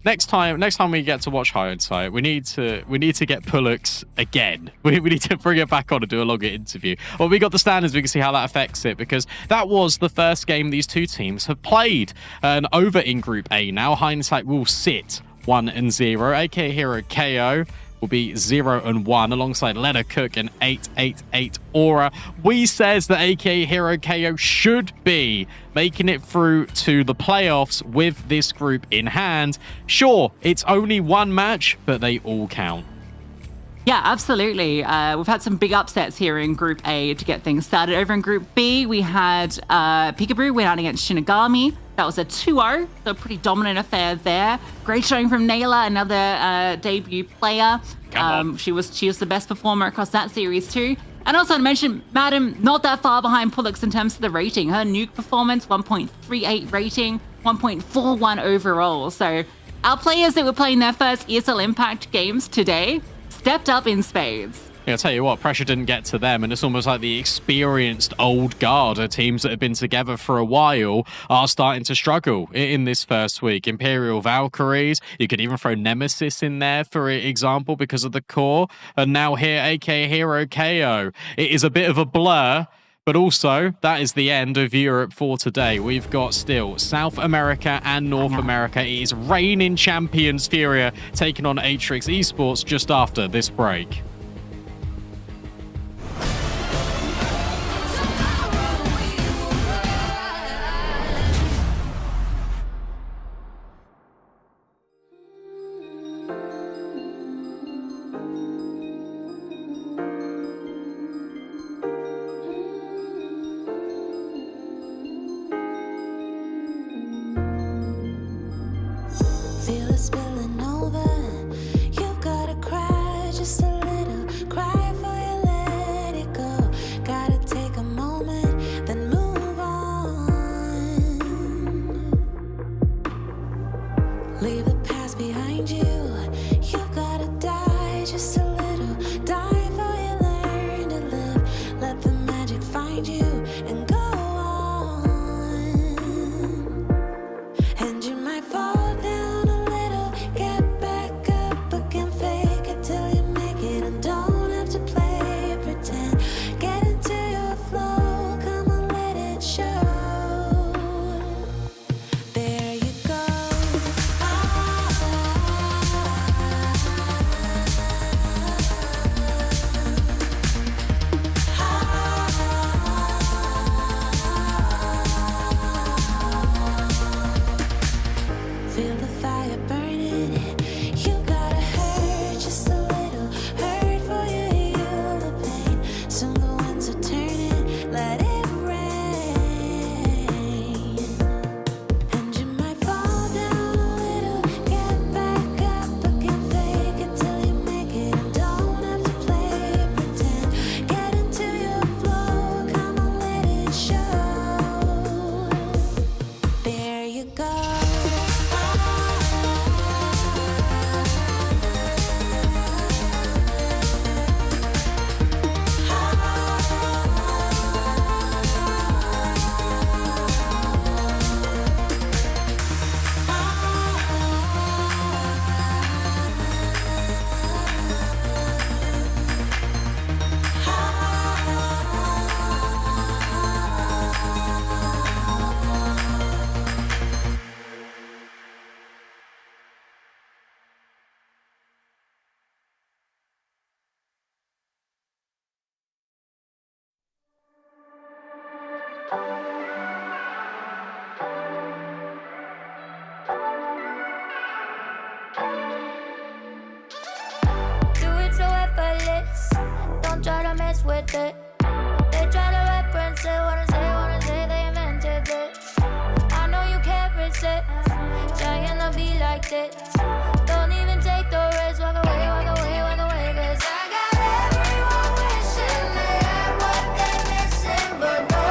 next time we get to watch hindsight, we need to get Pollux again. We need to bring it back on and do a longer interview. Well, we got the standards. We can see how that affects it, because that was the first game these two teams have played. And over in Group A now, hindsight will sit 1-0. AK Hero KO will be 0-1 alongside Lena Cook and 888 Aura. We says that AKA Hero KO should be making it through to the playoffs with this group in hand. Sure, it's only one match, but they all count. Yeah, absolutely. We've had some big upsets here in Group A to get things started. Over in Group B, we had Peekaboo win out against Shinigami. That was a 2-0, so a pretty dominant affair there. Great showing from Naila, another debut player. She was the best performer across that series too. And also to mention, Madam, not that far behind Pullux in terms of the rating. Her Nuke performance, 1.38 rating, 1.41 overall. So our players that were playing their first ESL Impact games today stepped up in spades. Yeah, I'll tell you what, pressure didn't get to them, and it's almost like the experienced old guard of teams that have been together for a while are starting to struggle in this first week. Imperial Valkyries, you could even throw Nemesis in there, for example, because of the core, and now here, aka Hero KO. It is a bit of a blur, but also, that is the end of Europe for today. We've got still South America and North America. It is reigning champions Furia taking on Atrix Esports just after this break. Feel it spilling over. You've gotta cry just a little. Cry before you let it go. Gotta take a moment, then move on. Leave the past behind you. You've gotta die just a little. Die before you learn to live. Let the magic find you and go on. And you might fall down a little, get back up again, fake it till you make it, and don't have to play pretend. Get into your flow, come on, let it show. There you go. Feel the fire burning. You gotta hurt just a little. Hurt for you heal the pain. Soon the winds are turning. Let it rain. And you might fall down a little. Get back up again. Fake it till you make it. And don't have to play pretend. Get into your flow. Come on, let it show. There you go. Do it so effortless. Don't try to mess with it. They try to reference it. Wanna say they invented this. I know you can't resist. Trying to be like this. Don't even take the risk. Walk away, walk away, walk away. 'Cause I got everyone wishing they had what they're missing, but no,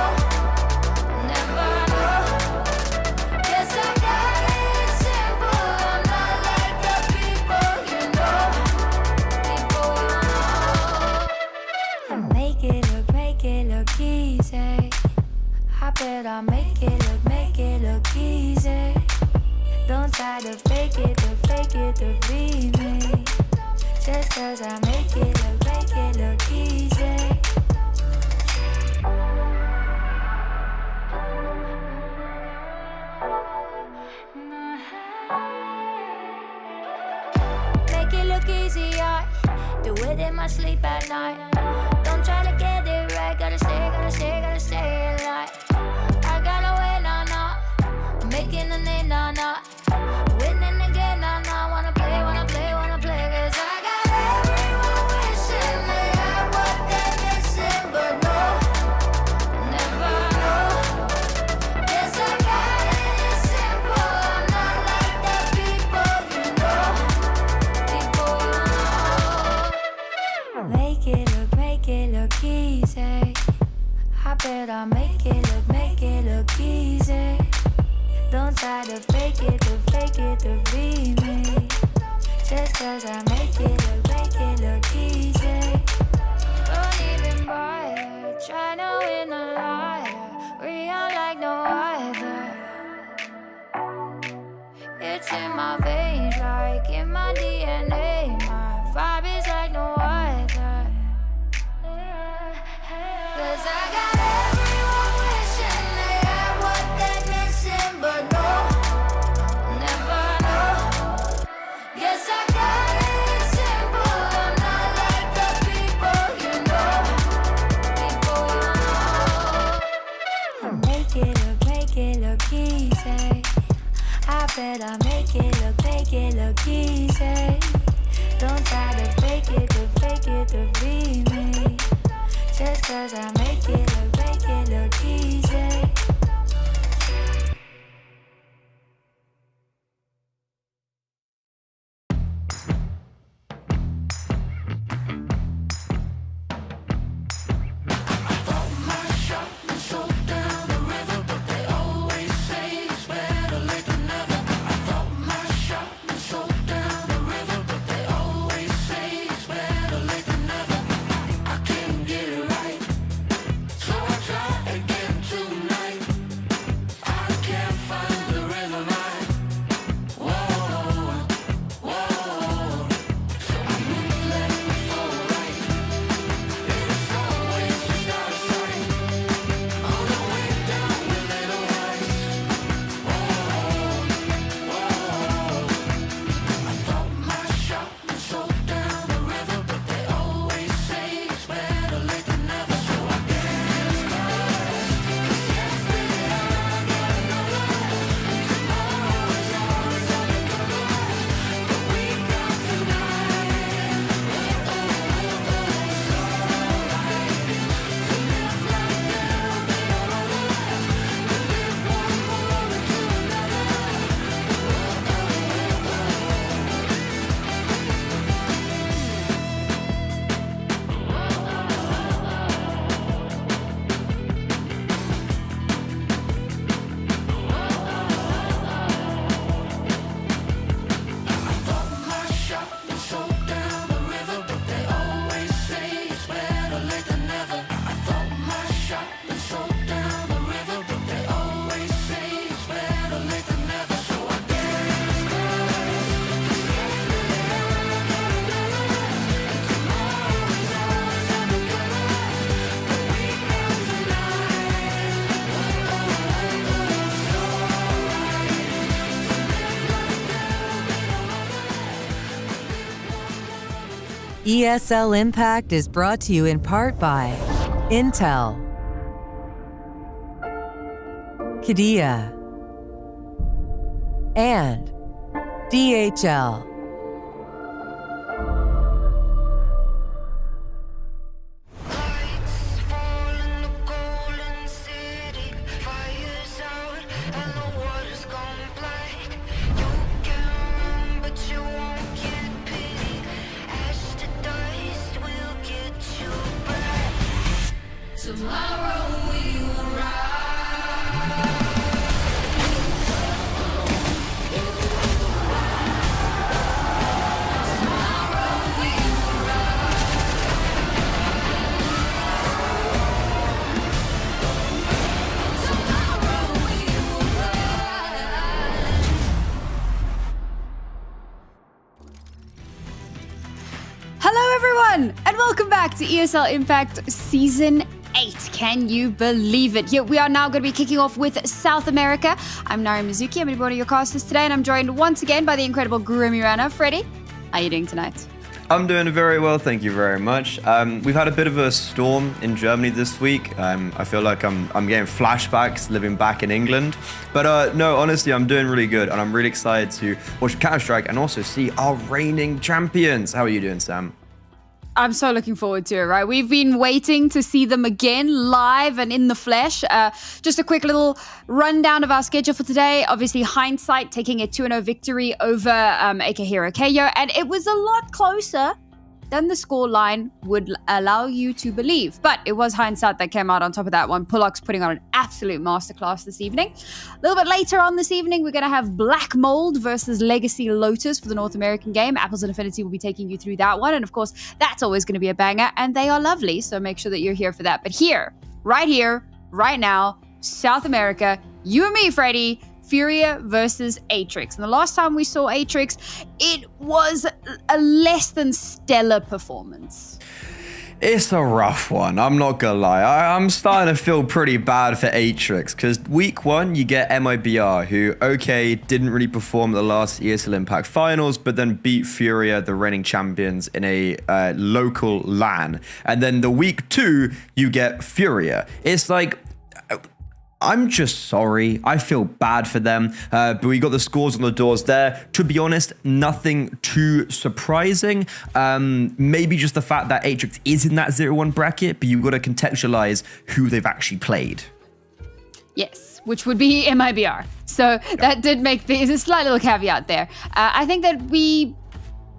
never know. Guess I got it simple. I'm not like the people you know. People you know. And make it look easy. I bet I'll make it look easy. Don't try to fake it to be me. Just 'cause I make it look easy. Make it look easy, yeah. Do it in my sleep at night. Don't try to get it right. Gotta stay alive. I gotta win, nah. I'm making a name, nah. Winning again, nah. Wanna play. Cause I got everyone wishing they had what they're missing, but no, never know. Yes, I got it simple. I'm not like the people you know. Make it look easy. I bet I'll make it look easy. Don't try to fake it to be me. Just cause I make it look easy. Don't even bother, try to win a liar. Real like no other. It's in my veins, like in my DNA. My vibe is like no other. Cause I got everyone wishing they had what they're missing, but no, never know. Yes, I got it simple. I'm not like the people you know. Make it look easy. I bet I make it look easy. Don't try to fake it to be me. Just cause I make it look easy. ESL Impact is brought to you in part by Intel, Qiddiya, and DHL. Lights fall in the golden city. Fire's out and the water's gone black. You can run, but you won't get pity. Ash to dust will get you back. Tomorrow we will rise. Hello everyone, and welcome back to ESL Impact Season 8. Can you believe it? Here we are now going to be kicking off with South America. I'm Nari Mizuki, I'm going to be one of your casters today, and I'm joined once again by the incredible Guru Mirana. Freddie, how are you doing tonight? I'm doing very well, thank you very much. We've had a bit of a storm in Germany this week. I feel like I'm getting flashbacks living back in England. But no, honestly, I'm doing really good, and I'm really excited to watch Counter-Strike and also see our reigning champions. How are you doing, Sam? I'm so looking forward to it, right? We've been waiting to see them again live and in the flesh. Just a quick little rundown of our schedule for today. Obviously, Hindsight taking a 2-0 victory over Akihiro Keio, and it was a lot closer than the scoreline would allow you to believe. But it was Hindsight that came out on top of that one. Pulox putting on an absolute masterclass this evening. A little bit later on this evening, we're going to have Black Mold versus Legacy Lotus for the North American game. Apples and Affinity will be taking you through that one. And of course, that's always going to be a banger. And they are lovely, so make sure that you're here for that. But here, right now, South America, you and me, Freddie, Furia versus Atrix. And the last time we saw Atrix, it was a less than stellar performance. It's a rough one, I'm not gonna lie. I'm starting to feel pretty bad for Atrix, because week 1 you get MIBR, who, okay, didn't really perform at the last ESL Impact Finals, but then beat Furia, the reigning champions, in a local LAN. And then the week 2, you get Furia. It's like, I'm just sorry. I feel bad for them. But we got the scores on the doors there. To be honest, nothing too surprising. Maybe just the fact that Atrix is in that 0-1 bracket, but you've got to contextualize who they've actually played. Yes, which would be MIBR. So that did make a slight little caveat there. I think that we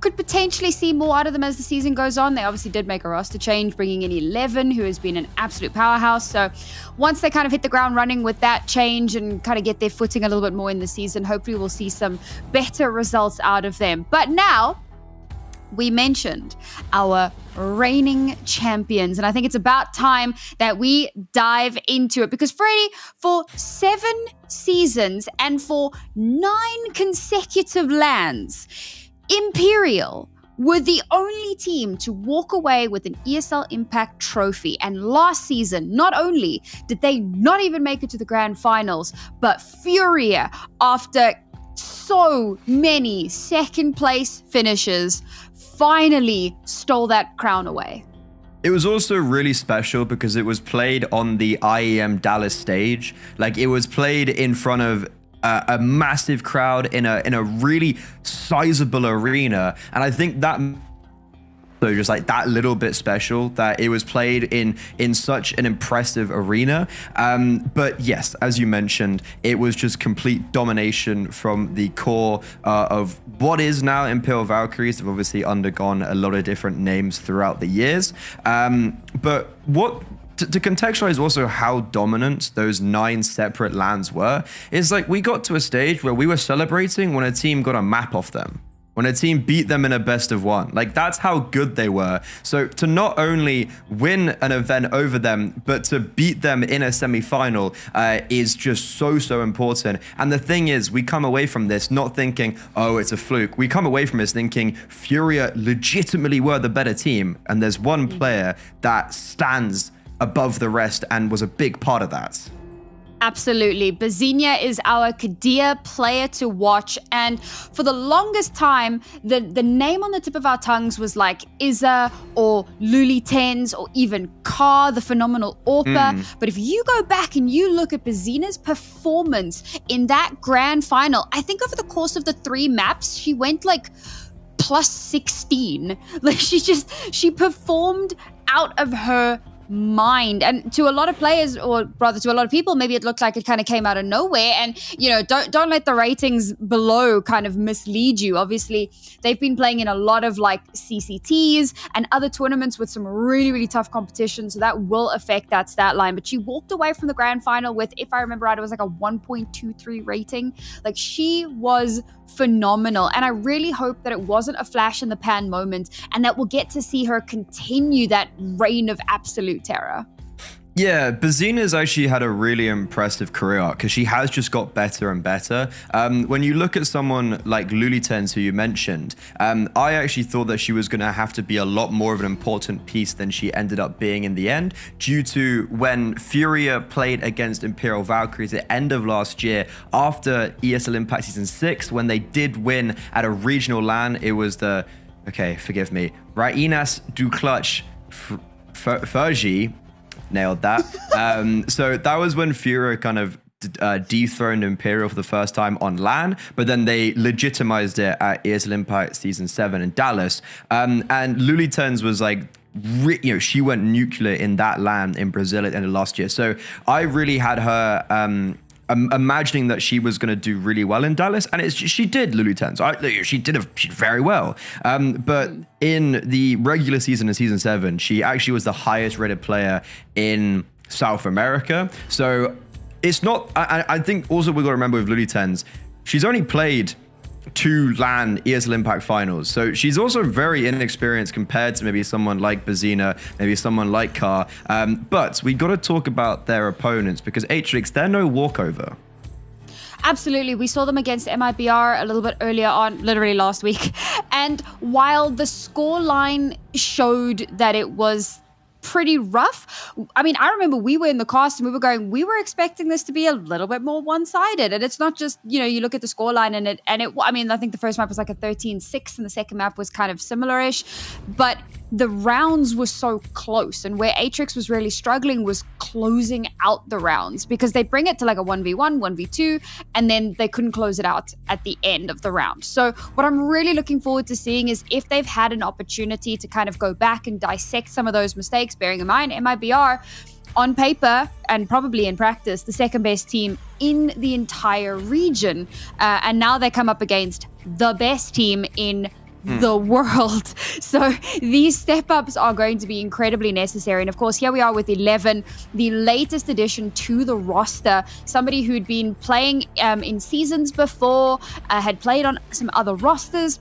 could potentially see more out of them as the season goes on. They obviously did make a roster change, bringing in 11, who has been an absolute powerhouse. So once they kind of hit the ground running with that change and kind of get their footing a little bit more in the season, hopefully we'll see some better results out of them. But now, we mentioned our reigning champions, and I think it's about time that we dive into it, because Freddie, for 7 seasons and for 9 consecutive LANs, Imperial were the only team to walk away with an ESL Impact trophy. And last season, not only did they not even make it to the grand finals, but Furia, after so many second place finishes, finally stole that crown away. It was also really special because it was played on the IEM Dallas stage. Like, it was played in front of a massive crowd in a really sizable arena, and I think that so just like that little bit special that it was played in such an impressive arena. But yes, as you mentioned, it was just complete domination from the core of what is now Imperial Valkyries. They've obviously undergone a lot of different names throughout the years, but what to contextualize also how dominant those 9 separate LANs were, is like we got to a stage where we were celebrating when a team got a map off them, when a team beat them in a best of 1. Like, that's how good they were. So to not only win an event over them, but to beat them in a semi-final is just so important. And the thing is, we come away from this not thinking, oh, it's a fluke. We come away from this thinking Furia legitimately were the better team, and there's one player that stands above the rest and was a big part of that. Absolutely. Bazinia is our Kadir player to watch. And for the longest time, the name on the tip of our tongues was like Izza or Luli Tens or even Car, the phenomenal AWPer. But if you go back and you look at Bazinia's performance in that grand final, I think over the course of the 3 maps, she went like plus 16. Like, she performed out of her mind. And to a lot of players, or rather to a lot of people, maybe it looked like it kind of came out of nowhere. And, you know, don't let the ratings below kind of mislead you. Obviously, they've been playing in a lot of like CCTs and other tournaments with some really tough competition, so that will affect that stat line. But she walked away from the grand final with, if I remember right, it was like a 1.23 rating. Like, she was phenomenal, and I really hope that it wasn't a flash in the pan moment and that we'll get to see her continue that reign of absolute terror. Yeah, Bazina's actually had a really impressive career arc because she has just got better and better. When you look at someone like Lulitens, who you mentioned, I actually thought that she was going to have to be a lot more of an important piece than she ended up being in the end, due to when Furia played against Imperial Valkyries at the end of last year, after ESL Impact Season 6, when they did win at a regional LAN. It was the Okay, forgive me. Rainas Duclutch Fergie nailed that. So that was when Furia kind of dethroned Imperial for the first time on LAN, but then they legitimized it at ESL Impact Season 7 in Dallas. And Lulitens was like, she went nuclear in that LAN in Brazil at the end of last year. So I really had her imagining that she was going to do really well in Dallas, and she did. Lulitens, she did very well. But in the regular season in Season 7, she actually was the highest rated player in South America. So it's not. I think also we've got to remember with Lulitens, she's only played 2 LAN ESL Impact finals. So she's also very inexperienced compared to maybe someone like Bazina, maybe someone like Carr. But we got to talk about their opponents because Atrix, they're no walkover. Absolutely. We saw them against MIBR a little bit earlier on, literally last week. And while the scoreline showed that it was pretty rough. I mean, I remember we were in the cast and we were expecting this to be a little bit more one-sided. And it's not just, you look at the scoreline and it, I mean, I think the first map was like a 13-6 and the second map was kind of similar-ish, but the rounds were so close, and where Atrix was really struggling was closing out the rounds because they bring it to like a 1v1, 1v2, and then they couldn't close it out at the end of the round. So what I'm really looking forward to seeing is if they've had an opportunity to kind of go back and dissect some of those mistakes, bearing in mind MIBR on paper and probably in practice, the second best team in the entire region. And now they come up against the best team in the world. So these step-ups are going to be incredibly necessary. And of course, here we are with 11, the latest addition to the roster, somebody who'd been playing in seasons before, had played on some other rosters,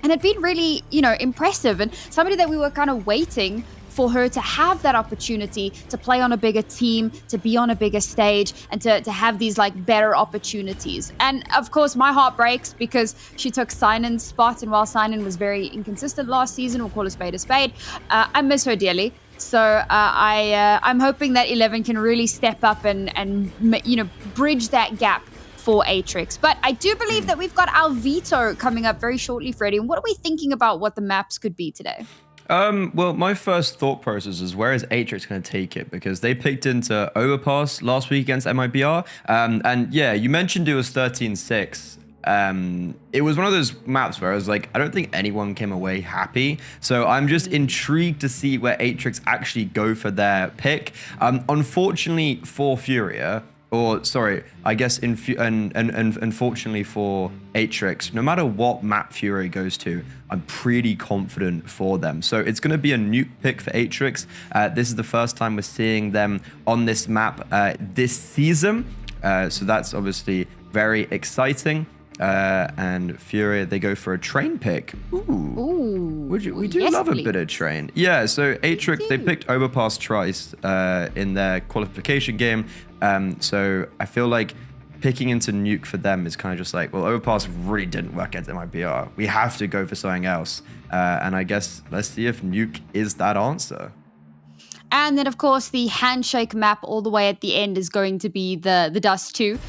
and had been really, impressive, and somebody that we were kind of waiting for her to have that opportunity to play on a bigger team, to be on a bigger stage, and to have these like better opportunities. And of course, my heart breaks because she took Sinan's spot, and while Sinan was very inconsistent last season, we'll call a spade, I miss her dearly. So I'm hoping that 11 can really step up and bridge that gap for Atrix. But I do believe that we've got our veto coming up very shortly, Freddie. And what are we thinking about what the maps could be today? Well, my first thought process is where is Atrix going to take it? Because they picked into Overpass last week against MIBR. And yeah, you mentioned it was 13-6. It was one of those maps where I was like, I don't think anyone came away happy. So I'm just intrigued to see where Atrix actually go for their pick. Unfortunately for Furia, or sorry, I guess unfortunately for Atrix, no matter what map Furia goes to, I'm pretty confident for them. So it's going to be a Nuke pick for Atrix. This is the first time we're seeing them on this map this season. So that's obviously very exciting. And Furia, they go for a train pick. Ooh. We do love a bit of train. Yeah, so Atrix, they picked Overpass twice in their qualification game. So I feel like picking into Nuke for them is kind of just like, well, Overpass really didn't work against MIBR. We have to go for something else. And I guess let's see if Nuke is that answer. And then, of course, the handshake map all the way at the end is going to be the Dust 2.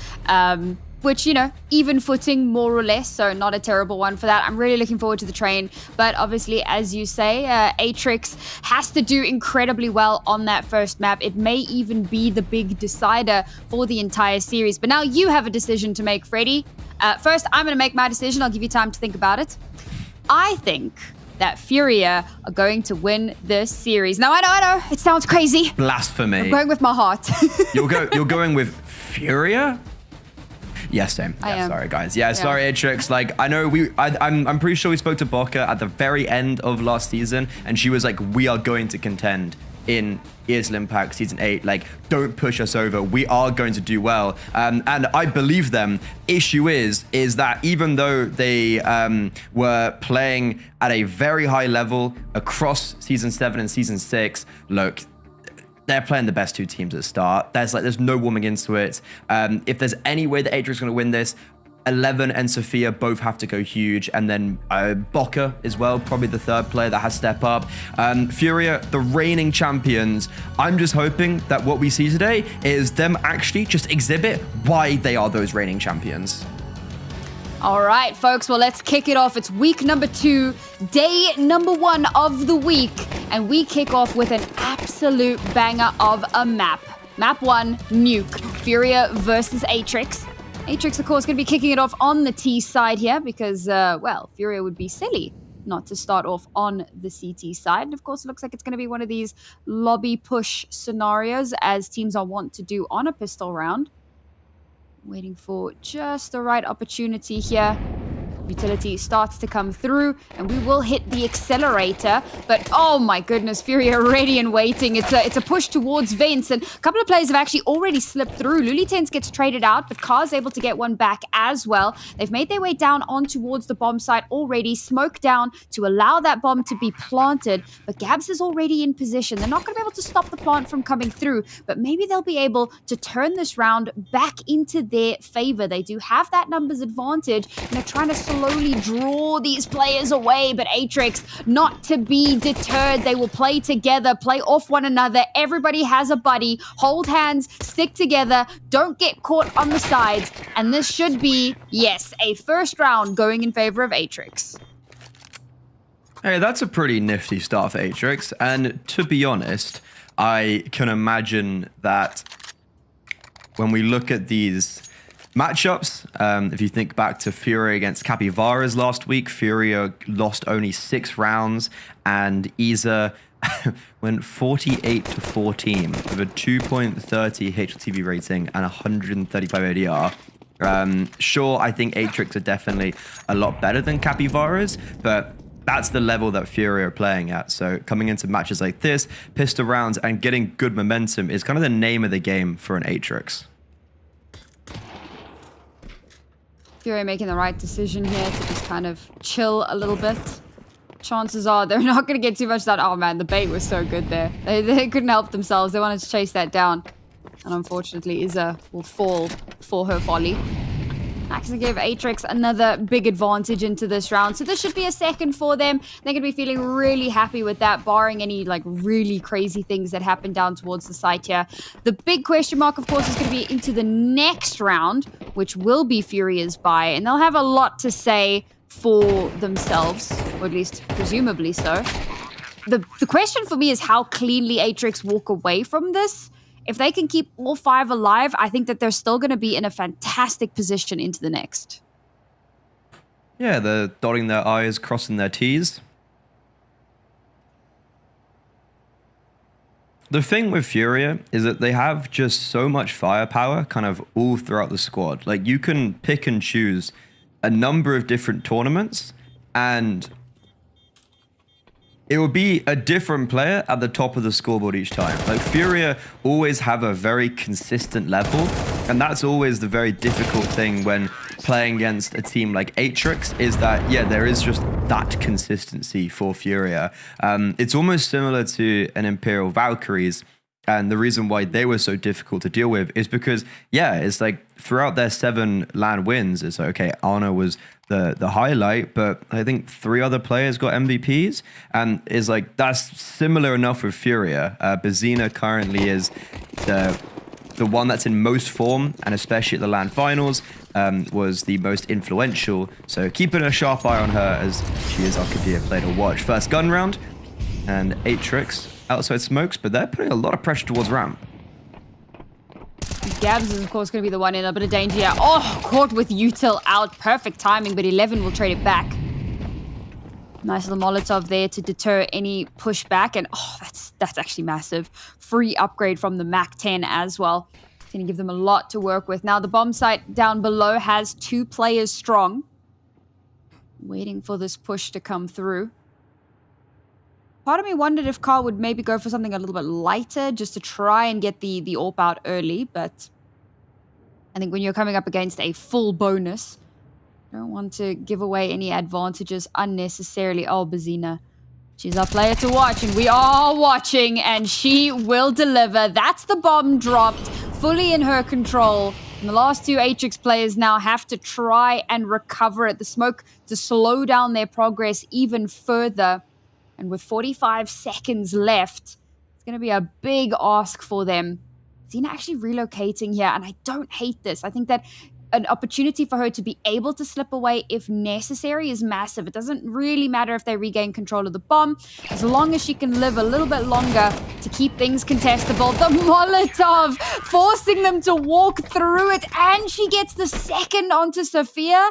Which, even footing more or less, so not a terrible one for that. I'm really looking forward to the train. But obviously, as you say, Atrix has to do incredibly well on that first map. It may even be the big decider for the entire series. But now you have a decision to make, Freddie. First, I'm going to make my decision. I'll give you time to think about it. I think that Furia are going to win this series. Now, I know, it sounds crazy. Blasphemy. I'm going with my heart. You're going with Furia? Yes, same. Yeah, sorry, guys. Yeah, sorry, Atrix. Like, I know I'm pretty sure we spoke to Boca at the very end of last season, and she was like, we are going to contend in ESL Impact Season 8. Like, don't push us over. We are going to do well. And I believe them. Issue is that even though they were playing at a very high level across Season 7 and Season 6, look, they're playing the best two teams at the start. There's no warming into it. If there's any way that Atrix is going to win this, 11 and Sophia both have to go huge. And then Boca as well, probably the third player that has to step up. Furia, the reigning champions. I'm just hoping that what we see today is them actually just exhibit why they are those reigning champions. All right, folks. Well, let's kick it off. It's week number 2. day number 1 of the week, and we kick off with an absolute banger of a map. Map 1, Nuke, Furia versus Atrix. Atrix, of course, going to be kicking it off on the T side here because, well, Furia would be silly not to start off on the CT side. And of course, it looks like it's going to be one of these lobby push scenarios as teams are wont to do on a pistol round. Waiting for just the right opportunity here. Utility starts to come through, and we will hit the accelerator. But oh my goodness, Furia ready and waiting. It's a push towards Vents, and a couple of players have actually already slipped through. Lulitense gets traded out, but Car's able to get one back as well. They've made their way down on towards the bomb site already. Smoke down to allow that bomb to be planted, but Gabs is already in position. They're not going to be able to stop the plant from coming through, but maybe they'll be able to turn this round back into their favor. They do have that numbers advantage, and they're trying to slowly draw these players away, but Atrix not to be deterred. They will play together, play off one another. Everybody has a buddy. Hold hands, stick together, don't get caught on the sides, and this should be, yes, a first round going in favor of Atrix. Hey, that's a pretty nifty start for Atrix, and to be honest, I can imagine that when we look at these matchups, if you think back to Furia against Capybaras last week, Furia lost only 6 rounds, and Isa went 48-14 with a 2.30 HLTV rating and 135 ADR. Sure, I think Atrix are definitely a lot better than Capybaras, but that's the level that Furia are playing at. So coming into matches like this, pistol rounds, and getting good momentum is kind of the name of the game for an Atrix. Furia making the right decision here to just kind of chill a little bit. Chances are they're not going to get too much of that. Oh man, the bait was so good there. They couldn't help themselves. They wanted to chase that down. And unfortunately, Isa will fall for her folly. Actually gave Atrix another big advantage into this round. So this should be a second for them. They're going to be feeling really happy with that, barring any like really crazy things that happen down towards the site here. The big question mark, of course, is going to be into the next round, which will be Furia's buy. And they'll have a lot to say for themselves, or at least presumably so. The question for me is how cleanly Atrix walk away from this. If they can keep all 5 alive, I think that they're still going to be in a fantastic position into the next. Yeah, they're dotting their I's, crossing their T's. The thing with Furia is that they have just so much firepower kind of all throughout the squad. Like, you can pick and choose a number of different tournaments, and it will be a different player at the top of the scoreboard each time. Like, Furia always have a very consistent level, and that's always the very difficult thing when playing against a team like Atrix, is that, yeah, there is just that consistency for Furia. It's almost similar to an Imperial Valkyries, and the reason why they were so difficult to deal with is because, yeah, it's like throughout their 7 LAN wins, it's like, okay, Ana was the highlight, but I think 3 other players got MVPs, and is like, that's similar enough with Furia. Bazina currently is the one that's in most form, and especially at the LAN finals, was the most influential. So keeping a sharp eye on her, as she is our Kadir player to watch. First gun round, and Atrix outside smokes, but they're putting a lot of pressure towards ramp. Gabs is, of course, going to be the one in a bit of danger here. Oh, caught with util out. Perfect timing, but 11 will trade it back. Nice little Molotov there to deter any pushback. And, oh, that's actually massive. Free upgrade from the Mac 10 as well. It's going to give them a lot to work with. Now, the bomb site down below has 2 players strong. Waiting for this push to come through. Part of me wondered if Carl would maybe go for something a little bit lighter just to try and get the AWP out early, but I think when you're coming up against a full bonus, you don't want to give away any advantages unnecessarily. Oh, Bazina, she's our player to watch, and we are watching, and she will deliver. That's the bomb dropped, fully in her control. And the last 2 Atrix players now have to try and recover it. The smoke to slow down their progress even further. And with 45 seconds left, it's going to be a big ask for them. Xena actually relocating here, and I don't hate this. I think that an opportunity for her to be able to slip away if necessary is massive. It doesn't really matter if they regain control of the bomb, as long as she can live a little bit longer to keep things contestable. The Molotov forcing them to walk through it, and she gets the second onto Sophia.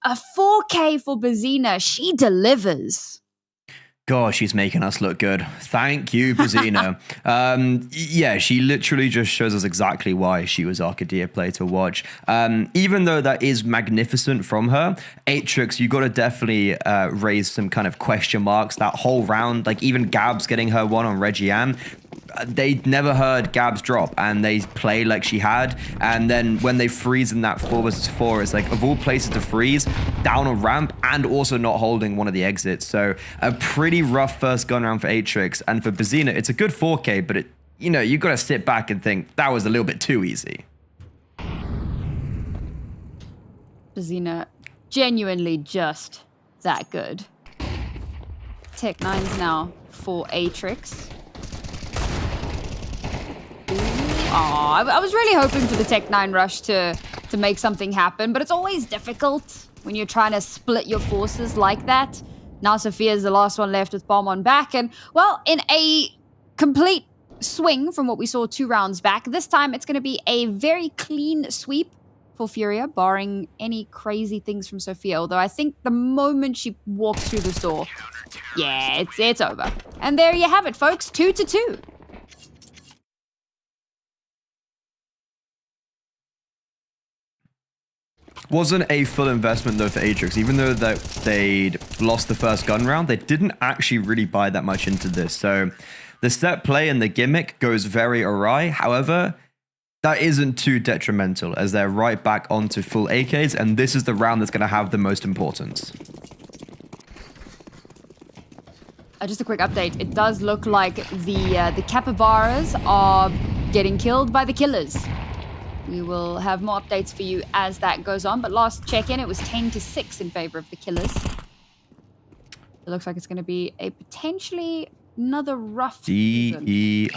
A 4K for Bazina. She delivers. God, she's making us look good. Thank you, Bazina. Yeah, she literally just shows us exactly why she was our Kadia play to watch. Even though that is magnificent from her, Atrix, you got to definitely raise some kind of question marks. That whole round, like even Gabs getting her one on Reggie-Ann, they never heard Gabs drop, and they play like she had. And then when they freeze in that 4 versus 4, it's like, of all places to freeze, down a ramp and also not holding one of the exits. So a pretty rough first gun round for Atrix. And for Bazina, it's a good 4K, but you got to sit back and think that was a little bit too easy. Bazina, genuinely just that good. Tech 9's now for Atrix. I was really hoping for the Tech 9 rush to make something happen, but it's always difficult when you're trying to split your forces like that. Now Sophia's the last one left with bomb on back, and, well, in a complete swing from what we saw 2 rounds back, this time it's going to be a very clean sweep for Furia, barring any crazy things from Sophia, although I think the moment she walks through this door, yeah, it's over. And there you have it, folks, 2-2. Wasn't a full investment though for Atrix. Even though that they'd lost the first gun round, they didn't actually really buy that much into this. So the set play and the gimmick goes very awry. However, that isn't too detrimental as they're right back onto full AKs, and this is the round that's going to have the most importance. Just a quick update. It does look like the capybaras are getting killed by the killers. We will have more updates for you as that goes on, but last check-in, it was 10-6 in favor of the killers. It looks like it's going to be a potentially another rough DE_pression.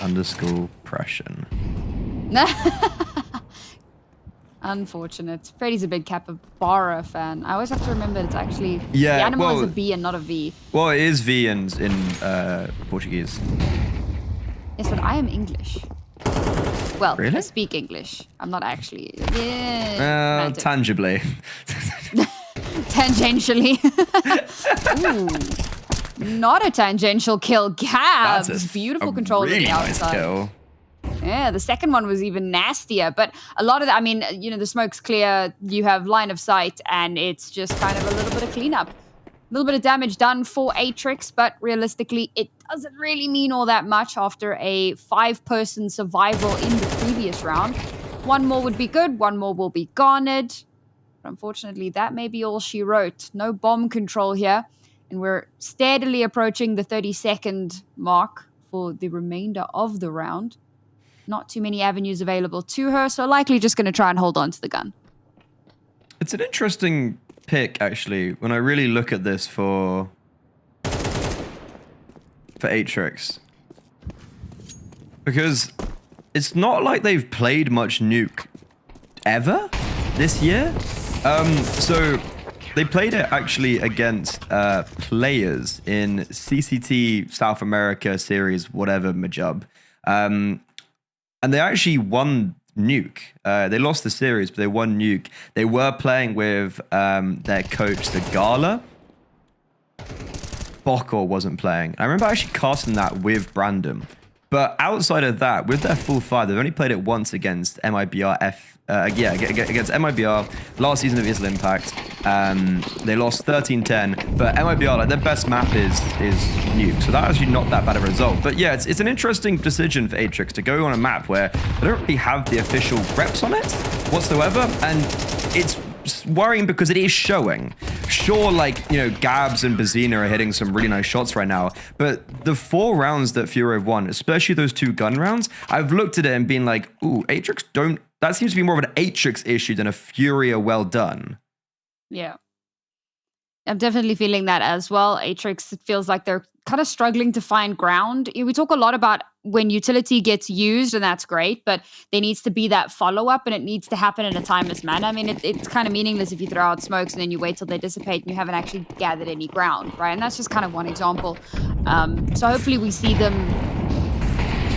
Unfortunate. Freddy's a big capybara fan. I always have to remember it's actually the animal is a B and not a V. Well, it is V in Portuguese. Yes, but I am English. Well, really? I speak English. I'm not actually. Yeah. Tangibly. Tangentially. Ooh. Not a tangential kill. Gabs. That's beautiful control really on the outside. Nice kill. Yeah, the second one was even nastier. But a lot of that, I mean, the smoke's clear. You have line of sight, and it's just kind of a little bit of cleanup. A little bit of damage done for Atrix, but realistically, it doesn't really mean all that much after a 5-person survival in the previous round. One more would be good, one more will be garnered. But unfortunately, that may be all she wrote. No bomb control here, and we're steadily approaching the 30-second mark for the remainder of the round. Not too many avenues available to her, so likely just going to try and hold on to the gun. It's an interesting pick, actually, when I really look at this for Atrix. Because it's not like they've played much Nuke ever this year. So they played it actually against players in CCT South America series, whatever, Majub. And they actually won Nuke. They lost the series, but they won Nuke. They were playing with their coach, the Gala. Bokor wasn't playing. I remember actually casting that with Brandon. But outside of that, with their full 5, they've only played it once against MIBR against MIBR last season of ESL Impact. They lost 13-10, but MIBR, like, their best map is Nuke, so that's actually not that bad a result. But yeah, it's an interesting decision for Atrix to go on a map where they don't really have the official reps on it whatsoever, and it's worrying because it is showing. Sure, like, Gabs and Bazina are hitting some really nice shots right now, but the 4 rounds that Fury have won, especially those 2 gun rounds, I've looked at it and been like, ooh, Atrix don't... That seems to be more of an Atrix issue than a Furia well done. Yeah. I'm definitely feeling that as well. Atrix, it feels like they're kind of struggling to find ground. We talk a lot about when utility gets used, and that's great, but there needs to be that follow-up, and it needs to happen in a timeless manner. I mean, it's kind of meaningless if you throw out smokes and then you wait till they dissipate and you haven't actually gathered any ground, right? And that's just kind of one example. So hopefully we see them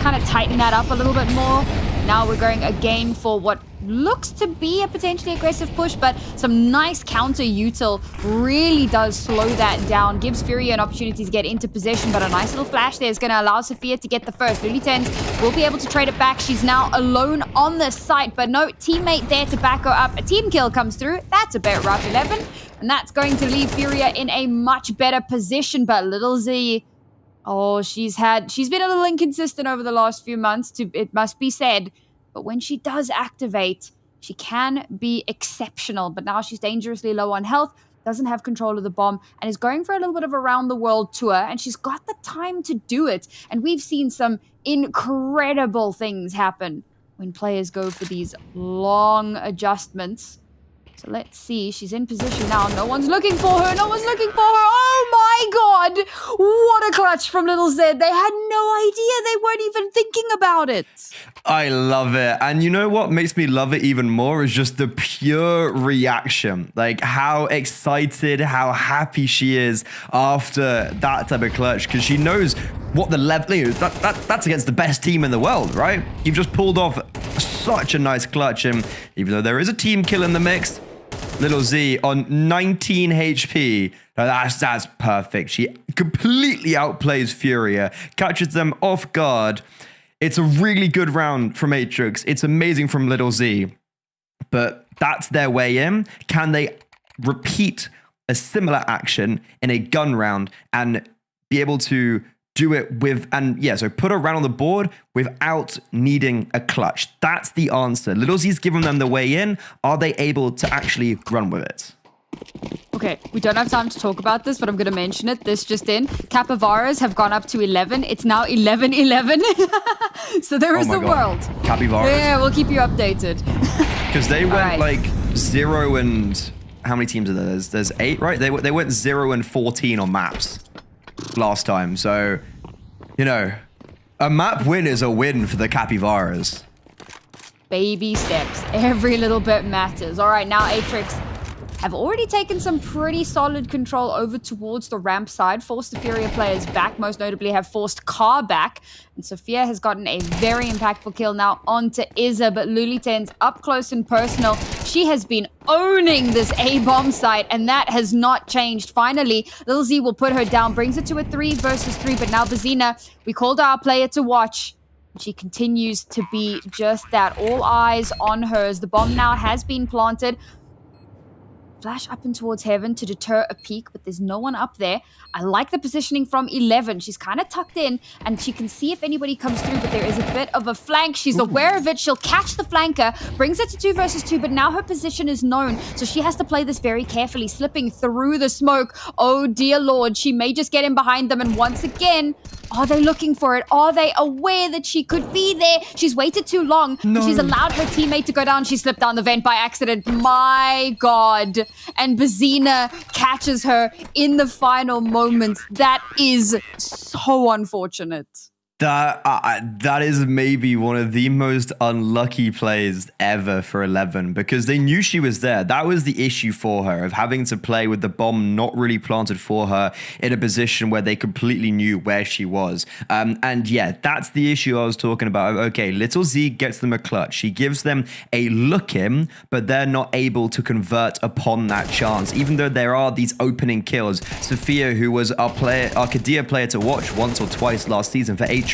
kind of tighten that up a little bit more. Now we're going again for what looks to be a potentially aggressive push, but some nice counter util really does slow that down, gives Furia an opportunity to get into position, but a nice little flash there is going to allow Sophia to get the first. Luli10s will be able to trade it back. She's now alone on the site, but no teammate there to back her up. A team kill comes through. That's a bit rough, 11, and that's going to leave Furia in a much better position, but Little Z... Oh, she's been a little inconsistent over the last few months, it must be said. But when she does activate, she can be exceptional. But now she's dangerously low on health, doesn't have control of the bomb, and is going for a little bit of a round-the-world tour. And she's got the time to do it. And we've seen some incredible things happen when players go for these long adjustments. So let's see. She's in position now. No one's looking for her. No one's looking for her. Oh my god! What a clutch from Little Z. They had no idea. They weren't even thinking about it. I love it. And you know what makes me love it even more is just the pure reaction. Like how excited, how happy she is after that type of clutch, because she knows what the level is. That's against the best team in the world, right? You've just pulled off such a nice clutch, and even though there is a team kill in the mix, Little Z on 19 HP. That's perfect. She completely outplays Furia, catches them off guard. It's a really good round from Atrix. It's amazing from Little Z. But that's their way in. Can they repeat a similar action in a gun round and be able to do it with, and yeah, so put a round on the board without needing a clutch? That's the answer. Little Z's given them the way in. Are they able to actually run with it? Okay, we don't have time to talk about this, but I'm going to mention it. This just in. Capybaras have gone up to 11. It's now 11-11. So there is the world. Capybaras. Yeah, we'll keep you updated. Because they went like 0 and... How many teams are there? There's 8, right? They went 0 and 14 on maps last time. So, you know, a map win is a win for the Capybaras. Baby steps. Every little bit matters. All right, now Atrix have already taken some pretty solid control over towards the ramp side, forced the Furia players back, most notably have forced Car back, and Sophia has gotten a very impactful kill now onto Izza, but Luli10's up close and personal. She has been owning this A-bomb site, and that has not changed. Finally, Lil Z will put her down, brings it to a 3 versus 3, but now Bazina, we called our player to watch. She continues to be just that, all eyes on her as the bomb now has been planted. Flash up and towards heaven to deter a peek, but there's no one up there. I like the positioning from 11. She's kind of tucked in, and she can see if anybody comes through, but there is a bit of a flank. She's aware of it. She'll catch the flanker, brings it to 2 versus 2, but now her position is known, so she has to play this very carefully, slipping through the smoke. Oh, dear Lord. She may just get in behind them, and once again, are they looking for it? Are they aware that she could be there? She's waited too long. No. She's allowed her teammate to go down. She slipped down the vent by accident. My God. And Bazina catches her in the final moments. That is so unfortunate. That is maybe one of the most unlucky plays ever for 11, because they knew she was there. That was the issue for her, of having to play with the bomb not really planted for her in a position where they completely knew where she was. And yeah, that's the issue I was talking about. Okay, Little Z gets them a clutch. She gives them a look in, but they're not able to convert upon that chance, even though there are these opening kills. Sophia, who was our Kadir player to watch once or twice last season for Atrix,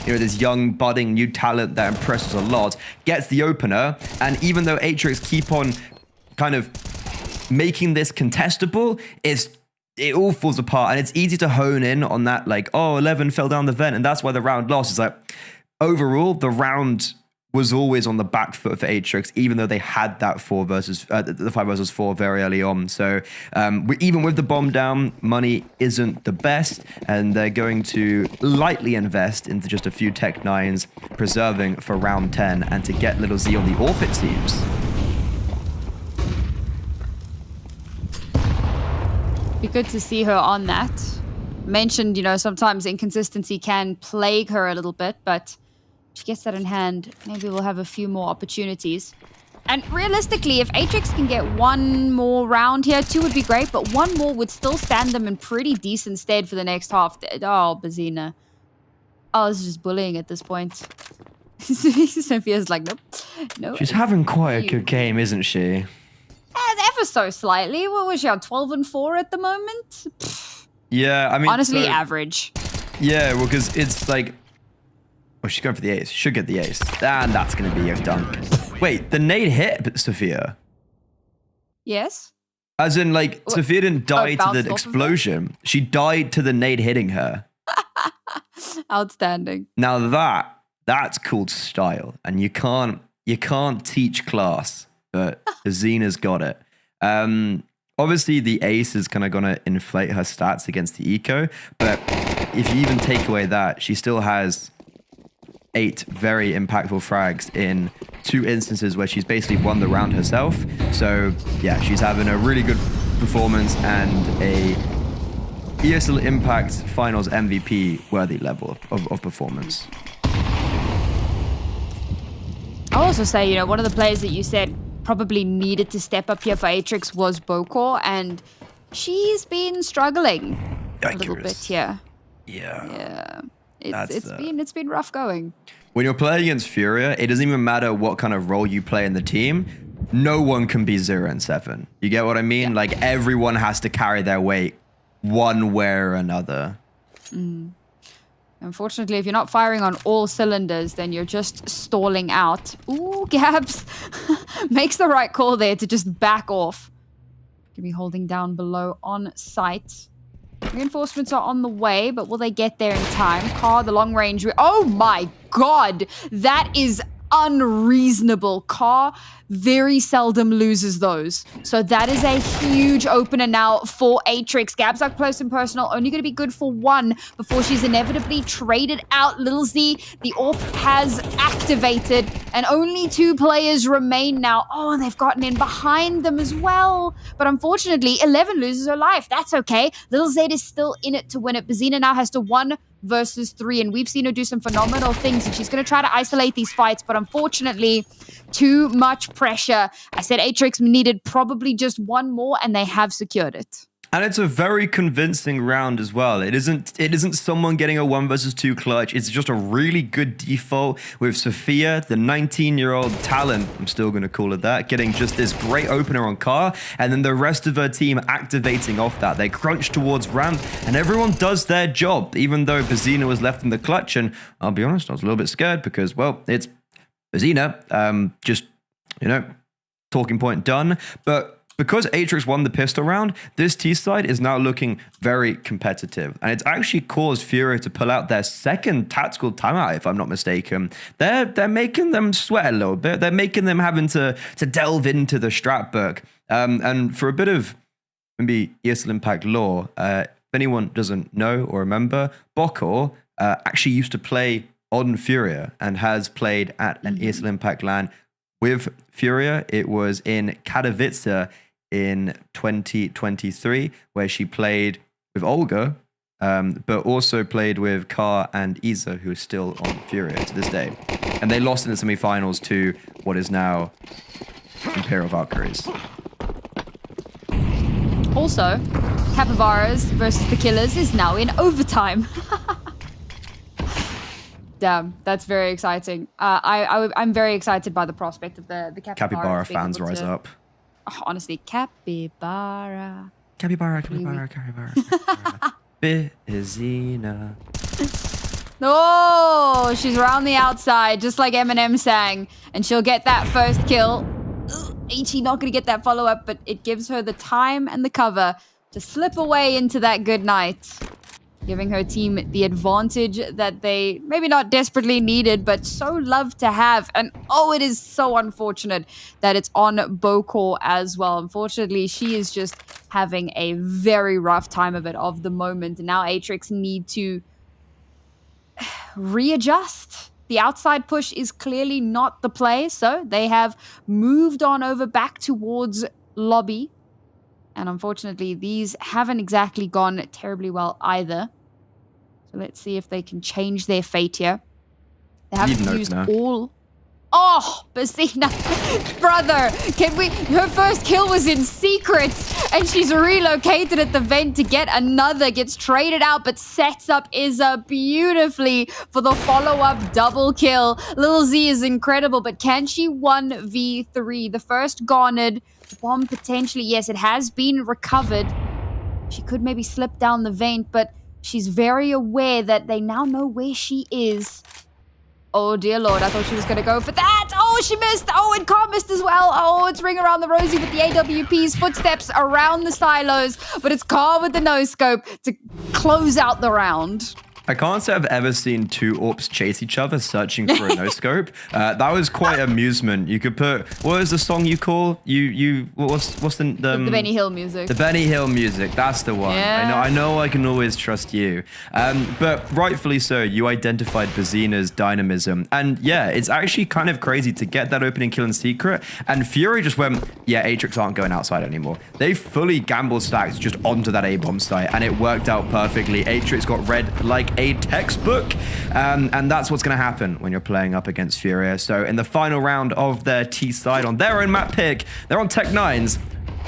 you know, this young, budding, new talent that impresses a lot, gets the opener, and even though Atrix keep on kind of making this contestable, it all falls apart, and it's easy to hone in on that, like, oh, 11 fell down the vent, and that's why the round lost. It's like, overall, the round was always on the back foot for Atrix, even though they had that the 5 versus 4 very early on. So even with the bomb down, money isn't the best, and they're going to lightly invest into just a few Tech 9s, preserving for round 10, and to get Little Z on the AWP, it seems. Be good to see her on that. Mentioned, sometimes inconsistency can plague her a little bit, but she gets that in hand. Maybe we'll have a few more opportunities. And realistically, if Atrix can get one more round here, 2 would be great, but one more would still stand them in pretty decent stead for the next half. Oh, Bazina. Oh, this is just bullying at this point. Sophia's like, nope. No. She's having quite a good game, isn't she? Ever so slightly. What was she on? 12-4 at the moment? Yeah, I mean... Honestly, average. Yeah, well, because it's like... Oh, she's going for the ace. Should get the ace. And that's going to be a dunk. Wait, the nade hit Sophia? Yes? As in, like, Sophia didn't die to the bounced off of her? explosion. She died to the nade hitting her. Outstanding. Now that's called style. And you can't teach class, but Xena's got it. Obviously, the ace is kind of going to inflate her stats against the eco, but if you even take away that, she still has 8 very impactful frags in 2 instances where she's basically won the round herself. So, yeah, she's having a really good performance and a ESL Impact Finals MVP worthy level of performance. I'll also say, one of the players that you said probably needed to step up here for Atrix was Bokor, and she's been struggling a little bit here. Yeah. It's been rough going. When you're playing against Furia, it doesn't even matter what kind of role you play in the team. No one can be 0 and 7. You get what I mean? Yeah. Like, everyone has to carry their weight one way or another. Unfortunately, if you're not firing on all cylinders, then you're just stalling out. Ooh, Gabs makes the right call there to just back off. Gonna be holding down below on site. Reinforcements are on the way, but will they get there in time? Car, the long range. Oh my god! That is unreasonable. Car very seldom loses those. So that is a huge opener now for Atrix. Gabs up close and personal, only going to be good for 1 before she's inevitably traded out. Little Z, the AWP has activated, and only 2 players remain now. Oh, and they've gotten in behind them as well. But unfortunately, 11 loses her life. That's okay. Little Z is still in it to win it. Bazina now has to 1 versus 3, and we've seen her do some phenomenal things, and she's going to try to isolate these fights, but unfortunately, too much pressure. I said Atrix needed probably just 1 more, and they have secured it. And it's a very convincing round as well. It isn't someone getting a 1 versus 2 clutch. It's just a really good default with Sophia, the 19-year-old talent, I'm still going to call it that, getting just this great opener on car, and then the rest of her team activating off that. They crunch towards ramp, and everyone does their job, even though Bazina was left in the clutch. And I'll be honest, I was a little bit scared because, well, it's Bazina. Just, talking point done. But because Atrix won the pistol round, this T side is now looking very competitive. And it's actually caused Furia to pull out their second tactical timeout, if I'm not mistaken. They're making them sweat a little bit. They're making them having to delve into the strat book. And for a bit of maybe ESL Impact lore, if anyone doesn't know or remember, Bokor actually used to play on Furia and has played at an ESL Impact LAN with Furia. It was in Katowice in 2023, where she played with Olga, but also played with Kar and Isa, who is still on Furia to this day. And they lost in the semifinals to what is now Imperial Valkyries. Also, Capybaras versus the Killers is now in overtime. Damn, that's very exciting. I'm very excited by the prospect of the Capybara fans rise up. Oh, honestly, Capybara. Capybara. Bizina. No, she's around the outside, just like Eminem sang, and she'll get that first kill. HE not going to get that follow-up, but it gives her the time and the cover to slip away into that good night, giving her team the advantage that they maybe not desperately needed, but so love to have. And it is so unfortunate that it's on Bokor as well. Unfortunately, she is just having a very rough time of it of the moment. And now Atrix need to readjust. The outside push is clearly not the play, so they have moved on over back towards lobby. And unfortunately, these haven't exactly gone terribly well either. So let's see if they can change their fate here. They haven't Need used Nuke now. all... Oh, Basina, brother, can we... Her first kill was in secret, and she's relocated at the vent to get another, gets traded out, but sets up Izza beautifully for the follow-up double kill. Lil Z is incredible, but can she 1v3? The first garnered, the bomb potentially, yes, it has been recovered. She could maybe slip down the vent, but she's very aware that they now know where she is. Oh, dear Lord, I thought she was going to go for that. Oh, she missed. Oh, and Car missed as well. Oh, it's Ring Around the Rosie with the AWP's footsteps around the silos. But it's Car with the no-scope to close out the round. I can't say I've ever seen two AWPs chase each other searching for a no-scope. That was quite amusement. You could put... What is the song you call? What's the Benny Hill music. The Benny Hill music. That's the one. Yeah. I know I can always trust you. But rightfully so, you identified Bazina's dynamism. And yeah, it's actually kind of crazy to get that opening kill in secret. And Fury just went, yeah, Atrix aren't going outside anymore. They fully gambled stacks just onto that A-bomb site. And it worked out perfectly. Atrix got read like a textbook, and that's what's going to happen when you're playing up against Furia. So in the final round of their T side on their own map pick, they're on Tech 9s,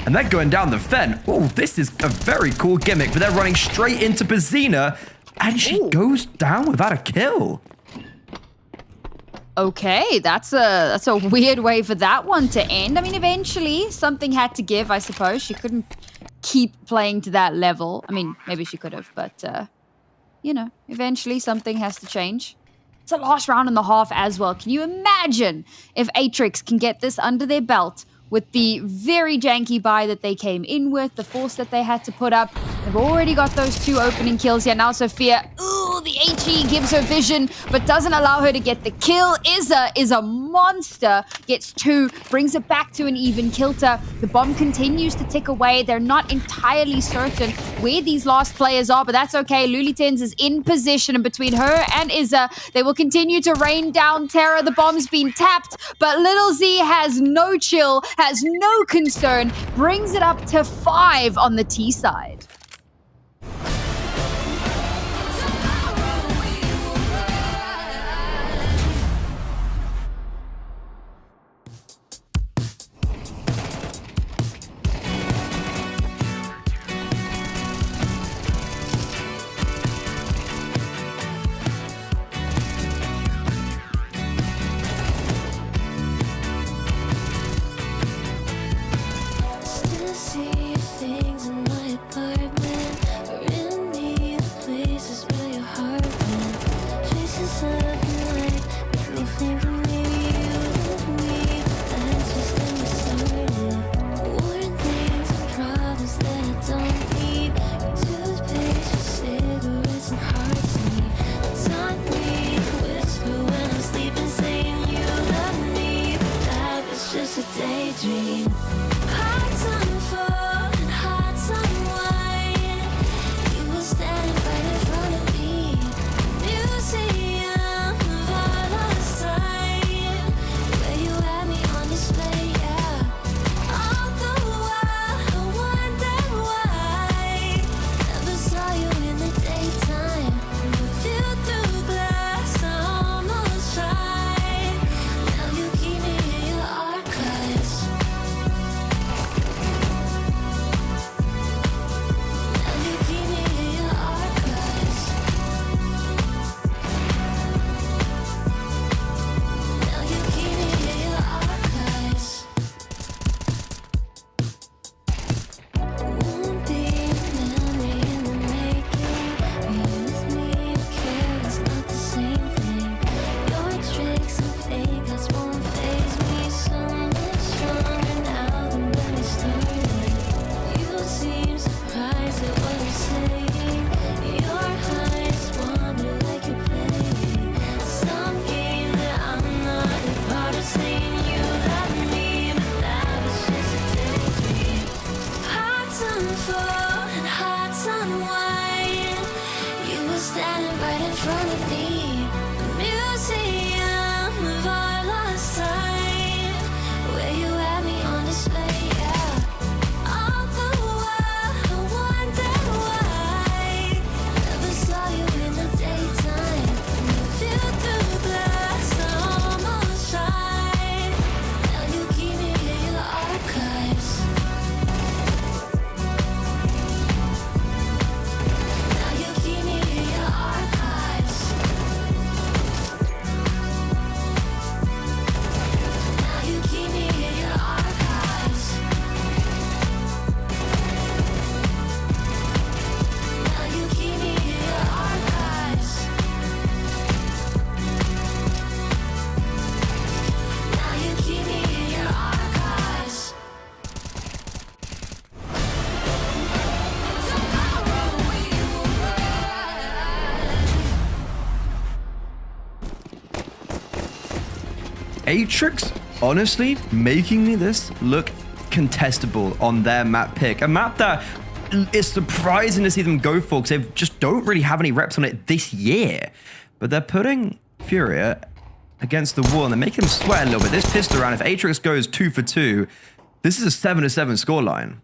and they're going down the vent. Oh, this is a very cool gimmick, but they're running straight into Bazina, and she goes down without a kill. Okay, that's a weird way for that one to end. I mean, eventually something had to give, I suppose. She couldn't keep playing to that level. I mean, maybe she could have, but you know, eventually something has to change. It's a last round and a half as well. Can you imagine if Atrix can get this under their belt with the very janky buy that they came in with, the force that they had to put up? They've already got those two opening kills here. Now Sophia, ooh, the HE gives her vision, but doesn't allow her to get the kill. Izza is a monster, gets two, brings it back to an even kilter. The bomb continues to tick away. They're not entirely certain where these last players are, but that's okay. Lulitens is in position, and between her and Izza, they will continue to rain down terror. The bomb's been tapped, but Little Z has no chill, has no concern, brings it up to 5 on the T side. Still see things in my apartment. We're in the places where your heart went. Traces of your life make me think of maybe you and me. That's just getting started. Worn things and problems that I don't need. Your toothpaste, your cigarettes and hearts in me. Taught me to whisper when I'm sleeping, saying you love me. But that was just a daydream. Hearts on fire and hearts on wine. You were standing right in front of me. Museum of our lost time, where you had me on display, yeah. All the while I wondered why never saw you in the daytime. Viewed through glass, I almost tried. Now you keep me in your archives. Now you keep me in your archives. Now you keep me in your archives. Won't be a memory in the making. You with me, you care, it's not the same thing. Your tricks and fake outs won't faze me. So much stronger now than when we started. You seem surprised at what I'm saying. Your eyes wander like you're playing some game that I'm not a part of. Saying you love me, but that was just a daydream. Hearts on fire and hearts on wine. You were standing right in front of me. The museum of our lost time, where you had me on display, yeah. All the Atrix, honestly, making me this look contestable on their map pick. A map that is surprising to see them go for because they just don't really have any reps on it this year. But they're putting Furia against the wall and they're making him sweat a little bit. This pistol round, if Atrix goes 2 for 2, this is a 7-7 scoreline.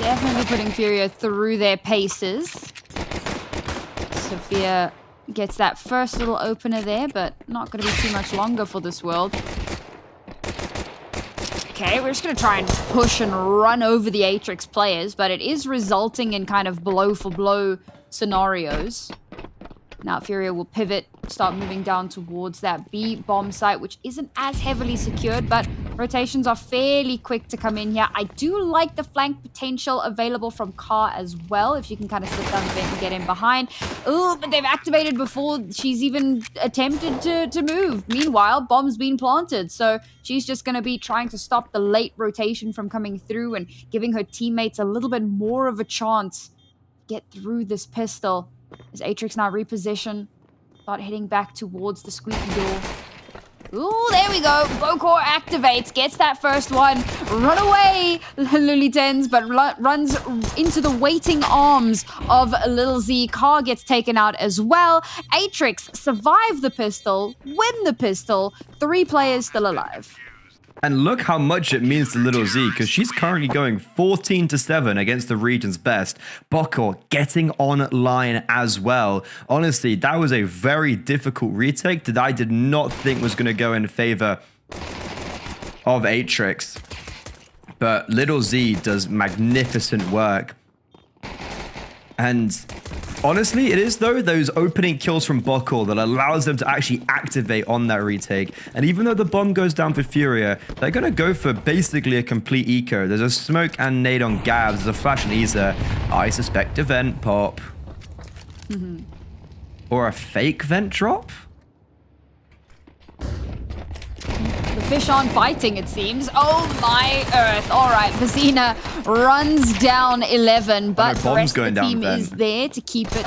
Definitely putting Furia through their paces. Sophia gets that first little opener there, but not going to be too much longer for this world. Okay, we're just going to try and push and run over the Atrix players, but it is resulting in kind of blow-for-blow scenarios. Now Furia will pivot, start moving down towards that B bomb site, which isn't as heavily secured, but rotations are fairly quick to come in here. I do like the flank potential available from Car as well, if she can kind of slip down the vent and get in behind. Oh, but they've activated before she's even attempted to move. Meanwhile, bomb's been planted, so she's just going to be trying to stop the late rotation from coming through and giving her teammates a little bit more of a chance to get through this pistol. As Atrix now reposition, start heading back towards the squeaky door. Ooh, there we go. Bokor activates, gets that first one. Run away, Lily Tens, but runs into the waiting arms of Lil Z. Car gets taken out as well. Atrix survive the pistol, win the pistol. 3 players still alive. And look how much it means to Little Z, because she's currently going 14-7 against the region's best. Bokor getting online as well. Honestly, that was a very difficult retake that I did not think was going to go in favor of Atrix. But Little Z does magnificent work. And honestly, it is though those opening kills from Bokor that allows them to actually activate on that retake. And even though the bomb goes down for Furia, they're going to go for basically a complete eco. There's a smoke and nade on Gabs. There's a flash on Isa. I suspect a vent pop. Or a fake vent drop? The fish aren't biting, it seems. Oh my earth. All right, Vecina runs down 11, but the rest of the team is there to keep it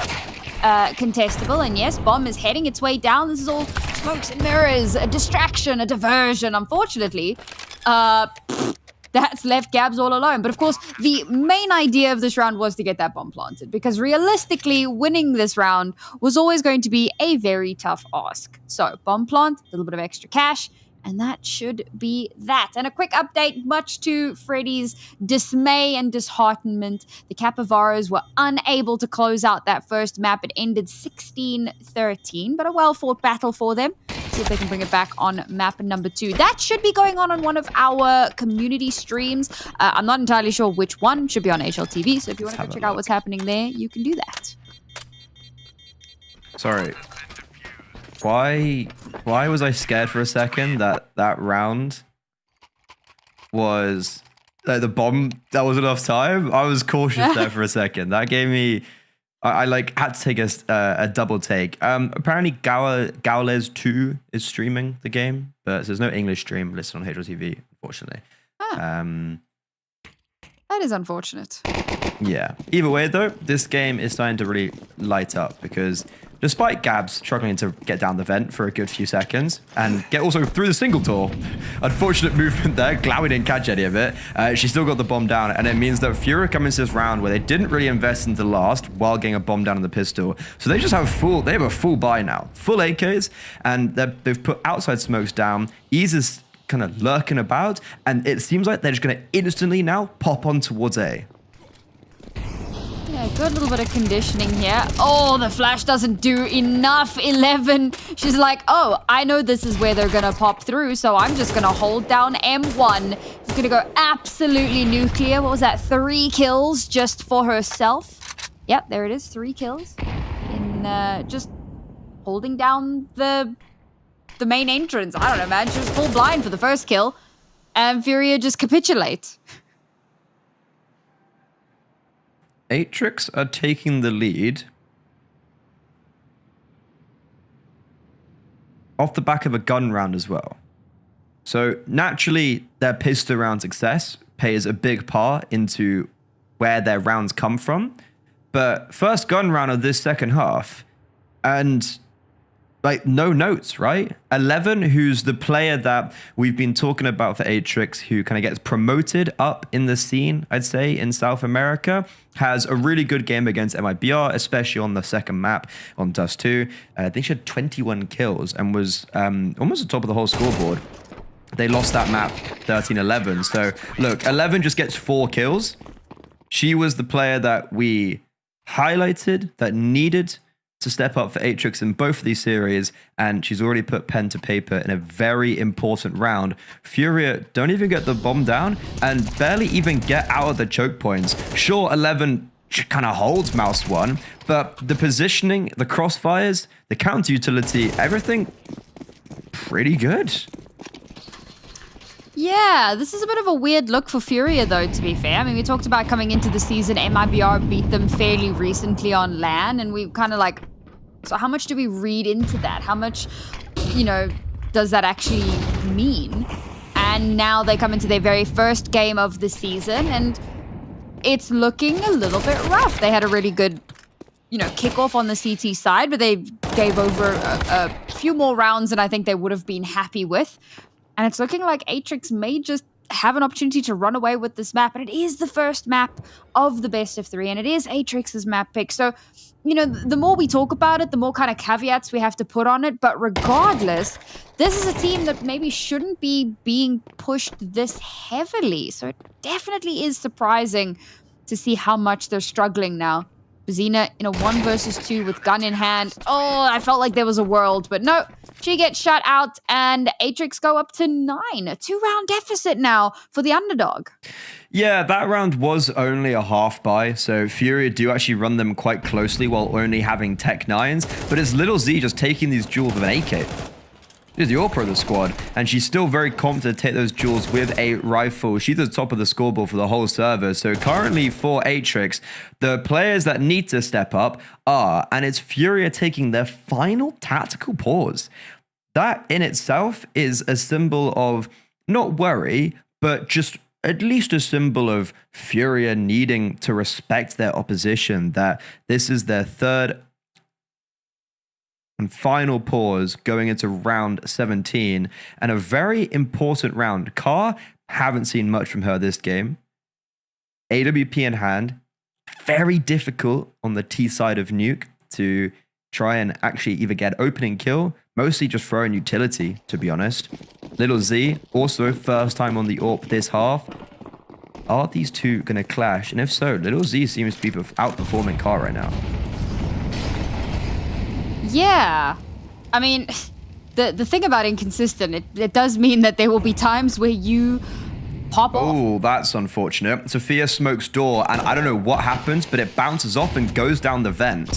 contestable. And yes, Bomb is heading its way down. This is all smokes and mirrors, a distraction, a diversion. Unfortunately, that's left Gabs all alone. But of course, the main idea of this round was to get that bomb planted, because realistically, winning this round was always going to be a very tough ask. So, bomb plant, a little bit of extra cash, and that should be that. And a quick update, much to Freddy's dismay and disheartenment, the Capyvaras were unable to close out that first map. It ended 16-13, but a well-fought battle for them. See if they can bring it back on map number 2. That should be going on one of our community streams. I'm not entirely sure which one. Should be on HLTV, so if you want to go check out what's happening there, you can do that. Sorry. Why was I scared for a second that round was the bomb? That was enough time. I was cautious there for a second. That gave me. I like had to take a double take. Apparently, Gaules 2 is streaming the game, but there's no English stream listed on HLTV, unfortunately. That is unfortunate. Yeah. Either way, though, this game is starting to really light up because despite Gabs struggling to get down the vent for a good few seconds and get also through the single door, unfortunate movement there. Glowy didn't catch any of it. She still got the bomb down, and it means that Furia come into this round where they didn't really invest into last while getting a bomb down on the pistol. So they just have a full buy now, full AKs, and they've put outside smokes down. Ease is kind of lurking about, and it seems like they're just going to instantly now pop on towards A. Yeah, good little bit of conditioning here. Oh, the flash doesn't do enough. 11. She's like, oh, I know this is where they're going to pop through, so I'm just going to hold down M1. She's going to go absolutely nuclear. What was that? 3 kills just for herself. Yep, there it is. 3 kills. In just holding down the main entrance. I don't know, man. She was full blind for the first kill. And Furia just capitulates. Atrix are taking the lead off the back of a gun round as well. So naturally, their pistol round success plays a big part into where their rounds come from. But first gun round of this second half, and like no notes, right? 11, who's the player that we've been talking about for Atrix, who kind of gets promoted up in the scene, I'd say, in South America, has a really good game against MIBR, especially on the second map on Dust 2. I think she had 21 kills and was almost at the top of the whole scoreboard. They lost that map 13-11. So look, 11 just gets 4 kills. She was the player that we highlighted that needed to step up for Atrix in both of these series, and she's already put pen to paper in a very important round. Furia don't even get the bomb down and barely even get out of the choke points. Sure, 11 kind of holds Mouse 1, but the positioning, the crossfires, the counter utility, everything pretty good. Yeah, this is a bit of a weird look for Furia, though, to be fair. I mean, we talked about coming into the season, MIBR beat them fairly recently on LAN, and we kind of like, so how much do we read into that? How much, you know, does that actually mean? And now they come into their very first game of the season, and it's looking a little bit rough. They had a really good, you know, kickoff on the CT side, but they gave over a few more rounds than I think they would have been happy with. And it's looking like Atrix may just have an opportunity to run away with this map. And it is the first map of the best of 3. And it is Atrix's map pick. So, you know, the more we talk about it, the more kind of caveats we have to put on it. But regardless, this is a team that maybe shouldn't be being pushed this heavily. So it definitely is surprising to see how much they're struggling now. Bezina in a 1 versus 2 with gun in hand. Oh, I felt like there was a world, but no. She gets shut out, and Atrix go up to 9. A 2-round deficit now for the underdog. Yeah, that round was only a half buy, so Furia do actually run them quite closely while only having Tech 9s, but it's Little Z just taking these duels with an AK. She's the AWPer of the squad, and she's still very confident to take those duels with a rifle. She's at the top of the scoreboard for the whole server. So currently for Atrix, the players that need to step up are, and it's Furia taking their final tactical pause. That in itself is a symbol of not worry, but just at least a symbol of Furia needing to respect their opposition, that this is their third and final pause going into round 17, and a very important round. Car, haven't seen much from her this game. AWP in hand, very difficult on the T side of Nuke to try and actually either get opening kill, mostly just throwing utility, to be honest. Little Z, also first time on the AWP this half. Are these two going to clash? And if so, Little Z seems to be outperforming Car right now. Yeah. I mean, the thing about inconsistent, it does mean that there will be times where you pop off. Oh, that's unfortunate. Sophia smokes door, and I don't know what happens, but it bounces off and goes down the vent.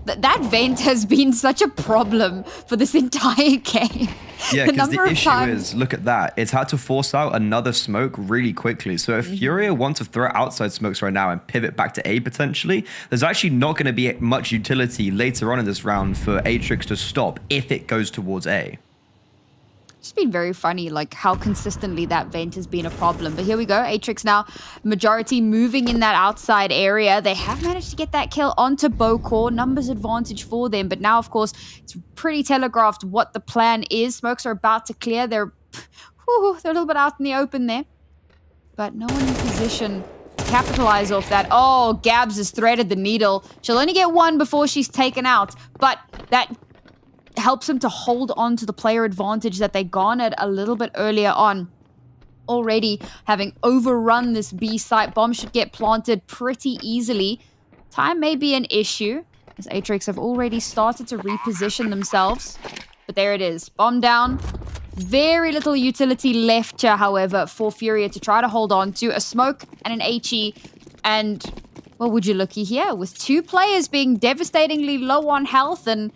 That vent has been such a problem for this entire game. Yeah, because the issue is, look at that. It's had to force out another smoke really quickly. So if Furia wants to throw outside smokes right now and pivot back to A potentially, there's actually not going to be much utility later on in this round for Atrix to stop if it goes towards A. It's been very funny, like how consistently that vent has been a problem. But here we go. Atrix now, majority moving in that outside area. They have managed to get that kill onto Bocor. Numbers advantage for them. But now, of course, it's pretty telegraphed what the plan is. Smokes are about to clear. They're a little bit out in the open there. But no one in position to capitalize off that. Oh, Gabs has threaded the needle. She'll only get 1 before she's taken out. But that helps them to hold on to the player advantage that they garnered a little bit earlier on. Already having overrun this B site, bomb should get planted pretty easily. Time may be an issue, as Atrix have already started to reposition themselves. But there it is, bomb down. Very little utility left here, however, for Furia to try to hold on to. A smoke and an HE, and well, would you looky here, with 2 players being devastatingly low on health, and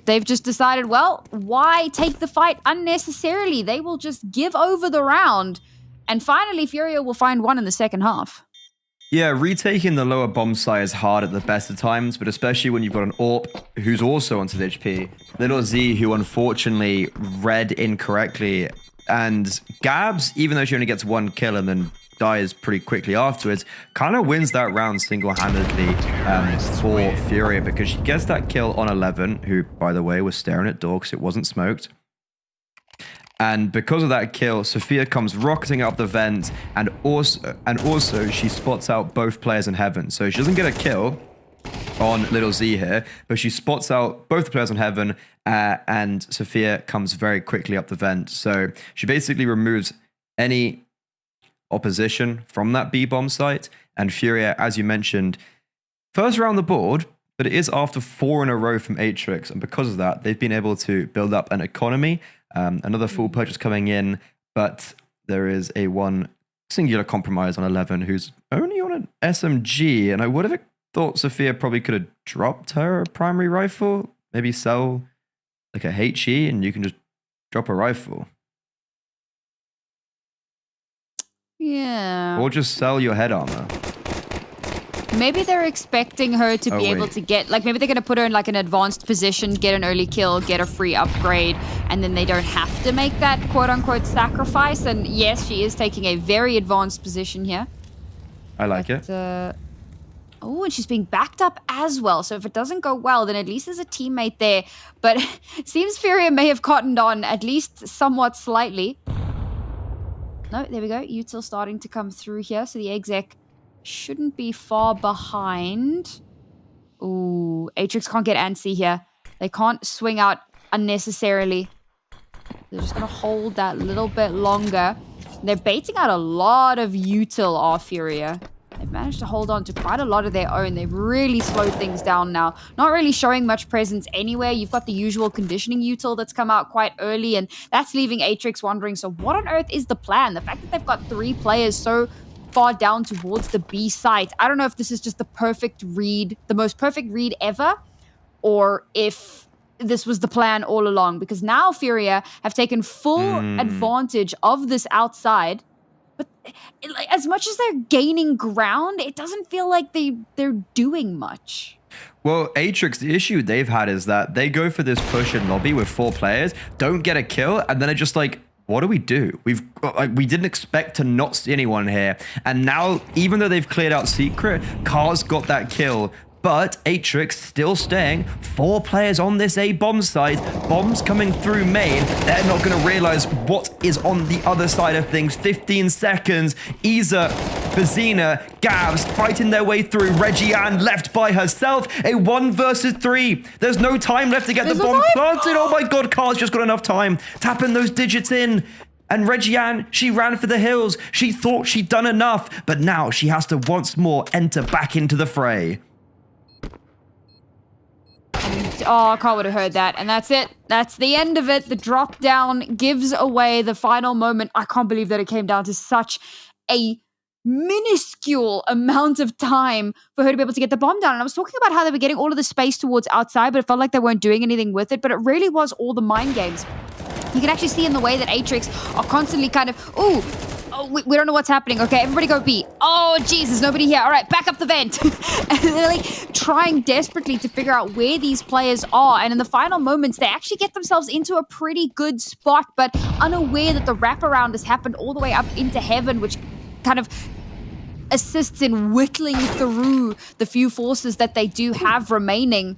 they've just decided, well, why take the fight unnecessarily? They will just give over the round. And finally, Furia will find 1 in the second half. Yeah, retaking the lower bomb site is hard at the best of times, but especially when you've got an AWP who's also onto the HP. Little Z, who unfortunately read incorrectly. And Gabs, even though she only gets 1 kill and then dies pretty quickly afterwards, kind of wins that round single-handedly for Furia, because she gets that kill on 11, who, by the way, was staring at door because it wasn't smoked. And because of that kill, Sophia comes rocketing up the vent, and also she spots out both players in heaven. So she doesn't get a kill on Little Z here, but she spots out both the players on heaven, and Sophia comes very quickly up the vent. So she basically removes any opposition from that B-bomb site, and Furia, as you mentioned, first round the board, but it is after 4 in a row from Atrix, and because of that, they've been able to build up an economy. Another full purchase coming in, but there is a one singular compromise on 11, who's only on an SMG, and I would have thought Sophia probably could have dropped her primary rifle, maybe sell like a HE, and you can just drop a rifle. Yeah. Or just sell your head armor. Maybe they're expecting her to be able to get, like, maybe they're going to put her in like an advanced position, get an early kill, get a free upgrade, and then they don't have to make that quote-unquote sacrifice. And yes, she is taking a very advanced position here. I like it. Oh, and she's being backed up as well. So if it doesn't go well, then at least there's a teammate there. But it seems Furia may have cottoned on, at least somewhat slightly. No, there we go. Util starting to come through here. So the exec shouldn't be far behind. Ooh, Atrix can't get antsy here. They can't swing out unnecessarily. They're just going to hold that little bit longer. They're baiting out a lot of util off Furia. They've managed to hold on to quite a lot of their own. They've really slowed things down now. Not really showing much presence anywhere. You've got the usual conditioning util that's come out quite early, and that's leaving Atrix wondering, so what on earth is the plan? The fact that they've got 3 players so far down towards the B site. I don't know if this is just the perfect read, the most perfect read ever, or if this was the plan all along, because now Furia have taken full advantage of this outside. But as much as they're gaining ground, it doesn't feel like they're doing much. Well, Atrix, the issue they've had is that they go for this push in lobby with 4 players, don't get a kill, and then it's just like, what do? We didn't expect to not see anyone here. And now, even though they've cleared out Secret, Car's got that kill. But Atrix still staying. 4 players on this A bomb site. Bombs coming through main. They're not going to realize what is on the other side of things. 15 seconds. Iza, Bazina, Gavs fighting their way through. Reggie-Ann left by herself. A 1 versus 3. There's no time left to get the bomb planted. Oh my god, Carl's just got enough time. Tapping those digits in. And Reggie-Ann, she ran for the hills. She thought she'd done enough. But now she has to once more enter back into the fray. Oh, Carl would have heard that. And that's it. That's the end of it. The drop down gives away the final moment. I can't believe that it came down to such a minuscule amount of time for her to be able to get the bomb down. And I was talking about how they were getting all of the space towards outside, but it felt like they weren't doing anything with it. But it really was all the mind games. You can actually see in the way that Atrix are constantly kind of, we don't know what's happening. Okay, everybody go B. Oh, Jesus, nobody here. All right, back up the vent. And they're like trying desperately to figure out where these players are. And in the final moments, they actually get themselves into a pretty good spot, but unaware that the wraparound has happened all the way up into heaven, which kind of assists in whittling through the few forces that they do have remaining.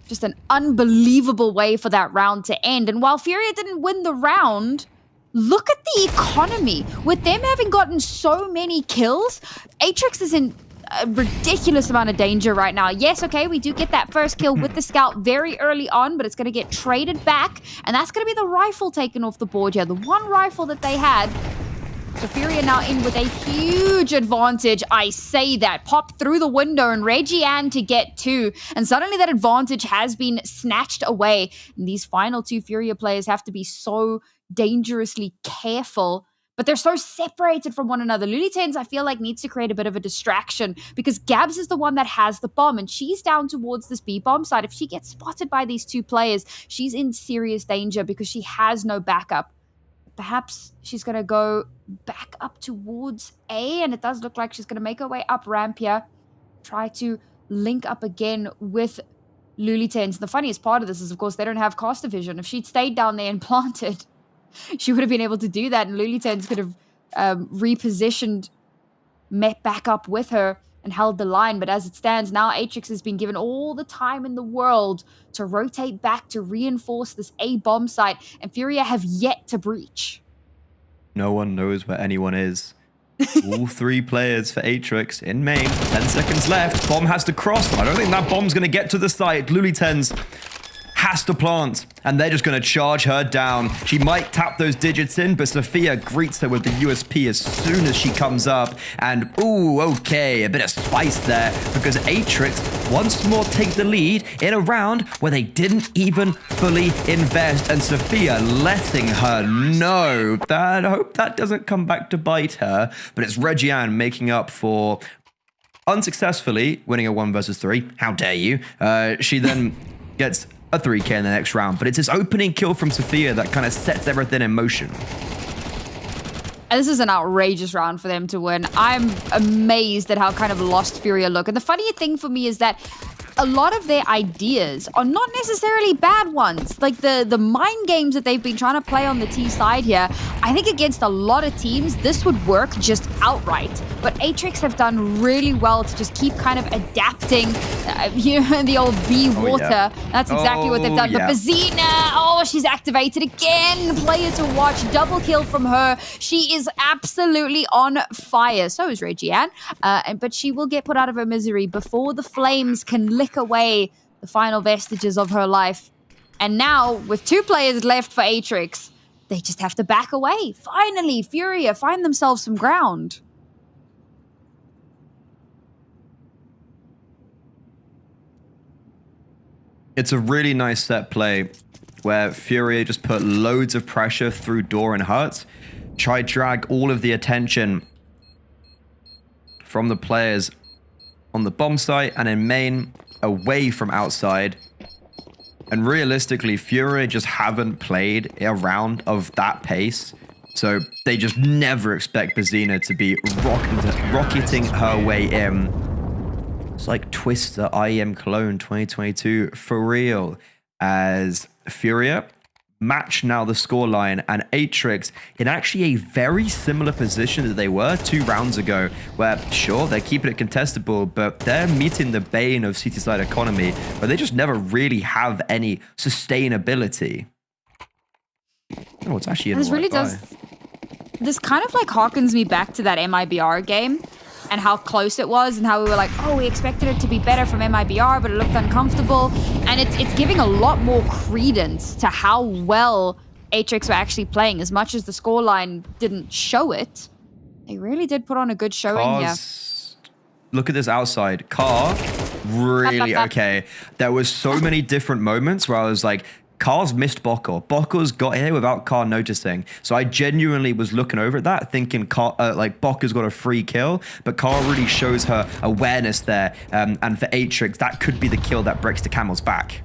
Just an unbelievable way for that round to end. And while Furia didn't win the round, look at the economy. With them having gotten so many kills, Atrix is in a ridiculous amount of danger right now. Yes, okay, we do get that first kill with the scout very early on, but it's going to get traded back, and that's going to be the rifle taken off the board here. The one rifle that they had. So Furia now in with a huge advantage. I say that. Pop through the window and Reggie-Ann to get 2. And suddenly that advantage has been snatched away. And these final 2 Furia players have to be so dangerously careful, but they're so separated from one another. Lulitens, I feel like, needs to create a bit of a distraction because Gabs is the one that has the bomb and she's down towards this B bomb side. If she gets spotted by these 2 players, she's in serious danger because she has no backup. Perhaps she's going to go back up towards A, and it does look like she's going to make her way up ramp here, try to link up again with Lulitens. The funniest part of this is, of course, they don't have caster vision. If she'd stayed down there and planted, she would have been able to do that, and Lulitens could have repositioned, met back up with her, and held the line. But as it stands now, Atrix has been given all the time in the world to rotate back to reinforce this A bomb site, and Furia have yet to breach. No one knows where anyone is. All 3 players for Atrix in main. 10 seconds left. Bomb has to cross. I don't think that bomb's going to get to the site. Lulitens has to plant, and they're just going to charge her down. She might tap those digits in, but Sophia greets her with the USP as soon as she comes up. And, ooh, okay, a bit of spice there, because Atrix once more take the lead in a round where they didn't even fully invest, and Sophia letting her know that I hope that doesn't come back to bite her. But it's Reggiane making up for unsuccessfully winning a 1 versus 3. How dare you? She then gets a 3k in the next round, but it's this opening kill from Sophia that kind of sets everything in motion. And this is an outrageous round for them to win. I'm amazed at how kind of lost Furia look. And the funny thing for me is that a lot of their ideas are not necessarily bad ones. Like the mind games that they've been trying to play on the T side here, I think against a lot of teams, this would work just outright. But Atrix have done really well to just keep kind of adapting, the old B water. Yeah. That's exactly what they've done. Yeah. But Bazina, she's activated again. Player to watch. Double kill from her. She is absolutely on fire. So is Reggiane. But she will get put out of her misery before the flames can lick away the final vestiges of her life. And now, with 2 players left for Atrix, they just have to back away. Finally, Furia find themselves some ground. It's a really nice set play where Furia just put loads of pressure through door and hut, try drag all of the attention from the players on the bomb site and in main away from outside. And realistically, Furia just haven't played a round of that pace. So they just never expect Bazina to be rocketing her way in. It's like Twister IEM Cologne 2022 for real, as Furia match now the scoreline, and Atrix in actually a very similar position that they were 2 rounds ago, where sure, they're keeping it contestable, but they're meeting the bane of city-side economy, where they just never really have any sustainability. Oh, it's actually This really does. This kind of like harkens me back to that MIBR game and how close it was, and how we were like, oh, we expected it to be better from MIBR, but it looked uncomfortable. And it's giving a lot more credence to how well Atrix were actually playing. As much as the scoreline didn't show it, they really did put on a good showing here. Look at this outside. Car, really okay. There was so many different moments where I was like, Car's missed Bokor. Bokor's got here without Car noticing. So I genuinely was looking over at that, thinking Car, Bokor's got a free kill, but Car really shows her awareness there. And for Atrix, that could be the kill that breaks the camel's back.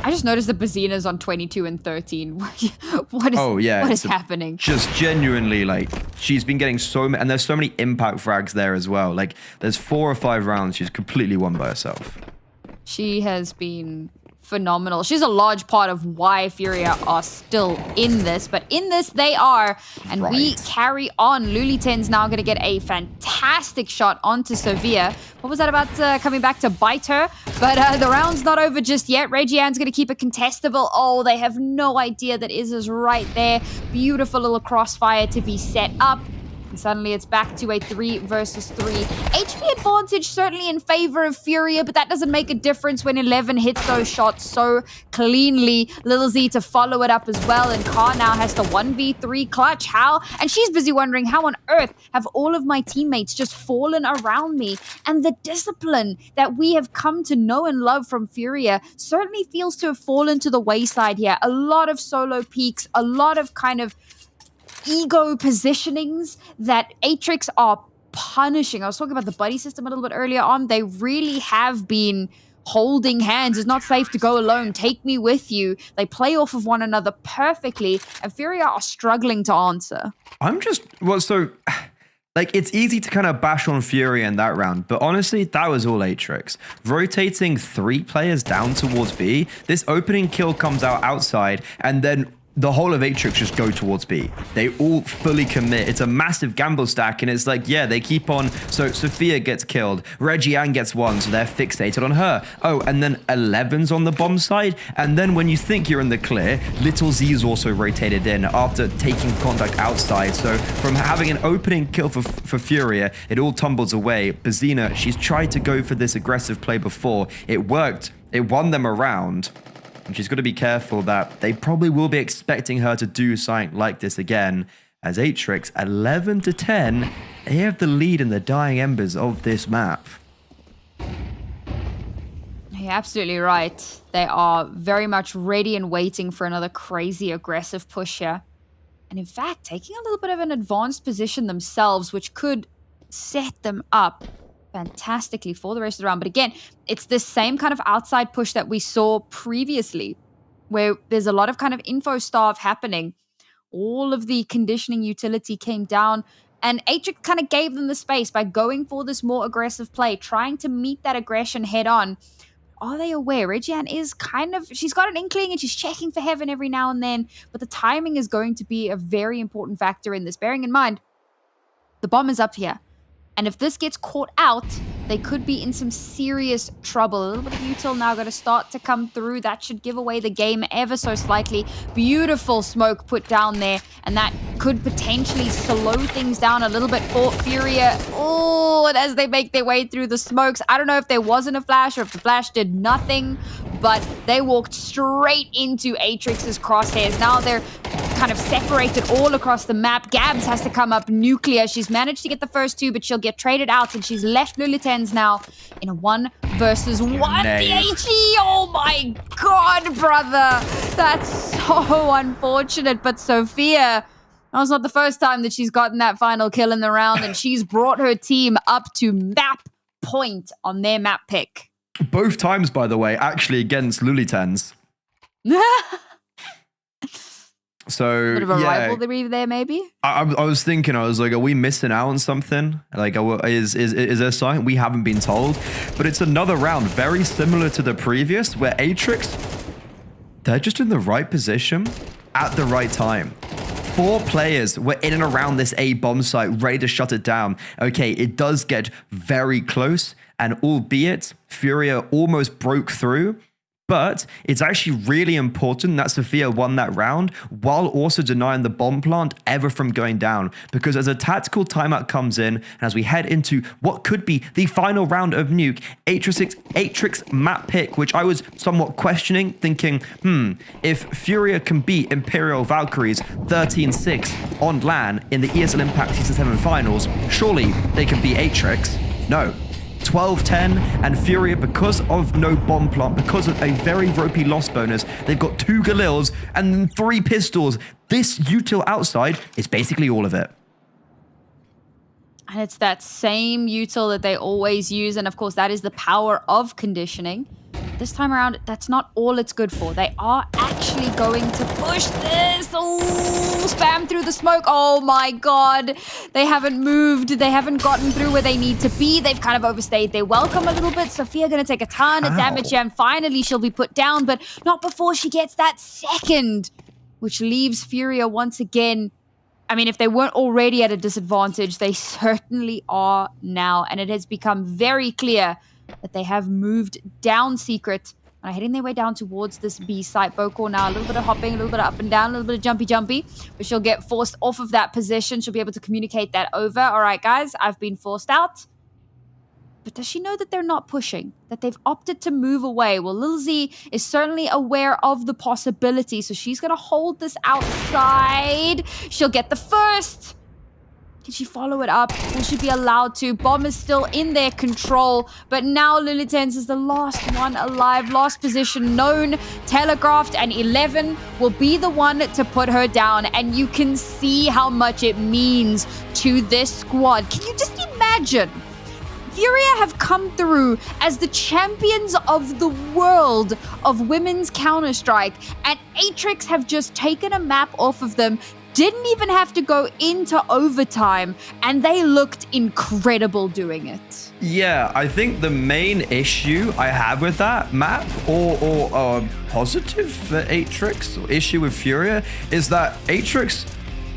I just noticed that Bazina's on 22 and 13. What is happening? Just genuinely, like, she's been getting so many, and there's so many impact frags there as well. Like, there's 4 or 5 rounds she's completely won by herself. She has been phenomenal. She's a large part of why Furia are still in this, but in this they are, and we carry on. Luliten's now going to get a fantastic shot onto Sophia. What was that about coming back to bite her? But the round's not over just yet. Reggiane's going to keep it contestable. Oh, they have no idea that Izza's right there. Beautiful little crossfire to be set up. And suddenly it's back to a 3 versus 3. HP advantage certainly in favor of Furia, but that doesn't make a difference when 11 hits those shots so cleanly. Lil Z to follow it up as well, and Car now has the 1v3 clutch. How? And she's busy wondering, how on earth have all of my teammates just fallen around me? And the discipline that we have come to know and love from Furia certainly feels to have fallen to the wayside here. A lot of solo peaks, a lot of kind of ego positionings that Atrix are punishing. I was talking about the buddy system a little bit earlier on. They really have been holding hands. It's not safe to go alone. Take me with you. They play off of one another perfectly, and Furia are struggling to answer. Like, it's easy to kind of bash on Furia in that round, but honestly, that was all Atrix. Rotating 3 players down towards B, this opening kill comes out outside, and then the whole of Atrix just go towards B. They all fully commit. It's a massive gamble stack, and it's like, yeah, they keep on. So Sophia gets killed. Reggie-Ann gets one, so they're fixated on her. Oh, and then 11's on the bomb side. And then when you think you're in the clear, Little Z's also rotated in after taking contact outside. So from having an opening kill for Furia, it all tumbles away. Bazina, she's tried to go for this aggressive play before. It worked. It won them a round. And she's got to be careful that they probably will be expecting her to do something like this again. As Atrix, 11 to 10, they have the lead in the dying embers of this map. You're absolutely right. They are very much ready and waiting for another crazy aggressive push here. And in fact, taking a little bit of an advanced position themselves, which could set them up fantastically for the rest of the round. But again, it's this same kind of outside push that we saw previously, where there's a lot of kind of info starve happening. All of the conditioning utility came down, and Atrix kind of gave them the space by going for this more aggressive play, trying to meet that aggression head on. Are they aware? Reggie-Ann is kind of, she's got an inkling and she's checking for heaven every now and then, but the timing is going to be a very important factor in this, bearing in mind the bomb is up here. And if this gets caught out, they could be in some serious trouble. A little bit of util now got to start to come through. That should give away the game ever so slightly. Beautiful smoke put down there. And that could potentially slow things down a little bit for Furia. Oh, and as they make their way through the smokes, I don't know if there wasn't a flash or if the flash did nothing, but they walked straight into Atrix's crosshairs. Now they're kind of separated all across the map. Gabs has to come up nuclear. She's managed to get the first two, but she'll get traded out, and she's left Lulitens now in a 1 versus 1. Nice. The HE! Oh my god, brother! That's so unfortunate, but Sophia, that was not the first time that she's gotten that final kill in the round, and she's brought her team up to map point on their map pick. Both times, by the way, actually against Lulitens. So, bit of a rivalry there, maybe? I was thinking, I was like, are we missing out on something? Like, is there something we haven't been told? But it's another round very similar to the previous, where Atrix, they're just in the right position at the right time. 4 players were in and around this A bomb site, ready to shut it down. Okay, it does get very close, and albeit Furia almost broke through, but it's actually really important that Sophia won that round while also denying the bomb plant ever from going down. Because as a tactical timeout comes in, and as we head into what could be the final round of Nuke, Atrix map pick, which I was somewhat questioning, thinking, if Furia can beat Imperial Valkyries 13-6 on LAN in the ESL Impact Season 7 finals, surely they can beat Atrix. No. 12-10, and Furia, because of no bomb plant, because of a very ropey loss bonus, they've got 2 Galils and 3 pistols. This util outside is basically all of it. And it's that same util that they always use, and of course that is the power of conditioning. This time around, that's not all it's good for. They are actually going to push this. Oh, spam through the smoke. Oh my god. They haven't moved. They haven't gotten through where they need to be. They've kind of overstayed their welcome a little bit. Sophia going to take a ton of damage here, and finally she'll be put down, but not before she gets that second, which leaves Furia once again. I mean, if they weren't already at a disadvantage, they certainly are now, and it has become very clear that they have moved down secret and are heading their way down towards this B site. Bokor now, a little bit of hopping, a little bit of up and down, a little bit of jumpy, but she'll get forced off of that position. She'll be able to communicate that over. All right, guys, I've been forced out. But does she know that they're not pushing? That they've opted to move away? Well, Lil Z is certainly aware of the possibility, so she's going to hold this outside. She'll get the first. Can she follow it up? Will she be allowed to? Bomb is still in their control, but now Lulitens is the last one alive, last position known, telegraphed, and 11 will be the one to put her down, and you can see how much it means to this squad. Can you just imagine? Furia have come through as the champions of the world of women's Counter-Strike, and Atrix have just taken a map off of them, didn't even have to go into overtime, and they looked incredible doing it. Yeah, I think the main issue I have with that map, or positive for Atrix, or issue with Furia, is that Atrix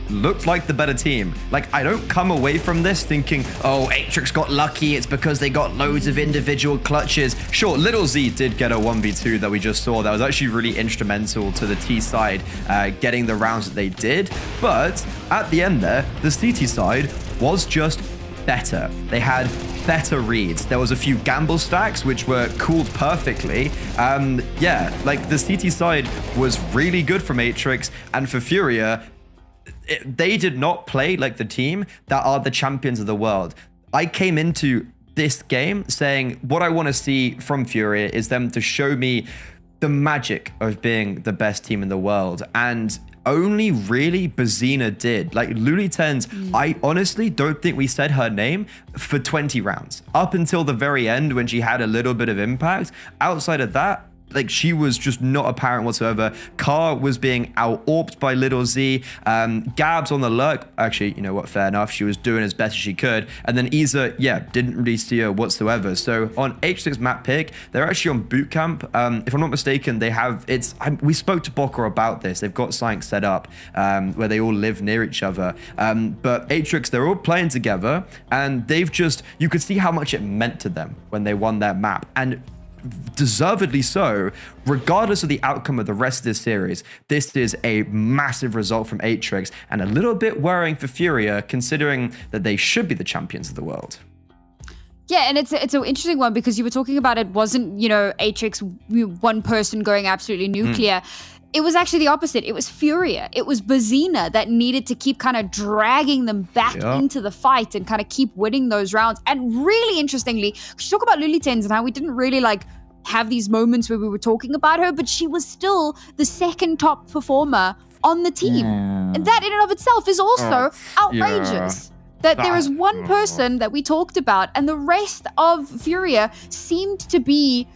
looked like the better team. Like, I don't come away from this thinking, oh, Atrix got lucky, it's because they got loads of individual clutches. Sure, Little Z did get a 1v2 that we just saw. That was actually really instrumental to the T side getting the rounds that they did. But at the end there, the CT side was just better. They had better reads. There was a few gamble stacks which were called perfectly. Yeah, like the CT side was really good from Atrix, and for Furia, they did not play like the team that are the champions of the world. I came into this game saying what I want to see from Furia is them to show me the magic of being the best team in the world. And only really Bazina did. Like Luliten's, I honestly don't think we said her name for 20 rounds. Up until the very end when she had a little bit of impact. Outside of that, like she was just not apparent whatsoever. Car was being out-orped by Little Z. Gabs on the lurk. Actually, you know what? Fair enough. She was doing as best as she could. And then Isa, yeah, didn't really see her whatsoever. So on H6 map pick, they're actually on boot camp. If I'm not mistaken, they have we spoke to Bocker about this. They've got something set up where they all live near each other. But Atrix, they're all playing together, and they've just, you could see how much it meant to them when they won their map. And deservedly so, regardless of the outcome of the rest of this series. This is a massive result from Atrix, and a little bit worrying for Furia, considering that they should be the champions of the world. Yeah, and it's an interesting one because you were talking about it wasn't, Atrix, one person going absolutely nuclear. It was actually the opposite. It was Furia. It was Bazina that needed to keep kind of dragging them back into the fight and kind of keep winning those rounds. And really interestingly, because you talk about Lulitens and how we didn't really have these moments where we were talking about her, but she was still the second top performer on the team. And that in and of itself is also outrageous. That there is one person that we talked about and the rest of Furia seemed to be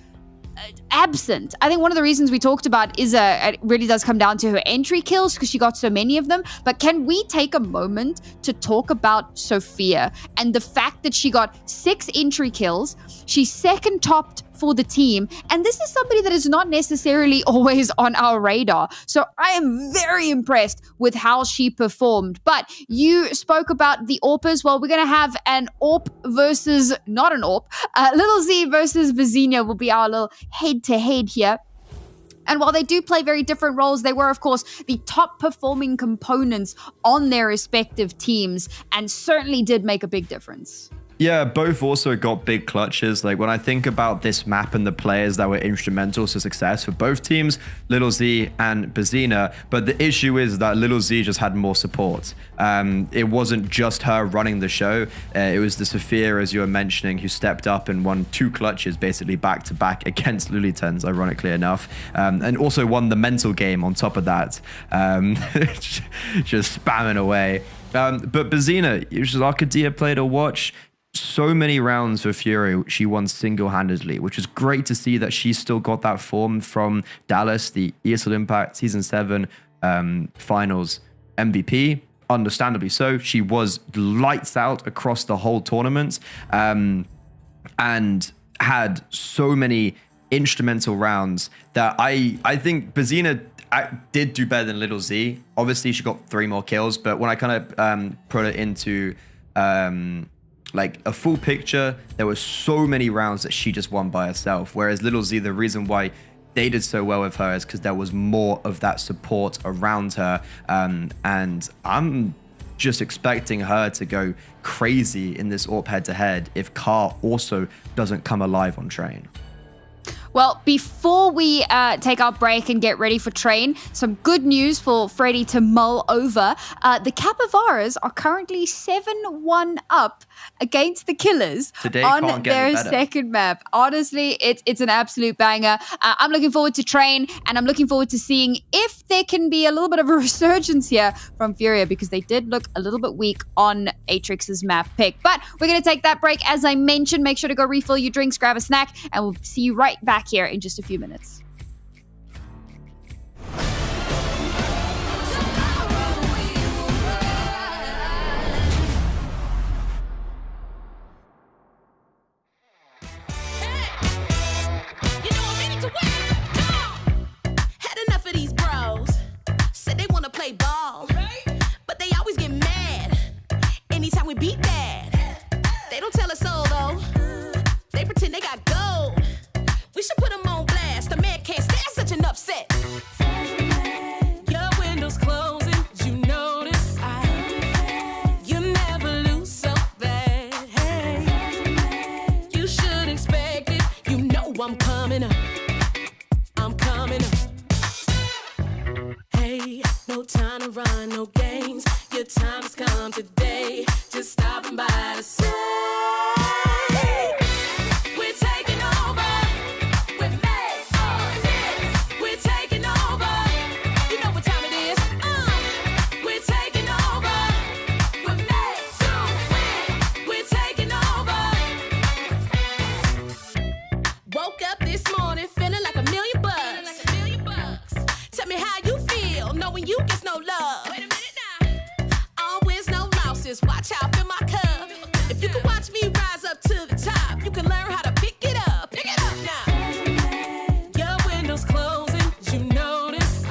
absent. I think one of the reasons we talked about is it really does come down to her entry kills because she got so many of them. But can we take a moment to talk about Sophia and the fact that she got 6 entry kills? She's second topped for the team, and this is somebody that is not necessarily always on our radar. So I am very impressed with how she performed. But you spoke about the AWPers. Well, we're going to have an AWP versus not an AWP. Little Z versus Bazina will be our little head-to-head here. And while they do play very different roles, they were, of course, the top performing components on their respective teams and certainly did make a big difference. Yeah, both also got big clutches. Like when I think about this map and the players that were instrumental to success for both teams, Little Z and Bazina, but the issue is that Little Z just had more support. It wasn't just her running the show. It was the Sophia, as you were mentioning, who stepped up and won 2 clutches basically back to back against Lulitens, ironically enough, and also won the mental game on top of that, just spamming away. But Bazina, it was just Arcadia player to watch. So many rounds for Fury she won single-handedly, which is great to see that she still got that form from Dallas, the ESL Impact Season 7 finals MVP. Understandably so. She was lights out across the whole tournament and had so many instrumental rounds that I think Bazina did do better than Little Z. Obviously, she got 3 more kills, but when I kind of put it into like a full picture, there were so many rounds that she just won by herself. Whereas Little Z, the reason why they did so well with her is because there was more of that support around her. And I'm just expecting her to go crazy in this AWP head-to-head if Car also doesn't come alive on Train. Well, before we take our break and get ready for Train, some good news for Freddie to mull over. The Capybaras are currently 7-1 up against the Killers on their second map. Honestly, it's an absolute banger. I'm looking forward to Train, and I'm looking forward to seeing if there can be a little bit of a resurgence here from Furia, because they did look a little bit weak on Atrix's map pick. But we're going to take that break. As I mentioned, make sure to go refill your drinks, grab a snack, and we'll see you right back here in just a few minutes. Tomorrow we we beat that. They don't tell us so though. They pretend they got gold. We should put them on blast. A man can't stand such an upset. Your window's closing, you notice you never lose so bad. Hey, you should expect it. You know I'm coming up. I'm coming up. Hey, no time to run, no games. Your time has come today. Just stopping by to say we're taking over. We're made for this. We're taking over. You know what time it is. We're taking over. We're made to win. We're taking over. Woke up this morning feeling like $1 million bucks. Tell me how you feel knowing you get no love. Wait a minute now. All wins, no losses. Watch out in my cup. If you can watch me rise up to the top, you can learn how to pick it up. Pick it up now. Your window's closing, you notice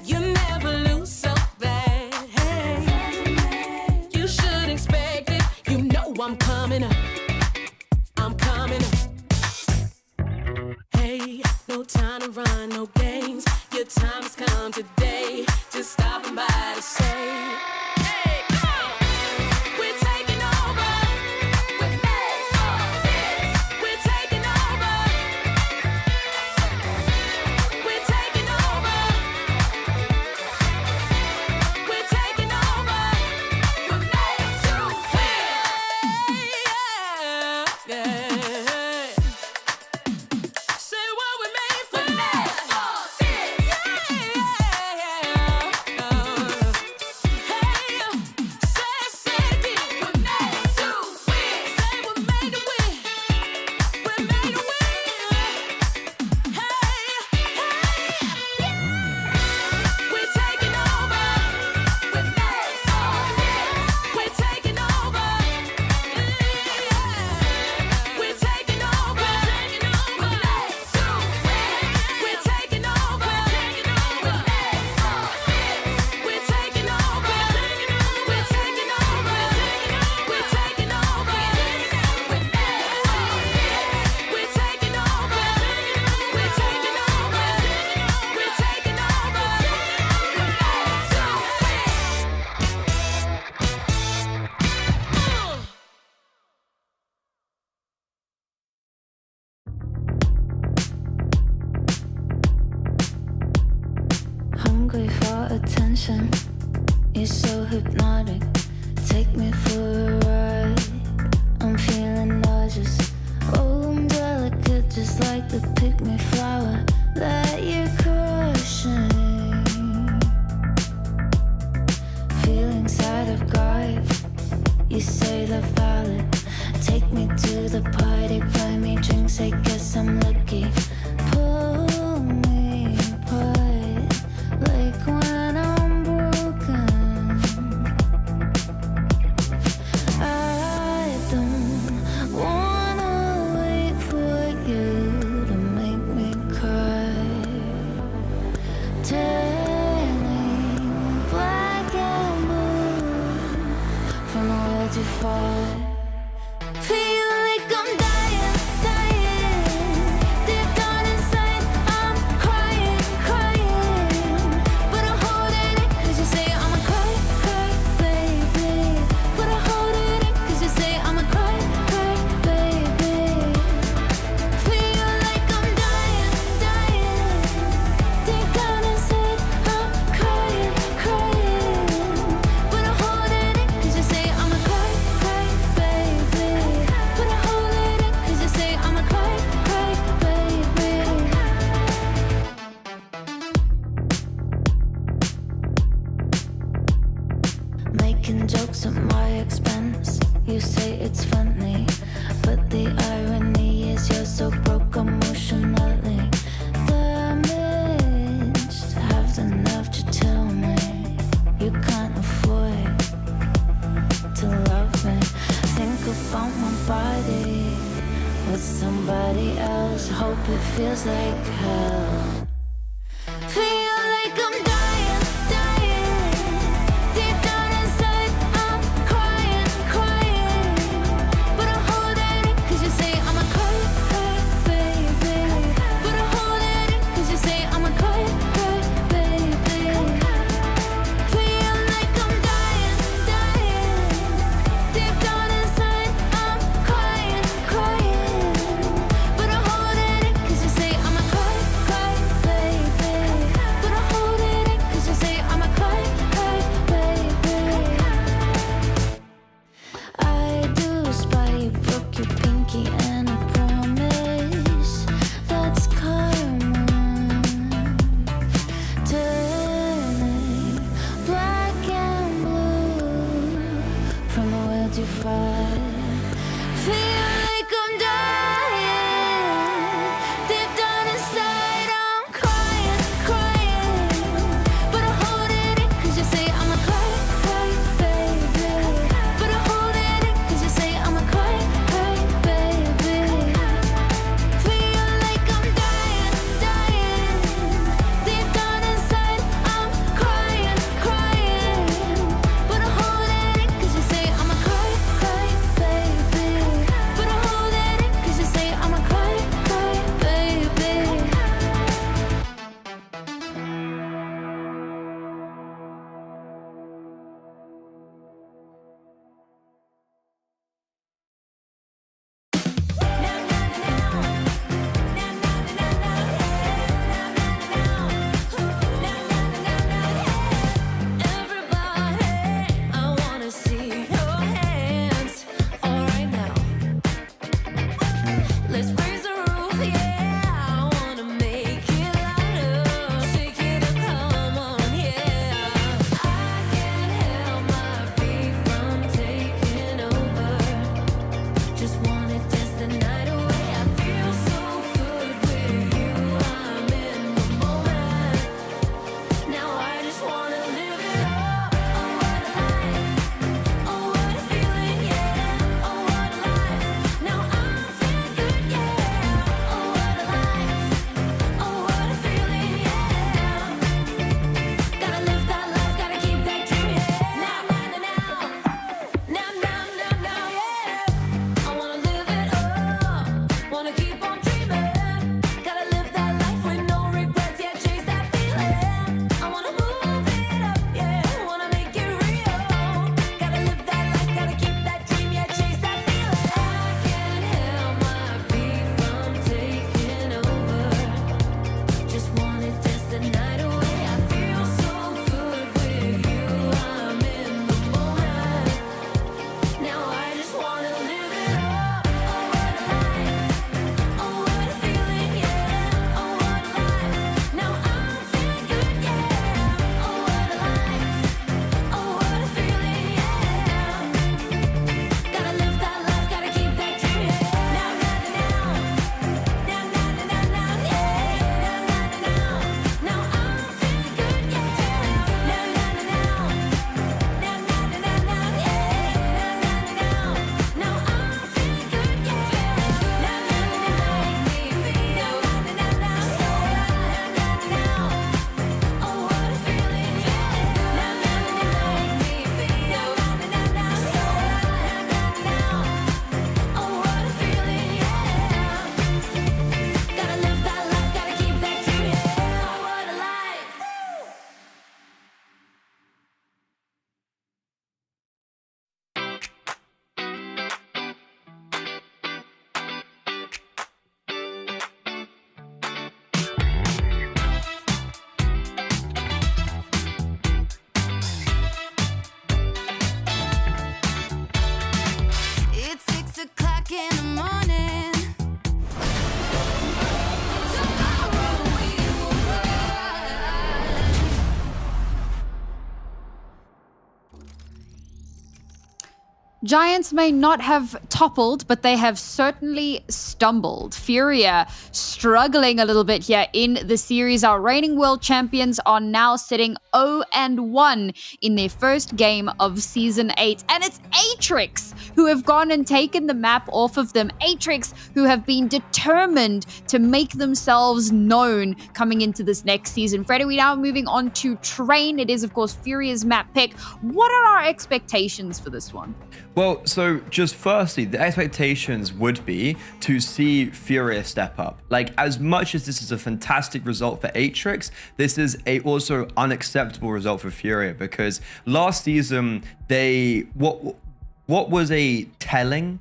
you never lose so bad. Hey, you should expect it. You know I'm coming up. I'm coming up. Hey, no time to run, no games. Your time has come today. Just stopping by to say, hey, come on. We're taking over. We're made for this. We're taking over. We're taking over. We're taking over. We're made to win. Yeah. Say what we made for. We're made for this. Hungry for attention, you're so hypnotic. Take me for a ride. I'm feeling nauseous. Oh, I'm delicate, just like the pick-me flower that you're crushing. Feelings that I've got, you say they're valid. Take me to the party, buy me drinks, I guess I'm lucky. Pull me apart, like when I'm broken. I don't wanna wait for you to make me cry. Turning black and blue from the world you fought. Feel like I'm dying, dying. Deep down inside, I'm crying, crying. But I'm holding it, cause you say I'm a cry, cry, baby. But I'm holding it, cause you say I'm a cry, cry, baby. Feel like I'm dying, dying. Deep down inside, I'm crying, crying. But I'm holding it, cause you say I'm a cry, cry, baby. But I'm holding it, cause you say I'm a cry, cry, baby. Making jokes at my expense, you say it's funny, but the irony is you're so broke emotionally damaged. Have the nerve to tell me you can't afford to love me. Think about my body with somebody else. Hope it feels like hell. Feel like I'm dying, dying. Deep down inside, I'm crying. Giants may not have toppled, but they have certainly stumbled. Furia struggling a little bit here in the series. Our reigning world champions are now sitting 0-1 in their first game of Season 8. And it's Atrix who have gone and taken the map off of them. Atrix who have been determined to make themselves known coming into this next season. Freddie, we now moving on to Train. It is, of course, Furia's map pick. What are our expectations for this one? Well, so just firstly, the expectations would be to see Furia step up. Like, as much as this is a fantastic result for Atrix, this is a also unacceptable result for Furia, because last season what was a telling,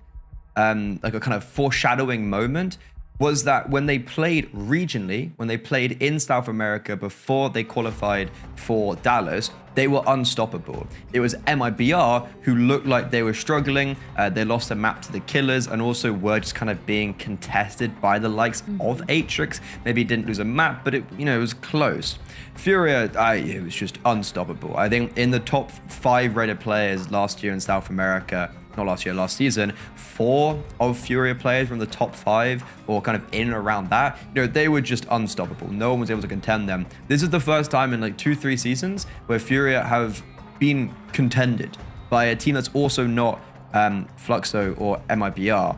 like a kind of foreshadowing moment, was that when they played regionally, when they played in South America before they qualified for Dallas, they were unstoppable. It was MIBR who looked like they were struggling. They lost a map to the Killers and also were just kind of being contested by the likes of Atrix. Maybe didn't lose a map, but it was close. Furia, it was just unstoppable. I think in the top 5 rated players last year in South America, not last year, last season, 4 of Furia players from the top 5 or kind of in and around that, they were just unstoppable. No one was able to contend them. This is the first time in like 2-3 seasons where Furia have been contended by a team that's also not Fluxo or MIBR.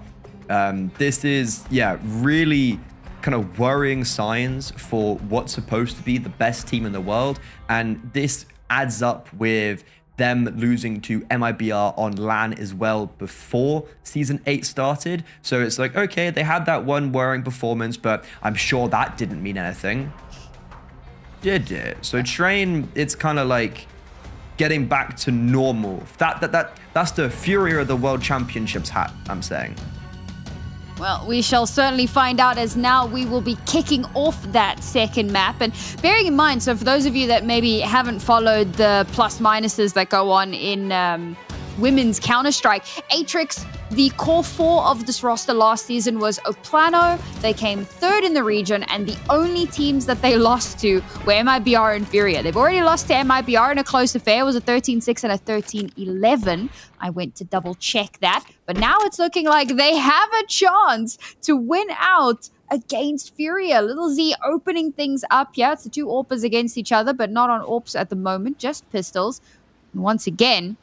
This is, really kind of worrying signs for what's supposed to be the best team in the world. And this adds up with them losing to MIBR on LAN as well before Season 8 started. So it's like, okay, they had that one worrying performance, but I'm sure that didn't mean anything. Did it? So Train, it's kind of like getting back to normal. That's the Furia of the World Championships hat, I'm saying. Well, we shall certainly find out, as now we will be kicking off that second map. And bearing in mind, so for those of you that maybe haven't followed the plus minuses that go on in women's Counter-Strike, Atrix, the core 4 of this roster last season was Oplano. They came 3rd in the region, and the only teams that they lost to were MIBR and Furia. They've already lost to MIBR in a close affair. It was a 13-6 and a 13-11. I went to double check that, but now it's looking like they have a chance to win out against Furia. Little Z opening things up here. It's the 2 AWPers against each other, but not on AWPs at the moment, just pistols. And once again,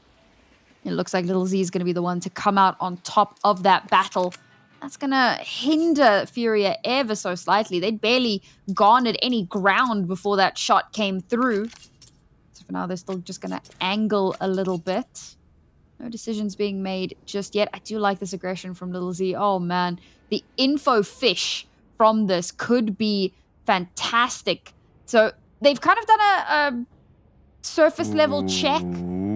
it looks like Little Z is going to be the one to come out on top of that battle. That's going to hinder Furia ever so slightly. They'd barely garnered any ground before that shot came through. So for now, they're still just going to angle a little bit. No decisions being made just yet. I do like this aggression from Little Z. Oh, man. The info fish from this could be fantastic. So they've kind of done a surface level check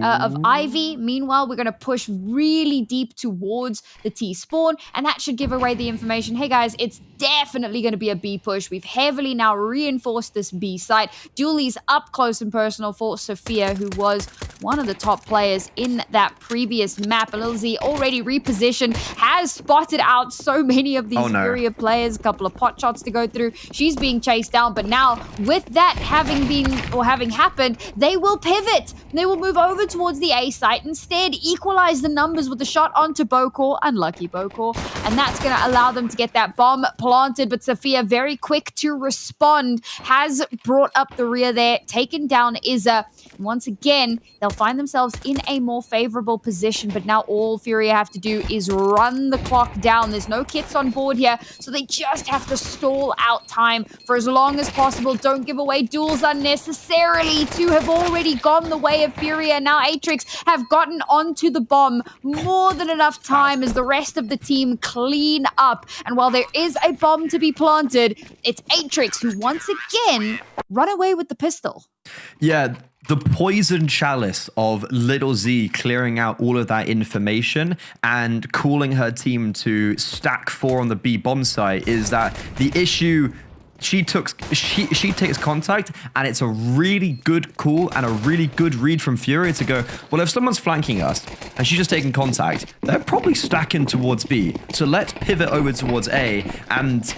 of Ivy. Meanwhile, we're going to push really deep towards the T spawn, and that should give away the information. Hey guys, it's definitely going to be a B push. We've heavily now reinforced this B site. Dooley's up close and personal for Sophia, who was one of the top players in that previous map. And Lil Z already repositioned, has spotted out so many of these Furia players, a couple of pot shots to go through. She's being chased down, but now with that having happened, they will pivot. They will move over towards the A site, instead equalize the numbers with a shot onto Bokor, unlucky Bokor, and that's going to allow them to get that bomb planted. But Sophia, very quick to respond, has brought up the rear there, taken down Izza. Once again, they'll find themselves in a more favorable position, but now all Furia have to do is run the clock down. There's no kits on board here, so they just have to stall out time for as long as possible. Don't give away duels unnecessarily. 2 have already gone the way of Furia. Now Atrix have gotten onto the bomb more than enough time as the rest of the team clean up. And while there is a bomb to be planted, it's Atrix who once again run away with the pistol. Yeah, the poison chalice of Little Z clearing out all of that information and calling her team to stack 4 on the B bomb site is that the issue. She takes contact, and it's a really good call and a really good read from Furia to go, well, if someone's flanking us and she's just taking contact, they're probably stacking towards B. So let's pivot over towards A. And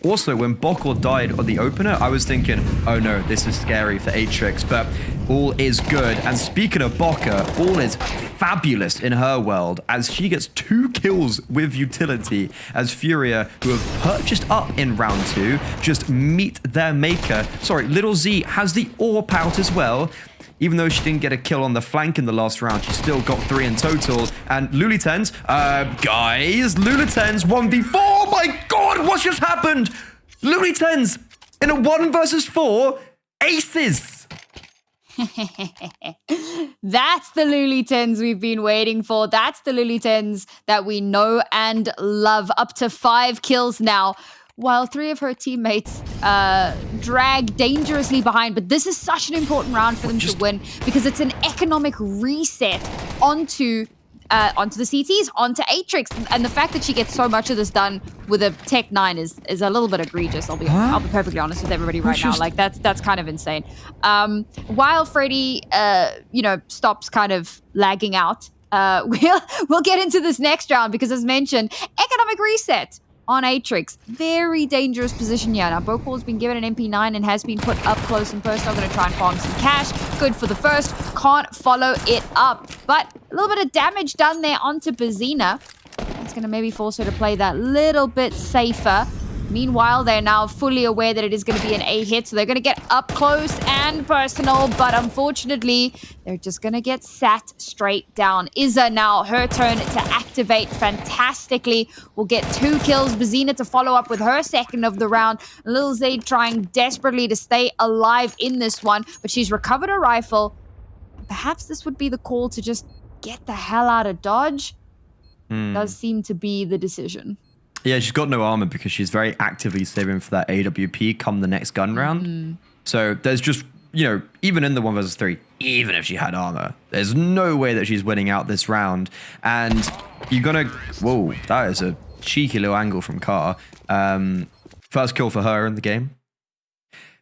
also, when Bokor died on the opener, I was thinking, oh no, this is scary for Atrix. But all is good. And speaking of Boca, all is fabulous in her world as she gets 2 kills with utility as Furia, who have purchased up in round 2, just meet their maker. Sorry, Little Z has the AWP out as well. Even though she didn't get a kill on the flank in the last round, she still got 3 in total. And Lulitens, guys, Lulitens 1v4. Oh my God, what's just happened? Lulitens in a 1 versus 4, aces. That's the Lulitens we've been waiting for. That's the Lulitens that we know and love. Up to 5 kills now, while 3 of her teammates drag dangerously behind. But this is such an important round for them to win because it's an economic reset onto the CTs, onto Atrix. And the fact that she gets so much of this done with a Tech 9 is a little bit egregious. I'll be perfectly honest with everybody right now. Like, that's kind of insane. While Freddy, stops kind of lagging out, we'll get into this next round because, as mentioned, economic reset on Atrix. Very dangerous position here. Now, Bokall's been given an MP9 and has been put up close and personal. Going to try and farm some cash. Good for the first. Can't follow it up. But a little bit of damage done there onto Bazina. That's going to maybe force her to play that little bit safer. Meanwhile, they're now fully aware that it is going to be an A hit, so they're going to get up close and personal, but unfortunately, they're just going to get sat straight down. Iza now, her turn to activate fantastically. Will get 2 kills. Bazina to follow up with her second of the round. Lil Zaid trying desperately to stay alive in this one, but she's recovered a rifle. Perhaps this would be the call to just get the hell out of Dodge. Does seem to be the decision. Yeah, she's got no armor because she's very actively saving for that AWP come the next gun round. So there's just, even in the 1 versus 3, even if she had armor, there's no way that she's winning out this round. And you're gonna, whoa, that is a cheeky little angle from Car. First kill for her in the game.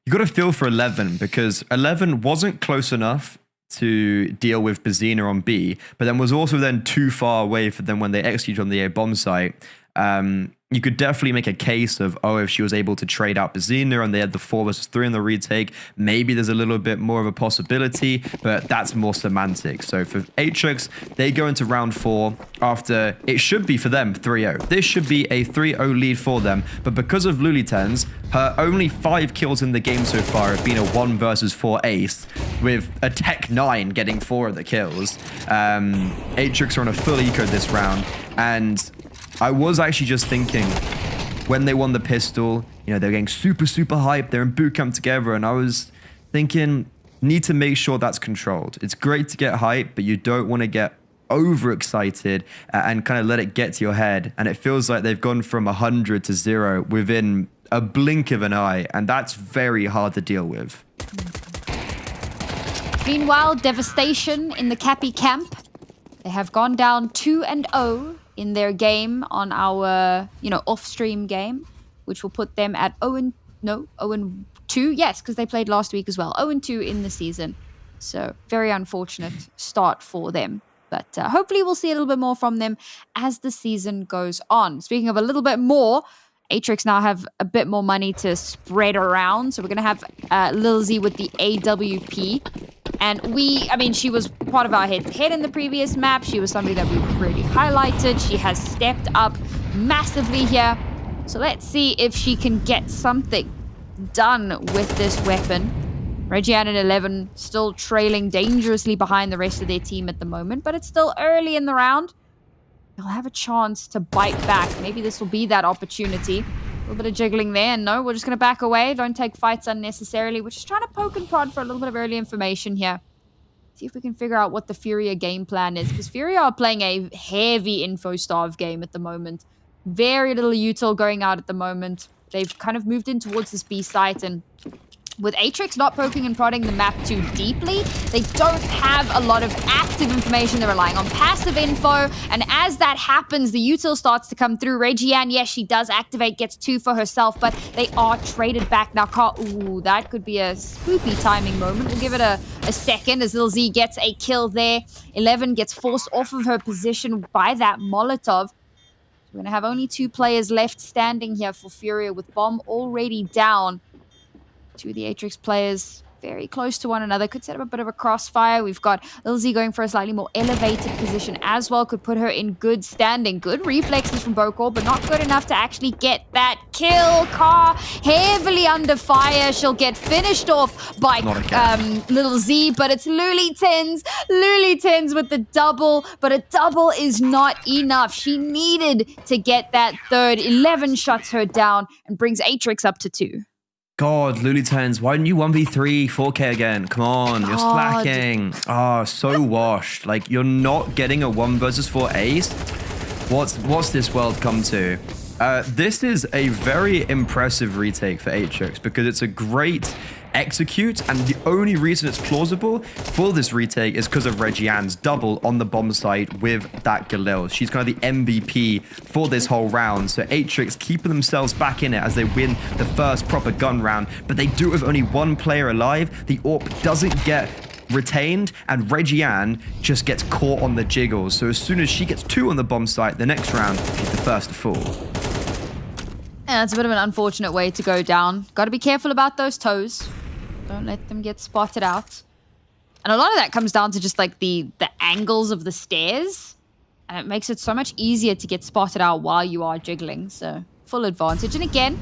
You got to feel for 11 because 11 wasn't close enough to deal with Bazina on B, but then was also then too far away for them when they executed on the A bomb site. You could definitely make a case of, if she was able to trade out Bazina and they had the 4 versus 3 in the retake, maybe there's a little bit more of a possibility, but that's more semantic. So for Atrix, they go into round 4 after it should be for them 3-0. This should be a 3-0 lead for them, but because of Lulitens, her only 5 kills in the game so far have been a 1 versus 4 ace, with a Tech 9 getting 4 of the kills. Atrix are on a full eco this round, and I was actually just thinking, when they won the pistol, they're getting super, super hyped. They're in boot camp together. And I was thinking, need to make sure that's controlled. It's great to get hyped, but you don't want to get overexcited and kind of let it get to your head. And it feels like they've gone from 100 to 0 within a blink of an eye. And that's very hard to deal with. Meanwhile, devastation in the Cappy camp. They have gone down 2-0 in their game on our, off-stream game, which will put them at 0-2. Yes, because they played last week as well. 0-2 in the season. So very unfortunate start for them. But hopefully we'll see a little bit more from them as the season goes on. Speaking of a little bit more, Atrix now have a bit more money to spread around. So we're going to have Lil Z with the AWP. And she was part of our head-to-head in the previous map. She was somebody that we really highlighted. She has stepped up massively here. So let's see if she can get something done with this weapon. Reggiane and 11 still trailing dangerously behind the rest of their team at the moment. But it's still early in the round. They'll have a chance to bite back. Maybe this will be that opportunity. A little bit of jiggling there. And no, we're just going to back away. Don't take fights unnecessarily. We're just trying to poke and prod for a little bit of early information here. See if we can figure out what the Furia game plan is. Because Furia are playing a heavy info starve game at the moment. Very little util going out at the moment. They've kind of moved in towards this B site, and with Atrix not poking and prodding the map too deeply, they don't have a lot of active information. They're relying on passive info, and as that happens, the util starts to come through. Reggiane, yes, she does activate, gets 2 for herself, but they are traded back now. Ooh, that could be a spoopy timing moment. We'll give it a second as Lil Z gets a kill there. 11 gets forced off of her position by that Molotov. We're going to have only 2 players left standing here for Furia with Bomb already down. 2 of the Atrix players very close to one another. Could set up a bit of a crossfire. We've got Lil Z going for a slightly more elevated position as well. Could put her in good standing. Good reflexes from Bokor, but not good enough to actually get that kill. Car heavily under fire. She'll get finished off by Lil Z, but it's Lulitens. Lulitens with the double, but a double is not enough. She needed to get that third. 11 shuts her down and brings Atrix up to 2. God, Lulitens, why didn't you 1v3 4K again? Come on, you're slacking. So washed. Like, you're not getting a 1 versus 4 ace. What's this world come to? This is a very impressive retake for Atrix because it's a great execute, and the only reason it's plausible for this retake is because of Regianne's double on the bomb site with that Galil. She's kind of the MVP for this whole round, so Atrix keeping themselves back in it as they win the first proper gun round, but they do it with only 1 player alive. The AWP doesn't get retained, and Regianne just gets caught on the jiggles, so as soon as she gets 2 on the bomb site, the next round, she's the first to fall. Yeah, that's a bit of an unfortunate way to go down. Got to be careful about those toes. Don't let them get spotted out. And a lot of that comes down to just like the angles of the stairs. And it makes it so much easier to get spotted out while you are jiggling. So full advantage. And again,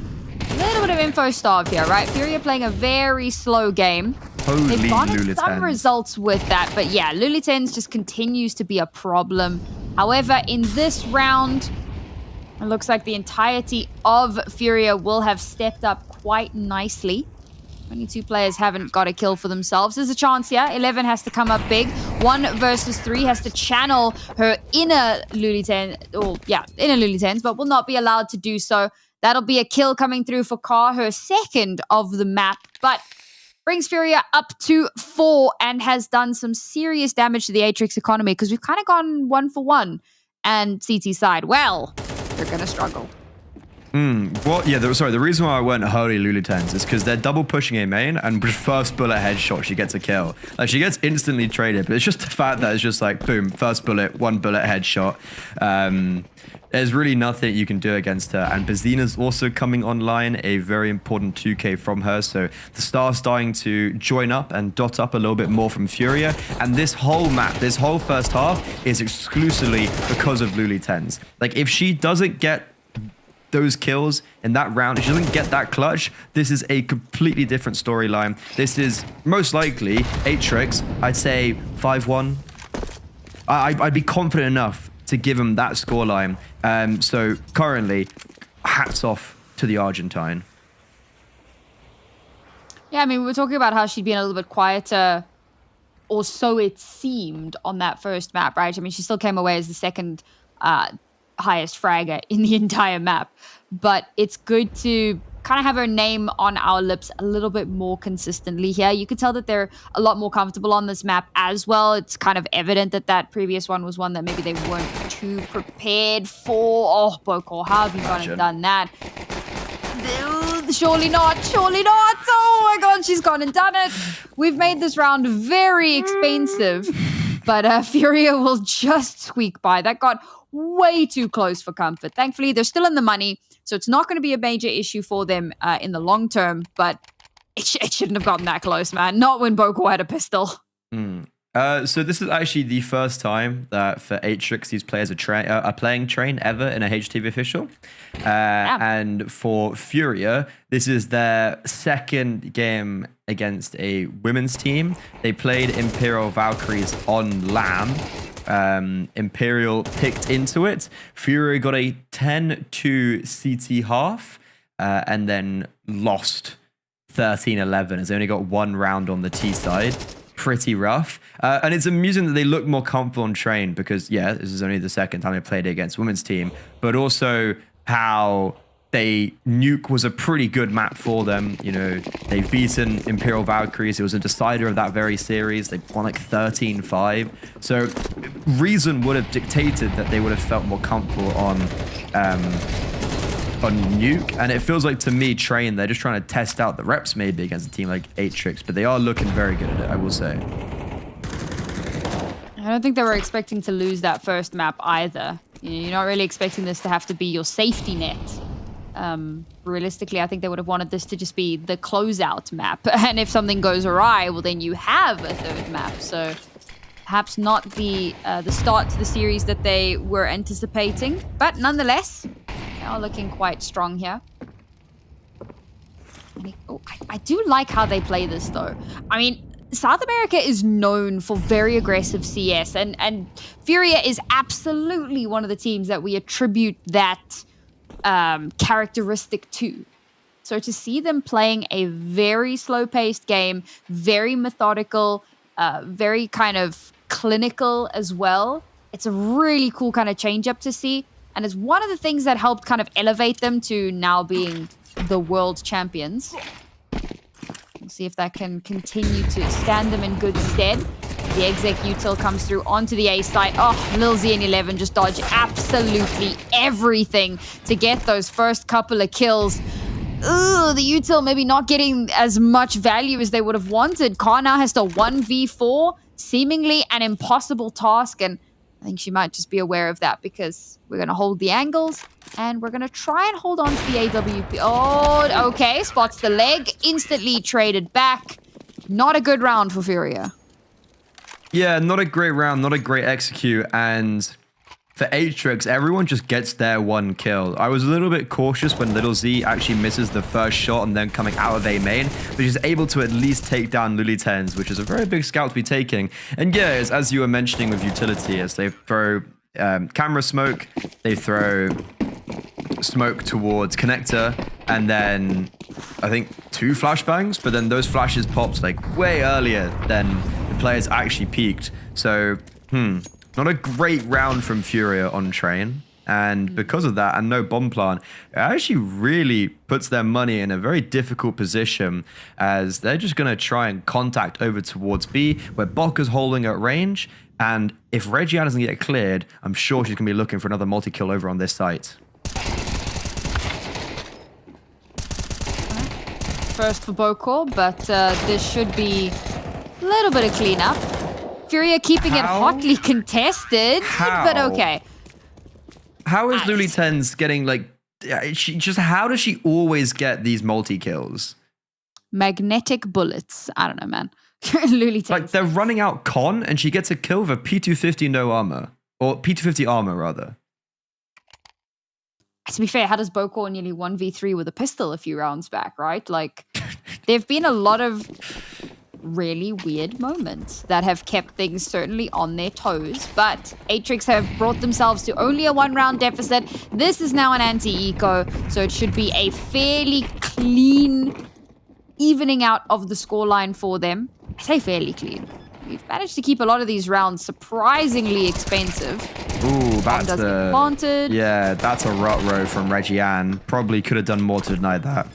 a little bit of info starve here, right? Fury are playing a very slow game. Holy They've gotten Lulitens. some results with that. But yeah, Lulitens just continues to be a problem. However, in this round, it looks like the entirety of Furia will have stepped up quite nicely. Only 2 players haven't got a kill for themselves. There's a chance here. 11 has to come up big. 1 versus 3 has to channel her inner Lulitens, but will not be allowed to do so. That'll be a kill coming through for Car, her second of the map, but brings Furia up to 4 and has done some serious damage to the Atrix economy because we've kind of gone 1 for 1. And CT side, well, they're going to struggle. The reason why I went holy Lulitens is because they're double pushing a main, and first bullet headshot, she gets a kill. Like, she gets instantly traded, but it's just the fact that it's just like, boom, first bullet, 1 bullet headshot. There's really nothing you can do against her. And Bazina's also coming online, a very important 2K from her. So the star's starting to join up and dot up a little bit more from Furia. And this whole map, this whole first half is exclusively because of Lulitens. Like, if she doesn't get those kills in that round, if she doesn't get that clutch, this is a completely different storyline. This is most likely Atrix, I'd say 5-1. I'd be confident enough to give him that scoreline. So currently, hats off to the Argentine. Yeah, I mean, we were talking about how she'd been a little bit quieter, or so it seemed on that first map, right? I mean, she still came away as the second highest fragger in the entire map, but it's good to kind of have her name on our lips a little bit more consistently here. You could tell that they're a lot more comfortable on this map as well. It's kind of evident that that previous one was one that maybe they weren't too prepared for. Oh, Bokor, how have you gone and done that? Surely not, surely not. Oh my god, she's gone and done it. We've made this round very expensive, but Furia will just squeak by. That got way too close for comfort. Thankfully, they're still in the money, so it's not going to be a major issue for them in the long term, but it shouldn't have gotten that close, man. Not when Bokor had a pistol. So this is actually the first time that for Atrix these players are playing Train ever in a HTV official. And for Furia, this is their second game against a women's team. They played Imperial Valkyries on LAN. Imperial picked into it. Furia got a 10-2 CT half and then lost 13-11 as they only got 1 round on the T side. Pretty rough. And it's amusing that they look more comfortable on Train because, yeah, this is only the second time they played it against women's team, but also how Nuke was a pretty good map for them. You know, they've beaten Imperial Valkyries. It was a decider of that very series. They won like 13-5. So reason would have dictated that they would have felt more comfortable on Nuke. And it feels like to me, Train, they're just trying to test out the reps maybe against a team like Atrix, but they are looking very good at it, I will say. I don't think they were expecting to lose that first map either. You're not really expecting this to have to be your safety net. Realistically, I think they would have wanted this to just be the closeout map. And if something goes awry, well, then you have a third map. So perhaps not the start to the series that they were anticipating. But nonetheless, they are looking quite strong here. I do like how they play this, though. I mean, South America is known for very aggressive CS, and Furia is absolutely one of the teams that we attribute that characteristic to. So to see them playing a very slow-paced game, very methodical, very kind of clinical as well, it's a really cool kind of change-up to see, and it's one of the things that helped kind of elevate them to now being the world champions. We'll see if that can continue to stand them in good stead. The exec util comes through onto the A site. Oh, Lil Z and 11 just dodge absolutely everything to get those first couple of kills. Ooh, the util maybe not getting as much value as they would have wanted. Car now has to 1v4, seemingly an impossible task, and I think she might just be aware of that because we're going to hold the angles and we're going to try and hold on to the AWP. Oh, okay. Spots the leg. Instantly traded back. Not a good round for Furia. Yeah, not a great round, not a great execute. And for Atrix, everyone just gets their one kill. I was a little bit cautious when Little Z actually misses the first shot and then coming out of A main, but he's able to at least take down Lulitens, which is a very big scout to be taking. And yeah, as you were mentioning with utility, as they throw camera smoke, they throw smoke towards connector, and then I think 2 flashbangs, but then those flashes popped like way earlier than the players actually peaked. So, not a great round from Furia on train. And because of that, and no bomb plant, it actually really puts their money in a very difficult position, as they're just going to try and contact over towards B, where Bokka's holding at range. And if Reggiana doesn't get cleared, I'm sure she's going to be looking for another multi-kill over on this site. First for Bokor, but this should be a little bit of cleanup. Furia keeping it hotly contested, but okay. How is Lulitens getting, like, how does she always get these multi-kills? Magnetic bullets. I don't know, man. Lulitens. Like, they're running out con, and she gets a kill with a P250 no armor. Or P250 armor, rather. To be fair, how does Bokor nearly 1v3 with a pistol a few rounds back, right? Like, there have been a lot of really weird moments that have kept things certainly on their toes, but Atrix have brought themselves to only a 1-round deficit. This is now an anti-eco, so it should be a fairly clean evening out of the scoreline for them. I say fairly clean. We've managed to keep a lot of these rounds surprisingly expensive. Ooh, that's yeah, that's a rut row from Reggiana. Probably could have done more to deny that.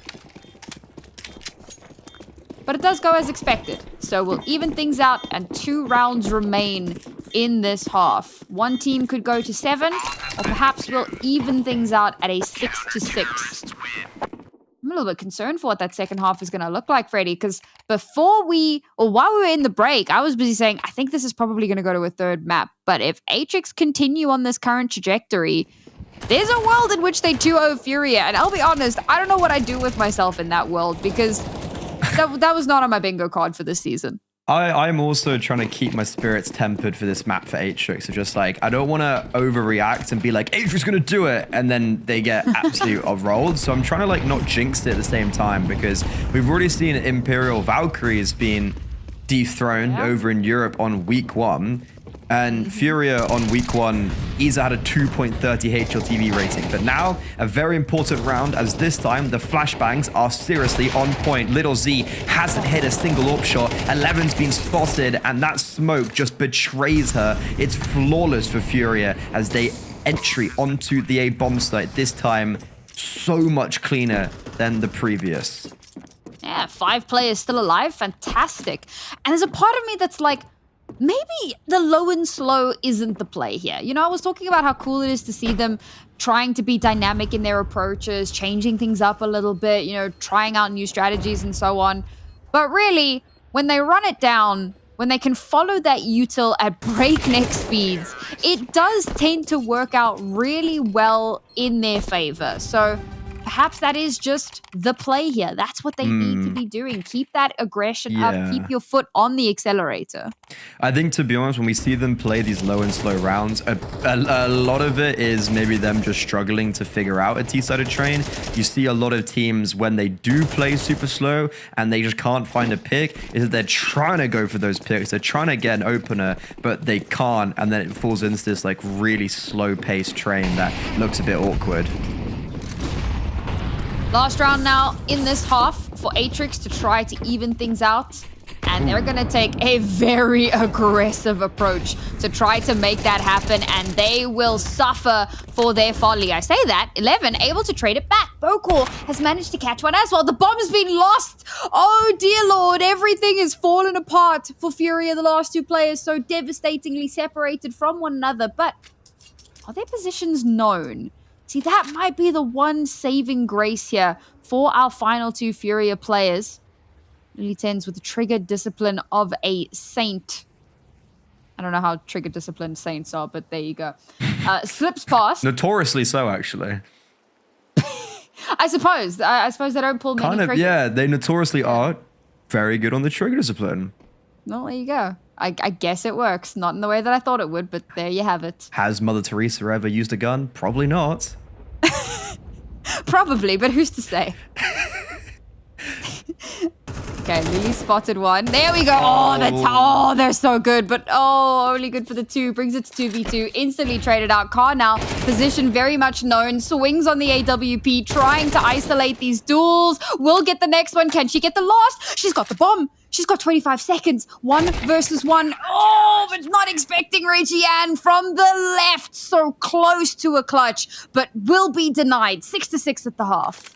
But it does go as expected. So we'll even things out, and 2 rounds remain in this half. One team could go to 7, or perhaps we'll even things out at a 6-6. I'm a little bit concerned for what that second half is going to look like, Freddie, because while we were in the break, I was busy saying, I think this is probably going to go to a 3rd map. But if Atrix continue on this current trajectory, there's a world in which they 2-0 Furia. And I'll be honest, I don't know what I'd do with myself in that world, because that was not on my bingo card for this season. I'm also trying to keep my spirits tempered for this map for Atrix. So just like, I don't want to overreact and be like, Atrix going to do it, and then they get absolutely rolled. So I'm trying to like not jinx it at the same time, because we've already seen Imperial Valkyries being dethroned over in Europe on week 1. And Furia on week 1, Isa had a 2.30 HLTV rating. But now, a very important round, as this time, the flashbangs are seriously on point. Little Z hasn't hit a single AWP shot. 11's been spotted, and that smoke just betrays her. It's flawless for Furia as they entry onto the A bomb site. This time, so much cleaner than the previous. Yeah, 5 players still alive. Fantastic. And there's a part of me that's like, maybe the low and slow isn't the play here. You know, I was talking about how cool it is to see them trying to be dynamic in their approaches, changing things up a little bit, you know, trying out new strategies and so on. But really, when they run it down, when they can follow that util at breakneck speeds, it does tend to work out really well in their favor. So perhaps that is just the play here. That's what they need to be doing. Keep that aggression up. Keep your foot on the accelerator. I think, to be honest, when we see them play these low and slow rounds, a lot of it is maybe them just struggling to figure out a T-sided train. You see a lot of teams when they do play super slow and they just can't find a pick, is that they're trying to go for those picks. They're trying to get an opener, but they can't, and then it falls into this like really slow-paced train that looks a bit awkward. Last round now in this half for Atrix to try to even things out. And they're going to take a very aggressive approach to try to make that happen. And they will suffer for their folly. I say that. 11 able to trade it back. Bokor has managed to catch one as well. The bomb's been lost. Oh, dear Lord. Everything is fallen apart for Furia. The last two players so devastatingly separated from one another. But are their positions known? See, that might be the one saving grace here for our final two Furia players. Lily 10s with the trigger discipline of a saint. I don't know how trigger disciplined saints are, but there you go. Slips past. Notoriously so, actually. I suppose they don't pull many Kind of, triggers. yeah. They notoriously are very good on the trigger discipline. Well, there you go. I guess it works. Not in the way that I thought it would, but there you have it. Has Mother Teresa ever used a gun? Probably not. Probably, but who's to say? Okay, Lily spotted one. There we go. Oh, they're so good. But only good for the 2. Brings it to 2v2. Instantly traded out. Car now, position very much known. Swings on the AWP, trying to isolate these duels. Will get the next one. Can she get the last? She's got the bomb. She's got 25 seconds. 1 versus 1. Oh, but not expecting Reggie-Ann from the left. So close to a clutch, but will be denied. 6-6 at the half.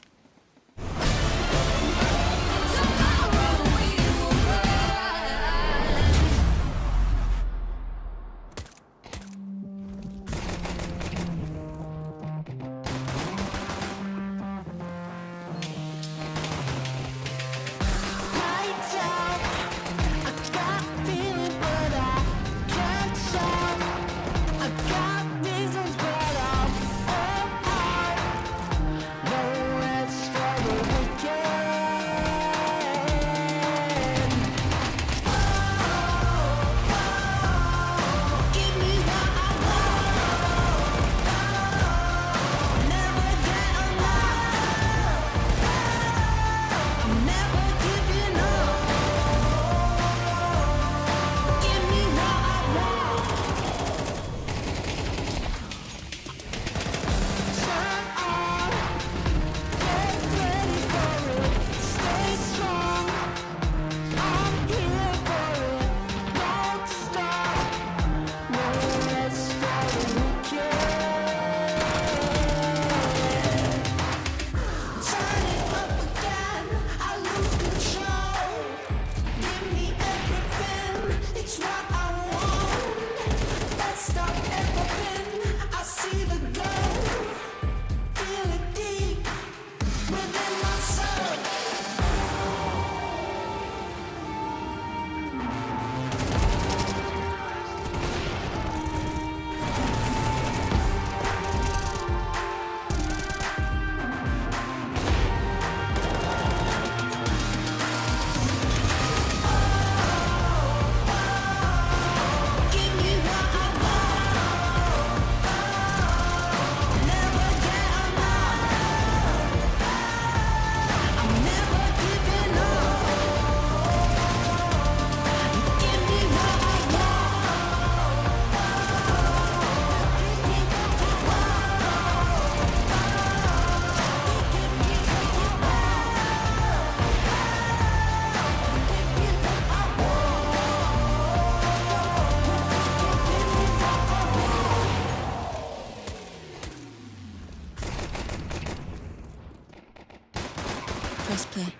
Press play.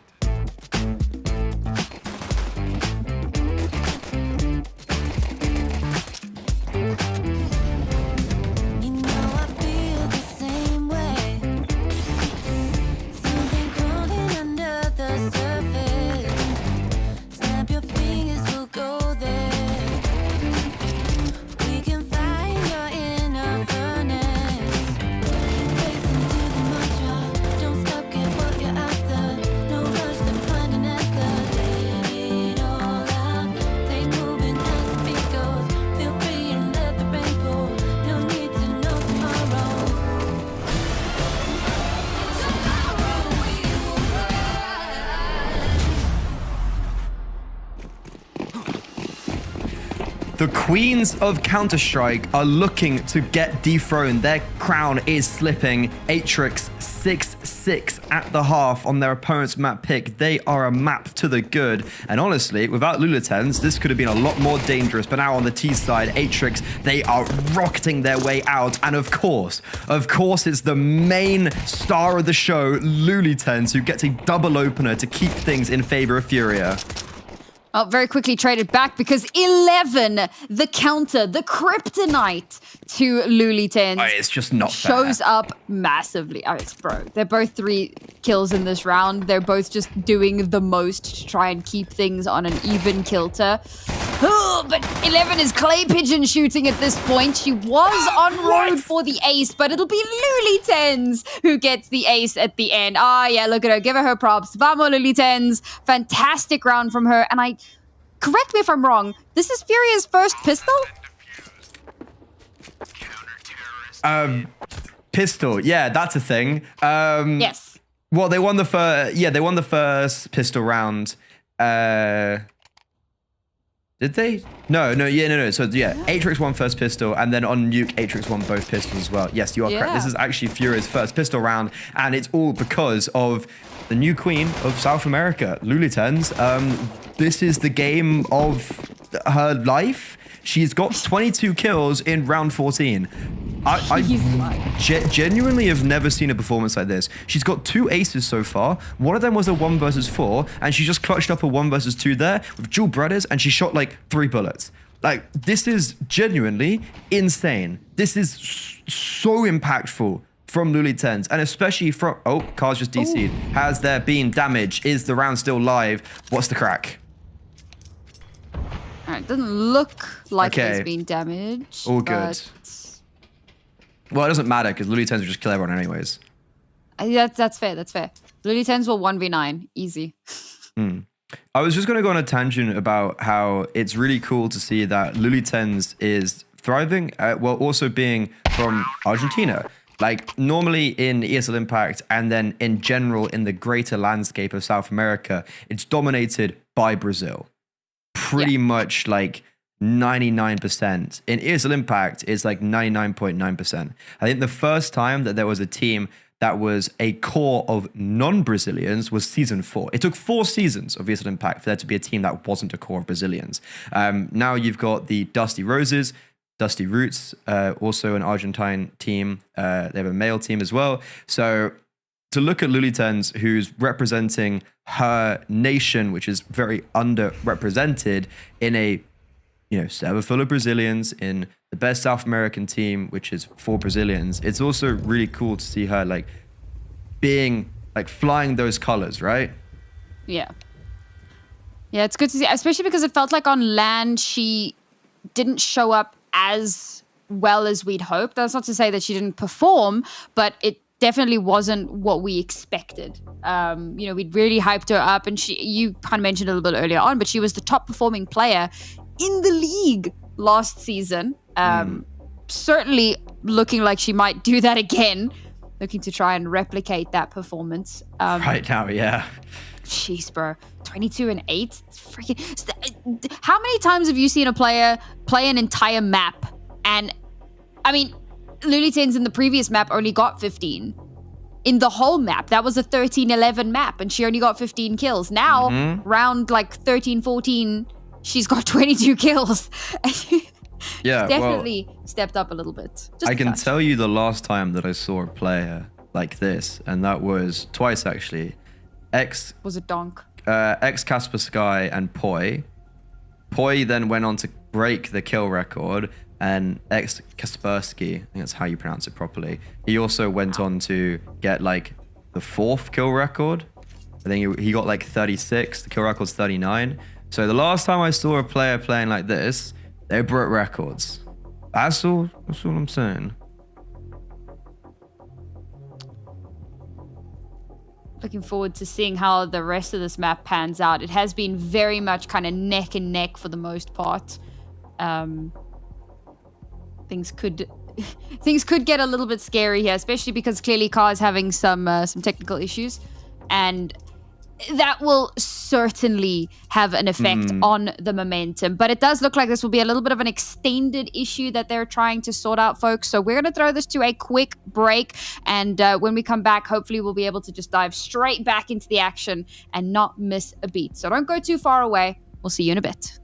You know I feel the same way. Something crawling under the surface. Snap your fingers, we'll go there. We can find your inner furnace. Race into the mantra, don't stop. The queens of Counter-Strike are looking to get dethroned. Their crown is slipping. Atrix 6-6 at the half on their opponent's map pick. They are a map to the good. And honestly, without Lulitens, this could have been a lot more dangerous. But now on the T side, Atrix, they are rocketing their way out. And of course, it's the main star of the show, Lulitens, who gets a double opener to keep things in favor of Furia. Oh, very quickly traded back because 11, the counter, the kryptonite to Lulitens. Oh, it's just not shows fair. up massively. Oh, it's bro. They're both 3 kills in this round. They're both just doing the most to try and keep things on an even kilter. Oh, but 11 is clay pigeon shooting at this point. She was on road for the ace, but it'll be Lulitens who gets the ace at the end. Ah, yeah, look at her. Give her props. Vamos, Lulitens. Fantastic round from her. And correct me if I'm wrong, this is Furia's first pistol? Pistol. Yeah, that's a thing. Yes. Well, they won the first. Yeah, they won the first pistol round. Did they? No. So yeah, Atrix won first pistol, and then on Nuke, Atrix won both pistols as well. Yes, you are correct. This is actually Furia's first pistol round, and it's all because of the new queen of South America, Lulitens. This is the game of her life. She's got 22 kills in round 14. I genuinely have never seen a performance like this. She's got 2 aces so far. One of them was a 1 versus 4, and she just clutched up a 1 versus 2 there with dual brothers, and she shot like 3 bullets. Like, this is genuinely insane. This is so impactful from Lulitens, and especially from... Oh, Car's just DC'd. Has there been damage? Is the round still live? What's the crack? It doesn't look like there's been damage. All good. Well, it doesn't matter because Lulitens will just kill everyone anyways. That's fair. Lulitens will 1v9. Easy. I was just going to go on a tangent about how it's really cool to see that Lulitens is thriving while also being from Argentina. Like, normally in ESL Impact and then in general in the greater landscape of South America, it's dominated by Brazil. Pretty much like 99%. In ESL Impact, it's like 99.9%. I think the first time that there was a team that was a core of non-Brazilians was season 4. It took 4 seasons of ESL Impact for there to be a team that wasn't a core of Brazilians. Now you've got the Dusty Roses, Dusty Roots, also an Argentine team. They have a male team as well. So to look at Lulitens, who's representing her nation, which is very underrepresented in a server full of Brazilians, in the best South American team, which is 4 Brazilians. It's also really cool to see her like being like flying those colors, right? Yeah, it's good to see, especially because it felt like on LAN she didn't show up as well as we'd hoped. That's not to say that she didn't perform, but it definitely wasn't what we expected. We'd really hyped her up, and you kind of mentioned a little bit earlier on, but she was the top performing player in the league last season. Certainly looking like she might do that again, looking to try and replicate that performance. Right now, yeah. Jeez, bro. 22 and 8? Freaking. How many times have you seen a player play an entire map? And, I mean, Lulitens in the previous map only got 15. In the whole map, that was a 13-11 map, and she only got 15 kills. Now, round like 13, 14, she's got 22 kills. Yeah, definitely stepped up a little bit. I can tell you the last time that I saw a player like this, and that was twice actually. Was it Donk? Casper Sky and Poi. Poi then went on to break the kill record, and Kaspersky, I think that's how you pronounce it properly. He also went on to get like the 4th kill record. I think he got like 36. The kill record's 39. So the last time I saw a player playing like this, they broke records. That's all I'm saying. Looking forward to seeing how the rest of this map pans out. It has been very much kind of neck and neck for the most part. Things could get a little bit scary here, especially because clearly Car is having some technical issues, and that will certainly have an effect on the momentum. But it does look like this will be a little bit of an extended issue that they're trying to sort out, folks. So we're going to throw this to a quick break. And when we come back, hopefully we'll be able to just dive straight back into the action and not miss a beat. So don't go too far away. We'll see you in a bit.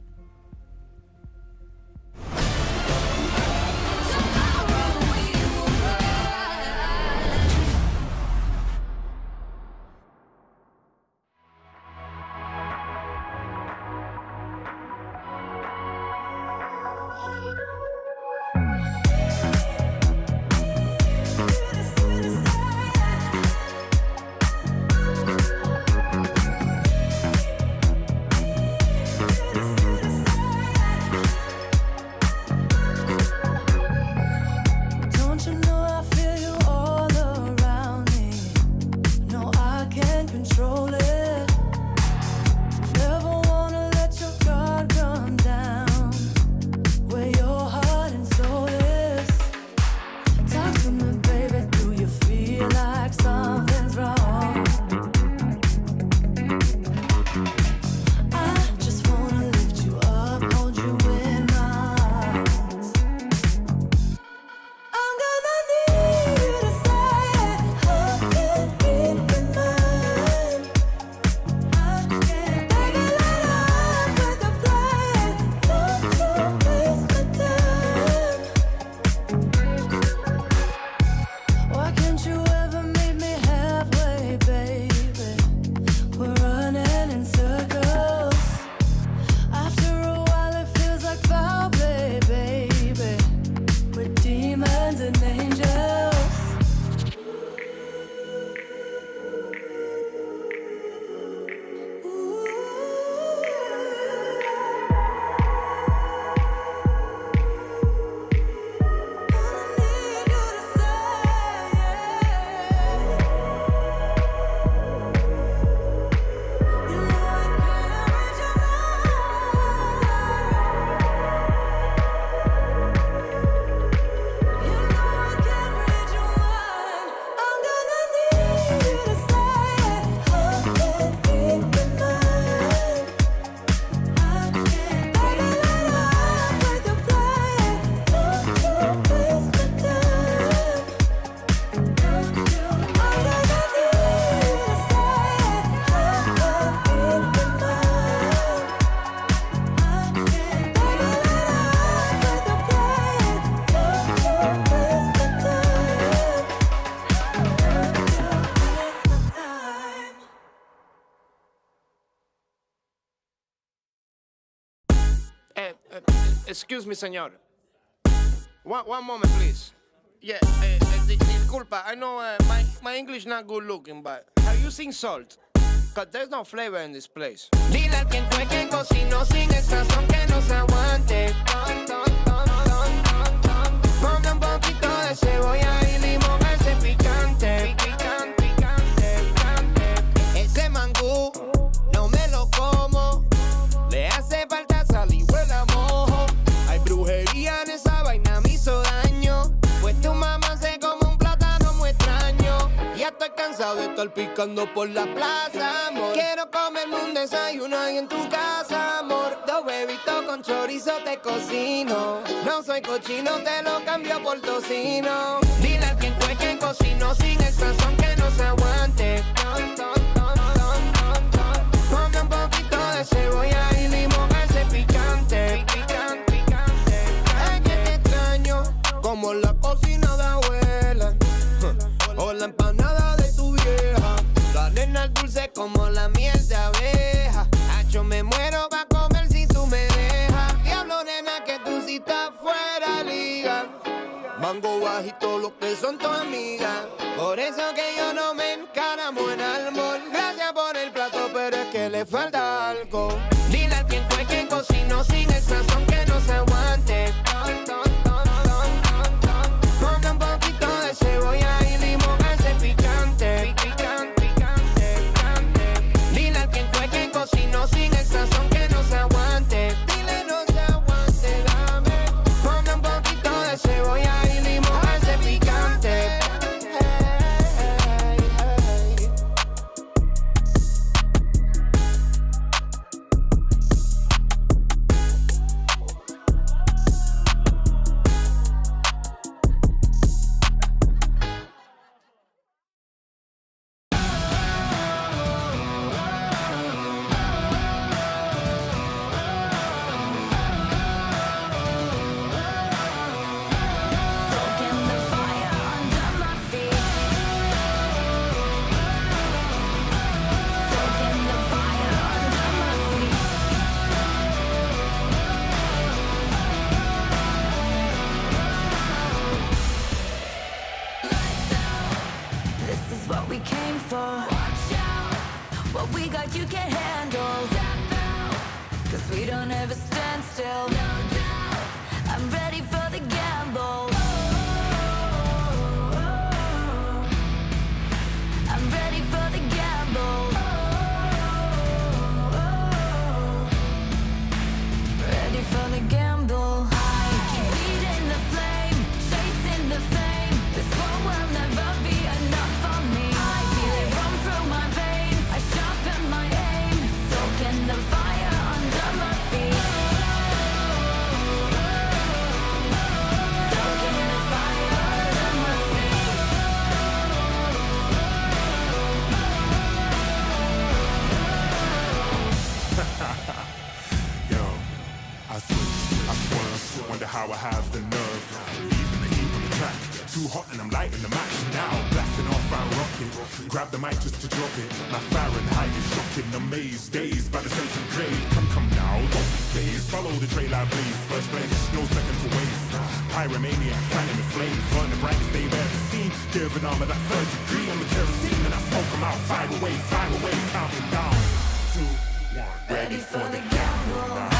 Excuse me, senor. One moment, please. Yeah, disculpa. I know my English not good looking, but have you seen salt? Cause there's no flavor in this place. Dile a quien fue que cocinó sin el sazón que no se aguante. Ponle un poquito de cebolla y limón a ese picante. Ese mangú no me lo como. Le hace falta sal y huele a mojo. Hay brujería en esa vaina, me hizo daño. Pues tu mamá se come un plátano muy extraño. Ya estoy cansado de estar picando por la plaza, amor. Quiero comerme un desayuno ahí en tu casa, amor. Dos huevitos con chorizo te cocino. No soy cochino, te lo cambio por tocino. Dile a quien fue que cocinó sin el sazón que no se aguante. Ponle un poquito de cebolla y limón a ese picante. Es que te extraño como la cocina de abuela o la empanada de tu vieja. La nena dulce como la miel de abeja. Yo me muero pa' comer si tú me dejas. Diablo, nena, que tú sí estás fuera liga. Mango bajito, lo que son tus amigas. Por eso que yo no me encaramo en almor. Gracias por el plato, pero es que le falta algo. Dile a quien fue que cocinó sin el sazón que no se aguante. Ponle un poquito de cebolla y limón a ese picante. Dile a quien fue que cocinó sin el sazón que no se aguante. Dile no se aguante, dame. Ponle un poquito de cebolla y limón a ese picante. for. What we got you can't handle. Cause we don't ever stand still. I'm ready for the gamble. I'm ready for the gamble. Ready for the gamble. I keep feeding the flame, chasing the fame. This war will never be enough for me. I feel it run through my veins. I sharpen my aim, soaking the fire under my feet. Soaking the fire under my feet. Yo, I switch, I swerve, wonder how I have the nerve. Leaving the heat on the track, too hot and I'm lighting the match now. Blasting off, I rocket, grab the mic just to drop it. My Fahrenheit is shocking, amazed, dazed by the sense of grade. Come now, don't be phased, follow the trail I blaze. First place, no second to waste. Pyromaniac, fanning the flames, burn the brightest they've ever seen. Give an arm of that third degree on the kerosene, and I smoke them out. Fire away, counting down. 2, 1, ready for the gamble. I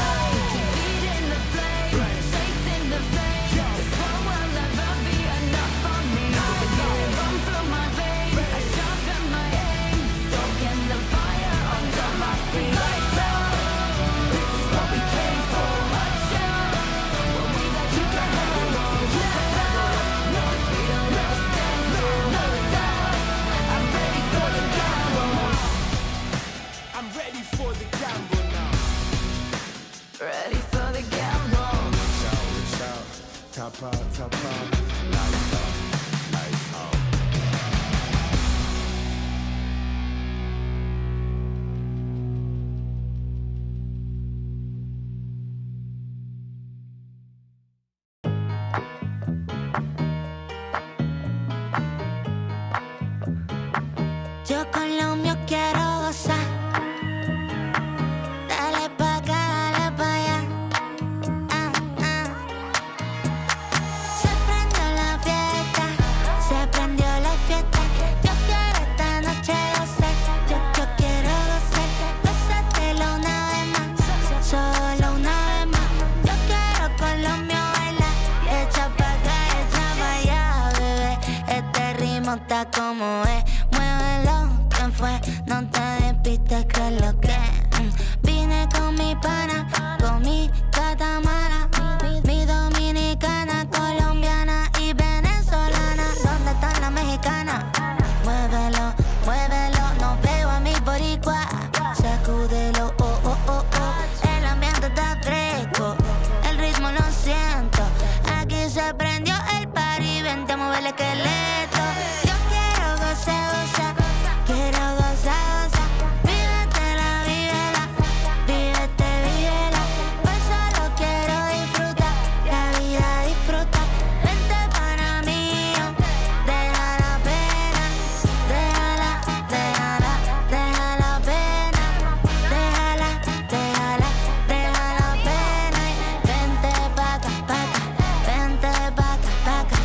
keep feeding the flame, chasing the fame. This war will never be enough for me. I feel it run through my veins. I sharpen my aim, soaking the fire under my feet. Lights out, this is what we came for. Watch out, what we got you can't handle. No, we don't ever stand still. No doubt, I'm ready for the gamble. I'm ready for the gamble now. Ready for the gamble. Reach out, top out, lights out, lights out. Yo con lo mío quiero gozar. Dale pa' acá, dale pa' allá. Se prendió la fiesta, se prendió la fiesta. Yo quiero esta noche gozar. Yo quiero gozar. Gózatelo una vez más, solo una vez más. Yo quiero con lo mío bailar. Echa pa' acá, echa pa' allá, bebé. Este ritmo está como es. Muévelo, ¿quién fue? No te despistes que es lo que vine con mi pana, con mi catamara, mi dominicana, colombiana y venezolana. ¿Dónde están las mexicanas? Muévelo, muévelo, no veo a mi boricua. Sacúdelo, oh, oh, oh, oh. El ambiente está fresco, el ritmo lo siento. Aquí se prendió el party, vente a mover el esqueleto. Yo quiero gozar, gozar, quiero gozar, gozar. Vívetela, vívela, vívete, vívela. Pues solo quiero disfrutar, la vida disfruta. Vente para mí, deja la pena, déjala, déjala, deja la pena, déjala, déjala, deja la pena. Y vente pa' acá, vente pa' acá, pa' acá.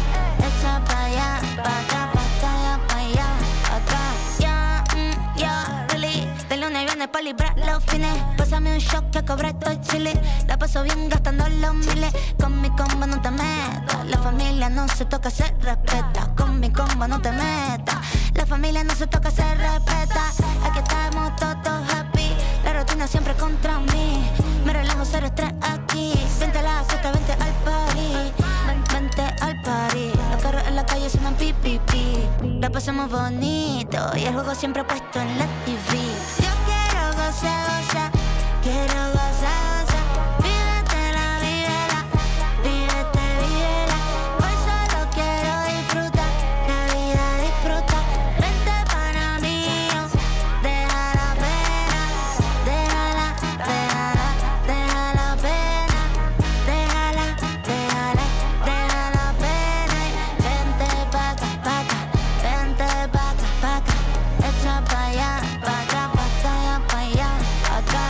Echa pa' allá, pa' acá, allá, pa' allá, acá. Yo, really, de lunes a viernes pa' librar los fines. Pásame un shot que cobré, estoy chile. La paso bien gastando los miles. Con mi combo no te metas. La familia no se toca, se respeta. Con mi combo no te metas. La familia no se toca, se respeta. Aquí estamos todos happy. La rutina siempre contra mí. Me relajo, cero estrés aquí. Vente a la fiesta, vente al party. Vente al party. Los carros en la calle suenan pi, pi, pi. La pasamos bonito y el juego siempre puesto en la TV. Yo quiero gozar, gozar. Quiero gozar, gozar. Vívetela, vívela, vívete, vívela. Hoy solo quiero disfrutar, la vida disfruta. Vente para mí, deja la pena, déjala, déjala, deja la pena, déjala, déjala, deja la pena. Y vente pa' acá, vente pa' acá, pa' acá. Echa pa' allá, pa' acá, pa' allá, pa' allá, acá.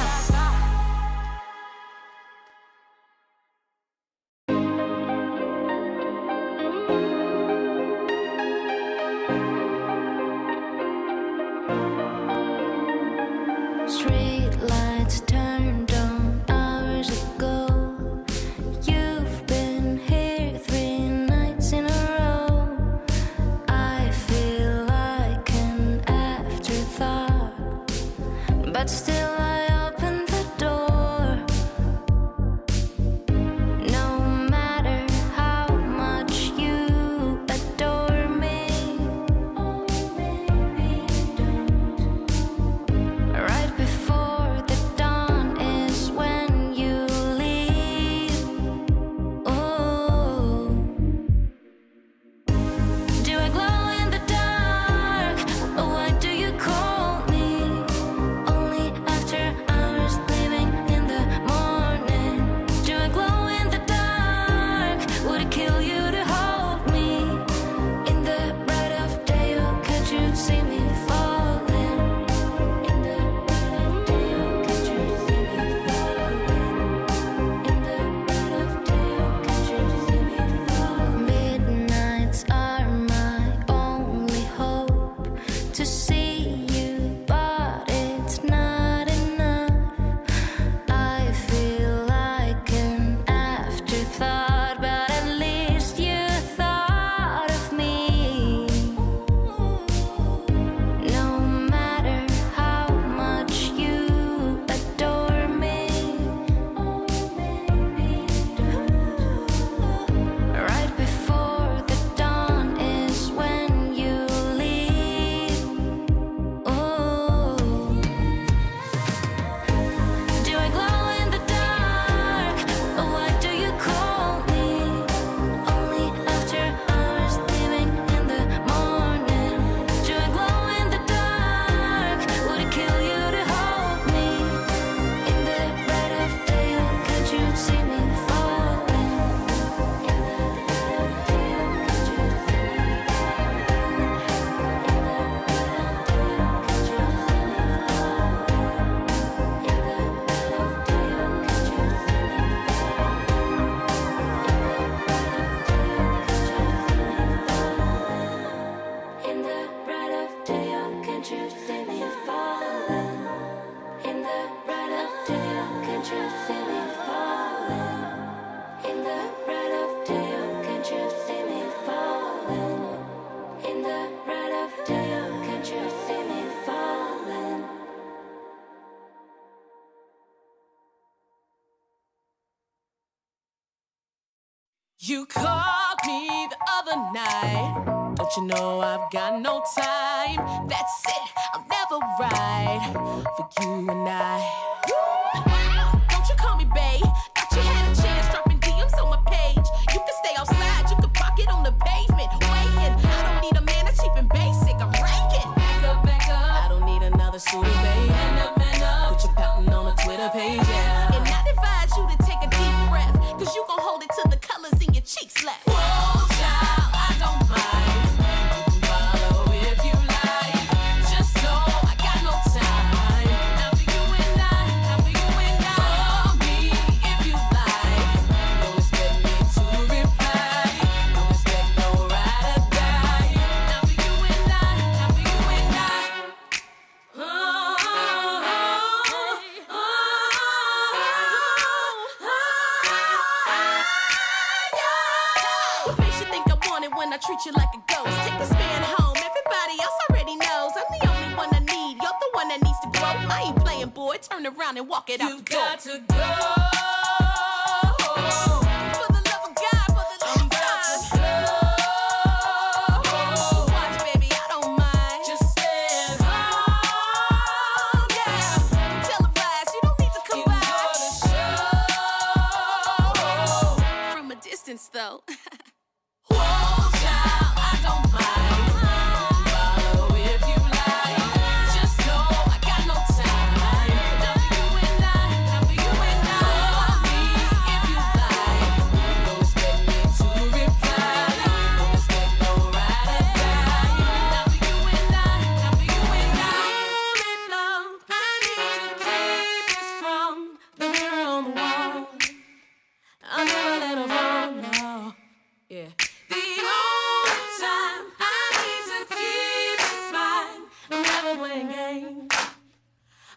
other night. Don't you know I've got no time? That's it, I'll never ride for you and I. Don't you call me babe? Thought you had a chance dropping DMs on my page. You can stay outside, you can park it on the pavement. Waiting, I don't need a man that's cheap and basic. I'm ranking. Back up. I don't need another suitor, babe. Man up. Put your pouting on a Twitter page, yeah. And I advise you to take a deep breath, cause you gon' hold it till the colors in your cheeks left. Whoa, child, I don't mind. You can follow if you like. Just know I got no time. Now for you and I, now for you and I. Call me if you like. Don't expect me to reply. Don't expect no ride or die. Now for you and I, now for you and I. What makes you think I want it when I treat you like a ghost? Take this man home, everybody else already knows I'm the only one I need, you're the one that needs to grow. I ain't playing, boy, turn around and walk it out the door. You got to go. For the love of God, for the love of God. Watch, baby, I don't mind. Just stand home, yeah. Televised, you don't need to come by. From a distance, though. Whoa, child, I don't mind. Follow if you like. Just know I got no time. Now for you and I, now for you and I. Call me if you like. Don't expect me to reply. Don't expect no ride or die. Now for you and I, now for you and I. Only love I need to keep this from the mirror on the wall. I'll never let her fall, no. Yeah. The only time I need to keep it mine. I'm never playing games.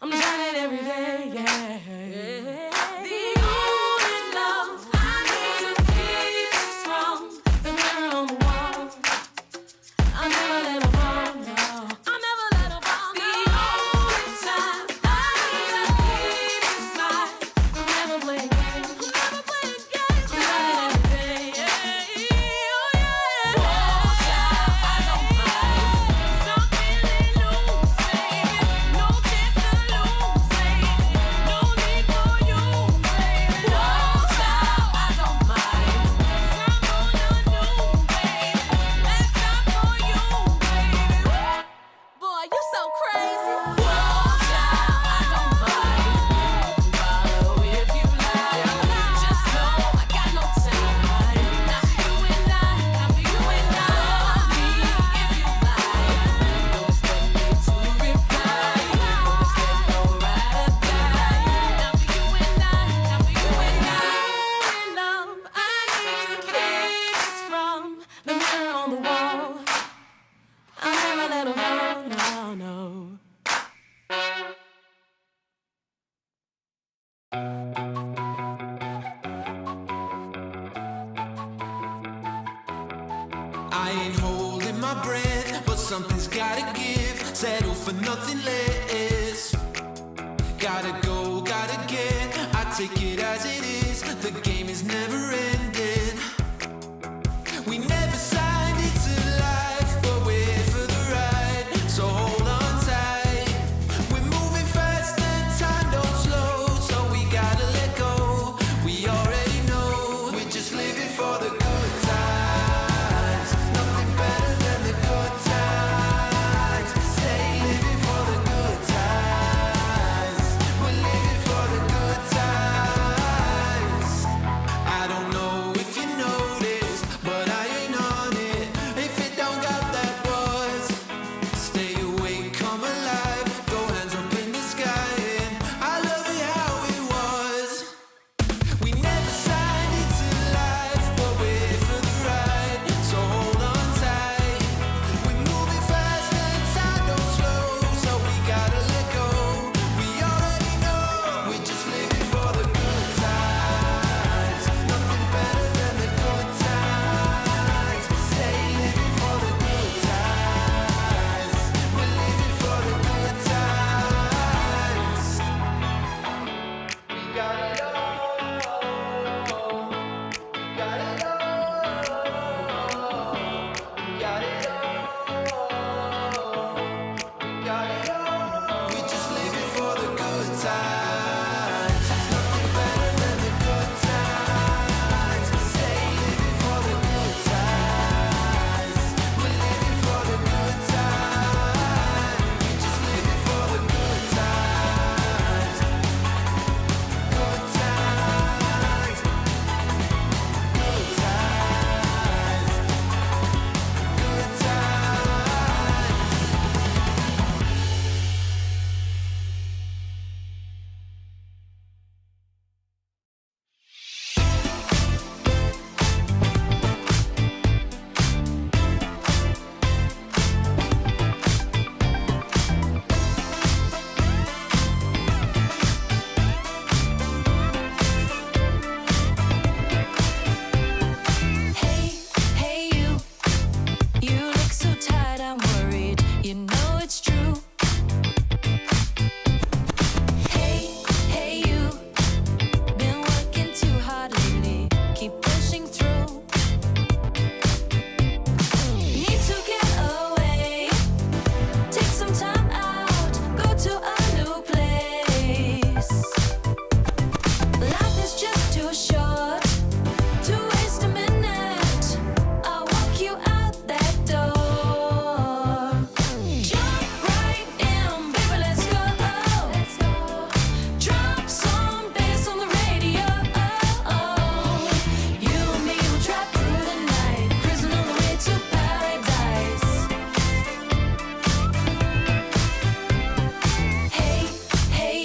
I'm trying it every day, yeah. The only love I need to keep is from the mirror on the wall. I'll never let her fall, no. I'll never let her fall, no. The only time I need to keep is mine. I'm never playing games. I'm never playing games. I'm trying it every day, yeah. Oh, yeah. Whoa, child, I don't mind. Something they lose, baby. No chance to lose, baby. No need for you, baby. Whoa, child, I don't mind. Some gonna do, baby. That's not for you, baby. Boy, you so crazy. Whoa, child, I don't mind. Follow if you like. Just know I got no time. Now for you and I, now for you and I. Call me if you like. Don't expect me to reply. Don't expect no ride or die. Now for you and I, now for you and I. Love, I need to keep this from the mirror on the wall. I'll never let her fall, no, no. I ain't holding my breath, but something's gotta give. Settle for nothing less. Gotta go, gotta get. I take it as it is. The game is never ending. We never signed it to life, but we're here for the ride. So hold on tight. We're moving fast and time don't slow, so we gotta let go. We already know we're just living for the good times. Nothing better than the good times. Stay living for the good times. We're living for the good times. We just live it for the good times. Nothing better than the good times. Stay living for the good times. We're living for the good times. We just live it for the good times. Good times. Good times. Good times. Hey, hey, you look so tired, I'm worried. You know it's true. Hey, hey, you been working too hard lately. Keep pushing through. Need to get away. Take some time out. Go to a new place. Life is just too short to waste a minute. I'll walk you out that door. Jump right in, baby, let's go. Drop some bass on the radio. You and me will drive through the night, cruising on the way to paradise. Hey, hey,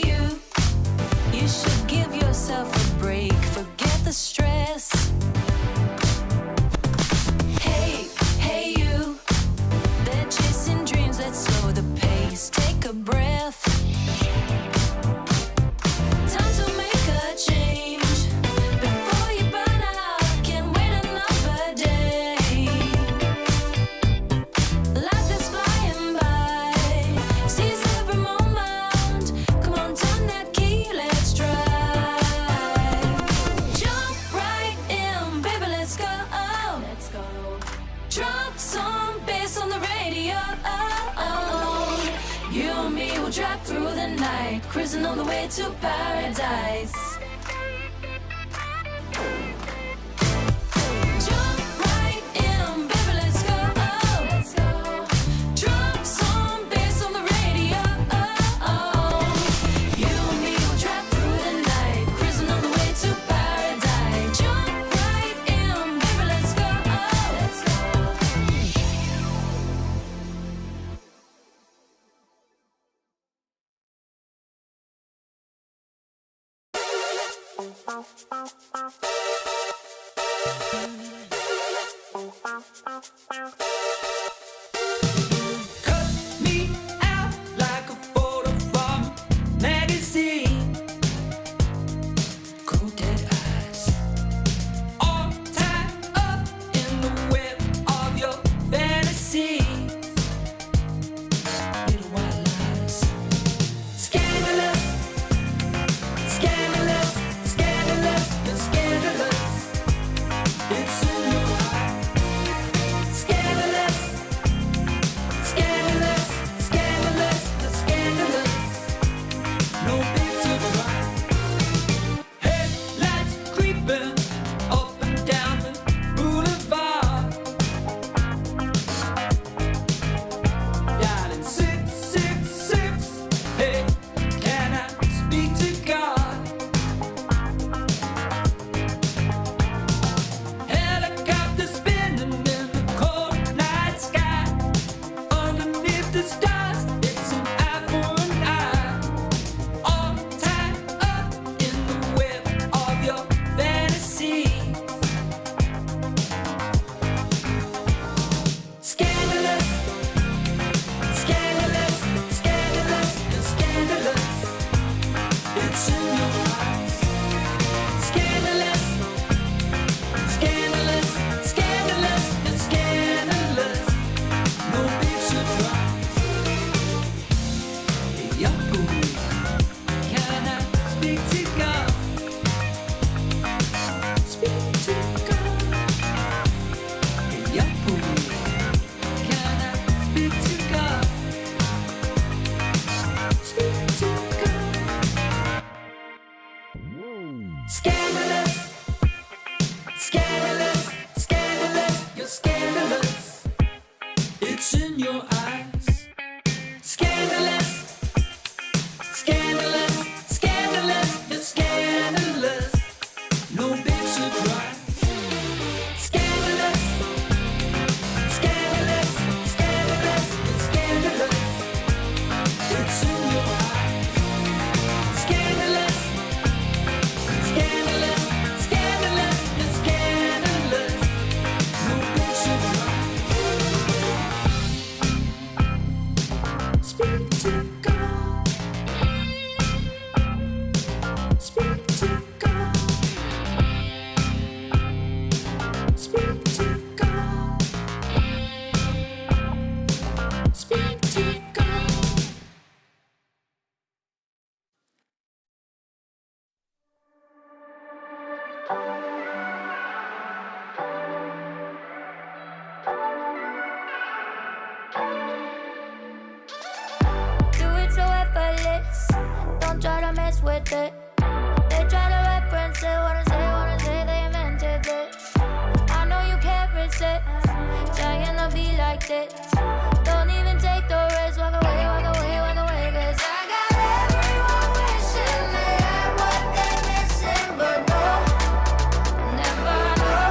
you should give yourself a break, forget the stress. Hey, hey, you, they're chasing dreams, let's slow the pace, take a breath. Time to make a change before you burn out, can't wait another day. Life is flying by, seize every moment. Come on, turn that key, let's drive. Jump right in, baby, let's go. Drop some bass on the radio. You and me will drive through the night, cruising on the way to paradise. Jump right in, baby, let's go. Drop some bass on the radio. You and me will drive through the night, cruising on the way to paradise. Jump right in, baby, let's go. Cut me out like a photo from magazine. Cold dead eyes, all tied up in the web of your fantasy. Little white lies, scandalous, scandalous, scandalous, and scandalous. It's in your eye. Scandalous, It's in your eyes. Scandalous, scandalous, scandalous, it's scandalous. No big surprise. Scandalous, scandalous, scandalous, it's scandalous. It's in your eyes. Scandalous, scandalous, scandalous, it's scandalous. No big surprise. Speak to God. Speak to God. Speak to God. Speak to God. Do it so effortless. Don't try to mess with it. They try to reference it. Wanna say they invented this. I know you can't resist. Trying to be like this. Don't even take the risk. Walk away, walk away, walk away. 'Cause I got everyone wishing they had what they're missing, but no, never know.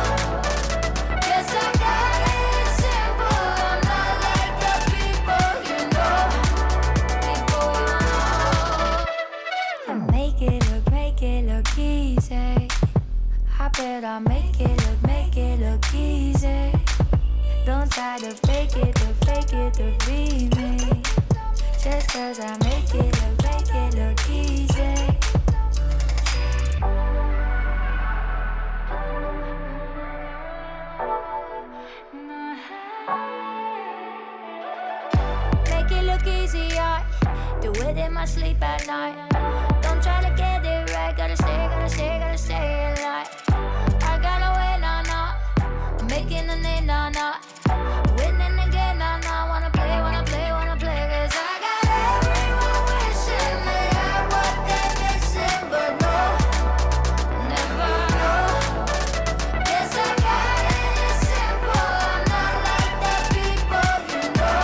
Guess I got it simple. I'm not like the people you know. People you know. I make it look easy. I bet I make it look easy. Don't try to fake it to be me. Just 'cause I make it look easy. Make it look easy, I do it in my sleep at night. Don't try to get it right, gotta stay in line. I gotta win, nah. I'm making a name, nah. Winning again, nah. Wanna play, 'cause I got everyone wishing they had what they're missing, but no, never know. Guess I got it simple. I'm not like the people you know.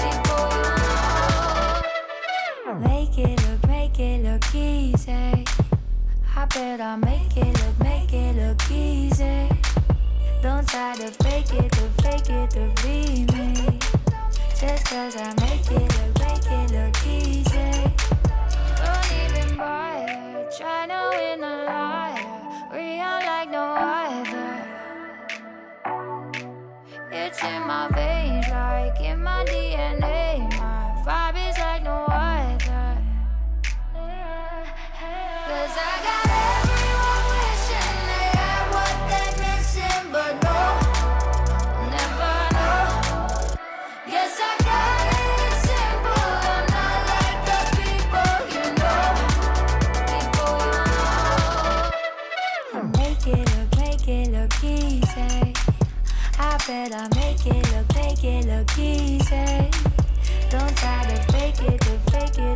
People you know. Make it look easy. I bet I make it look easy. Don't try to fake it to be me. Just 'cause I make it look easy. Don't even bother. Try to win the liar. Real like no other. It's in my veins, like in my DNA. My vibe is like no other. 'Cause I got everyone wishing they had what they're missing, but no, never know. Guess I got it simple. I'm not like the people you know. People you know. I make it look easy. I bet I make it look easy. Don't try to fake it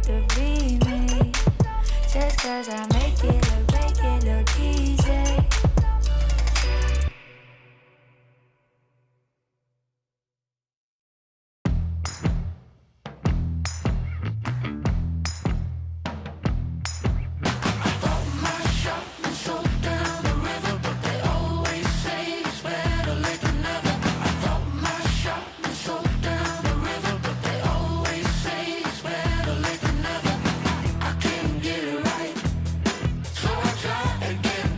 to be me. Just 'cause I make it look easy. So I try again.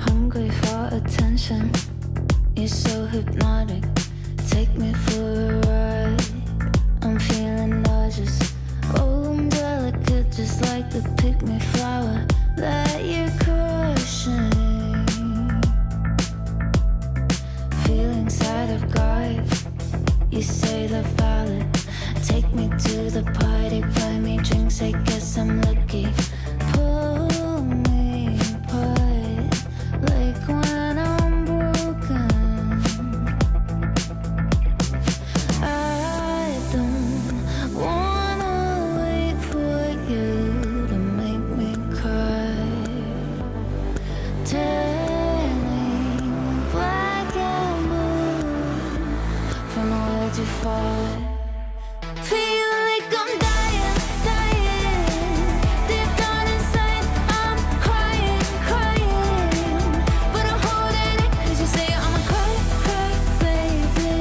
Hungry for attention, you're so hypnotic. Take me for a ride, I'm feeling nauseous. Oh, I'm delicate, just like the pick-me flower that you're crushing. Feelings that I've got, you say they're valid. Take me to the party, buy me drinks, I guess I'm lucky. Pull me apart, like when I'm broken. I don't wanna wait for you to make me cry. Turning black and blue from nowhere to far. Feel like I'm dying, dying. Deep down inside, I'm crying, crying. But I'm holding it, cause you say I'm a cry, cry, baby.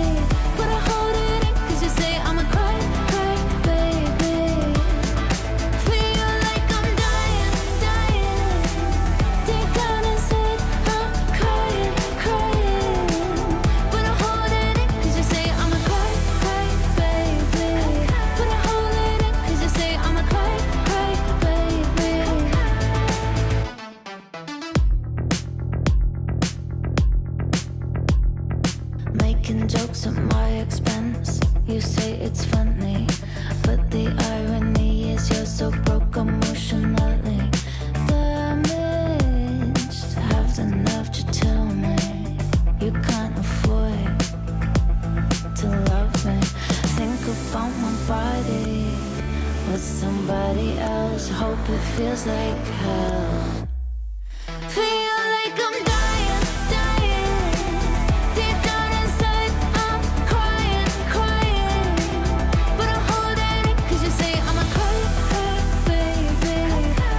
But I'm holding it, cause you say I'm a cry, cry, baby. Feel like I'm dying, dying. Deep down inside, I'm crying, crying. But I'm holding it, cause you say I'm a cry, cry, baby. But I'm holding it, cause you say I'm a cry, cry, baby. Making jokes at my expense, you say it's funny, but the irony is you're so broke emotionally damaged. Have the nerve to tell me you can't afford to love me. Think about my body with somebody else, hope it feels like hell. Feel like I'm dying, dying. Deep down inside, I'm crying, crying. But I'm holding it, cause you say I'm a cry, cry, baby.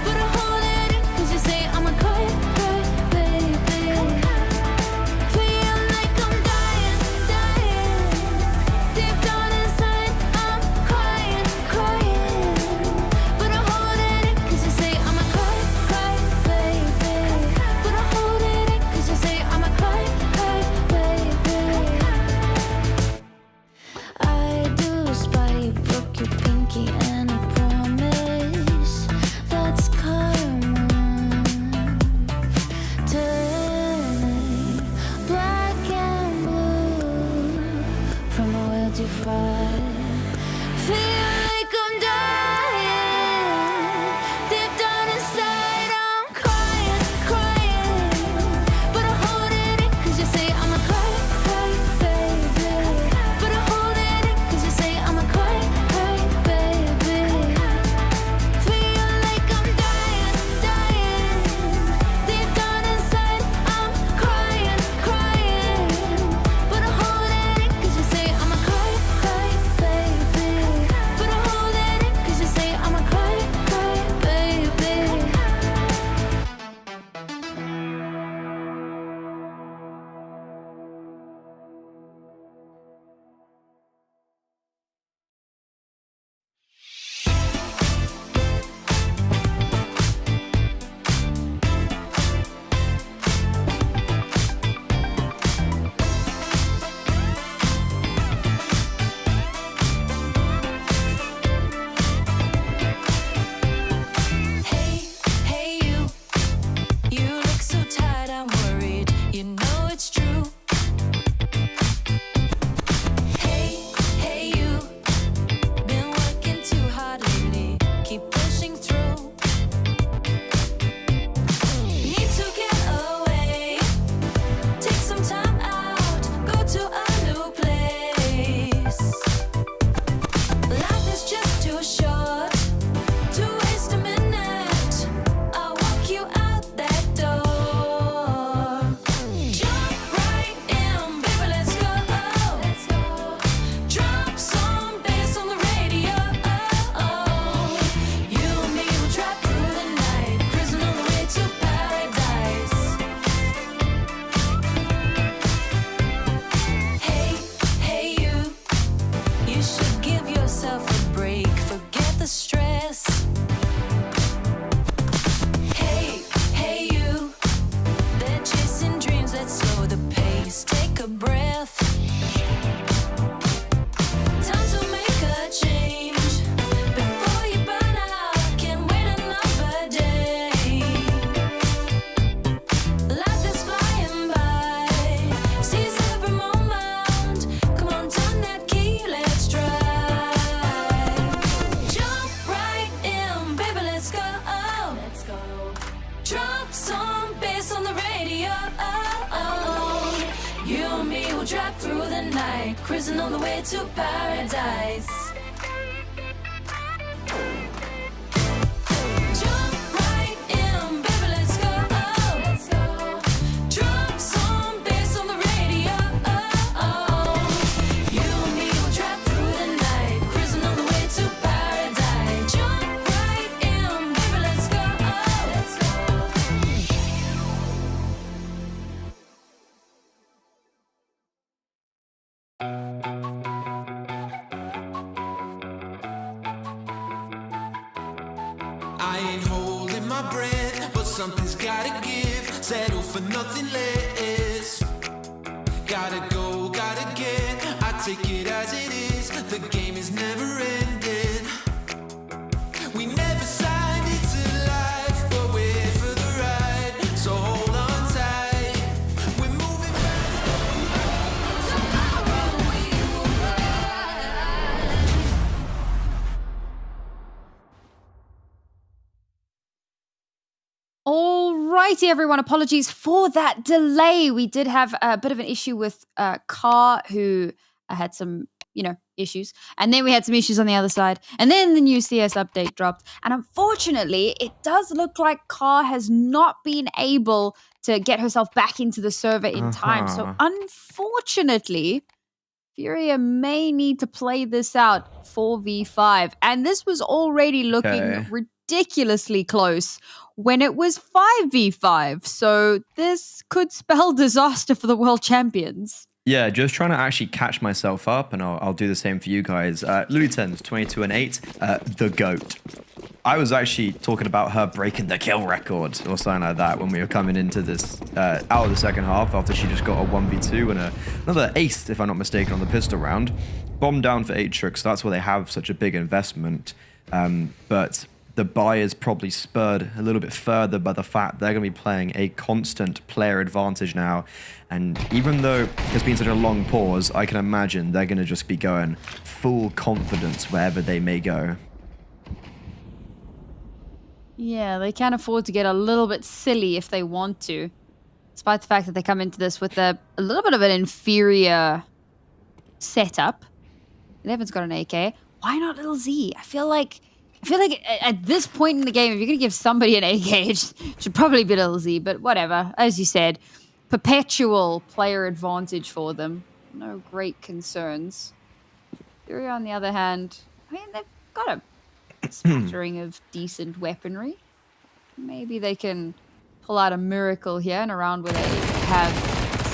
But I'm holding it, cause you say I'm a cry, cry, baby. Feel like I'm dying, dying. Deep down inside, I'm crying, crying. But I'm holding it, cause you say I'm a cry, cry, baby. But I'm holding it, cause you say I'm a cry, cry, baby. I do spy, you broke your pinky and I promise that's karma. Turning black and blue from nowhere to far. Feel like I'm dying. Deep down inside, I'm crying, crying. But I'm holding it, cause you say I'm a cry, cry, baby. But I'm holding it, cause you say I'm a cry, cry, baby. Feel like I'm dying, dying. Deep down inside, I'm crying, crying. But I'm holding it, cause you say I'm a cry, cry, baby. But I'm holding it, cause you say I'm a cry, cry, baby. Hey, hey you look so tired, I'm worried, you know it's true. Hey, hey you, been working too hard lately, keep pushing through. Need to get away, take some time out, go to a new place. Life is just too short to waste a minute. I'll walk you out that door. Jump right drive through the night, cruising on the way to paradise. Jump right in, baby, let's go. Let's go. Drop some bass on the radio. You and me will drive through the night, cruising on the way to paradise. Jump right in, baby, let's go. Let's go. I ain't holding my breath, but something's gotta give. Settle for nothing less. Gotta go, gotta get. I take it as it is. The game is never ending. We never signed into life, but we're here for the ride. So hold on tight. We're moving fast. Tomorrow we will ride. Alrighty, everyone. Apologies for that delay. We did have a bit of an issue with Car, who had some, issues. And then we had some issues on the other side. And then the new CS update dropped. And unfortunately, it does look like Car has not been able to get herself back into the server in time. So unfortunately, Furia may need to play this out 4v5. And this was already looking ridiculously close when it was 5v5. So this could spell disaster for the world champions. Yeah, just trying to actually catch myself up, and I'll do the same for you guys. Luliten's 22-8, the GOAT. I was actually talking about her breaking the kill record or something like that when we were coming into this out of the second half after she just got a 1v2 and another ace, if I'm not mistaken, on the pistol round. Bomb down for Atrix, that's why they have such a big investment. But the buy is probably spurred a little bit further by the fact they're going to be playing a constant player advantage now. And even though there's been such a long pause, I can imagine they're going to just be going full confidence wherever they may go. Yeah, they can afford to get a little bit silly if they want to. Despite the fact that they come into this with a little bit of an inferior setup. 11's got an AK. Why not Little Z? I feel like at this point in the game, if you're going to give somebody an AK, it should probably be Little Z. But whatever. As you said, perpetual player advantage for them. No great concerns. Furia, on the other hand, I mean, they've got a smattering of decent weaponry. Maybe they can pull out a miracle here in a round where they have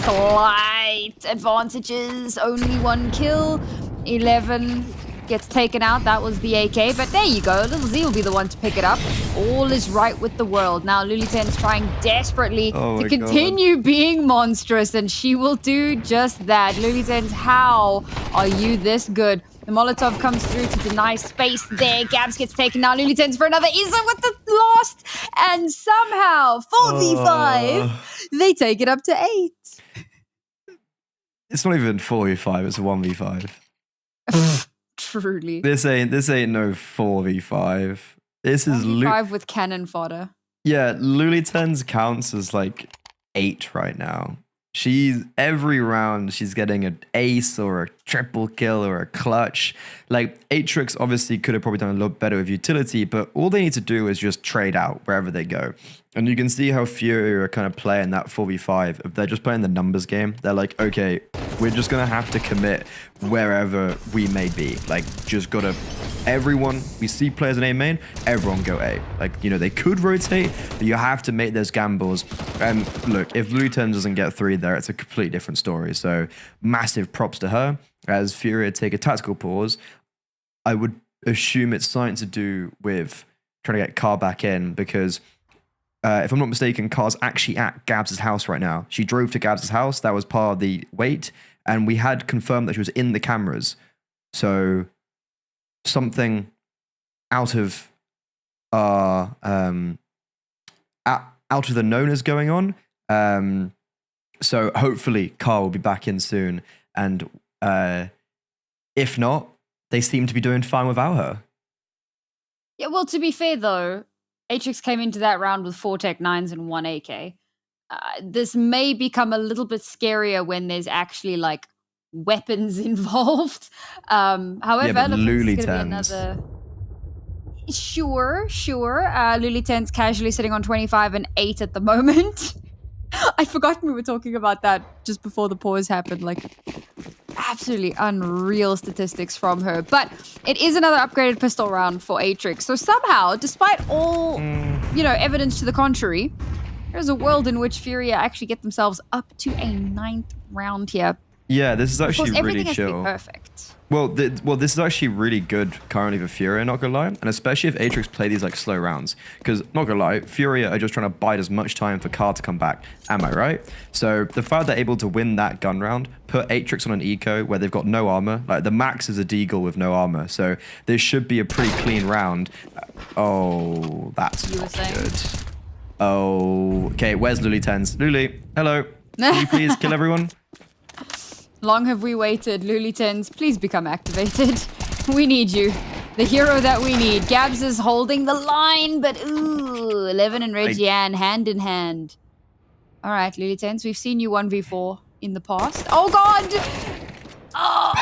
slight advantages. Only one kill. 11 gets taken out. That was the AK. But there you go. Little Z will be the one to pick it up. All is right with the world. Now Luliten's trying desperately to continue being monstrous, and she will do just that. Luliten's, how are you this good? The Molotov comes through to deny space there. Gabs gets taken now. Luliten's for another. Isa with the last. And somehow, 4v5, they take it up to 8. It's not even 4v5, it's a 1v5. Truly. This ain't no 4v5. This is 5 with cannon fodder. Yeah, Luliten's counts as like 8 right now. Every round she's getting an ace or a triple kill or a clutch. Like Atrix obviously could have probably done a lot better with utility, but all they need to do is just trade out wherever they go. And you can see how Fury are kind of playing that 4v5. If they're just playing the numbers game, they're like, okay, we're just going to have to commit wherever we may be. Like, just got to, everyone, we see players in A main, everyone go A. Like, they could rotate, but you have to make those gambles. And look, if Luliten doesn't get 3 there, it's a completely different story. So massive props to her. As Fury take a tactical pause, I would assume it's something to do with trying to get Car back in, because if I'm not mistaken, Car's actually at Gabs' house right now. She drove to Gabs' house. That was part of the wait. And we had confirmed that she was in the cameras. So something out of out of the known is going on. So hopefully Car will be back in soon. And if not, they seem to be doing fine without her. Yeah, well, to be fair though, Atrix came into that round with 4 Tech 9s and 1 AK. this may become a little bit scarier when there's actually like weapons involved. However, but looks like Luli it's gonna be tens. another. Sure. Luli 10's casually sitting on 25 and 8 at the moment. I'd forgotten we were talking about that just before the pause happened. Like, absolutely unreal statistics from her. But it is another upgraded pistol round for Atrix. So somehow, despite all, evidence to the contrary, there's a world in which Furia actually get themselves up to a 9th round here. Yeah, this is Of actually course, everything really has to be chill. perfect. Well, this is actually really good currently for Furia, not gonna lie. And especially if Atrix play these like slow rounds. Because, not gonna lie, Furia are just trying to bide as much time for Card to come back. Am I right? So the fact they're able to win that gun round, put Atrix on an eco where they've got no armor. Like the max is a deagle with no armor. So this should be a pretty clean round. Oh, that's You were not saying? good. Oh, okay, where's Luli 10s? Luli, hello. Can you please kill everyone? Long have we waited. Luli 10s, please become activated. We need you. The hero that we need. Gabs is holding the line, but ooh, 11 and Regiane hand in hand. All right, Luli 10s, we've seen you 1v4 in the past. Oh, God! Oh,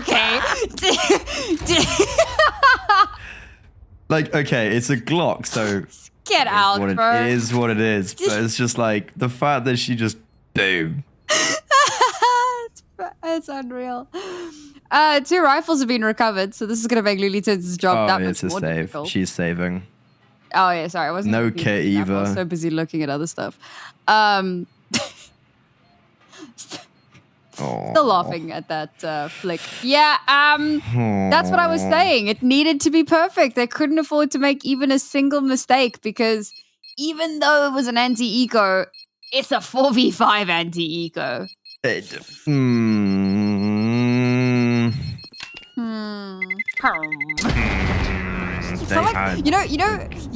okay. Like, okay, it's a Glock, so Get out, what bro. it is what it is. But it's just like the fact that she just boom. It's unreal. 2 rifles have been recovered, so this is going to make Luli 10's job that much it's a more save. difficult. She's saving. Oh, yeah, sorry. I wasn't No looking kit at the map. I was either. so busy looking at other stuff. Still laughing at that flick. Yeah, that's what I was saying. It needed to be perfect. They couldn't afford to make even a single mistake because even though it was an anti-eco, it's a 4v5 anti-eco. They had. You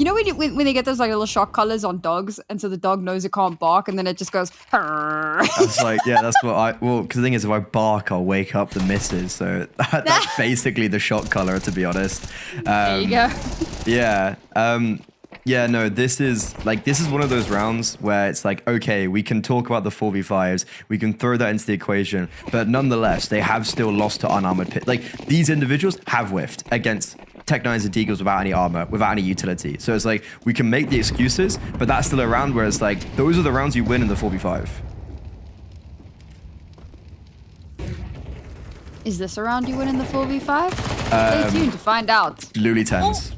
know when they get those like little shock collars on dogs, and so the dog knows it can't bark, and then it just goes. That's like, yeah, that's what because the thing is, if I bark, I'll wake up the missus. So that's basically the shock collar, to be honest. There you go. Yeah. Yeah, no, this is one of those rounds where it's like, okay, we can talk about the 4v5s, we can throw that into the equation, but nonetheless, they have still lost to unarmored pit. Like, these individuals have whiffed against Tech 9s and Deagles without any armor, without any utility. So it's like, we can make the excuses, but that's still a round where it's like, those are the rounds you win in the 4v5. Is this a round you win in the 4v5? Stay tuned to find out. Luli 10s.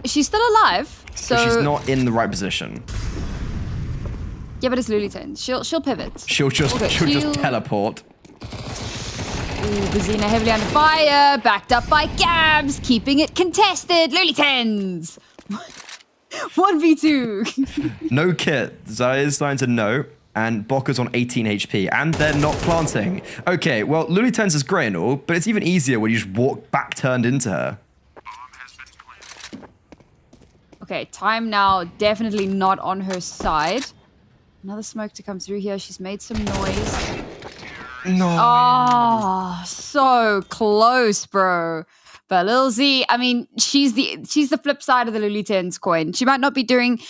She's still alive, so But she's not in the right position. Yeah, but it's Luli 10. She'll pivot. She'll just Okay, teleport. Ooh, Bazina heavily under fire, backed up by Gabs, keeping it contested. Luli 10s. 1v2. No kit. Zaya's starting to know. And Bokka's on 18 HP. And they're not planting. Okay, well, Luli 10s is great and all, but it's even easier when you just walk back turned into her. Okay, time now definitely not on her side. Another smoke to come through here. She's made some noise. No. Oh, so close, bro. But Lil Z, I mean, she's the flip side of the Luli 10's coin. She might not be doing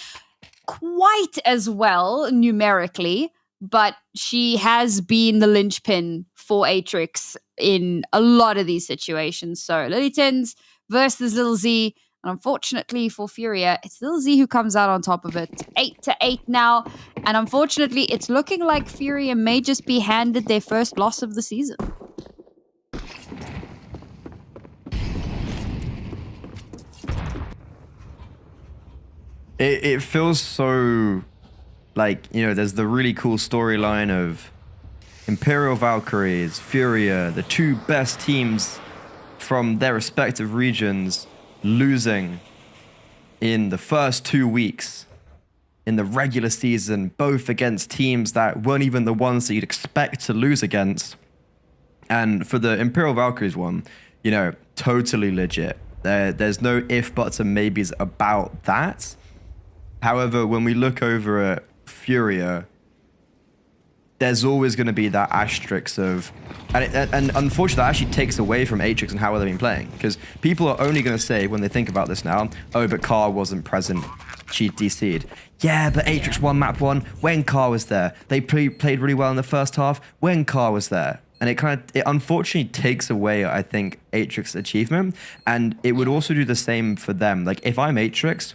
quite as well numerically, but she has been the linchpin for Atrix in a lot of these situations. So Luli 10's versus Lil Z. And unfortunately for Furia, it's Lil Z who comes out on top of it. 8-8 now. And unfortunately, it's looking like Furia may just be handed their first loss of the season. It feels so like, there's the really cool storyline of Imperial Valkyries, Furia, the two best teams from their respective regions, losing in the first 2 weeks in the regular season, both against teams that weren't even the ones that you'd expect to lose against. And for the Imperial Valkyries one, totally legit. There's no if, buts, and maybes about that. However, when we look over at Furia, there's always going to be that asterisk of, and unfortunately that actually takes away from Atrix and how well they've been playing, because people are only going to say when they think about this now, oh, but Carr wasn't present she DC'd. Yeah, but Atrix won map 1 when Car was there. They played really well in the first half when Car was there. And it unfortunately takes away, I think, Atrix's achievement. And it would also do the same for them. Like, if I'm Atrix,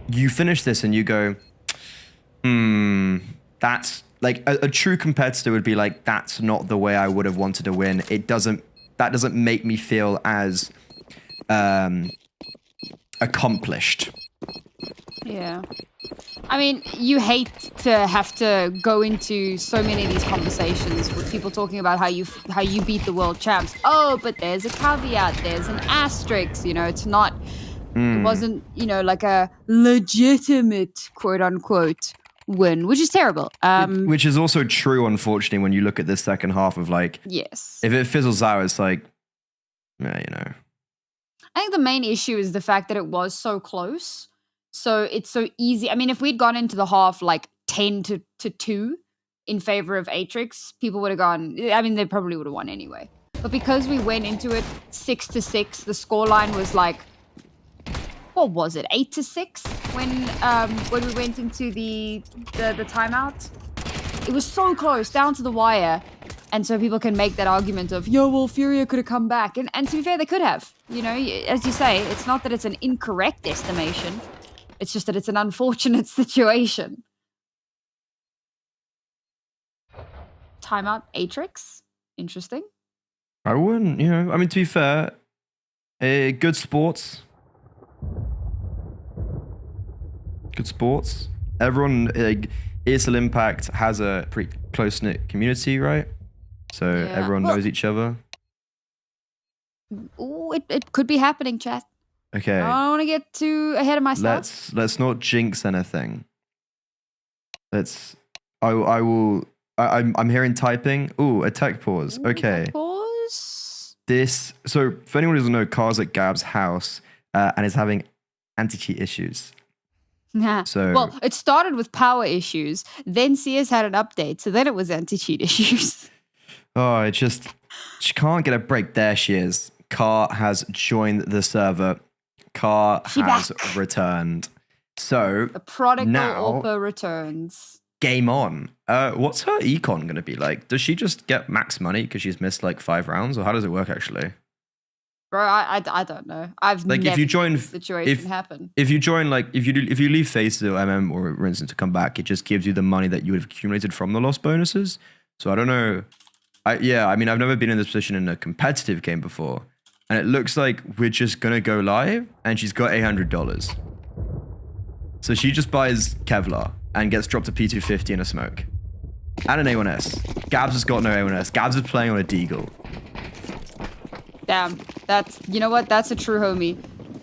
you finish this and you go, that's like a true competitor would be like, that's not the way I would have wanted to win. That doesn't make me feel as accomplished. Yeah. I mean, you hate to have to go into so many of these conversations with people talking about how you beat the world champs. Oh, but there's a caveat, there's an asterisk, you know, it's not, it wasn't, you know, like a legitimate quote unquote win, which is terrible. Which is also true, unfortunately, when you look at the second half of like, yes. If it fizzles out, it's like, yeah, you know. I think the main issue is the fact that it was so close. So it's so easy. I mean, if we'd gone into the half like 10 to 2 in favor of Atrix, people would have gone, I mean, they probably would have won anyway. But because we went into it 6-6, the scoreline was like, what was it, 8-6 when we went into the timeout? It was so close, down to the wire. And so people can make that argument of, yo, well, Furia could have come back. And to be fair, they could have. You know, as you say, it's not that it's an incorrect estimation. It's just that it's an unfortunate situation. Timeout Atrix. Interesting. I wouldn't, you know, I mean, to be fair, good sports. Good sports. Everyone, ESL Impact has a pretty close-knit community, right? So everyone knows each other. Ooh, it could be happening, chat. Okay. I don't want to get too ahead of myself. Let's not jinx anything. I'm hearing typing. Ooh, a tech pause. Okay. Tech pause. So for anyone who doesn't know, Car's at Gab's house and is having anti-cheat issues. Yeah. So, well, it started with power issues, then CS had an update, so then it was anti-cheat issues. Oh, she can't get a break. There she is. Car has joined the server. Car has returned. So the prodigal now, Orpa returns. Game on. What's her econ going to be like? Does she just get max money because she's missed like 5 rounds, or how does it work actually? Bro, I don't know. I've like never if you join seen this situation happen. If you join, like if you leave Faces or MM or Rinsen to come back, it just gives you the money that you would have accumulated from the lost bonuses. So I don't know. I mean, I've never been in this position in a competitive game before, and it looks like we're just gonna go live, and she's got $800. So she just buys Kevlar and gets dropped a P250 in a smoke. And an A1S. Gabs has got no A1S. Gabs is playing on a Deagle. Damn, you know what? That's a true homie.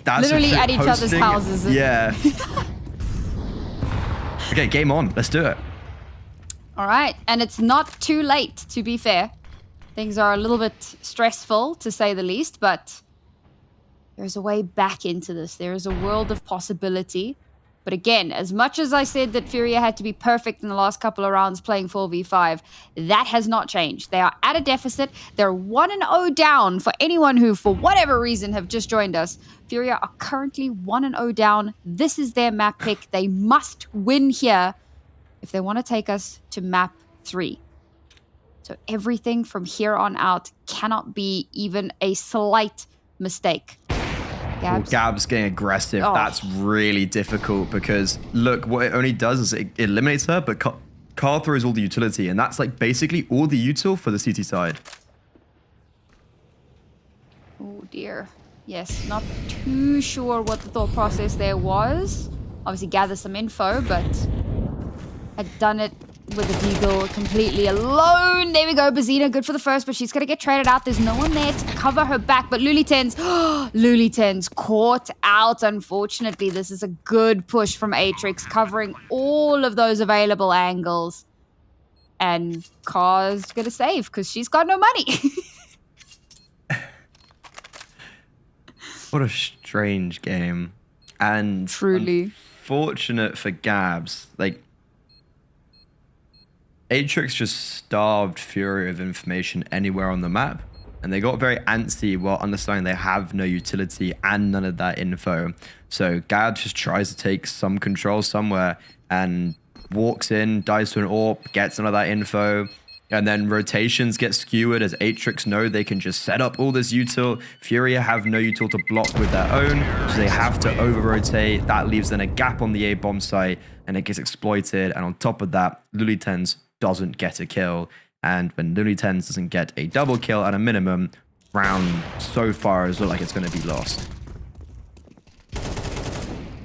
That's literally at each other's hosting, houses. Yeah. Okay, game on. Let's do it. All right, and it's not too late, to be fair. Things are a little bit stressful, to say the least, but there's a way back into this. There is a world of possibility. But again, as much as I said that Furia had to be perfect in the last couple of rounds playing 4v5, that has not changed. They are at a deficit. They're 1-0 down for anyone who, for whatever reason, have just joined us. Furia are currently 1-0 down. This is their map pick. They must win here if they want to take us to map 3. So everything from here on out cannot be even a slight mistake. Gab's getting aggressive. Oh. That's really difficult because look, what it only does is it eliminates her, but Carl throws all the utility, and that's like basically all the util for the CT side. Oh dear. Yes, not too sure what the thought process there was. Obviously gather some info, but had done it with a Deagle completely alone. There we go, Bazina, good for the first, but she's going to get traded out. There's no one there to cover her back, but Luliten's caught out, unfortunately. This is a good push from Atrix, covering all of those available angles. And Car's going to save, because she's got no money. What a strange game. And truly fortunate for Gabs, like, Atrix just starved Fury of information anywhere on the map. And they got very antsy while understanding they have no utility and none of that info. So Gad just tries to take some control somewhere and walks in, dies to an AWP, gets none of that info. And then rotations get skewered as Atrix know they can just set up all this util. Furia have no util to block with their own, so they have to over-rotate. That leaves then a gap on the A-bomb site, and it gets exploited. And on top of that, Lulitens doesn't get a kill. And when Lulitens doesn't get a double kill at a minimum, round so far is look like it's going to be lost.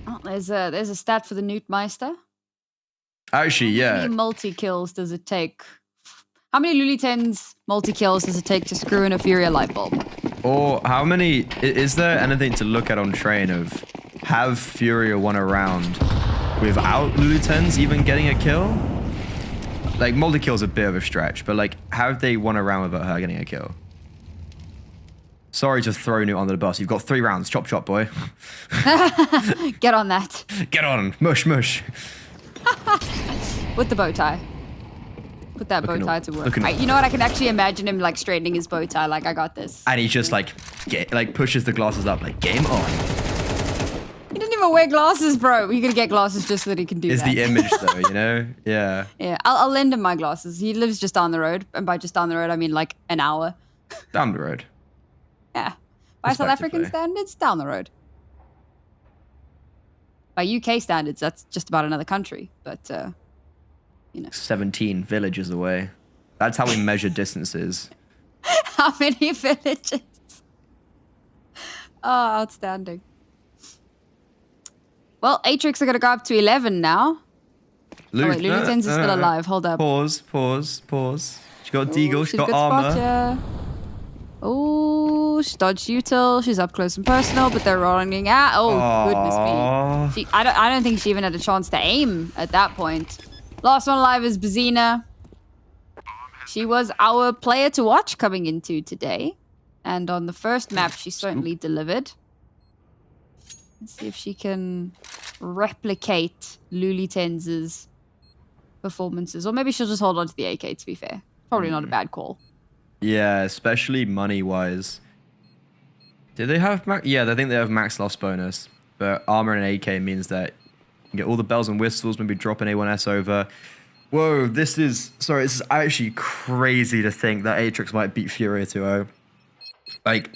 Oh, there's a stat for the Nuke Meister. Actually, yeah. How many multi-kills does it take? How many Lulitens multi-kills does it take to screw in a Furia light bulb? Or how many... Is there anything to look at on train of have Furia won a round without Lulitens even getting a kill? Like, multi-kill's a bit of a stretch, but like, have they won a round without her getting a kill? Sorry to throw Nuke under the bus. You've got 3 rounds. Chop, chop, boy. Get on that. Get on. Mush, mush. With the bow tie. Put that bow tie to work. You know what? I can actually imagine him like straightening his bow tie. Like, I got this. And he's just like, pushes the glasses up, like, game on. He didn't even wear glasses, bro. You're gonna get glasses just so that he can do that. It's the image, though, you know? Yeah. Yeah, I'll lend him my glasses. He lives just down the road. And by just down the road, I mean like an hour. Down the road. Yeah. By South African standards, down the road. By UK standards, that's just about another country. But, you know. 17 villages away. That's how we measure distances. How many villages? Oh, outstanding. Well, Atrix are going to go up to 11 now. Lulitens is still alive. Hold up. Pause. She got Deagle, she got armor. Oh, she dodged util. She's up close and personal, but they're running out. Oh, goodness me. I don't think she even had a chance to aim at that point. Last one alive is Bazina. She was our player to watch coming into today. And on the first map, she certainly delivered. Let's see if she can replicate Lulitens' performances. Or maybe she'll just hold on to the AK, to be fair. Probably not a bad call. Yeah, especially money-wise. Do they have max? Yeah, I think they have max loss bonus. But armor and AK means that you can get all the bells and whistles, maybe drop an A1S over. Whoa, this is actually crazy to think that Atrix might beat Furia 2-0. Like,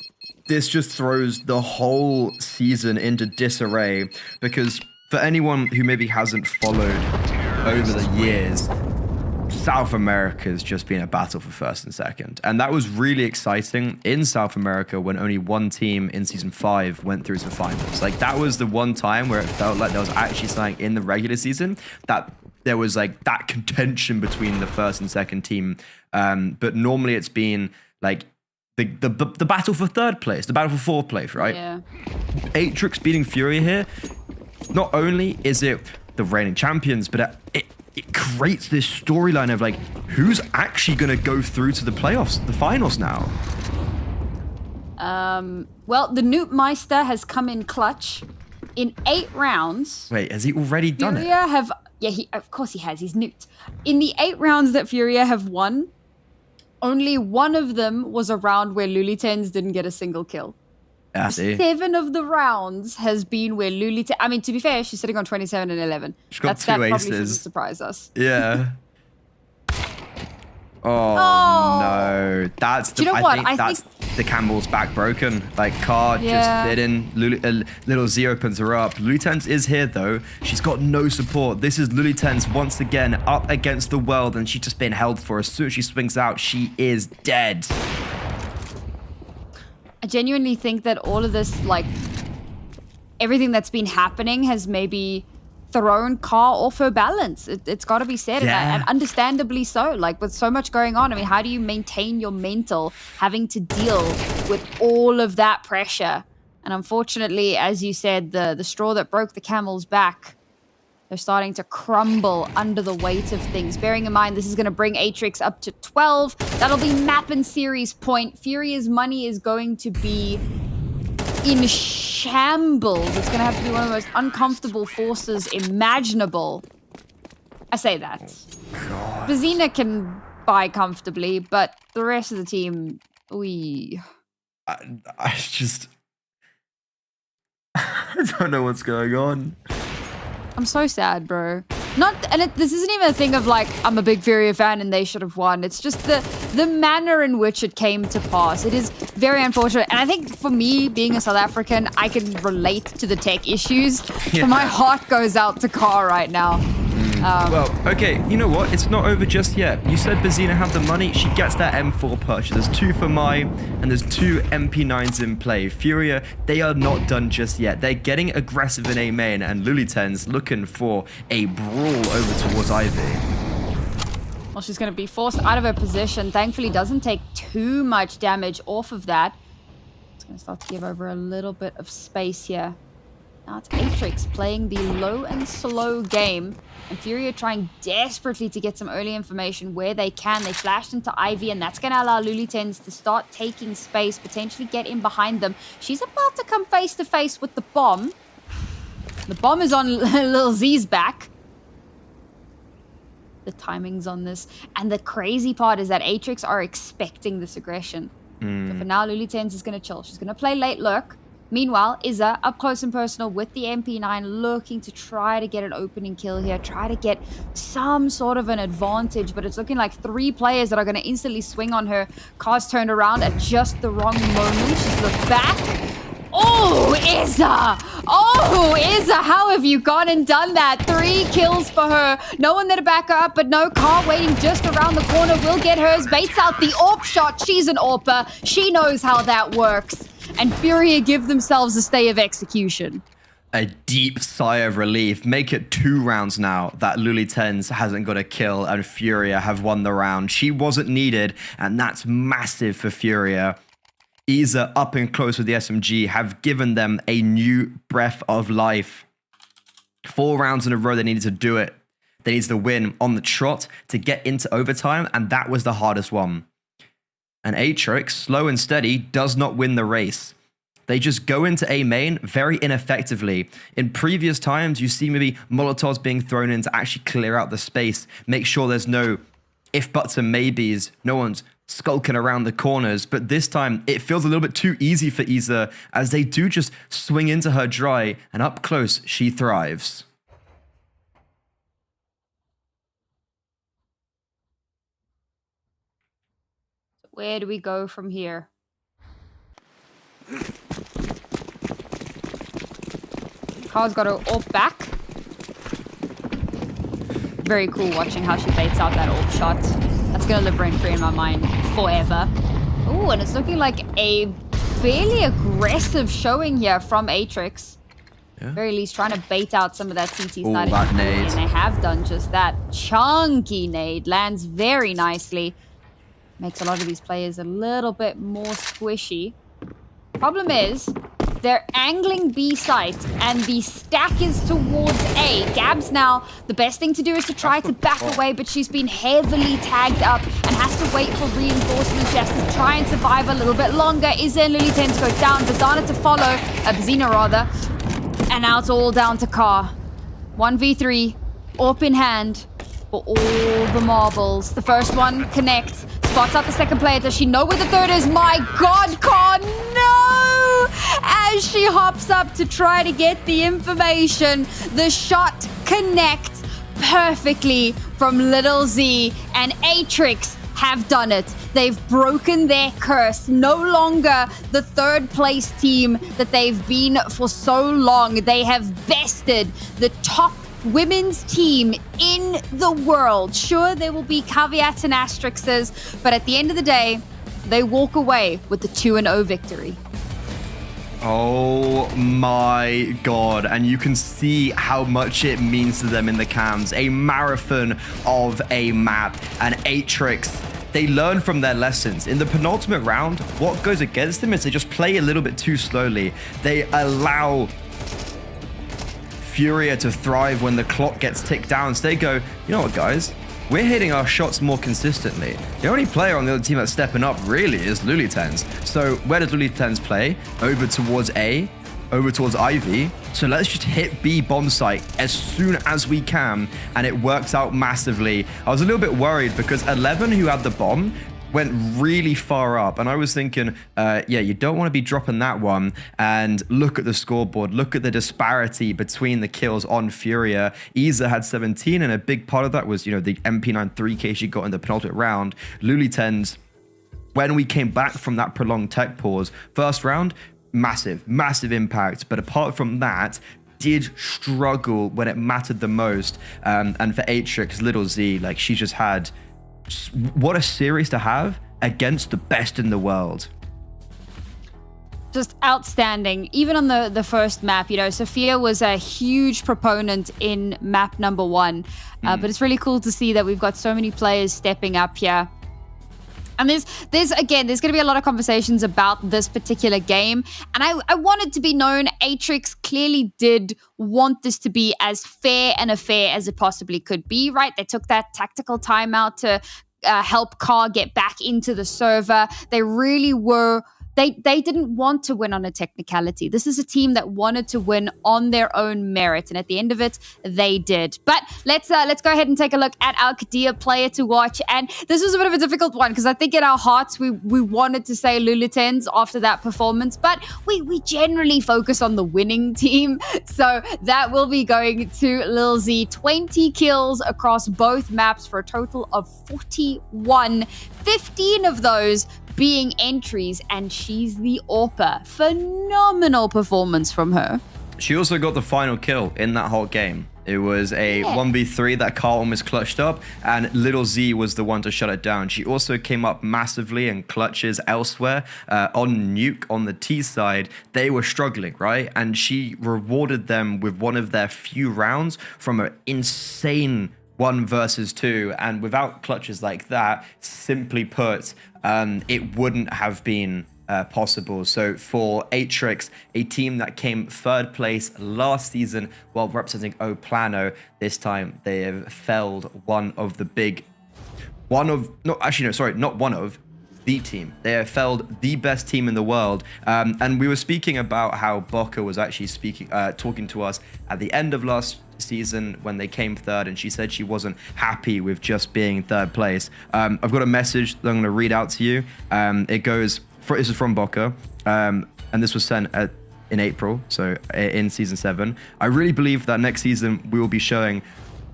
this just throws the whole season into disarray, because for anyone who maybe hasn't followed over the years, South America's just been a battle for first and second. And that was really exciting in South America when only one team in Season 5 went through to the finals. Like, that was the one time where it felt like there was actually something in the regular season that there was like that contention between the first and second team. But normally it's been like the battle for third place, the battle for fourth place, right? Yeah. Atrix beating Furia here, not only is it the reigning champions, but it creates this storyline of like, who's actually going to go through to the playoffs, the finals now? Well, the Nuke Meister has come in clutch in 8 rounds. Wait, has he already done it? Of course he has. He's nuked. In the 8 rounds that Furia have won, only one of them was a round where Lulitens didn't get a single kill. Yeah, see. 7 of the rounds has been where Lulitens... I mean, to be fair, she's sitting on 27 and 11. She's got 2 probably aces. shouldn't surprise us. Yeah. Oh, no. That's the... Do you know what? I think the Campbell's back broken. Like, Card just sitting. Little Z opens her up. Lulitens is here, though. She's got no support. This is Lulitens once again up against the world, and she's just been held for. As soon as she swings out, she is dead. I genuinely think that all of this, like, everything that's been happening has maybe thrown Car off her balance. It's got to be said, and understandably so. Like, with so much going on, I mean, how do you maintain your mental having to deal with all of that pressure? And unfortunately, as you said, the straw that broke the camel's back, they're starting to crumble under the weight of things. Bearing in mind, this is going to bring Atrix up to 12. That'll be map and series point. Furia's money is going to be in shambles. It's going to have to be one of the most uncomfortable forces imaginable. I say that. Bazina can buy comfortably, but the rest of the team, We. I just... I don't know what's going on. I'm so sad, bro. This isn't even a thing of like, I'm a big Furia fan and they should have won. It's just the manner in which it came to pass. It is very unfortunate. And I think for me, being a South African, I can relate to the tech issues. Yeah. So my heart goes out to Car right now. Well, okay, you know what? It's not over just yet. You said Bazina had the money. She gets that M4 purchase. There's 2 for Mai, and there's 2 MP9s in play. Furia, they are not done just yet. They're getting aggressive in A main, and Luliten's looking for a brawl over towards Ivy. Well, she's going to be forced out of her position. Thankfully, doesn't take too much damage off of that. It's going to start to give over a little bit of space here. Now it's Atrix playing the low and slow game. And Furia trying desperately to get some early information where they can. They flashed into Ivy, and that's going to allow Lulitens to start taking space, potentially get in behind them. She's about to come face to face with the bomb. The bomb is on Lil Z's back. The timings on this. And the crazy part is that Atrix are expecting this aggression. So for now, Lulitens is going to chill. She's going to play late lurk. Meanwhile, Izza up close and personal with the MP9, looking to try to get an opening kill here, try to get some sort of an advantage, but it's looking like 3 players that are going to instantly swing on her. Car's turned around at just the wrong moment. She's looked back. Oh, Izza! Oh, Izza, how have you gone and done that? 3 kills for her. No one there to back her up, but no, Car waiting just around the corner will get hers. Baits out the AWP shot. She's an AWPer. She knows how that works. And Furia give themselves a stay of execution. A deep sigh of relief. Make it 2 rounds now that Lulitens hasn't got a kill and Furia have won the round. She wasn't needed, and that's massive for Furia. Izza up and close with the SMG have given them a new breath of life. 4 rounds in a row they needed to do it. They needed to win on the trot to get into overtime, and that was the hardest one. And Atrix, slow and steady, does not win the race. They just go into A main very ineffectively. In previous times, you see maybe Molotovs being thrown in to actually clear out the space, make sure there's no if buts and maybes, no one's skulking around the corners. But this time, it feels a little bit too easy for Izza, as they do just swing into her dry, and up close, she thrives. Where do we go from here? Car's got her AWP back. Very cool watching how she baits out that AWP shot. That's going to live rent free in my mind forever. Ooh, and it's looking like a fairly aggressive showing here from Atrix. Yeah. Very least trying to bait out some of that CT side. That nade. And they have done just that. Chunky nade lands very nicely. Makes a lot of these players a little bit more squishy. Problem is, they're angling B site, and the stack is towards A. Gabs now, the best thing to do is to try to back away, but she's been heavily tagged up and has to wait for reinforcements. She has to try and survive a little bit longer. Izza and Lulitens go down. Bazana to follow, Bazina rather. And now it's all down to Car. 1v3, AWP in hand for all the marbles. The first one connects. Spots out the second player. Does she know where the third is? My God, Car, no! As she hops up to try to get the information, the shot connects perfectly from Little Z, and Atrix have done it. They've broken their curse. No longer the 3rd place team that they've been for so long. They have bested the top women's team in the world. Sure, there will be caveats and asterisks, but at the end of the day, they walk away with the 2-0 victory. Oh my God. And you can see how much it means to them in the cams. A marathon of a map. And Atrix, they learn from their lessons. In the penultimate round, what goes against them is they just play a little bit too slowly. They allow Furia to thrive when the clock gets ticked down. So they go, you know what, guys? We're hitting our shots more consistently. The only player on the other team that's stepping up really is Lulitens. So where does Lulitens play? Over towards A, over towards Ivy. So let's just hit B bomb site as soon as we can. And it works out massively. I was a little bit worried because 11, who had the bomb, went really far up. And I was thinking, yeah, you don't want to be dropping that one. And look at the scoreboard. Look at the disparity between the kills on Furia. Isa had 17, and a big part of that was, the MP9 3K she got in the penultimate round. Luliten's, when we came back from that prolonged tech pause, first round, massive impact. But apart from that, did struggle when it mattered the most. And for Atrix, Little Z, like, she just had... What a series to have against the best in the world. Just outstanding. Even on the first map, Sophia was a huge proponent in map number 1. But it's really cool to see that we've got so many players stepping up here. And there's going to be a lot of conversations about this particular game. And I want it to be known, Atrix clearly did want this to be as fair and a fair as it possibly could be, right? They took that tactical timeout to help Car get back into the server. They really were... They didn't want to win on a technicality. This is a team that wanted to win on their own merit, and at the end of it, they did. But let's go ahead and take a look at our Kadia player to watch. And this was a bit of a difficult one because I think in our hearts we wanted to say Luliten's after that performance, but we generally focus on the winning team. So that will be going to Lil Z. 20 kills across both maps for a total of 41. 15 of those being entries, and she's the AWPer. Phenomenal performance from her. She also got the final kill in that whole game. It was a 1v3 that Carl almost clutched up, and Little Z was the one to shut it down. She also came up massively in clutches elsewhere. On Nuke, on the T side, they were struggling, right? And she rewarded them with one of their few rounds from an insane 1 versus 2, and without clutches like that, simply put, it wouldn't have been possible. So for Atrix, a team that came 3rd place last season while representing Oplano, this time they have felled the team. They have felled the best team in the world. And we were speaking about how Boca was actually talking to us at the end of last season when they came 3rd, and she said she wasn't happy with just being 3rd place. I've got a message that I'm going to read out to you. This is from Boca, and this was sent in April, so in season 7. I really believe that next season we will be showing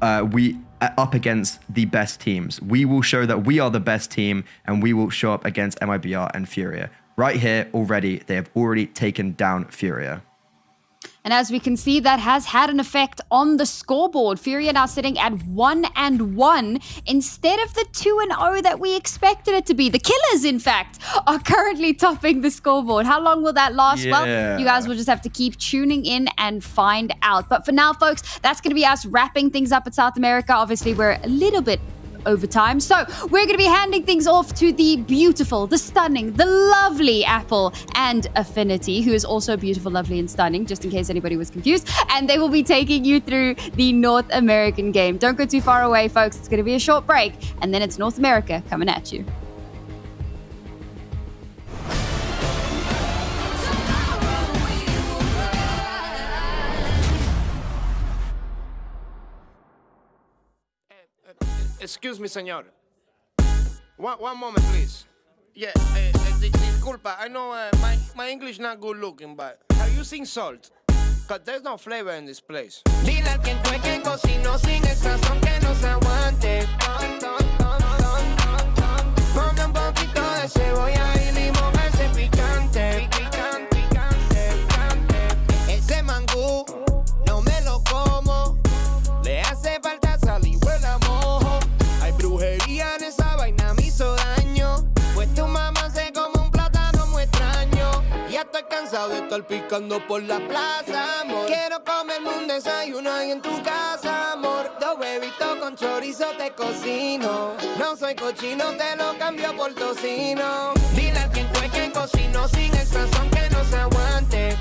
up against the best teams. We will show that we are the best team, and we will show up against MIBR and Furia. Right here already, they have already taken down Furia. And as we can see, that has had an effect on the scoreboard. Furia now sitting at 1-1 instead of the 2-0 that we expected it to be. The Killers, in fact, are currently topping the scoreboard. How long will that last? Yeah. Well, you guys will just have to keep tuning in and find out. But for now, folks, that's going to be us wrapping things up at South America. Obviously, we're a little bit overtime. So we're going to be handing things off to the beautiful, the stunning, the lovely Apple and Affinity, who is also beautiful, lovely, and stunning, just in case anybody was confused. And they will be taking you through the North American game. Don't go too far away, folks. It's going to be a short break, and then it's North America coming at you. Excuse me, señor. One moment, please. Yeah, disculpa. I know my English not good looking, but are you using salt? Cause there's no flavor in this place. Dile al quien fue que cocinó sin el sazón que no se aguante. Ponga un poquito de cebolla y limón a ese picante. Ese mangú no me lo como. Le hace falta sal y huele a mojo. Hay brujería en esa vaina, me hizo daño. Pues tu mamá se come un plátano muy extraño. Ya estoy cansado de estar picando por la plaza, amor. Quiero comerme un desayuno ahí en tu casa, amor. 2 huevitos con chorizo te cocino. No soy cochino, te lo cambio por tocino. Dile al quien fue que cocinó sin el sazón que no se aguante.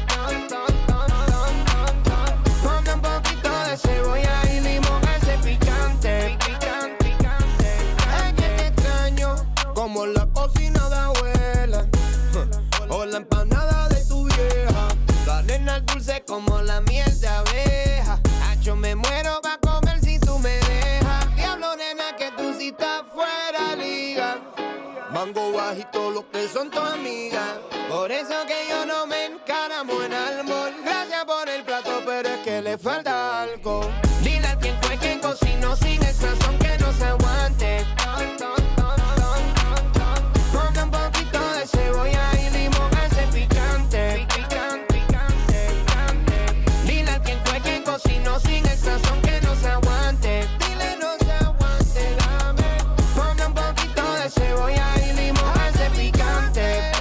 Ponga un poquito de cebolla y limón a ese picante. Es que te extraño como la cocina de abuela o la empanada de tu vieja. La nena dulce como la miel de abeja. Yo me muero pa' comer si tú me dejas. Diablo, nena, que tú sí estás fuera liga. Mango bajito, lo que son tu amigas. Por eso que yo no me encaramo en almor. Gracias por el plato, pero es que le falta algo. Dile a quién fue quien cocinó sin el sazón que no se aguante. Ponle un poquito de cebolla y limón a ese picante. Dile a quién fue quien cocinó sin el sazón que no se aguante. Dile no se aguante, dame. Ponle un poquito de cebolla y limón a ese picante.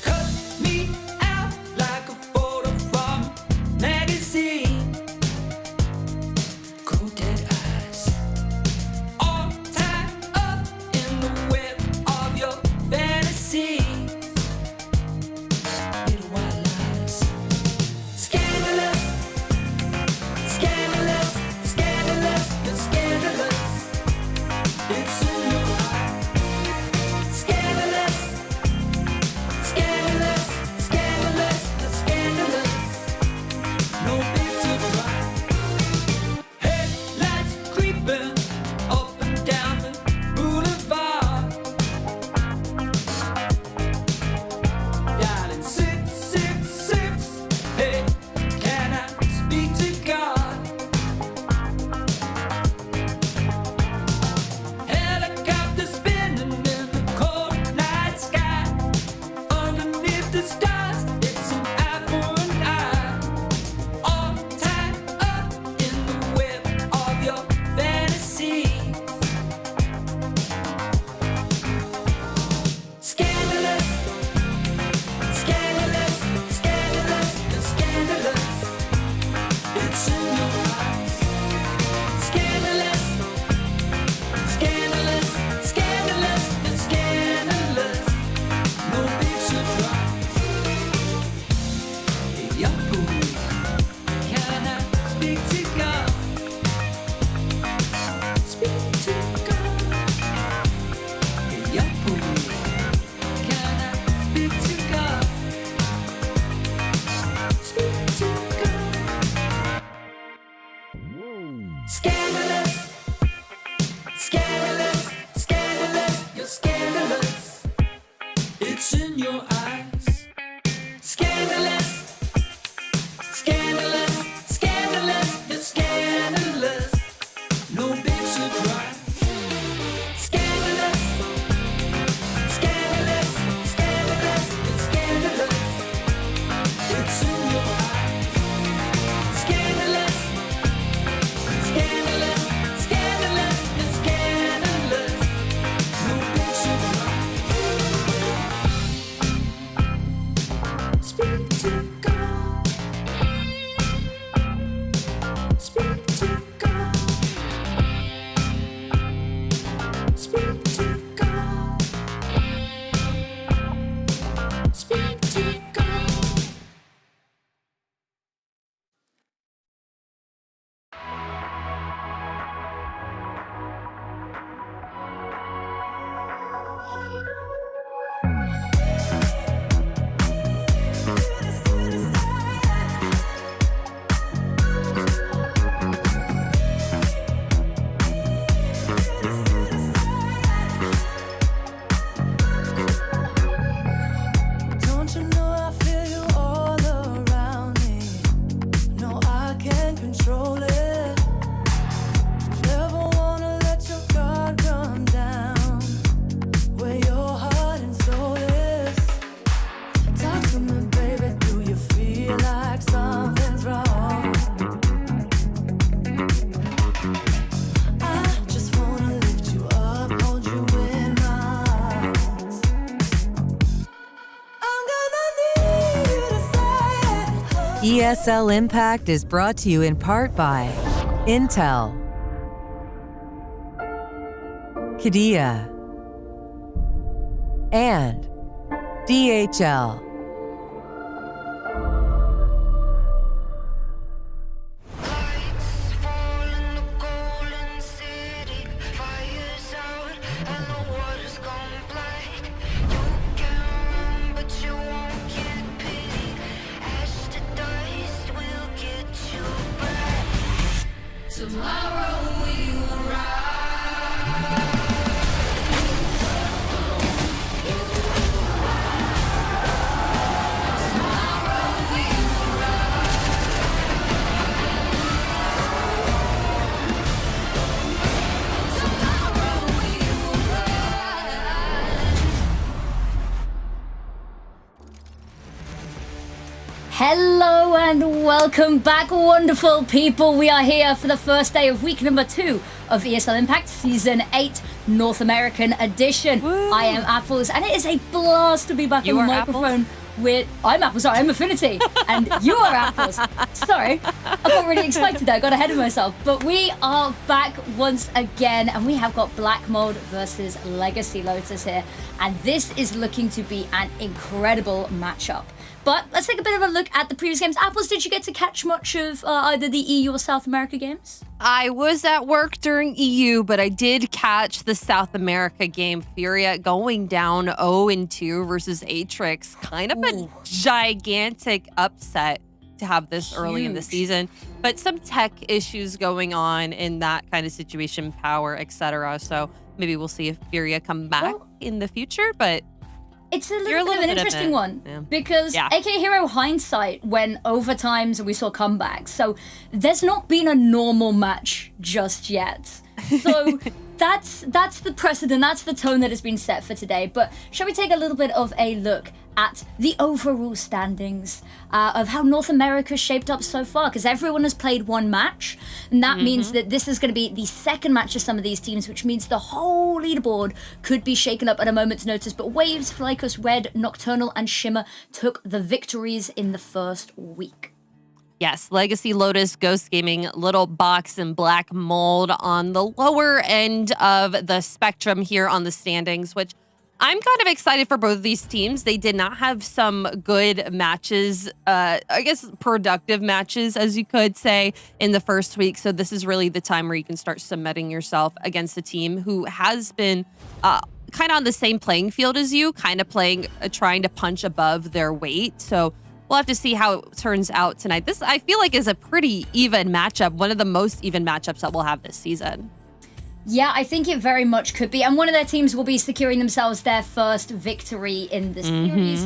Cut me out like a photo from a magazine. Cold dead eyes, all tied up in the web of your fantasy. Little white lies, scandalous, scandalous, scandalous, you're scandalous. It's in your eyes, scandalous, scandalous, scandalous, you're scandalous. No big surprise. Headlights creeping up and down the boulevard. Dialing 666. Hey, can I speak to God? Helicopter spinning in the cold night sky. Underneath the stars, it's an eye for an eye. All tied up in the web of your fantasy. Scandalous, scandalous, scandalous, you're scandalous. It's in your eyes. Scandalous, scandalous, scandalous, you're scandalous. No big surprise. Hey, young boy, can I speak to God? Speak to God. Hey, young boy, can I speak to God? Speak to God. Scandalous, scandalous, scandalous, you're scandalous. It's in your eyes. Scandalous, scandalous, scandalous, you're scandalous. No big surprise. Scandalous, scandalous, scandalous, you're scandalous. It's in your eyes. Scandalous, scandalous, scandalous, you're scandalous. No big surprise. Speak to God. Speak to God. Speak to God. Speak to God. Don't you know I feel you all around me? No, I can't control it. Never wanna let your guard come down. Where your heart and soul is. Talk to me, baby. Do you feel like something's wrong? I just wanna lift you up, hold you in my arms. I'm gonna need you to say it. ESL Impact is brought to you in part by Intel, Qiddiya, and DHL. Lights fall in the golden city. Fire's out and the water's gone black. You can run, but you won't get pity. Ash to dust will get you back. Tomorrow we will rise. Hello and welcome back, wonderful people. We are here for the first day of week number 2 of ESL Impact Season 8 North American Edition. Woo. I am Apples, and it is a blast to be back You on the are microphone with... I'm Apples, sorry, I'm Affinity, and you are Apples. Sorry, I got really excited there, I got ahead of myself. But we are back once again, and we have got Black Mold versus Legacy Lotus here. And this is looking to be an incredible matchup. But let's take a bit of a look at the previous games. Apples, did you get to catch much of either the EU or South America games? I was at work during EU, but I did catch the South America game. Furia going down 0-2 versus Atrix. Kind of a gigantic upset to have this early in the season. But some tech issues going on in that kind of situation, power, etc. So maybe we'll see if Furia come back in the future, but... It's a little bit of an interesting one because AK Hero hindsight went overtimes and we saw comebacks. So there's not been a normal match just yet. So that's the precedent, that's the tone that has been set for today. But shall we take a little bit of a look at the overall standings of how North America shaped up so far? Because everyone has played one match, and that means that this is going to be the second match of some of these teams, which means the whole leaderboard could be shaken up at a moment's notice. But Waves, Flycus, Red, Nocturnal, and Shimmer took the victories in the first week. Yes, Legacy, Lotus, Ghost Gaming, Little Box, and Black Mold on the lower end of the spectrum here on the standings, which I'm kind of excited for both of these teams. They did not have some good matches, I guess productive matches, as you could say, in the first week. So this is really the time where you can start cementing yourself against a team who has been kind of on the same playing field as you, kind of playing, trying to punch above their weight. So we'll have to see how it turns out tonight. This, I feel like, is a pretty even matchup, one of the most even matchups that we'll have this season. Yeah, I think it very much could be. And one of their teams will be securing themselves their first victory in the series,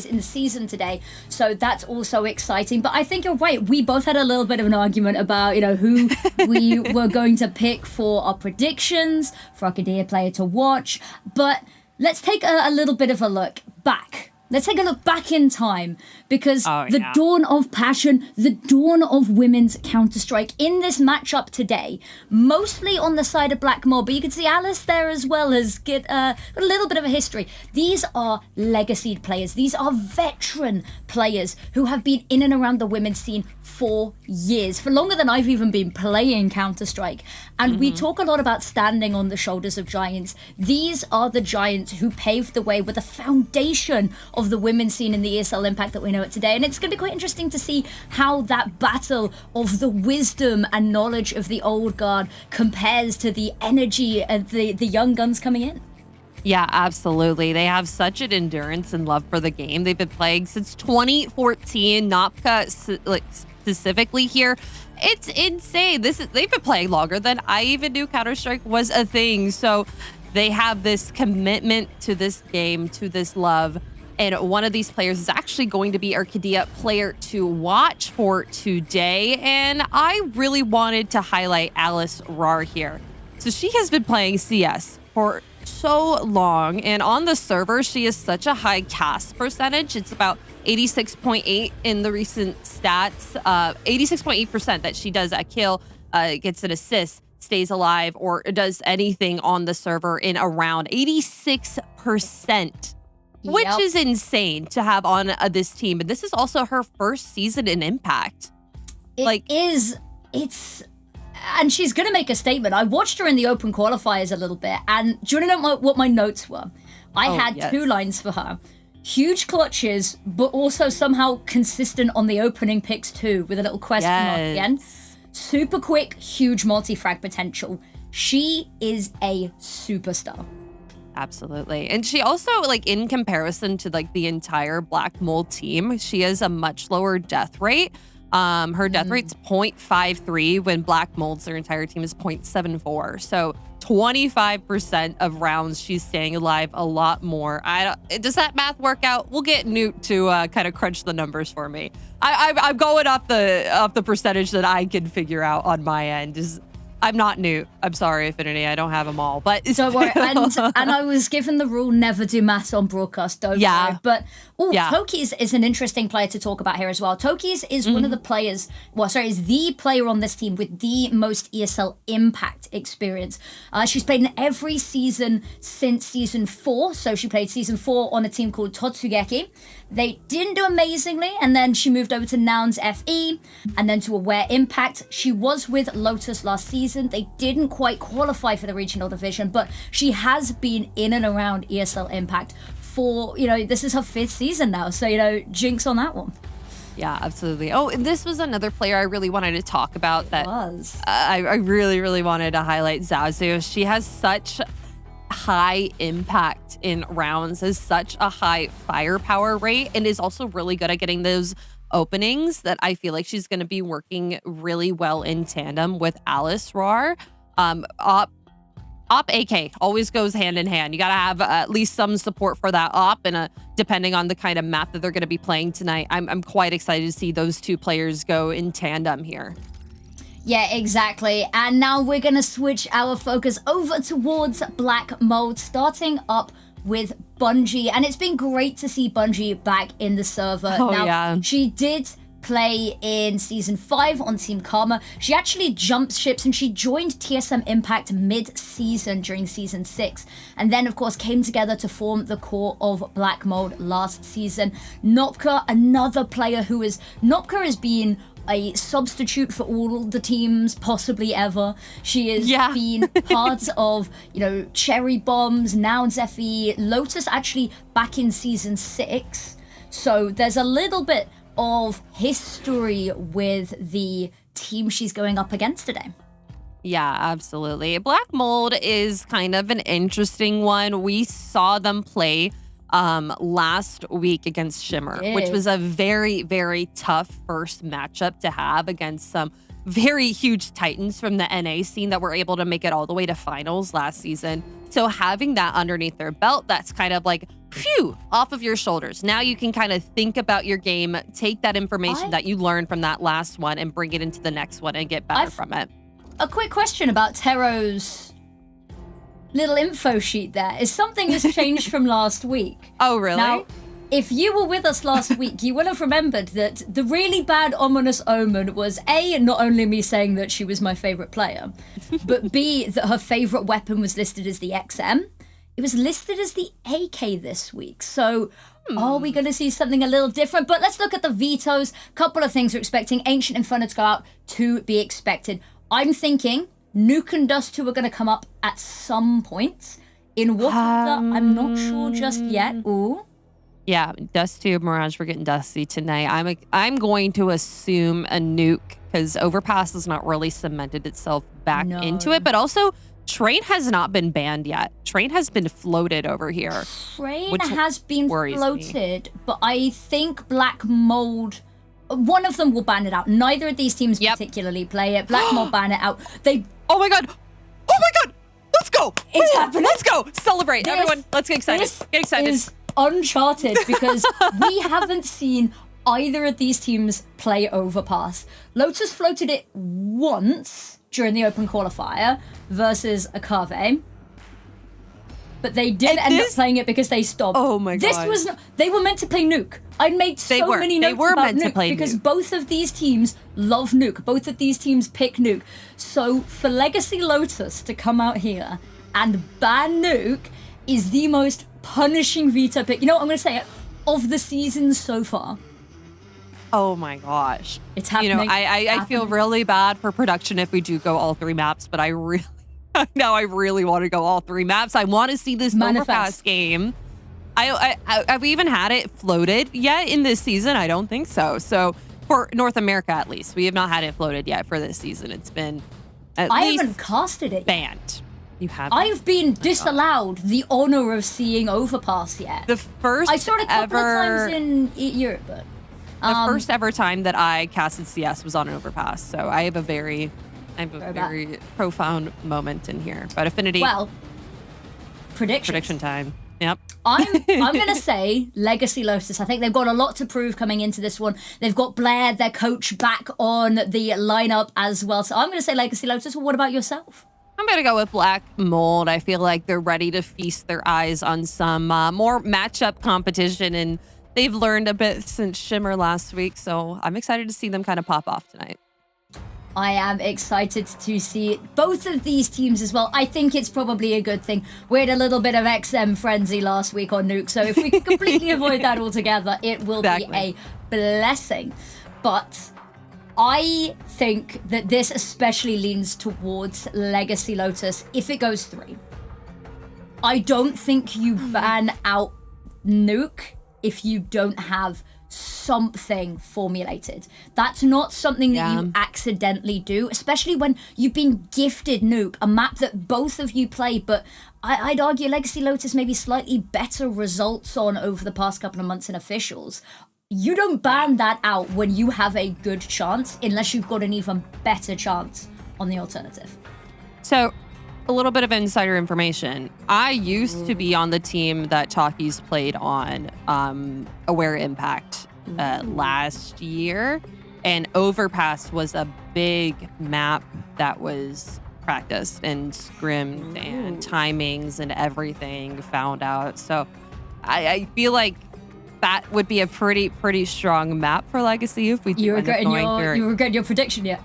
in the season today. So that's also exciting. But I think you're right. We both had a little bit of an argument about, who we were going to pick for our predictions, for our Kadir player to watch. But let's take a little bit of a look back. Let's take a look back in time, because the dawn of passion, the dawn of women's Counter-Strike in this matchup today, mostly on the side of Black Mold, but you can see Alice there as well has got a little bit of a history. These are legacy players. These are veteran players who have been in and around the women's scene for years, for longer than I've even been playing Counter-Strike. And we talk a lot about standing on the shoulders of giants. These are the giants who paved the way with the foundation of the women's scene in the ESL Impact that we know it today. And it's going to be quite interesting to see how that battle of the wisdom and knowledge of the old guard compares to the energy of the young guns coming in. Yeah, absolutely. They have such an endurance and love for the game. They've been playing since 2014, Nopka specifically here. It's insane. They've been playing longer than I even knew Counter-Strike was a thing. So they have this commitment to this game, to this love. And one of these players is actually going to be our Kadia player to watch for today. And I really wanted to highlight Alice Rar here. So she has been playing CS for so long. And on the server, she has such a high cast percentage. It's about 86.8 in the recent stats. 86.8% that she does a kill, gets an assist, stays alive, or does anything on the server in around 86%. Which is insane to have on this team. And this is also her first season in Impact. It's... And she's going to make a statement. I watched her in the open qualifiers a little bit. And do you want to know what my notes were? I had 2 lines for her. huge clutches, but also somehow consistent on the opening picks too, with a little question mark again. Super quick, huge multi-frag potential. She is a superstar. Absolutely. And she also, like, in comparison to like the entire Black Mold team, she has a much lower death rate. Her death rate's 0.53 when Black Mold's their entire team is 0.74. So 25% of rounds she's staying alive, a lot more. Does that math work out? We'll get Nuke to kind of crunch the numbers for me. I'm going off the percentage that I can figure out on my end. I'm not Nuke. I'm sorry, Affinity. I don't have them all. But don't worry. And I was given the rule never do maths on broadcast. Don't worry. But Toki is an interesting player to talk about here as well. Toki is one of the players. Is the player on this team with the most ESL impact experience. She's played in every season since season 4. So she played season 4 on a team called Totsugeki. They didn't do amazingly, and then she moved over to Nouns FE, and then to Aware Impact. She was with Lotus last season. They didn't quite qualify for the regional division, but she has been in and around ESL Impact for, this is her 5th season now, so, jinx on that one. Yeah, absolutely. Oh, and this was another player I really wanted to talk about that I really, really wanted to highlight, Zazu. She has such high impact in rounds, has such a high firepower rate, and is also really good at getting those openings that I feel like she's going to be working really well in tandem with Alice Rar. Op AK always goes hand in hand. You got to have at least some support for that op, and depending on the kind of map that they're going to be playing tonight, I'm quite excited to see those two players go in tandem here. Yeah, exactly. And now we're going to switch our focus over towards Black Mold, starting up with Bungie. And it's been great to see Bungie back in the server. She did play in Season 5 on Team Karma. She actually jumped ships and she joined TSM Impact mid-season during Season 6. And then, of course, came together to form the core of Black Mold last season. Nopka, another player who is... Nopka has been a substitute for all the teams possibly ever. She has been part of, Cherry Bombs, Nouns FE, Lotus actually back in Season 6. So there's a little bit of history with the team she's going up against today. Yeah, absolutely. Black Mold is kind of an interesting one. We saw them play last week against Shimmer, which was a very, very tough first matchup to have against some very huge titans from the NA scene that were able to make it all the way to finals last season. So having that underneath their belt, that's kind of like, phew, off of your shoulders. Now you can kind of think about your game, take that information that you learned from that last one and bring it into the next one and get better from it. A quick question about Tero's little info sheet there. Is something has changed from last week? Oh, really? Now, if you were with us last week, you will have remembered that the really bad ominous omen was A, not only me saying that she was my favorite player, but B, that her favorite weapon was listed as the XM. It was listed as the AK this week. So are we going to see something a little different? But let's look at the vetoes. Couple of things we're expecting. Ancient Inferno to go out, to be expected. I'm thinking Nuke and Dust 2 are going to come up at some point. In what order, I'm not sure just yet. Ooh. Yeah, Dust 2, Mirage, we're getting Dusty tonight. I'm going to assume a Nuke, because Overpass has not really cemented itself back into it. But also, Train has not been banned yet. Train has been floated over here. Train has been floated, but I think Black Mold... One of them will ban it out. Neither of these teams particularly play it. Black Mold ban it out. Oh my god! Let's go! It's happening! Let's go! Celebrate, everyone! Let's get excited. Get excited. This is uncharted because we haven't seen either of these teams play Overpass. Lotus floated it once during the open qualifier versus Akave. But they didn't end up playing it because they stopped. Oh my god. They were meant to play Nuke. I made so many notes about Nuke because both of these teams love Nuke. Both of these teams pick Nuke. So for Legacy Lotus to come out here and ban Nuke is the most punishing veto pick. You know what I'm going to say? Of the season so far. Oh my gosh. It's happening. I feel really bad for production if we do go all 3 maps, but I really want to go all 3 maps. I want to see this Overpass game. Have we even had it floated yet in this season? I don't think so. So for North America, at least, we have not had it floated yet for this season. It's been I haven't casted it. Banned. You have. I've been disallowed the honor of seeing Overpass yet. The first I saw it a couple of times in Europe, but the first ever time that I casted CS was on an Overpass. So I have a very profound moment in here. But Affinity. Well, prediction time. Yep. I'm gonna say Legacy Lotus. I think they've got a lot to prove coming into this one. They've got Blair, their coach, back on the lineup as well. So I'm gonna say Legacy Lotus. Well, what about yourself? I'm going to go with Black Mold. I feel like they're ready to feast their eyes on some more matchup competition, and they've learned a bit since Shimmer last week, so I'm excited to see them kind of pop off tonight. I am excited to see both of these teams as well. I think it's probably a good thing. We had a little bit of XM frenzy last week on Nuke, so if we can completely avoid that altogether, it will be a blessing. But I think that this especially leans towards Legacy Lotus if it goes 3. I don't think you ban out Nuke if you don't have something formulated. That's not something that you accidentally do, especially when you've been gifted Nuke, a map that both of you play, but I'd argue Legacy Lotus maybe slightly better results on over the past couple of months in officials. You don't ban that out when you have a good chance, unless you've got an even better chance on the alternative. So, a little bit of insider information. I used to be on the team that Chalky's played on, Aware Impact, last year. And Overpass was a big map that was practiced and scrimmed and timings and everything found out. So, I feel like that would be a pretty strong map for Legacy if we do end up going through. You regret your prediction yet?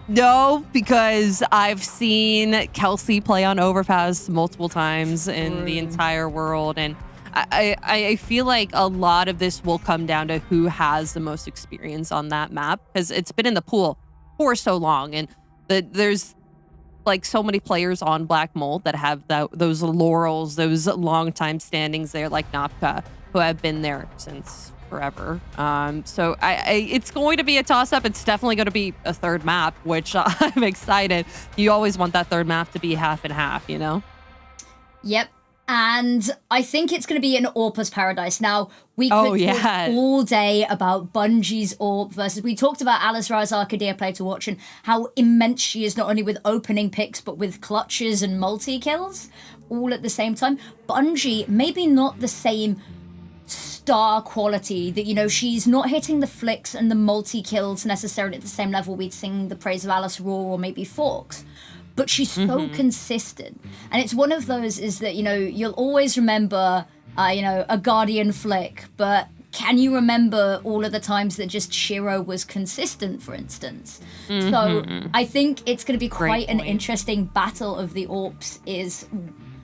No, because I've seen Kelsey play on Overpass multiple times in the entire world, and I feel like a lot of this will come down to who has the most experience on that map, because it's been in the pool for so long, and there's like so many players on Black Mold that have those laurels, those long time standings there, like Napka, who have been there since forever. So it's going to be a toss-up. It's definitely going to be a third map, which I'm excited. You always want that third map to be half and half, you know? Yep. And I think it's going to be an AWP's paradise. Now, we could talk all day about Bungie's AWP versus... We talked about Alice Ra's Arcadia play to watch and how immense she is, not only with opening picks, but with clutches and multi-kills all at the same time. Bungie, maybe not the same star quality that, you know, she's not hitting the flicks and the multi-kills necessarily at the same level we'd sing the praise of Alice Raw or maybe Forks. But she's so consistent. And it's one of those is that, you know, you'll always remember, you know, a Guardian flick, but can you remember all of the times that just Shiro was consistent, for instance? So I think it's going to be quite an interesting battle of the AWPs.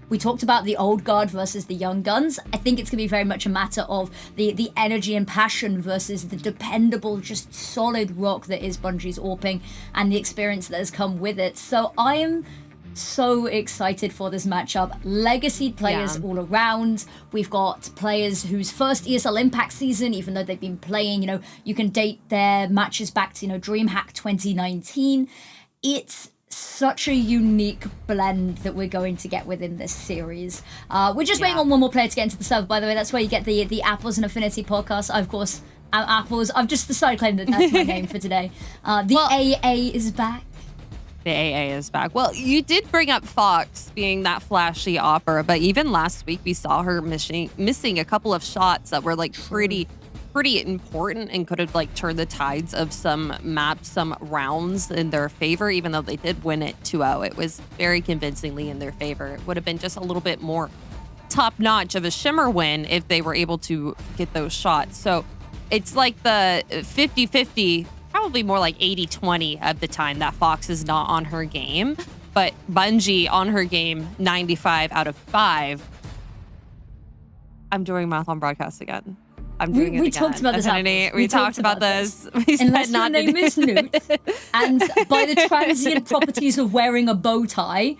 We talked about the old guard versus the young guns. I think it's going to be very much a matter of the energy and passion versus the dependable, just solid rock that is Bungie's AWPing and the experience that has come with it. So I am so excited for this matchup. Legacy players all around. We've got players whose first ESL Impact season, even though they've been playing, you know, you can date their matches back to, you know, DreamHack 2019. It's such a unique blend that we're going to get within this series. We're just waiting on one more player to get into the server, by the way. That's where you get the Apples and Affinity podcast. Of course, Apples. I've just decided to claim that that's my name for today. AA is back. The AA is back. Well, you did bring up Fox being that flashy opera, but even last week we saw her missing a couple of shots that were like pretty important and could have like turned the tides of some maps, some rounds in their favor, even though they did win it 2-0. It was very convincingly in their favor. It would have been just a little bit more top notch of a Shimmer win if they were able to get those shots. So it's like the 50-50, probably more like 80-20 of the time that Fox is not on her game, but Bungie on her game 95 out of 5. I'm doing math on broadcast again. I'm doing it again. We talked about this. We talked about this. We Unless said not your name is Nuke, and by the transient properties of wearing a bow tie,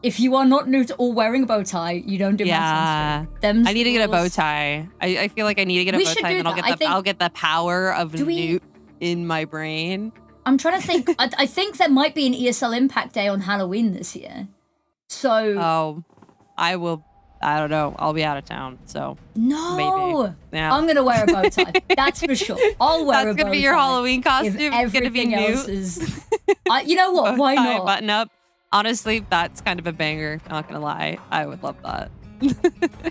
if you are not new to or wearing a bow tie, you don't do Yeah. math on stream. I need to get a bow tie. I feel like I need to get a We bow should tie, do and then that. I'll get the power of Do we- Nuke in my brain. I'm trying to think. I think there might be an ESL Impact Day on Halloween this year. So Oh, I will. I don't know. I'll be out of town, so no, maybe. Yeah. I'm gonna wear a bow tie. That's for sure. I'll wear a bow tie. That's gonna be your Halloween costume. If It's gonna be everything else new. is, you know what? Why Bow tie, not? Button up. Honestly, that's kind of a banger. Not gonna lie, I would love that.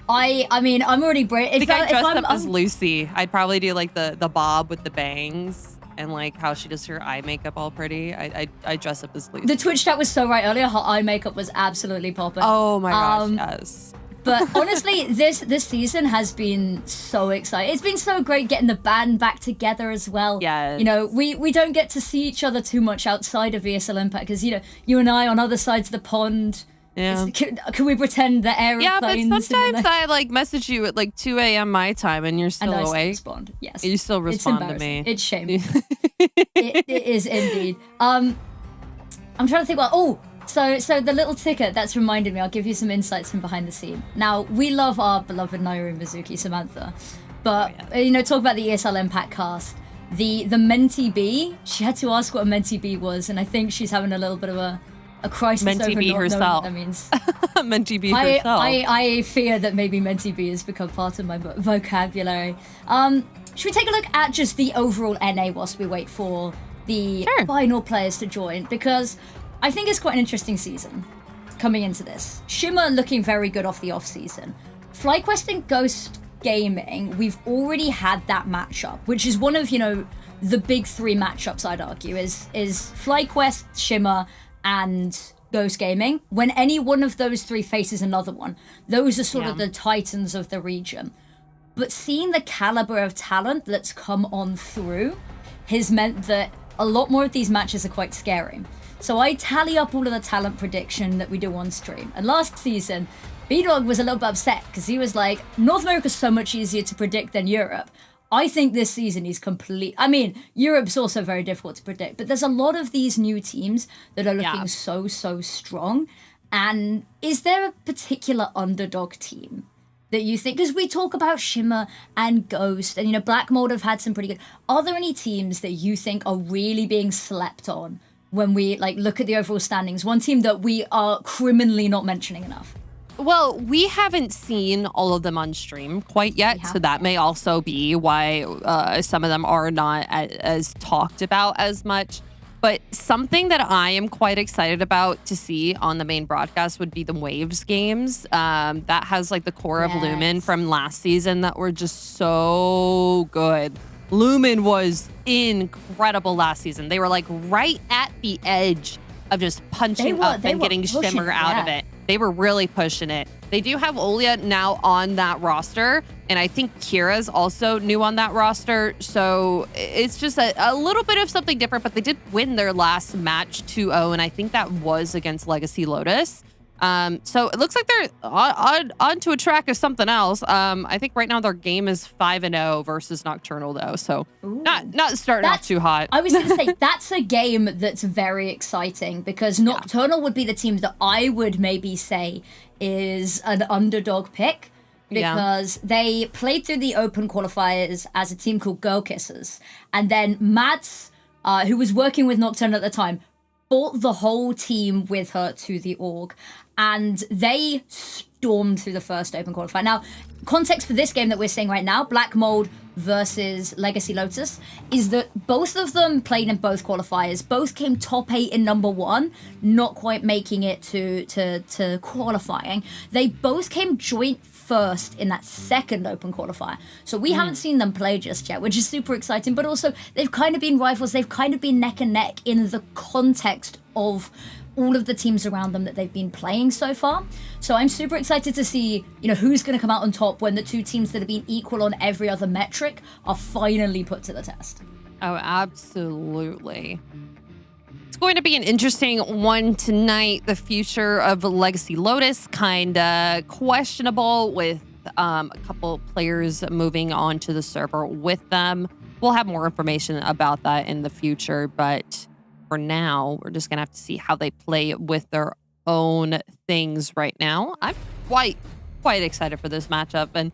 I mean, I'm already brave. I think I dressed up as Lucy. I'd probably do like the bob with the bangs and like how she does her eye makeup all pretty. I dress up as Lucy. The Twitch chat was so right earlier. Her eye makeup was absolutely popping. Oh my gosh, yes. But honestly, this season has been so exciting. It's been so great getting the band back together as well. Yes. You know, we don't get to see each other too much outside of ESL Impact because, you know, you and I on other sides of the pond. Yeah. Can we pretend the airplanes? Yeah, but sometimes I like message you at like 2 a.m. my time and you're still and I still awake. respond. Yes. You still respond to me. It's shameful. it is indeed. I'm trying to think. So the little ticket that's reminded me. I'll give you some insights from behind the scene. Now we love our beloved Nairi, Mizuki, Samantha, but you know, talk about the ESL Impact cast. The Mentee B. She had to ask what a Mentee B was, and I think she's having a little bit of a crisis Mentee over B not herself. knowing what that means. Mentee B herself. I fear that maybe Mentee B has become part of my vocabulary. Should we take a look at just the overall NA whilst we wait for the final players to join? Because I think it's quite an interesting season coming into this. Shimmer looking very good off the off season. FlyQuest and Ghost Gaming, we've already had that matchup, which is one of, you know, the big three matchups, I'd argue, is FlyQuest, Shimmer, and Ghost Gaming. When any one of those three faces another one, those are sort of the titans of the region. But seeing the caliber of talent that's come on through has meant that a lot more of these matches are quite scary. So I tally up all of the talent prediction that we do on stream. And last season, B-Dog was a little bit upset because he was like, North America's so much easier to predict than Europe. I think this season is I mean, Europe's also very difficult to predict, but there's a lot of these new teams that are looking so strong. And is there a particular underdog team that you think, because we talk about Shimmer and Ghost and, you know, Black Mold have had some pretty good, are there any teams that you think are really being slept on when we like look at the overall standings? One team that we are criminally not mentioning enough. Well, we haven't seen all of them on stream quite yet, so that may also be why some of them are not as talked about as much. But something that I am quite excited about to see on the main broadcast would be the Waves games. That has like the core of Lumen from last season that were just so good. Lumen was incredible last season. They were like right at the edge of just punching up and getting Shimmer out of it. They were really pushing it. They do have Olia now on that roster, and I think Kira's also new on that roster. So it's just a little bit of something different, but they did win their last match 2-0, and I think that was against Legacy Lotus. So it looks like they're onto a track of something else. I think right now their game is 5-0 versus Nocturnal though, so not starting off too hot. I was going to say that's a game that's very exciting because Nocturnal would be the team that I would maybe say is an underdog pick because they played through the open qualifiers as a team called Girl Kissers, and then Mads, who was working with Nocturnal at the time, brought the whole team with her to the org, and they stormed through the first open qualifier. Now, context for this game that we're seeing right now, Black Mold versus Legacy Lotus, is that both of them played in both qualifiers. Both came top 8 in number 1, not quite making it to qualifying. They both came joint first in that second open qualifier. So we haven't seen them play just yet, which is super exciting, but also they've kind of been rivals. They've kind of been neck and neck in the context of all of the teams around them that they've been playing so far. So I'm super excited to see, you know, who's going to come out on top when the two teams that have been equal on every other metric are finally put to the test. Oh, absolutely. It's going to be an interesting one tonight. The future of Legacy Lotus kind of questionable with a couple players moving on to the server with them. We'll have more information about that in the future, but for now, we're just going to have to see how they play with their own things right now. I'm quite excited for this matchup. And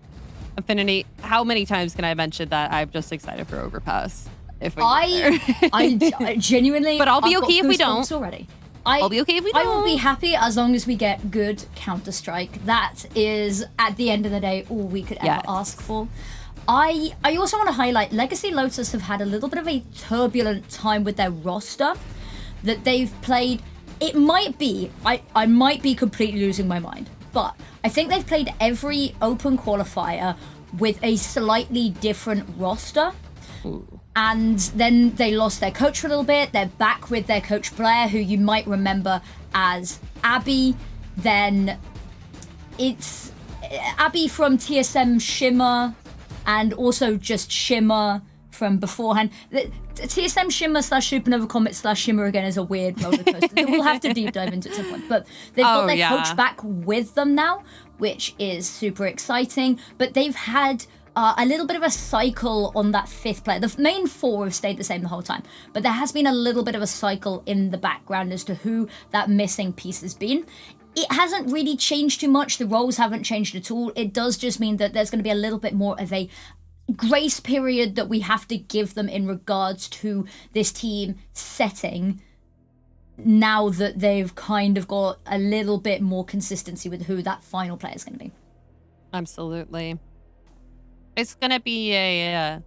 Affinity, how many times can I mention that I'm just excited for Overpass? If we I genuinely, but I'll be I've okay got if we goosebumps don't. Already. I'll be okay if we I will don't. be happy as long as we get good Counter-Strike. That is, at the end of the day, all we could ever ask for. I also want to highlight Legacy Lotus have had a little bit of a turbulent time with their roster that they've played. It might be, I might be completely losing my mind, but I think they've played every open qualifier with a slightly different roster. Ooh. And then they lost their coach for a little bit. They're back with their coach Blair, who you might remember as Abby. Then it's Abby from TSM Shimmer, and also just Shimmer from beforehand. The TSM Shimmer / Supernova Comet / Shimmer again is a weird roller coaster that we'll have to deep dive into at some point. But they've got their coach back with them now, which is super exciting. But they've had a little bit of a cycle on that 5th player. The main 4 have stayed the same the whole time, but there has been a little bit of a cycle in the background as to who that missing piece has been. It hasn't really changed too much. The roles haven't changed at all. It does just mean that there's going to be a little bit more of a grace period that we have to give them in regards to this team setting, now that they've kind of got a little bit more consistency with who that final player is going to be. Absolutely. It's going to be a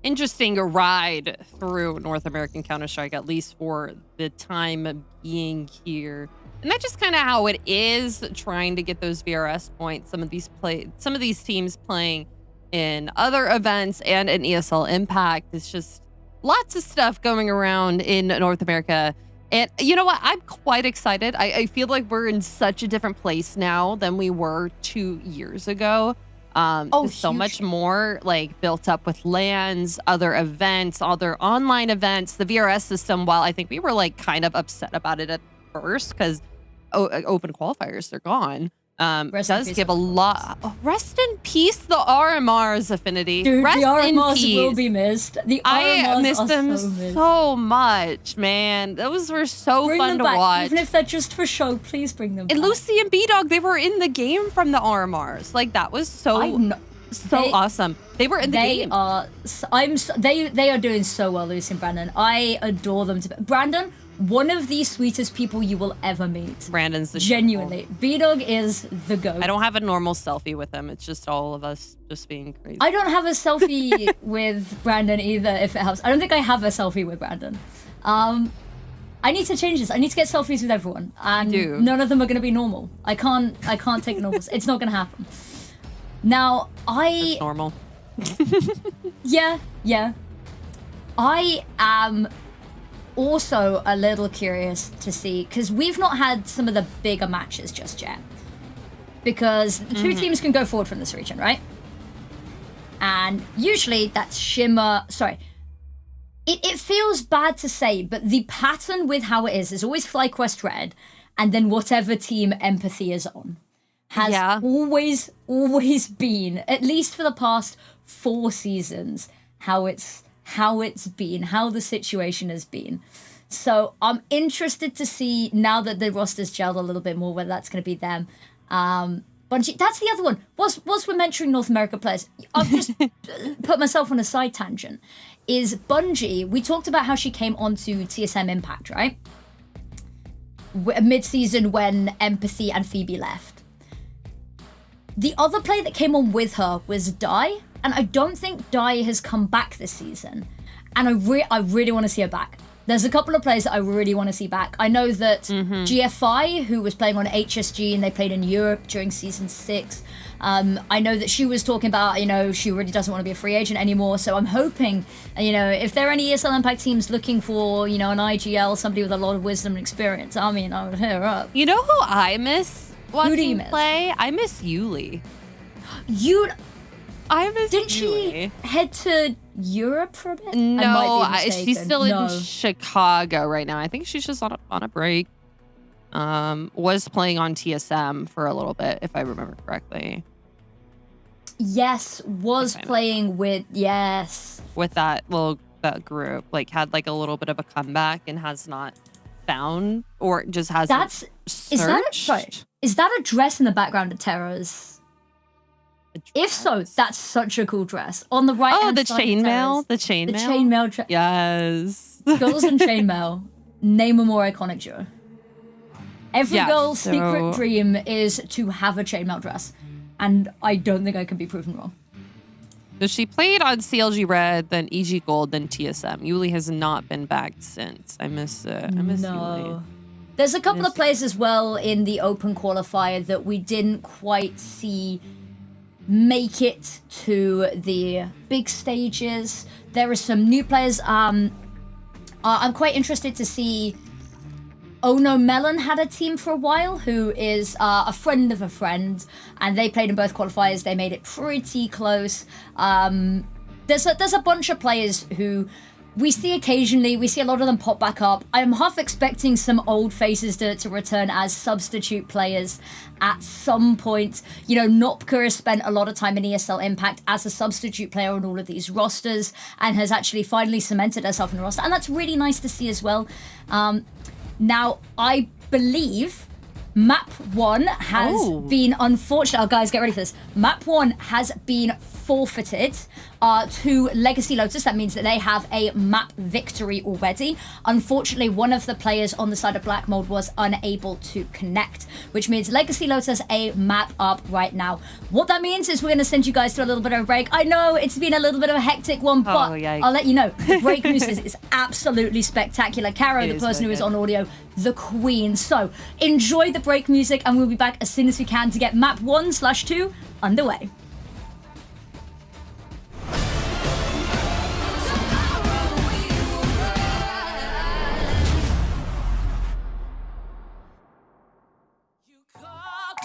interesting ride through North American Counter-Strike, at least for the time being here. And that's just kind of how it is, trying to get those VRS points. Some of these teams playing in other events and in ESL Impact. It's just lots of stuff going around in North America. And you know what? I'm quite excited. I feel like we're in such a different place now than we were 2 years ago. So much more like built up with LANs, other events, other online events. The VRS system, while I think we were like kind of upset about it at first because open qualifiers, they're gone. Does give a lot. Rest in peace, the RMRs, Affinity. Dude, Rest the RMRs in peace. will be missed. The RMRs I miss are them so missed. so much, man. Those were so Bring fun them to back, watch. even if they're just for show. Please bring them And back. Lucy and B-Dog, they were in the game from the RMRs. Like, that was so awesome. They were in the game. They are doing so well, Lucy and Brandon. I adore them. Brandon, one of the sweetest people you will ever meet. Brandon's the genuinely. B-Dog is the GOAT. I don't have a normal selfie with him. It's just all of us just being crazy. I don't have a selfie with Brandon either, if it helps. I don't think I have a selfie with Brandon. I need to change this. I need to get selfies with everyone, and none of them are going to be normal. I can't take normals. It's not going to happen. Now, That's normal. Yeah. I am also a little curious to see, because we've not had some of the bigger matches just yet. Because the two teams can go forward from this region, right? And usually that's Shimmer. Sorry. It feels bad to say, but the pattern with how it is always FlyQuest Red, and then whatever team Empathy is on. Has always been, at least for the past 4 seasons, how it's been, how the situation has been. So I'm interested to see, now that the roster's gelled a little bit more, whether that's going to be them. Bungie, that's the other one. Whilst we're mentioning North America players, I've just put myself on a side tangent. Is Bungie, we talked about how she came onto TSM Impact, right? Mid-season when Empathy and Phoebe left. The other player that came on with her was Dai, and I don't think Dai has come back this season. And I really want to see her back. There's a couple of players that I really want to see back. I know that GFI, who was playing on HSG, and they played in Europe during Season 6. I know that she was talking about, she really doesn't want to be a free agent anymore. So I'm hoping, if there are any ESL Impact teams looking for, an IGL, somebody with a lot of wisdom and experience, I would hit her up. You know who I miss? Who do you miss? Play? I miss Yuli. I miss Didn't she head to Europe for a bit? No, she's still in Chicago right now. I think she's just on a break. Was playing on TSM for a little bit, if I remember correctly. Yes, playing with that group. Like, had like a little bit of a comeback and has not found, or just hasn't Is that a dress in the background of Terra's? If so, that's such a cool dress. On the right. Oh, the chainmail. The chainmail. The chainmail dress. Yes. Girls in chainmail. Name a more iconic duo. Every girl's secret dream is to have a chainmail dress, and I don't think I can be proven wrong. So she played on CLG Red, then EG Gold, then TSM. Yuli has not been back since. I miss Yuli. There's a couple of players as well in the open qualifier that we didn't quite see make it to the big stages. There are some new players. I'm quite interested to see. Oh No Melon had a team for a while who is a friend of a friend, and they played in both qualifiers. They made it pretty close. There's a bunch of players who we see occasionally. We see a lot of them pop back up. I'm half expecting some old faces to return as substitute players at some point. You know, Nopka has spent a lot of time in ESL Impact as a substitute player on all of these rosters and has actually finally cemented herself in the roster, and that's really nice to see as well. Now, I believe Map 1 has been, unfortunately, oh guys, get ready for this. Map 1 has been forfeited to Legacy Lotus. That means that they have a map victory already. Unfortunately, one of the players on the side of Black Mold was unable to connect, which means Legacy Lotus a map up right now. What that means is we're going to send you guys to a little bit of a break. I know it's been a little bit of a hectic one, but I'll let you know. The break news is absolutely spectacular. Caro, the person who is on audio, the queen. So enjoy the break music, and we'll be back as soon as we can to get map 1/2 underway.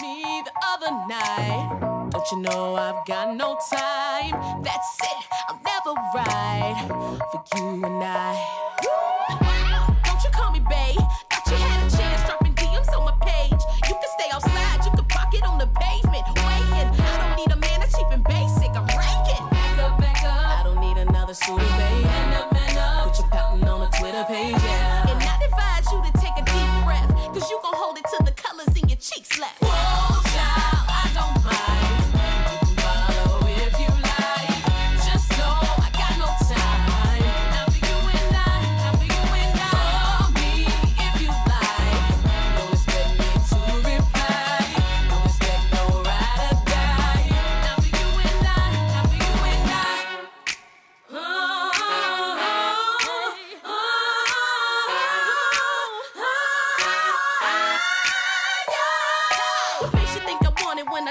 Me the other night, don't you know I've got no time? That's it, I'll never ride for you and I. Don't you call me babe? Thought you had a chance dropping DMs on my page. You can stay outside, you can park it on the pavement. Waiting, I don't need a man that's cheap and basic. I'm ranking. Back up. I don't need another suitor, babe. Man up. Put your pouting on the Twitter page, yeah. And I advise you to take a deep breath, cause you gon' hold it till the colors in your cheeks left.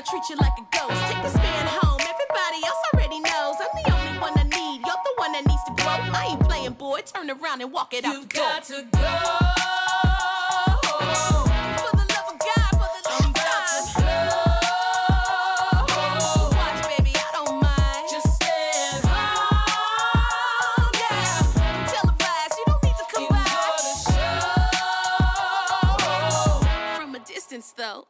Treat you like a ghost. Take this man home. Everybody else already knows I'm the only one I need. You're the one that needs to grow. I ain't playing, boy. Turn around and walk it out the door. You've got to go. For the love of God, for the love of God. Watch, baby, I don't mind. Just stand home, yeah. Televised, you don't need to come by. From a distance, though.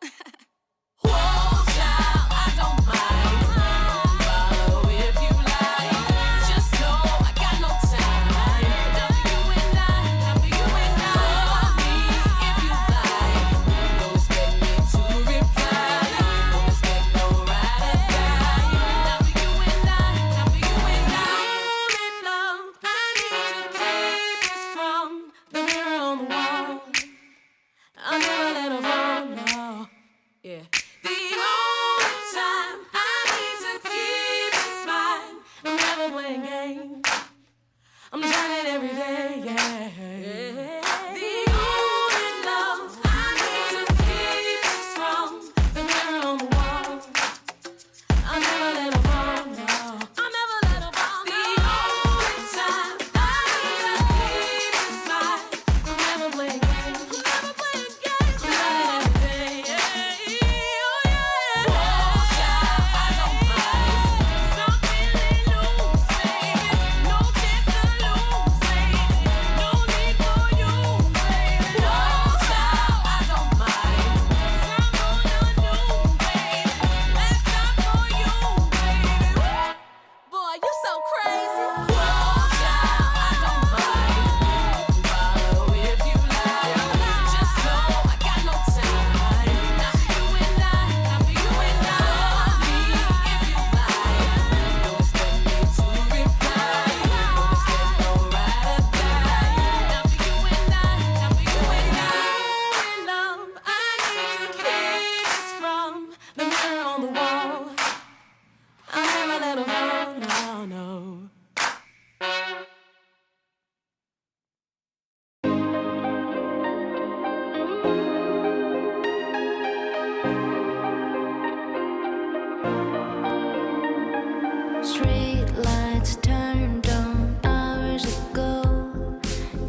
Street lights turned on hours ago.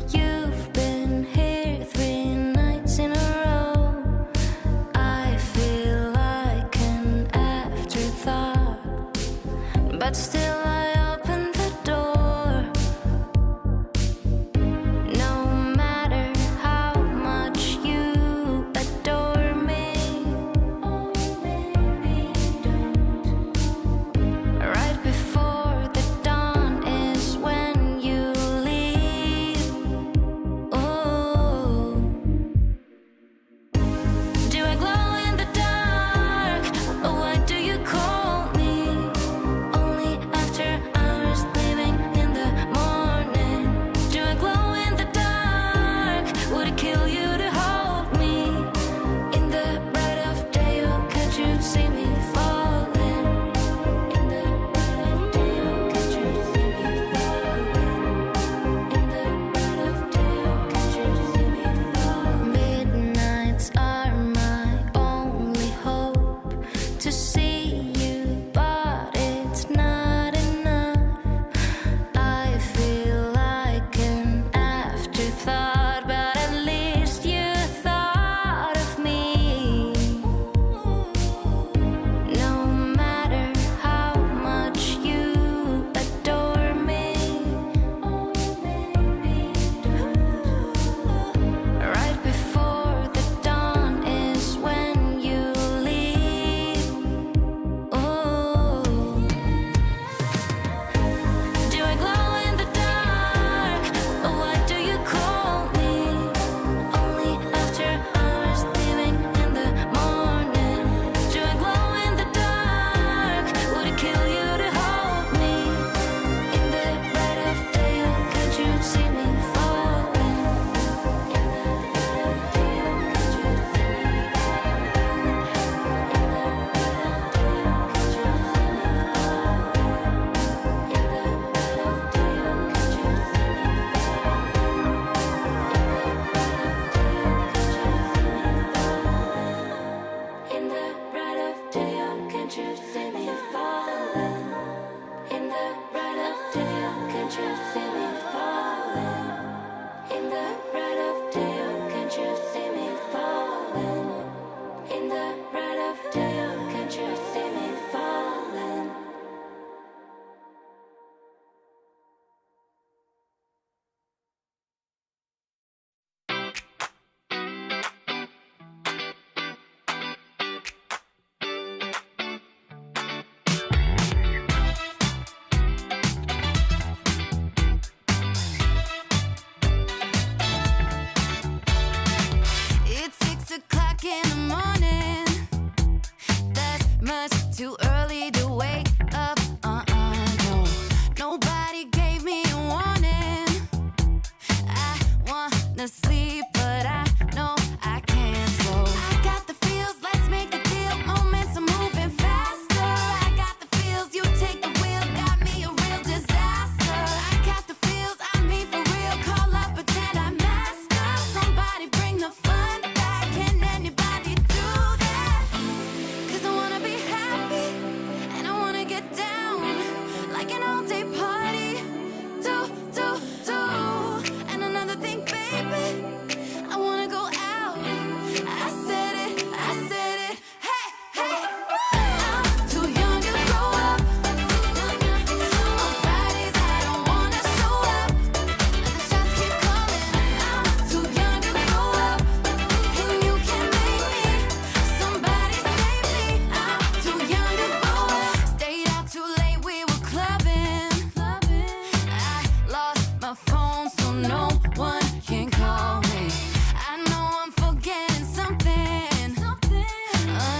You've been here 3 nights in a row. I feel like an afterthought, but still I open the door. No matter how much you adore me, right before the dawn is when you leave. Oh, do I glow in the dark? Or what do you call me? Only after hours living in the morning. Do I glow in the dark? Would it kill you to hold me? In the bright of day, oh, can't you see me falling? In the bright of day, oh, can't you see me falling? In the bright of day, oh, can't you see me falling? Midnights are my only hope to see you, but it's not enough. I feel like an afterthought, but at least you thought of me. No matter how much you adore me, right before the dawn is when you leave. Oh, do I glow in the dark? Or what do you call me? Only after hours living in the morning. Do I glow in the dark? Would it kill you to hold me? In the bright of day, oh, can't you see me falling? In the bright of day, oh, can't you see me falling? In the bright of day, oh, can't you see me falling? In the bright of day, oh, can't you see me falling? In the bright of day, oh, can't you see me falling? In the bright of day, oh, can't you see me falling? In the bright of day, oh, can't you see me falling? In the bright of day, oh, can't you see me falling? It's 6 o'clock in the morning. That's much too early to wake up. No, nobody gave me a warning. I wanna sleep, but I know I can't. So I got the feels, let's make a deal. Moments are moving faster. I got the feels, you take the wheel, got me a real disaster. I got the feels, I mean for real. Call up, pretend I'm master. Somebody bring the fun back. Can anybody do that? 'Cause I wanna be happy and I wanna get down like an all-day party. Do. And another thing, baby, I wanna go out. I said it. Hey, I'm too young to grow up. On Fridays I don't wanna show up. The shots keep calling. I'm too young to grow up, and you can make me. Somebody save me. I'm too young to grow up. Stayed out too late, we were clubbing. I lost my phone, so no one can call me. I know I'm forgetting something.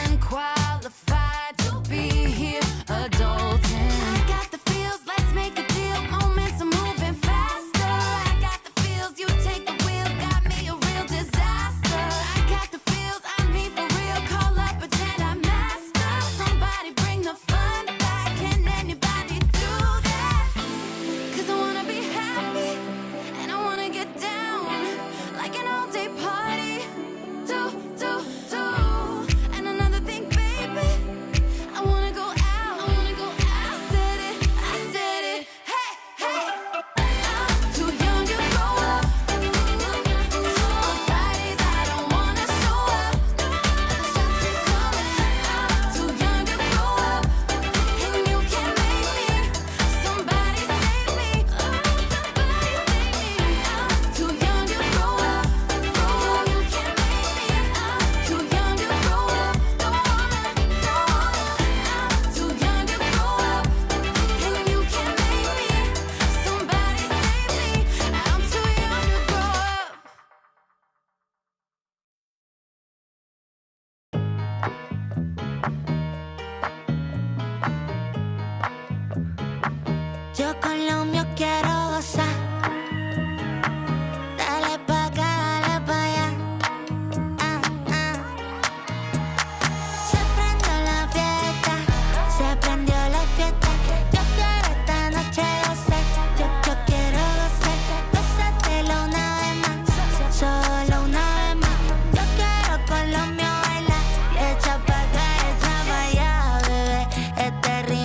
Unqualified to be here adulting. I got the feels, let's make a deal. Moments are moving faster. I got the feels, you take the wheel, got me a real disaster. I got the feels, I mean for real. Call up, pretend I'm master. Somebody bring the fun back. Can anybody do that? 'Cause I wanna be happy and I wanna get down like an all-day party. Do. And another thing, baby, I wanna go out.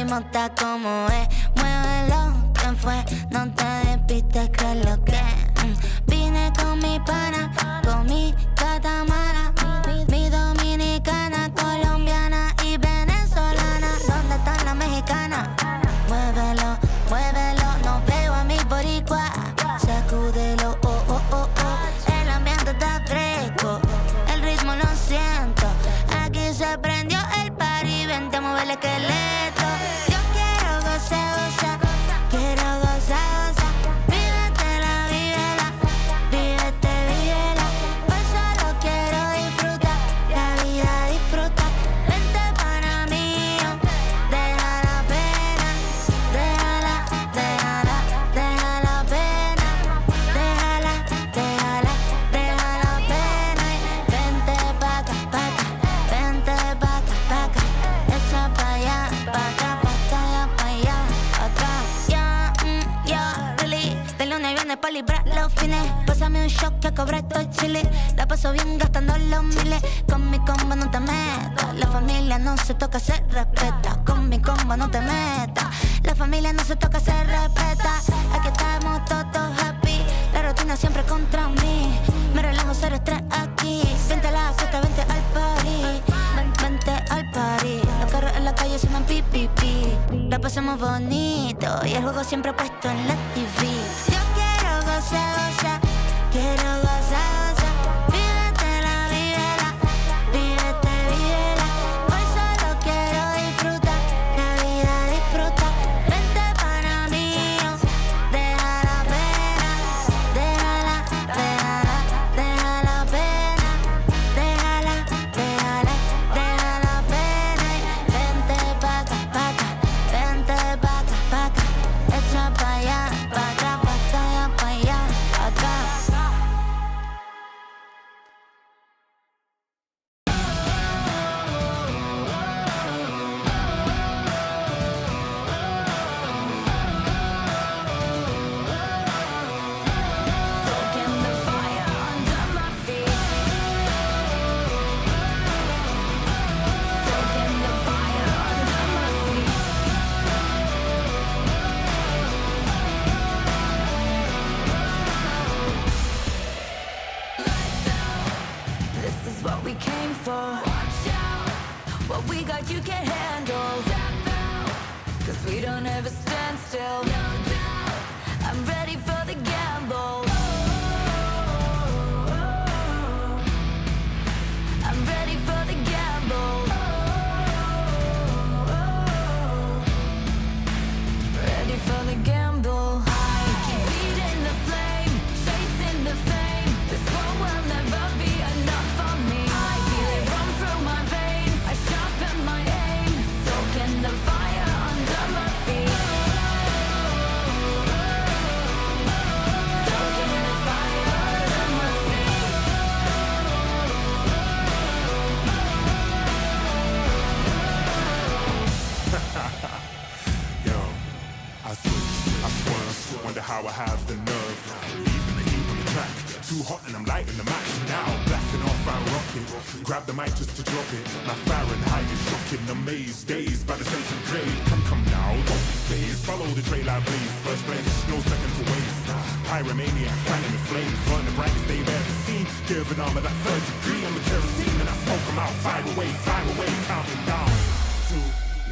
ritmo está como es. Muévelo, ¿quién fue? No te despistes que es lo que vine con mi pana, con mi catamara, mi dominicana, colombiana y venezolana. ¿Dónde están las mexicanas? Muévelo, muévelo, no veo a mi boricua. Sacúdelo, oh, oh, oh, oh. El ambiente está fresco, el ritmo lo siento. Aquí se prendió el party, vente a mover el esqueleto. Yo quiero gozar, gozar, quiero gozar, gozar. Vívetela, vívela, vívete, vívela. Pues solo quiero disfrutar, la vida disfruta. Vente pana mío, deja la pena, déjala, déjala, deja la pena, déjala, déjala, deja la pena. Y vente pa' acá, vente pa' acá, echa pa' allá, pa' acá, pa' allá, acá. Ya, really, de lunes a viernes pa' librar los fines. Pásame un shot que cobra estoy chile. La paso bien gastando los miles. Con mi combo no te metas. La familia no se toca, se respeta. Con mi combo no te metas. La familia no se toca, se respeta. Aquí estamos todos happy. La rutina siempre contra mí. Me relajo, cero estrés aquí. Vente a la fiesta, vente al party. Vente al party. Los carros en la calle suenan pi, pi, pi. La pasamos bonito y el juego siempre puesto en la TV. Yo quiero gozar, gozar, quiero gozar, gozar. Vívetela, vívela, vívete, vívela. Hoy solo quiero disfrutar, la vida disfruta. Vente pana mío, deja la pena, déjala, déjala, deja la pena, déjala, déjala, deja la pena. Y vente pa' acá, vente pa' acá, echa pa' allá, pa' acá, pa' allá, acá. Soaking the fire under my feet. Soaking the fire under my feet. This is what we came for. Watch out. What we got you can't handle. Step out. 'Cause we don't ever stand still. No doubt. I'm ready for the gamble. I'm ready for the gamble. Ready for the gamble. I keep feeding the flame, chasing the fame. This war will never be enough for me. I feel it run through my veins. I sharpen my aim, soaking the fire under my feet. Soaking the fire under my feet. Yo, I switch, I swerve, wonder how I have the nerve. Leaving the heat on the track, too hot and I'm lighting the match now. Blasting off, I'm rocking. Grab the mic just to drop it. My Fahrenheit is shocking. Amazed, dazed by the sense of grade. Come now, don't be phased. Follow the trail I blaze. First place, no second to waste. Pyromaniac, fanning the flames. Burn the brightest they've ever seen. Give an arm at that third degree. I'm the kerosene and I smoke them out. Fire away, counting down. 2,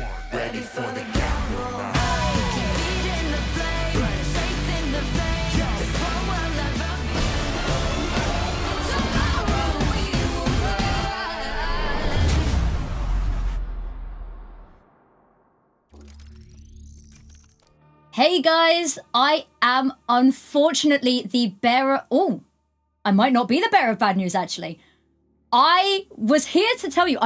1, ready for the gamble now. Keep feeding the flame, chasing the flame. This war will never be. Tomorrow we will rise. Hey guys, I am unfortunately the bearer. Oh, I might not be the bearer of bad news actually. I was here to tell you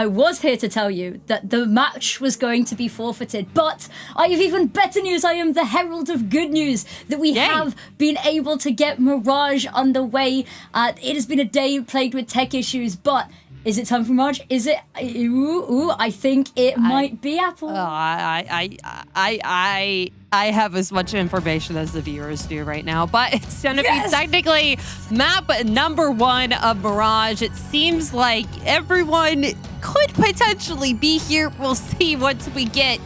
that the match was going to be forfeited, but I have even better news. I am the herald of good news that we have been able to get Mirage underway. It has been a day plagued with tech issues, but is it time for Mirage? Is it? I think it might be Apple. I have as much information as the viewers do right now, but it's going to be technically map number 1 of Mirage. It seems like everyone could potentially be here. We'll see once we get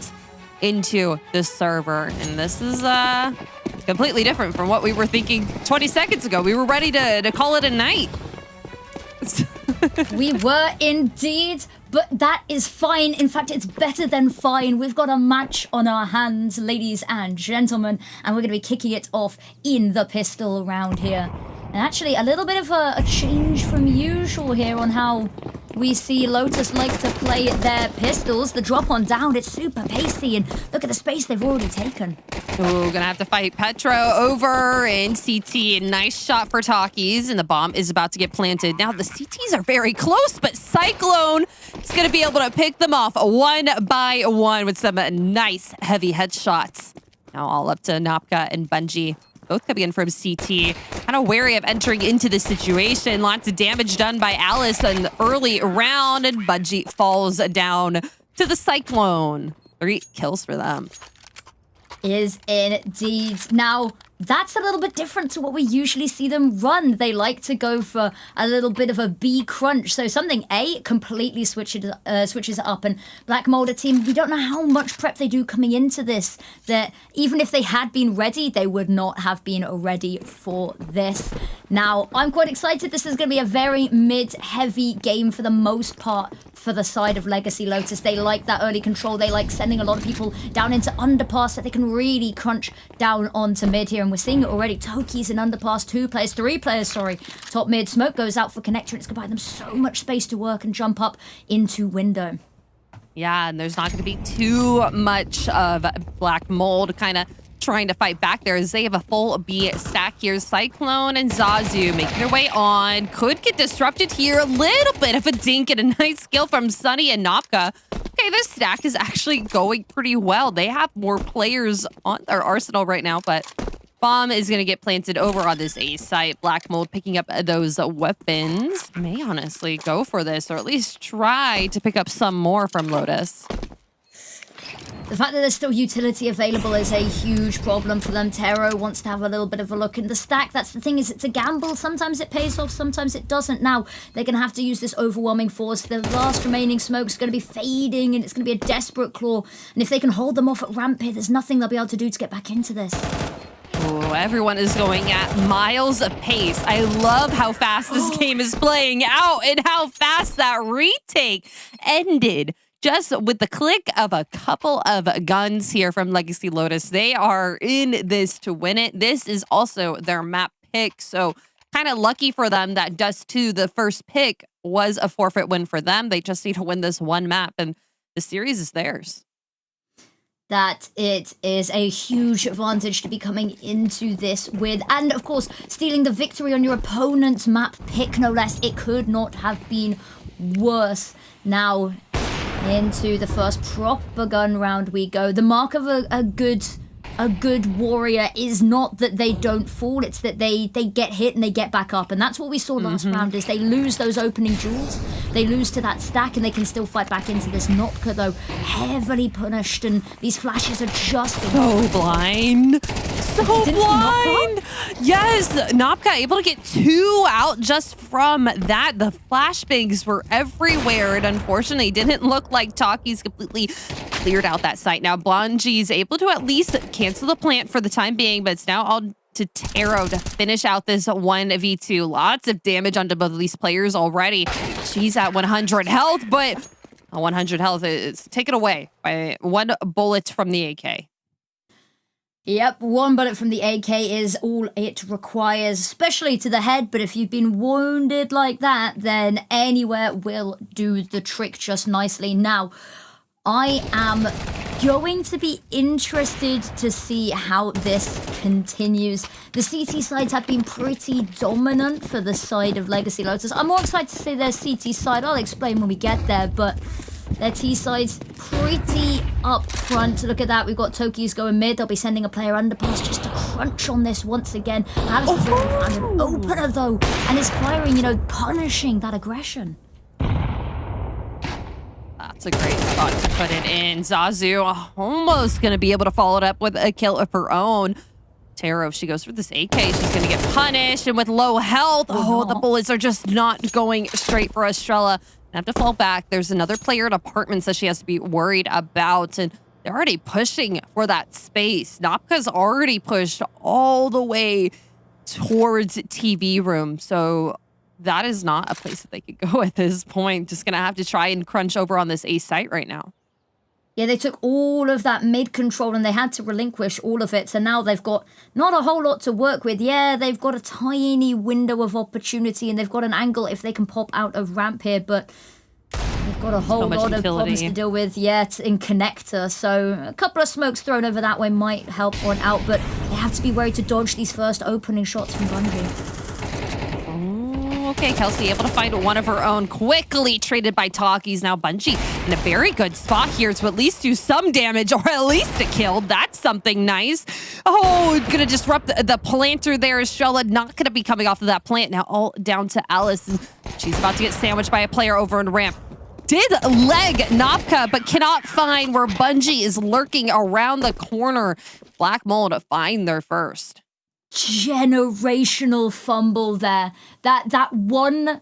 into the server. And this is completely different from what we were thinking 20 seconds ago. We were ready to call it a night. We were indeed, but that is fine. In fact, it's better than fine. We've got a match on our hands, ladies and gentlemen, and we're going to be kicking it off in the pistol round here. And actually, a little bit of a change from usual here on how we see Lotus like to play their pistols. The drop on down, it's super pacey, and look at the space they've already taken. Ooh, gonna have to fight Petro over in CT. Nice shot for Takis, and the bomb is about to get planted. Now, the CTs are very close, but Cyclone is gonna be able to pick them off one by one with some nice, heavy headshots. Now all up to Napka and Bungie. Both coming in from CT. Kind of wary of entering into this situation. Lots of damage done by Alice in the early round, and Bungie falls down to the Cyclone. 3 kills for them. Is indeed. Now, that's a little bit different to what we usually see them run. They like to go for a little bit of a B crunch. So something A completely switches it up. And Black Molder team, we don't know how much prep they do coming into this. That even if they had been ready, they would not have been ready for this. Now, I'm quite excited. This is going to be a very mid-heavy game for the most part for the side of Legacy Lotus. They like that early control. They like sending a lot of people down into underpass so they can really crunch down onto mid here. And we're seeing it already. Toki's in underpass, 2 players, 3 players, sorry. Top mid, smoke goes out for connector, and it's going to buy them so much space to work and jump up into window. Yeah, and there's not going to be too much of Black Mold kind of trying to fight back there as they have a full B stack here. Cyclone and Zazu making their way on. Could get disrupted here. A little bit of a dink and a nice kill from Sunny and Napka. Okay, this stack is actually going pretty well. They have more players on their arsenal right now, but bomb is going to get planted over on this A site. Black Mold picking up those weapons. May honestly go for this, or at least try to pick up some more from Lotus. The fact that there's still utility available is a huge problem for them. Tero wants to have a little bit of a look in the stack. That's the thing, is it's a gamble. Sometimes it pays off, sometimes it doesn't. Now, they're going to have to use this overwhelming force. The last remaining smoke's going to be fading, and it's going to be a desperate claw. And if they can hold them off at ramp here, there's nothing they'll be able to do to get back into this. Ooh, everyone is going at miles of pace. I love how fast this game is playing out and how fast that retake ended. Just with the click of a couple of guns here from Legacy Lotus. They are in this to win it. This is also their map pick. So kind of lucky for them that Dust 2, the first pick, was a forfeit win for them. They just need to win this one map, and the series is theirs. That it is a huge advantage to be coming into this with. And of course, stealing the victory on your opponent's map pick, no less. It could not have been worse. Now, into the first proper gun round we go. The mark of a good warrior is not that they don't fall, it's that they get hit and they get back up. And that's what we saw last round, is they lose those opening jewels, they lose to that stack, and they can still fight back into this. Nopka, though, heavily punished, and these flashes are just so blind. So blind. Yes, Nopka able to get 2 out just from that. The flashbangs were everywhere, and unfortunately didn't look like Taki's completely cleared out that site. Now Blondie's able to at least cancel the plant for the time being, but it's now all to Tero to finish out this 1v2. Lots of damage onto both of these players already. She's at 100 health, but 100 health is taken away by 1 bullet from the AK. Yep, 1 bullet from the AK is all it requires, especially to the head. But if you've been wounded like that, then anywhere will do the trick just nicely. Now, I am going to be interested to see how this continues. The CT sides have been pretty dominant for the side of Legacy Lotus. I'm more excited to see their CT side. I'll explain when we get there, but their T side's pretty up front. Look at that. We've got Toki's going mid. They'll be sending a player underpass just to crunch on this once again. Alice has found an opener, though, and is firing, punishing that aggression. That's a great spot to put it in. Zazu almost going to be able to follow it up with a kill of her own. Tero, if she goes for this AK, she's going to get punished, and with low health, the bullets are just not going straight for Estrella. Have to fall back. There's another player in apartments that she has to be worried about, and they're already pushing for that space. Napka's already pushed all the way towards TV room. So that is not a place that they could go at this point. Just going to have to try and crunch over on this A site right now. Yeah, they took all of that mid control and they had to relinquish all of it. So now they've got not a whole lot to work with. Yeah, they've got a tiny window of opportunity and they've got an angle if they can pop out of ramp here, but they've got a whole lot of problems to deal with yet in connector. So a couple of smokes thrown over that way might help one out, but they have to be worried to dodge these first opening shots from Bungie. Okay, Kelsey able to find one of her own, quickly traded by Talkies. Now Bungie in a very good spot here to at least do some damage or at least a kill. That's something nice. Oh, gonna disrupt the planter there. Estrella not gonna be coming off of that plant. Now all down to Alice, and she's about to get sandwiched by a player over in ramp. Did leg Napka, but cannot find where Bungie is lurking around the corner. Black Mole to find their first. Generational fumble there. That one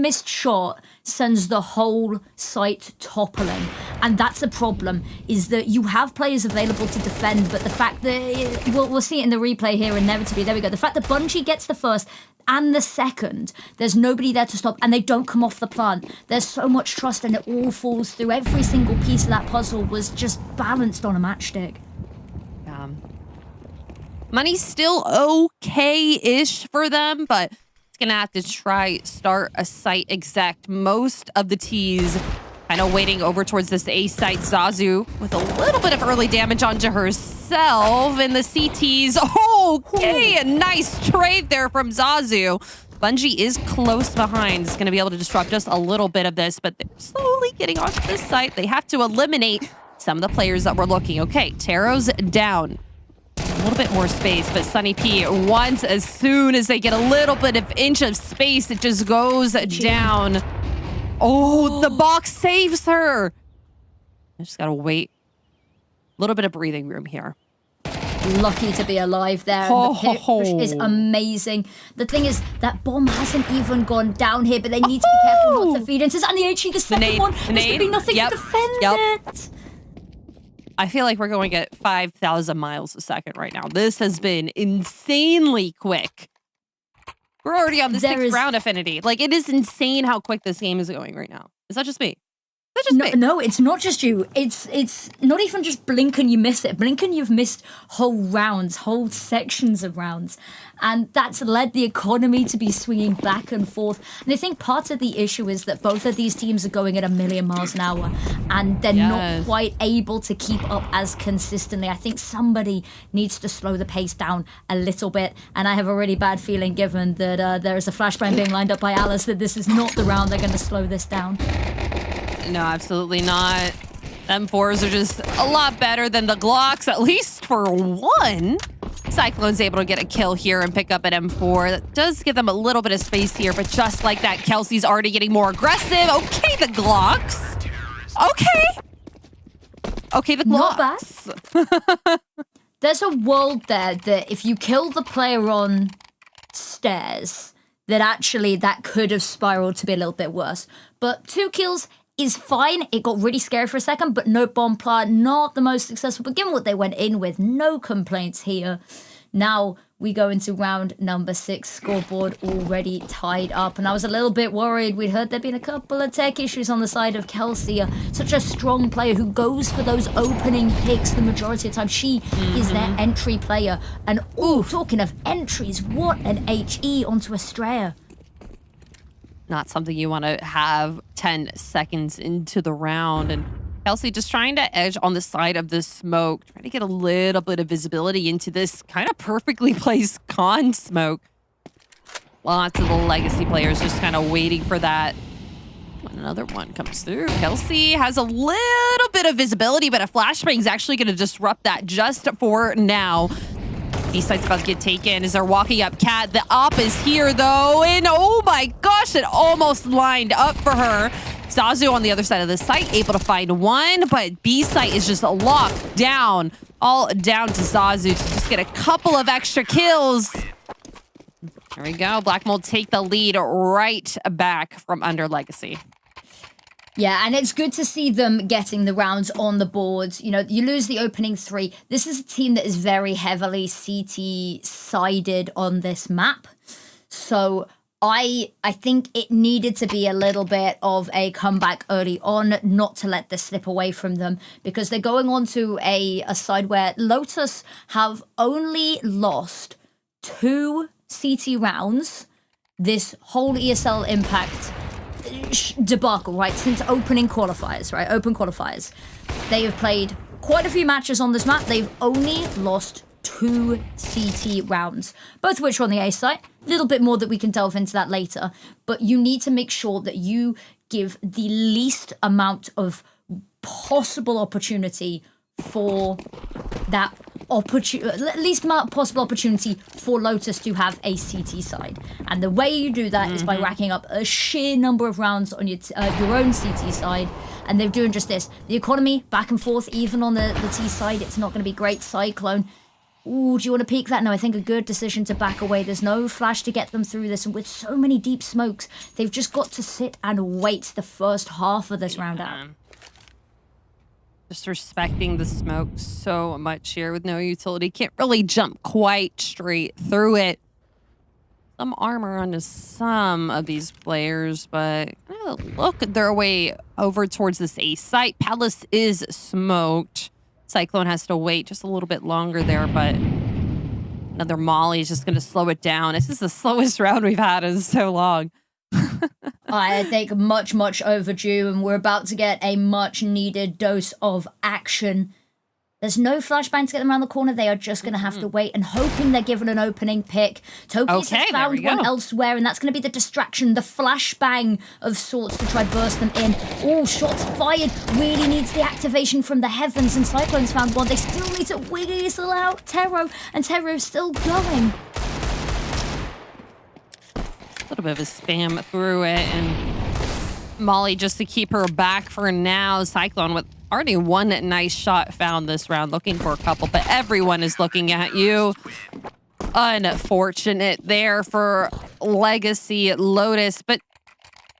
missed shot sends the whole site toppling, and that's a problem. Is that you have players available to defend, but the fact that we'll see it in the replay here inevitably. There we go. The fact that Bungie gets the first and the second, there's nobody there to stop, and they don't come off the plant. There's so much trust, and it all falls through. Every single piece of that puzzle was just balanced on a matchstick. Money's still okay-ish for them, but it's going to have to try start a site exec. Most of the T's kind of waiting over towards this A site. Zazu with a little bit of early damage onto herself. And the CTs, okay, a nice trade there from Zazu. Bungie is close behind. It's going to be able to disrupt just a little bit of this, but they're slowly getting onto this site. They have to eliminate some of the players that we're looking. Okay, Taro's down. A little bit more space, but Sunny P, once as soon as they get a little bit of inch of space, it just goes down. Oh, the box saves her. I just gotta wait. A little bit of breathing room here. Lucky to be alive there. And the push is amazing. The thing is, that bomb hasn't even gone down here, but they need to be careful not to feed into. And the HE, the second one, there's gonna be nothing to defend it. I feel like we're going at 5,000 miles a second right now. This has been insanely quick. We're already on the sixth round, Affinity. Like, it is insane how quick this game is going right now. Is that just me? No, it's not just you. It's not even just blink and you miss it. Blink and you've missed whole rounds, whole sections of rounds. And that's led the economy to be swinging back and forth. And I think part of the issue is that both of these teams are going at 1,000,000 miles an hour and they're not quite able to keep up as consistently. I think somebody needs to slow the pace down a little bit. And I have a really bad feeling, given that there is a flashbang being lined up by Alice, that this is not the round they're going to slow this down. No, absolutely not. M4s are just a lot better than the Glocks, at least for one. Cyclone's able to get a kill here and pick up an M4. That does give them a little bit of space here, but just like that, Kelsey's already getting more aggressive. Okay, the Glocks. Okay, the Glocks. Not bad. There's a world there that if you kill the player on stairs, that actually that could have spiraled to be a little bit worse. But 2 kills is fine. It got really scary for a second, but no bomb plant, not the most successful. But given what they went in with, no complaints here. Now we go into round number 6. Scoreboard already tied up. And I was a little bit worried. We'd heard there'd been a couple of tech issues on the side of Kelsey. Such a strong player who goes for those opening picks the majority of the time. She is their entry player. And talking of entries, what an HE onto Estrella. Not something you want to have 10 seconds into the round. And Kelsey just trying to edge on the side of the smoke, trying to get a little bit of visibility into this kind of perfectly placed con smoke. Lots of the legacy players just kind of waiting for that. When another one comes through, Kelsey has a little bit of visibility, but a flashbang is actually going to disrupt that just for now. B-site's about to get taken as they're walking up Cat. The op is here, though, and oh my gosh, it almost lined up for her. Zazu on the other side of the site, able to find one, but B-site is just locked down. All down to Zazu to just get a couple of extra kills. There we go. Black Mold take the lead right back from under Legacy. Yeah, and it's good to see them getting the rounds on the board. You know, you lose the opening 3. This is a team that is very heavily CT-sided on this map. So I think it needed to be a little bit of a comeback early on, not to let this slip away from them, because they're going on to a side where Lotus have only lost 2 CT rounds this whole ESL Impact debacle, right? Since opening qualifiers, right? Open qualifiers. They have played quite a few matches on this map. They've only lost 2 CT rounds, both of which are on the A side. A little bit more that we can delve into that later. But you need to make sure that you give the least amount of possible opportunity for that least amount possible opportunity for Lotus to have a CT side. And the way you do that is by racking up a sheer number of rounds on your own CT side. And they're doing just this. The economy, back and forth, even on the T side, it's not going to be great. Cyclone. Ooh, do you want to peek that? No, I think a good decision to back away. There's no flash to get them through this. And with so many deep smokes, they've just got to sit and wait the first half of this round out. Just respecting the smoke so much here with no utility. Can't really jump quite straight through it. Some armor onto some of these players, but look their way over towards this A site. Palace is smoked. Cyclone has to wait just a little bit longer there, but another Molly is just going to slow it down. This is the slowest round we've had in so long. I think much overdue, and we're about to get a much needed dose of action. There's no flashbang to get them around the corner. They are just going to have to wait and hoping they're given an opening pick. Toki's has found one elsewhere, and that's going to be the distraction, the flashbang of sorts to try burst them in. Oh, shots fired. Really needs the activation from the heavens, and Cyclone's found one. They still need to weasel out Tero, and Tero's still going. A little bit of a spam through it, and Molly just to keep her back for now. Cyclone with already one nice shot found this round, looking for a couple, but everyone is looking at you. Unfortunate there for Legacy Lotus, but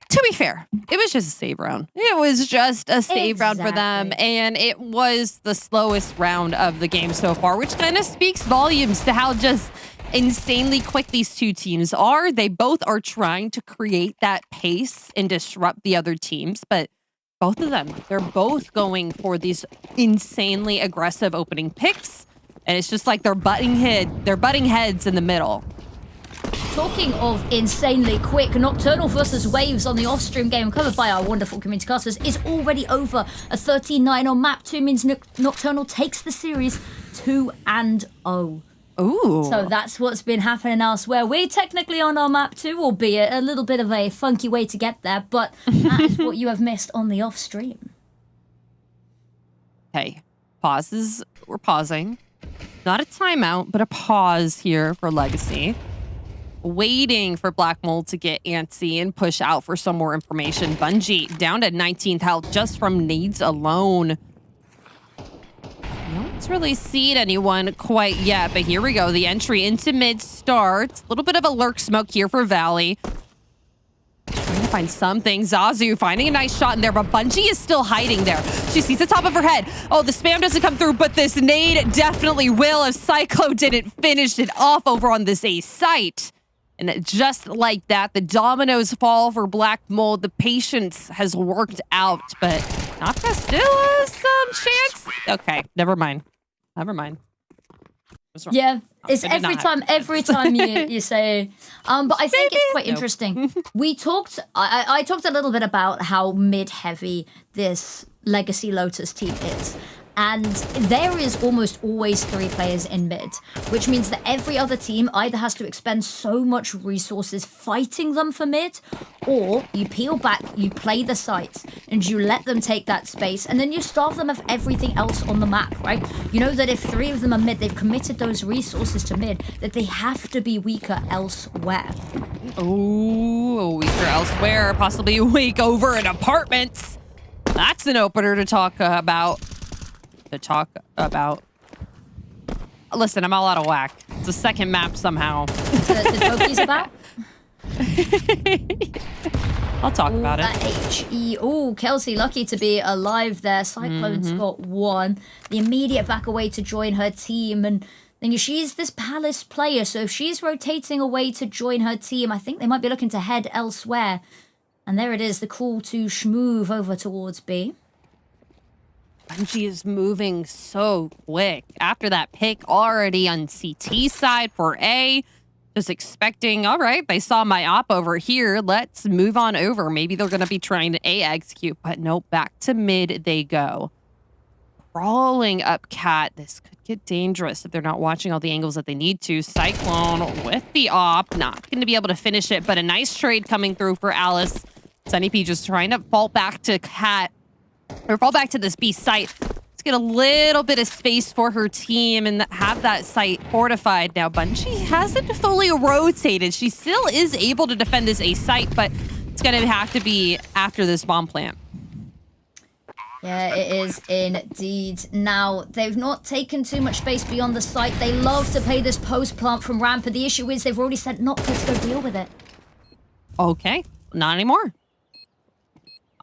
to be fair, it was just a save round. It was just a save round for them, and it was the slowest round of the game so far, which kind of speaks volumes to how just insanely quick these two teams are. They both are trying to create that pace and disrupt the other teams, but both of them, they're both going for these insanely aggressive opening picks, and it's just like they're butting heads in the middle. Talking of insanely quick, Nocturnal versus Waves on the off-stream game covered by our wonderful community casters is already over. A 13-9 on map 2 means Nocturnal takes the series 2-0. Ooh. So that's what's been happening elsewhere. We're technically on our map 2, albeit a little bit of a funky way to get there, but that is what you have missed on the off-stream. Okay, pauses. We're pausing. Not a timeout, but a pause here for Legacy. Waiting for Black Mold to get antsy and push out for some more information. Bungie down to 19th health just from nades alone. No one's really seen anyone quite yet, but here we go. The entry into mid starts. A little bit of a lurk smoke here for Valley. Trying to find something. Zazu finding a nice shot in there, but Bungie is still hiding there. She sees the top of her head. Oh, the spam doesn't come through, but this nade definitely will if Psycho didn't finish it off over on this A site. And just like that, the dominoes fall for Black Mold. The patience has worked out, but Nafka still has some chance. Okay, never mind. Yeah, it's every time you say, but I think it's quite interesting. I talked a little bit about how mid-heavy this Legacy Lotus team is. And there is almost always 3 players in mid, which means that every other team either has to expend so much resources fighting them for mid, or you peel back, you play the sites, and you let them take that space, and then you starve them of everything else on the map, right? You know that if 3 of them are mid, they've committed those resources to mid, that they have to be weaker elsewhere. Ooh, weaker elsewhere, possibly weak over in apartments. That's an opener to talk about. Listen, I'm all out of whack. It's the second map somehow. The Toki's about? I'll talk about it. HE. Oh, Kelsey, lucky to be alive there. Cyclone's got 1. The immediate back away to join her team. And she's this Palace player, so if she's rotating away to join her team, I think they might be looking to head elsewhere. And there it is, the call to schmoove over towards B. Bungie is moving so quick. After that pick already on CT side for A, just expecting, all right, they saw my op over here. Let's move on over. Maybe they're going to be trying to A execute, but no, back to mid they go. Crawling up Cat. This could get dangerous if they're not watching all the angles that they need to. Cyclone with the op. Not going to be able to finish it, but a nice trade coming through for Alice. Sunny P just trying to fall back to Cat, or fall back to this B site. Let's get a little bit of space for her team and have that site fortified. Now, Bungie hasn't fully rotated. She still is able to defend this A site, but it's going to have to be after this bomb plant. Yeah, it is indeed. Now, they've not taken too much space beyond the site. They love to play this post plant from ramp, but the issue is they've already sent Nocta to go deal with it. Okay, Not anymore.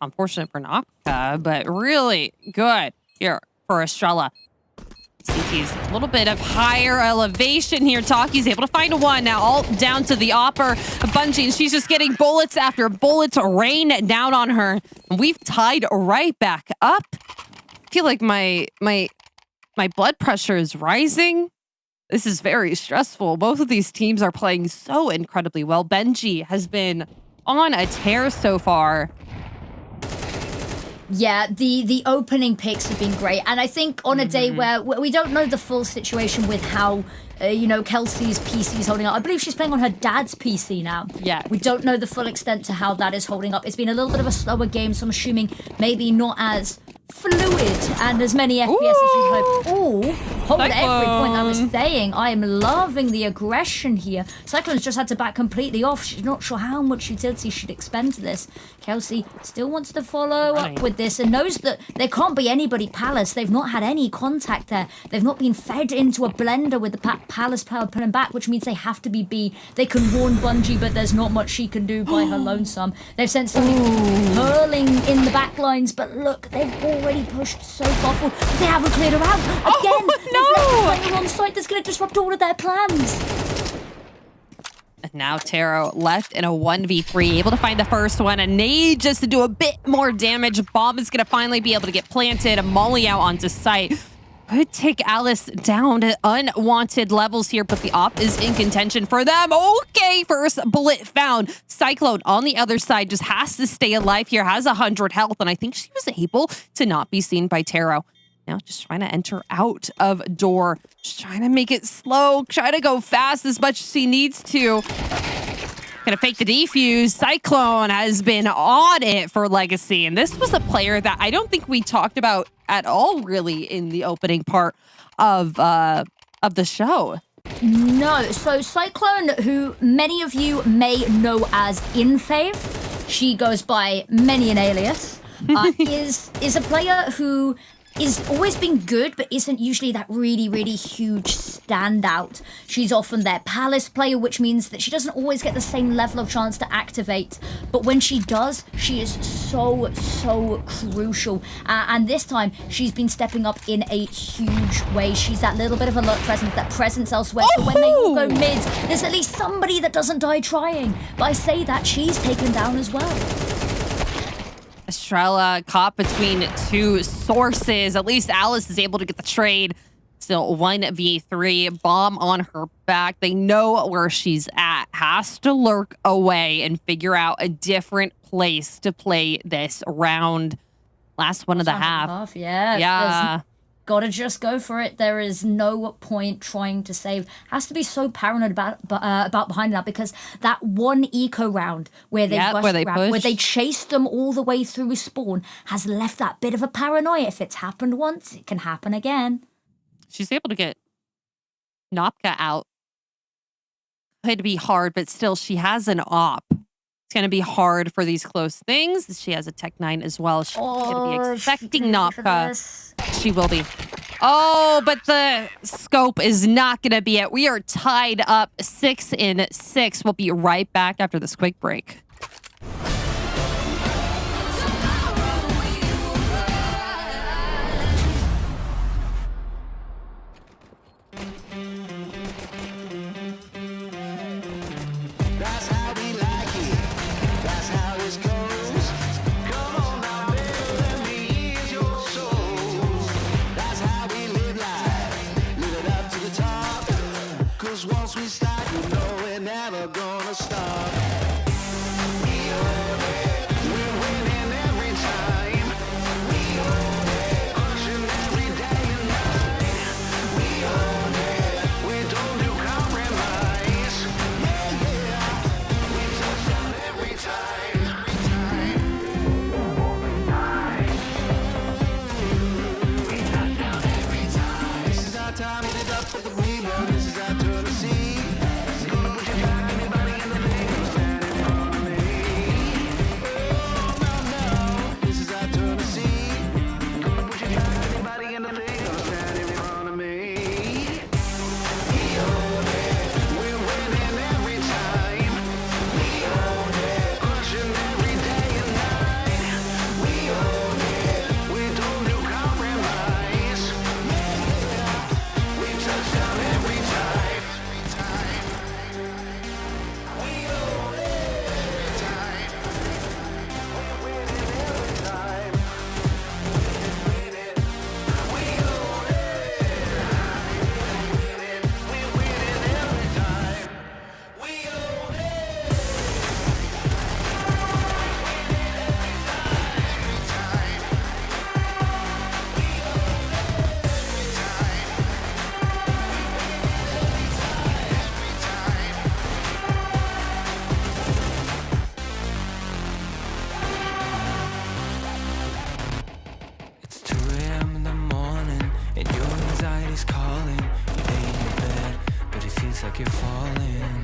Unfortunate for Nocta, but really good here for Estrella. CT's a little bit of higher elevation here. Taki's able to find a 1. Now all down to the Opper. Bungie, and she's just getting bullets after bullets rain down on her. And we've tied right back up. I feel like my blood pressure is rising. This is very stressful. Both of these teams are playing so incredibly well. Benji has been on a tear so far. Yeah, the opening picks have been great. And I think on a day where we don't know the full situation with how, Kelsey's PC is holding up. I believe she's playing on her dad's PC now. Yeah. We don't know the full extent to how that is holding up. It's been a little bit of a slower game, so I'm assuming maybe not as fluid and as many FPS as you hope. Ooh, hold every point I was saying. I am loving the aggression here. Cyclone's just had to back completely off. She's not sure how much utility she'd expend to this. Kelsey still wants to follow up with this and knows that there can't be anybody Palace. They've not had any contact there. They've not been fed into a blender with the Palace power pulling back, which means they have to be B. They can warn Bungie, but there's not much she can do by her lonesome. They've sent something hurling in the back lines, but look, they've already pushed so far forward. They haven't cleared her out. Again, they've left the on site that's going to disrupt all of their plans. And now Taro left in a 1v3, able to find the first one. A nade just to do a bit more damage. Bomb is going to finally be able to get planted. A molly out onto site. Could take Alice down to unwanted levels here, but the op is in contention for them. Okay, first bullet found. Cyclone on the other side just has to stay alive here, has 100 health, and I think she was able to not be seen by Taro. Now just trying to enter out of door. Just trying to make it slow, try to go fast as much as she needs to. Gonna fake the defuse. Cyclone has been on it for Legacy, and this was a player that I don't think we talked about at all really in the opening part of the show. No, so Cyclone, who many of you may know as Infave, she goes by many an alias, is a player who is always been good, but isn't usually that really, really huge standout. She's often their Palace player, which means that she doesn't always get the same level of chance to activate. But when she does, she is so crucial. And this time, she's been stepping up in a huge way. She's that little bit of a luck presence, that presence elsewhere. So when they all go mid, there's at least somebody that doesn't die trying. But I say that, she's taken down as well. Estrella caught between two sources. At least Alice is able to get the trade. Still 1v3. Bomb on her back. They know where she's at. Has to lurk away and figure out a different place to play this round. Last one of the half. Yeah. Gotta just go for it. There is no point trying to save. Has to be so paranoid about behind that, because that one eco round where they where they chased them all the way through spawn has left that bit of a paranoia. If it's happened once, it can happen again. She's able to get Nopka out. Could be hard, but still she has an op. It's going to be hard for these close things. She has a Tech 9 as well. She's going to be expecting Nopka. She will be. Oh, but the scope is not going to be it. We are tied up 6-6. We'll be right back after this quick break. time, hit it up with the rebound. This is our turn to see. Would you find anybody in the league standing in front of me? Oh, no. This is our turn to see. Would you find anybody in the league standing in front of me? We own it. We're winning every time. We own it. Pushing every day and night. We own it. We don't do compromise. We touch down every time. We own it every time. We're winning every time. We own it. We're winning every time. We own it. It's 2 a.m. in the morning, and your anxiety's calling. You lay in your bed, but it feels like you're falling.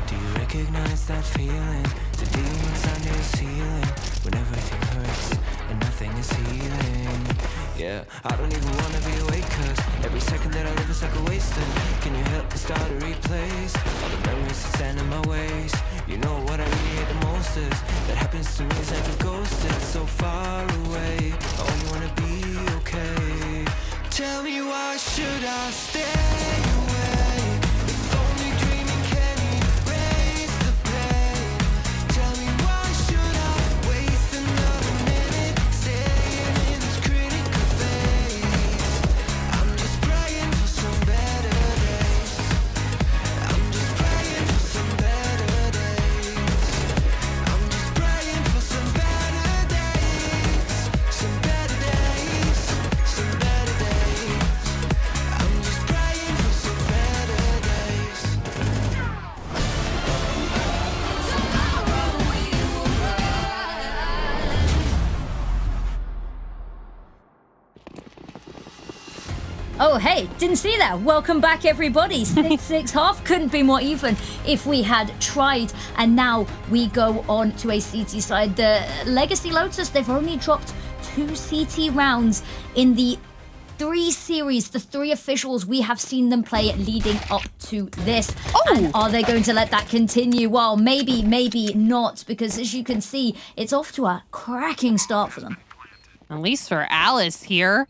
Do you recognize that feeling? The demons under your ceiling, when everything hurts and nothing is healing. Yeah, I don't even wanna be awake, cause every second that I live is like a wasted. Can you help me start to replace all the memories that stand in my ways? You know what I really hate the most is that happens to me is like a ghost that's so far away. I only wanna be okay. Tell me why should I stay away? If only dreaming can erase the pain. Tell me why should I waste another minute staying in this critical phase? I'm just praying for some better days. I'm just praying for some better days. I'm just praying for some better days. Some better days. Some better days. I'm just praying for some better days. Oh, hey, didn't see that. Welcome back, everybody. 6-6 half couldn't be more even if we had tried. And now we go on to a CT side. The Legacy Lotus, they've only dropped 2 CT rounds in the 3 series, the 3 officials we have seen them play leading up to this. And are they going to let that continue? Well, maybe, maybe not, because as you can see, it's off to a cracking start for them. At least for Alice here.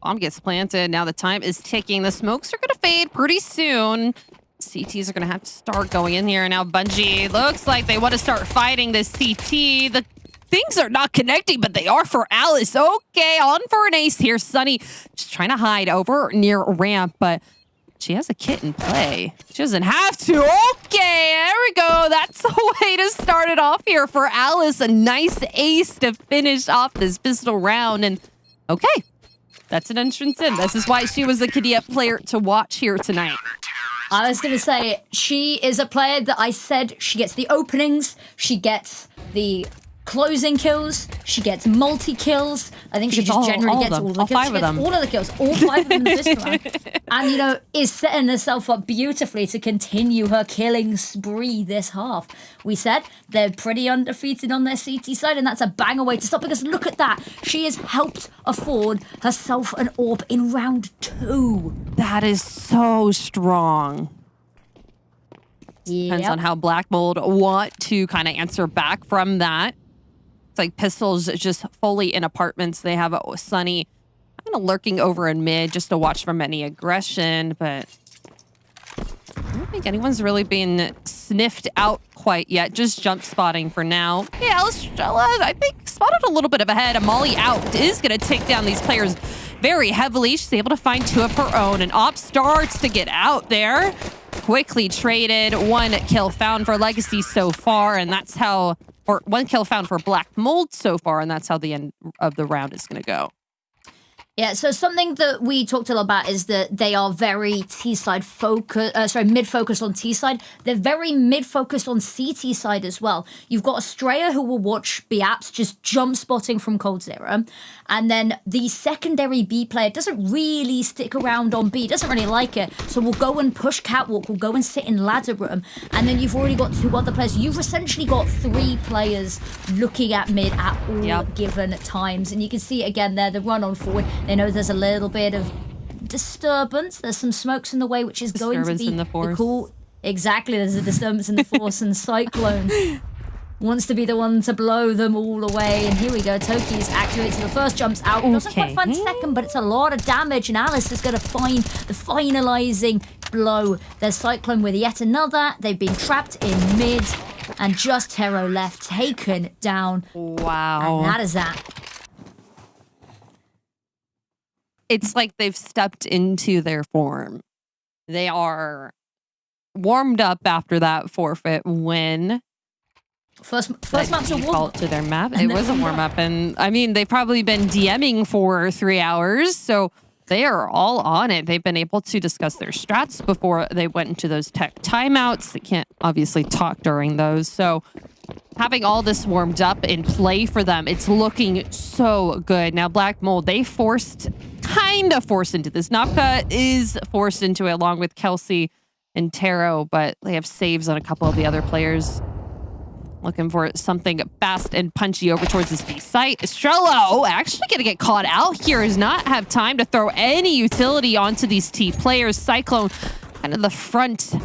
Bomb gets planted. Now the time is ticking. The smokes are going to fade pretty soon. CTs are going to have to start going in here. Now Bungie looks like they want to start fighting this CT. The things are not connecting, but they are for Alice. Okay, on for an ace here. Sunny just trying to hide over near ramp, but she has a kit in play. She doesn't have to. Okay, there we go. That's the way to start it off here for Alice. A nice ace to finish off this pistol round. And okay. That's an entrance in. This is why she was the Kadia player to watch here tonight. I was going to say, she is a player that I said she gets the openings, she gets the closing kills, she gets multi-kills. I think she just generally gets all the kills. She gets all of the kills, all 5 of them this round. And, you know, is setting herself up beautifully to continue her killing spree this half. We said they're pretty undefeated on their CT side, and that's a banger way to stop, because look at that. She has helped afford herself an AWP in round 2. That is so strong. Yep. Depends on how Black Mold want to kind of answer back from that. It's like Pistols just fully in apartments. They have Sunny kind of lurking over in mid just to watch from any aggression, but I don't think anyone's really been sniffed out quite yet. Just jump spotting for now. Yeah, Estrella, I think, spotted a little bit of a head. A Molly out is going to take down these players very heavily. She's able to find 2 of her own, and Op starts to get out there. Quickly traded. 1 kill found for Legacy so far, and that's how, or 1 kill found for Black Mold so far, and that's how the end of the round is going to go. Yeah, so something that we talked a lot about is that they are very T-side focus, mid-focused on T-side. They're very mid-focused on CT side as well. You've got Estrella who will watch B-Apps just jump spotting from Cold Zero. And then the secondary B player doesn't really stick around on B, doesn't really like it. So we'll go and push Catwalk, we'll go and sit in Ladder Room. And then you've already got 2 other players. You've essentially got 3 players looking at mid at all given times. And you can see it again there, the run on forward. They know there's a little bit of disturbance. There's some smokes in the way, which is going to be in the force. cool. Exactly, there's a disturbance in the force, and Cyclone wants to be the one to blow them all away. And here we go, Toki's activating the first, jumps out. Doesn't quite find second, but it's a lot of damage, and Alice is going to find the finalizing blow. There's Cyclone with yet another. They've been trapped in mid, and just Tero left, taken down. Wow. And that is that. It's like they've stepped into their form. They are warmed up after that forfeit win. First map's a warm-up to their map. It was a warm-up. And I mean, they've probably been DMing for 3 hours. So they are all on it. They've been able to discuss their strats before they went into those tech timeouts. They can't obviously talk during those. So having all this warmed up in play for them, it's looking so good. Now, Black Mold, they kind of forced into this. Napka is forced into it along with Kelsey and Tero, but they have saves on a couple of the other players. Looking for something fast and punchy over towards this B site. Estrella actually going to get caught out here. Does not have time to throw any utility onto these T players. Cyclone kind of the front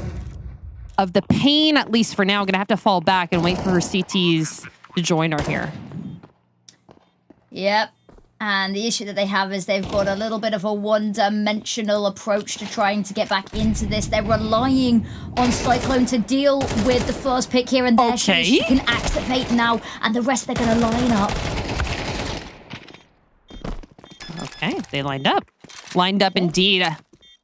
of the pain, at least for now. Going to have to fall back and wait for her CTs to join her here. Yep. And the issue that they have is they've got a little bit of a one-dimensional approach to trying to get back into this. They're relying on Cyclone to deal with the first pick here and there. She can activate now, and the rest they're going to line up. Okay, they lined up. Lined up indeed.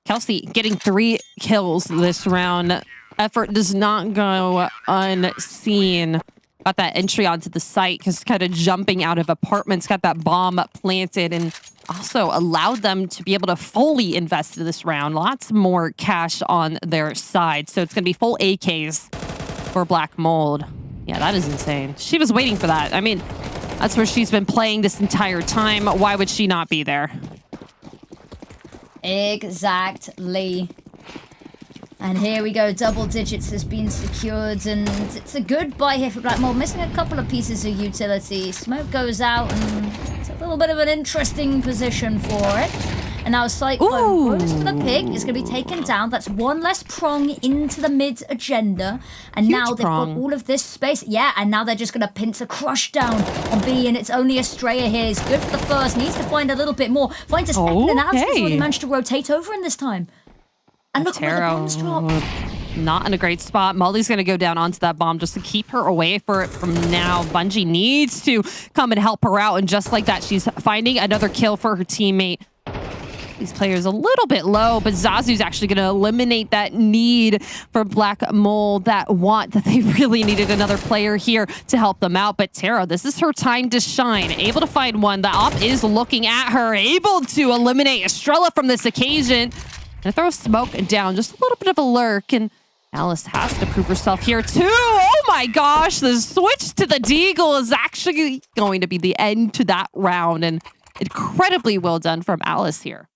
Kelsey getting 3 kills this round. Effort does not go unseen. Got that entry onto the site because kind of jumping out of apartments, got that bomb planted, and also allowed them to be able to fully invest in this round. Lots more cash on their side. So it's going to be full AKs for Black Mold. Yeah, that is insane. She was waiting for that. I mean, that's where she's been playing this entire time. Why would she not be there? Exactly. And here we go, double digits has been secured, and it's a good buy here for Black Mold. Missing a couple of pieces of utility. Smoke goes out, and it's a little bit of an interesting position for it. And now Cyclone goes for the pick. It's going to be taken down. That's one less prong into the mid agenda. And Huge now they've prong. got all of this space. Yeah, and now they're just going to pincer crush down on B, and it's only Estrella here. He's good for the first. Needs to find a little bit more. Finds a second, and Alice has already managed to rotate over in this time. And look where the bombs drop. Not in a great spot. Molly's going to go down onto that bomb just to keep her away from now. Bungie needs to come and help her out. And just like that, she's finding another kill for her teammate. These players a little bit low, but Zazu's actually going to eliminate that need for Black Mold, that want that they really needed another player here to help them out. But Tara, this is her time to shine. Able to find one. The op is looking at her. Able to eliminate Estrella from this occasion. And throw smoke down, just a little bit of a lurk, and Alice has to prove herself here too. Oh my gosh, the switch to the Deagle is actually going to be the end to that round, and incredibly well done from Alice here.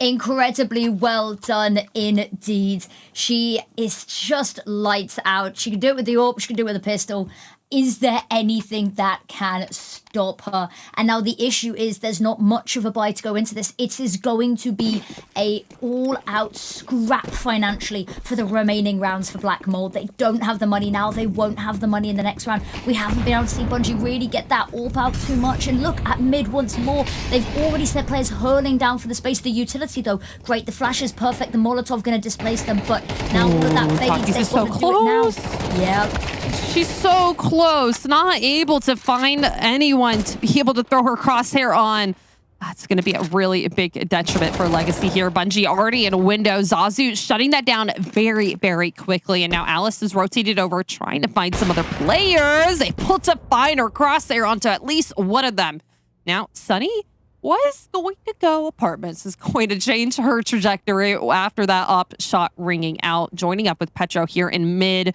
Incredibly well done indeed. She is just lights out. She can do it with the AWP, she can do it with a pistol. Is there anything that can stop her? And now the issue is there's not much of a buy to go into this. It is going to be a all-out scrap financially for the remaining rounds for Black Mold. They don't have the money now. They won't have the money in the next round. We haven't been able to see Bungie really get that AWP out too much. And look at mid once more. They've already set players hurling down for the space. The utility, though, great. The flash is perfect. The Molotov going to displace them. But now all of that fades. They've so got to do it now. Yeah. She's so close, not able to find anyone to be able to throw her crosshair on. That's going to be a really big detriment for Legacy here. Bungie already in a window. Zazu shutting that down very, very quickly. And now Alice is rotated over, trying to find some other players. Able to find her crosshair onto at least one of them. Now, Sunny was going to go apartments is going to change her trajectory after that op shot ringing out. Joining up with Petro here in mid,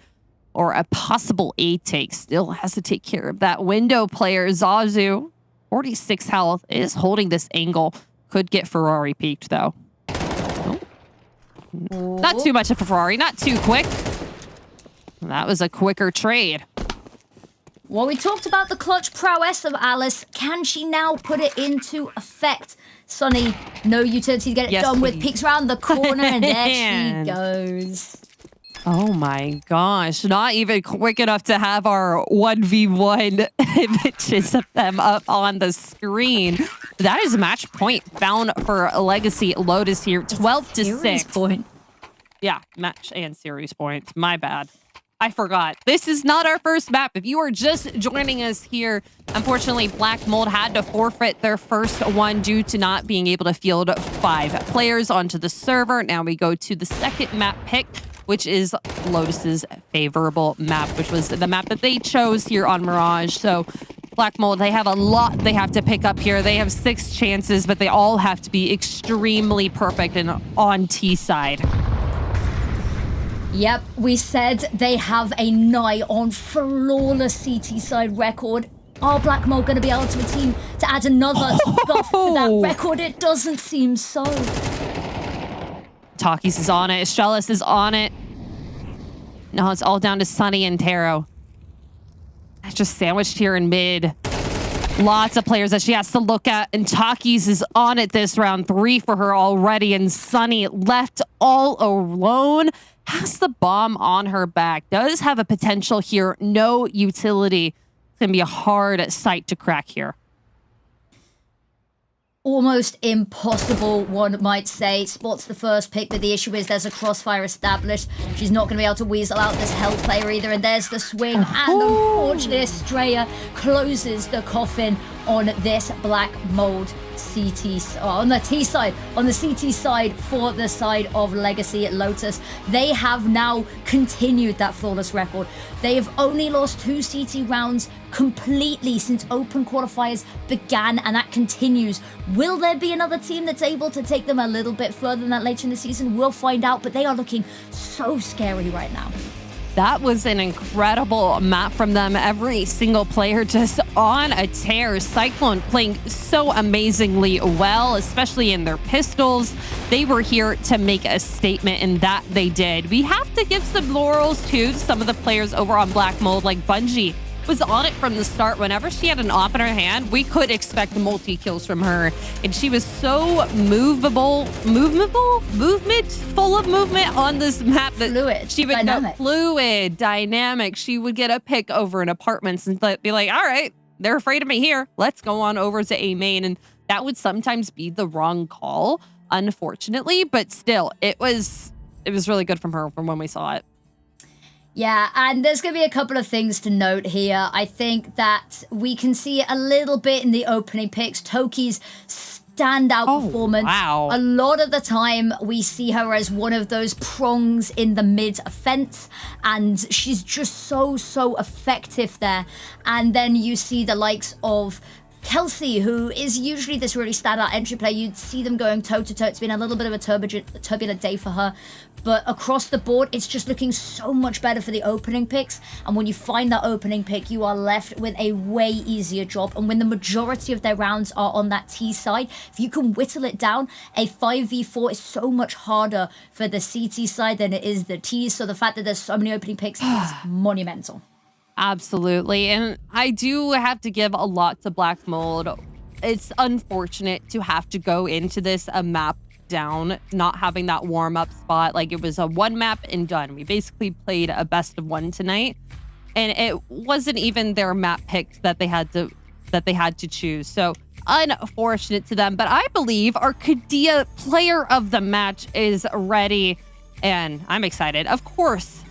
or a possible A take. Still has to take care of that window player. Zazu, 46 health, is holding this angle. Could get Ferrari peaked though. Oh. Not too much of a Ferrari, not too quick. That was a quicker trade. Well, we talked about the clutch prowess of Alice. Can she now put it into effect? Sunny, no utility to get it done with. Peeks around the corner and there she goes. Oh my gosh, not even quick enough to have our 1v1 images of them up on the screen. That is a match point found for Legacy Lotus here, 12-6. Point. Yeah, match and series points. My bad. I forgot. This is not our first map. If you are just joining us here, unfortunately, Black Mold had to forfeit their first one due to not being able to field 5 players onto the server. Now we go to the second map pick, which is Lotus's favorable map, which was the map that they chose here on Mirage. So Black Mold, they have a lot they have to pick up here. They have 6 chances, but they all have to be extremely perfect and on T side. Yep, we said they have a nigh on flawless CT side record. Are Black Mold going to be able to team to add another buff to that record? It doesn't seem so. Takis is on it. Estrellas is on it. No, it's all down to Sunny and Taro. Just sandwiched here in mid. Lots of players that she has to look at, and Takis is on it this round. 3 for her already, and Sunny left all alone. Has the bomb on her back. Does have a potential here. No utility. It's going to be a hard site to crack here. Almost impossible, one might say. Spots the first pick, but the issue is there's a crossfire established. She's not going to be able to weasel out this Hell player either, and there's the swing. And unfortunately, Estrella closes the coffin on this Black Mold CT, on the T side, on the CT side for the side of Legacy Lotus. They have now continued that flawless record. They have only lost 2 CT rounds completely since open qualifiers began, and that continues. Will there be another team that's able to take them a little bit further than that later in the season? We'll find out, but they are looking so scary right now. That was an incredible map from them. Every single player just on a tear. Cyclone playing so amazingly well, especially in their pistols. They were here to make a statement, and that they did. We have to give some laurels to some of the players over on Black Mold, like Bungie was on it from the start. Whenever she had an op in her hand, we could expect multi-kills from her. And she was so full of movement on this map that fluid, she would dynamic. Fluid, dynamic. She would get a pick over in apartments and be like, all right, they're afraid of me here. Let's go on over to A main. And that would sometimes be the wrong call, unfortunately. But still, it was really good from her from when we saw it. Yeah, and there's going to be a couple of things to note here. I think that we can see a little bit in the opening picks. Toki's standout performance. Wow. A lot of the time, we see her as one of those prongs in the mid fence, and she's just so effective there. And then you see the likes of Kelsey, who is usually this really standout entry player. You'd see them going toe-to-toe. It's been a little bit of a turbulent day for her. But across the board, it's just looking so much better for the opening picks. And when you find that opening pick, you are left with a way easier job. And when the majority of their rounds are on that T side, if you can whittle it down, a 5v4 is so much harder for the CT side than it is the T. So the fact that there's so many opening picks is monumental. Absolutely. And I do have to give a lot to Black Mold. It's unfortunate to have to go into this a map down, not having that warm-up spot. Like, it was a 1 map and done. We basically played a best of 1 tonight, and it wasn't even their map picks that they had to choose. So unfortunate to them, but I believe our Kadia player of the match is ready, and I'm excited. Of course,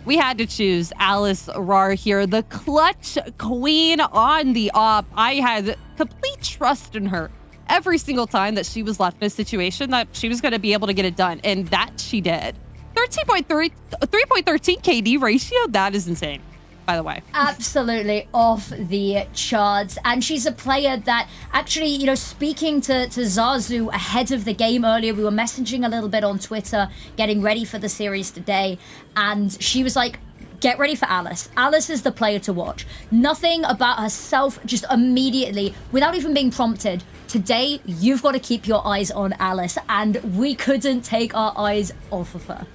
we had to choose Alice Rar here, the clutch queen on the op. I had complete trust in her every single time that she was left in a situation that she was going to be able to get it done, and that she did. 3.13 KD ratio, that is insane. by the way. Absolutely off the charts. And she's a player that actually, you know, speaking to Zazu ahead of the game earlier, we were messaging a little bit on Twitter, getting ready for the series today. And she was like, get ready for Alice. Alice is the player to watch. Nothing about herself, just immediately, without even being prompted. Today, you've got to keep your eyes on Alice, and we couldn't take our eyes off of her.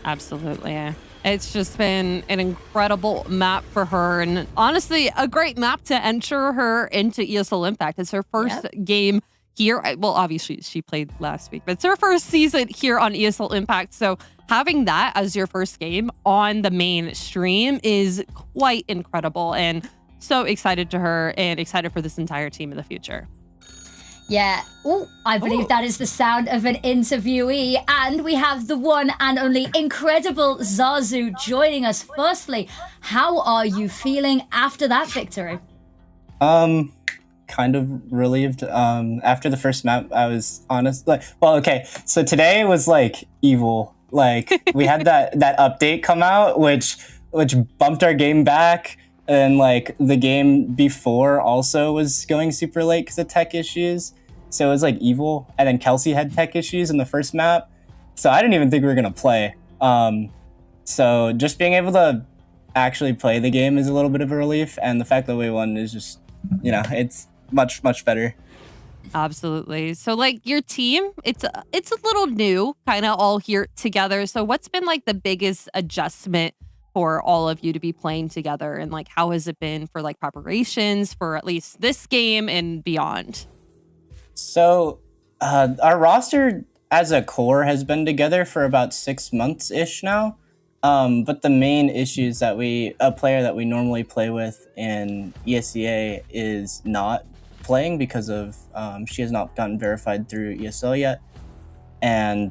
Absolutely. It's just been an incredible map for her, and honestly, a great map to enter her into ESL Impact. It's her first game here. Well, obviously, she played last week, but it's her first season here on ESL Impact. So having that as your first game on the main stream is quite incredible, and so excited to her and excited for this entire team in the future. Yeah. Oh, I believe that is the sound of an interviewee. And we have the one and only incredible Zazu joining us. Firstly, how are you feeling after that victory? Kind of relieved. After the first map, I was honest. So today was like evil. Like we had that update come out, which bumped our game back. And like the game before also was going super late because of tech issues. So it was like evil. And then Kelsey had tech issues in the first map. So I didn't even think we were going to play. So just being able to actually play the game is a little bit of a relief. And the fact that we won is just, you know, it's much, much better. Absolutely. So like your team, it's a little new, kind of all here together. So what's been like the biggest adjustment for all of you to be playing together, and like how has it been for like preparations for at least this game and beyond? So our roster as a core has been together for about 6 months ish now, but the main issues that a player that we normally play with in ESEA is not playing because of she has not gotten verified through ESL yet. And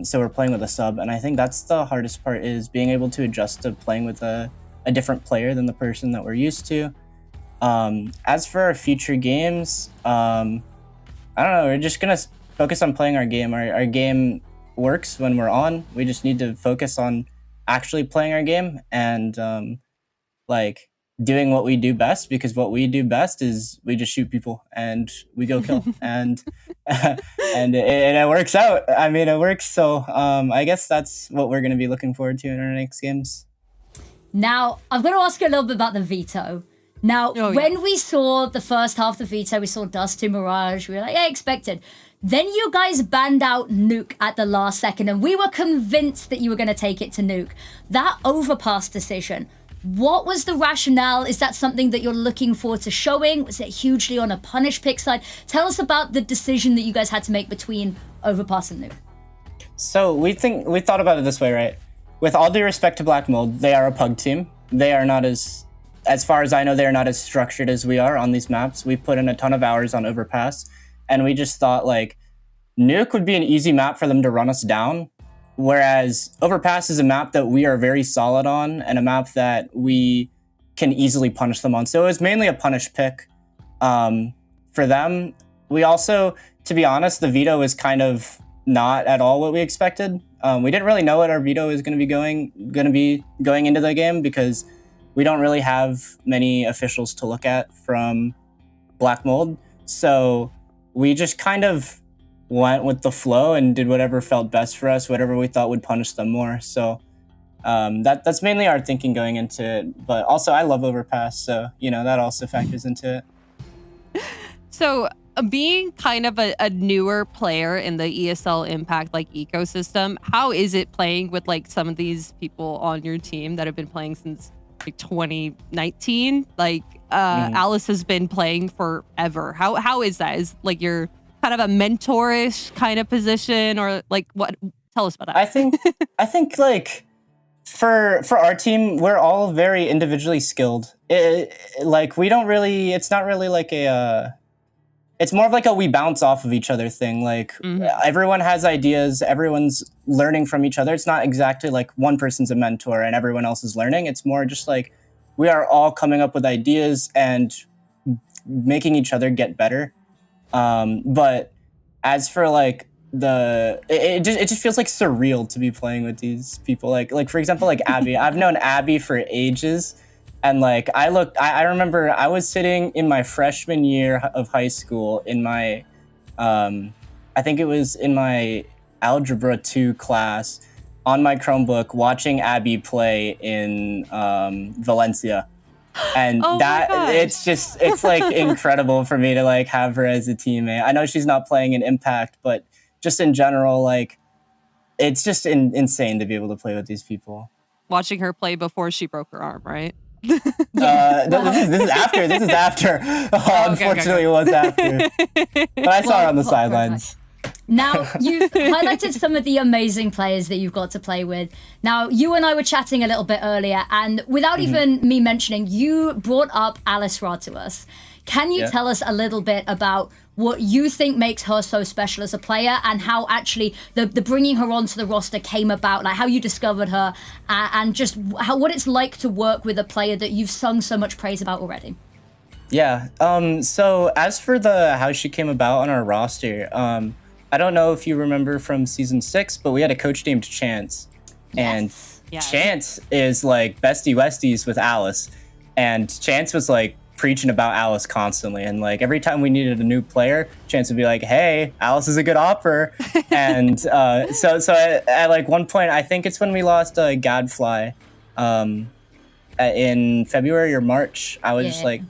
so we're playing with a sub, and I think that's the hardest part, is being able to adjust to playing with a different player than the person that we're used to. As for our future games, I don't know, we're just going to focus on playing our game. Our game works when we're on. We just need to focus on actually playing our game and like doing what we do best, because what we do best is we just shoot people and we go kill and it works out. I mean, it works. So I guess that's what we're going to be looking forward to in our next games. Now, I'm going to ask you a little bit about the veto. Now, when we saw the first half of the veto, we saw Dust to Mirage. We were like, yeah, expected. Then you guys banned out Nuke at the last second, and we were convinced that you were going to take it to Nuke. That overpass decision, what was the rationale? Is that something that you're looking forward to showing? Was it hugely on a punish pick side? Tell us about the decision that you guys had to make between overpass and Nuke. So we thought about it this way, right? With all due respect to Black Mold, they are a pug team. They are not as far as I know, they are not as structured as we are on these maps. We've put in a ton of hours on overpass, and we just thought like Nuke would be an easy map for them to run us down. Whereas Overpass is a map that we are very solid on, and a map that we can easily punish them on. So it was mainly a punish pick for them. We also, to be honest, the veto was kind of not at all what we expected. We didn't really know what our veto is going to be going into the game, because we don't really have many officials to look at from Black Mold. So we just kind of went with the flow and did whatever felt best for us, whatever we thought would punish them more. So that's mainly our thinking going into it. But also, I love Overpass, so you know that also factors into it. So being kind of a newer player in the ESL Impact like ecosystem, how is it playing with like some of these people on your team that have been playing since like 2019? Like Alice has been playing forever. How is that? Is like your kind of a mentorish kind of position, or like what? Tell us about that. I think like for our team, we're all very individually skilled. Like we don't really. It's not really like a. It's more of like a we bounce off of each other thing. Like everyone has ideas. Everyone's learning from each other. It's not exactly like one person's a mentor and everyone else is learning. It's more just like we are all coming up with ideas and making each other get better. But as for like it just feels like surreal to be playing with these people. Like for example, like Abby. I've known Abby for ages, And like I remember I was sitting in my freshman year of high school in my, I think it was in my Algebra 2 class on my Chromebook watching Abby play in Valencia. And it's like incredible for me to like have her as a teammate. I know she's not playing in Impact, but just in general, like it's just insane to be able to play with these people. Watching her play before she broke her arm, right? This is after. Unfortunately, it was after. But I saw her on the sidelines. Now, you've highlighted some of the amazing players that you've got to play with. Now, you and I were chatting a little bit earlier, and without even me mentioning, you brought up Alice Ra to us. Can you tell us a little bit about what you think makes her so special as a player, and how actually the bringing her onto the roster came about, like how you discovered her, and just what it's like to work with a player that you've sung so much praise about already? Yeah. So as for how she came about on our roster, I don't know if you remember from season 6, but we had a coach named Chance. And Chance is like bestie westies with Alice. And Chance was like preaching about Alice constantly. And like every time we needed a new player, Chance would be like, hey, Alice is a good offer. And so at like one point, I think it's when we lost Gadfly in February or March, I was just like,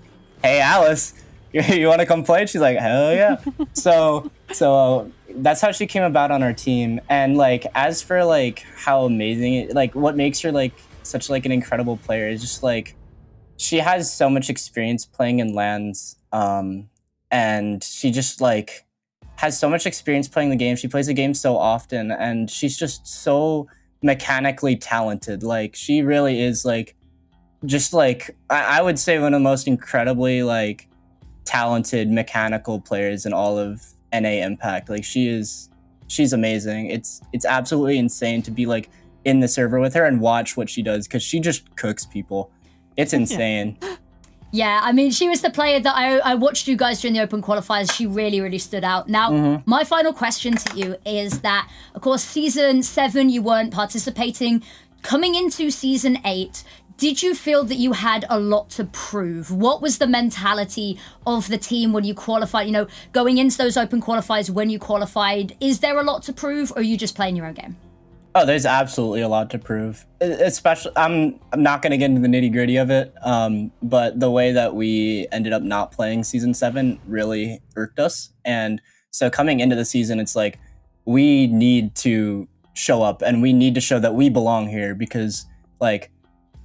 hey, Alice, you want to come play? And she's like, hell yeah. So that's how she came about on our team. And like, as for like how amazing like what makes her like such like an incredible player is just like, she has so much experience playing in LANs. And she just like has so much experience playing the game. She plays the game so often, and she's just so mechanically talented. Like she really is like, just like, I would say one of the most incredibly like talented mechanical players in all of NA Impact. Like she's amazing. It's absolutely insane to be like in the server with her and watch what she does, because she just cooks people. It's insane. Yeah, I mean, she was the player that I watched you guys during the open qualifiers. She really, really stood out. Now, my final question to you is that, of course, season 7, you weren't participating. Coming into season 8, did you feel that you had a lot to prove? What was the mentality of the team when you qualified? You know, going into those open qualifiers when you qualified, is there a lot to prove, or are you just playing your own game? Oh, there's absolutely a lot to prove. Especially, I'm not going to get into the nitty gritty of it, but the way that we ended up not playing season 7 really irked us. And so coming into the season, it's like, we need to show up and we need to show that we belong here, because like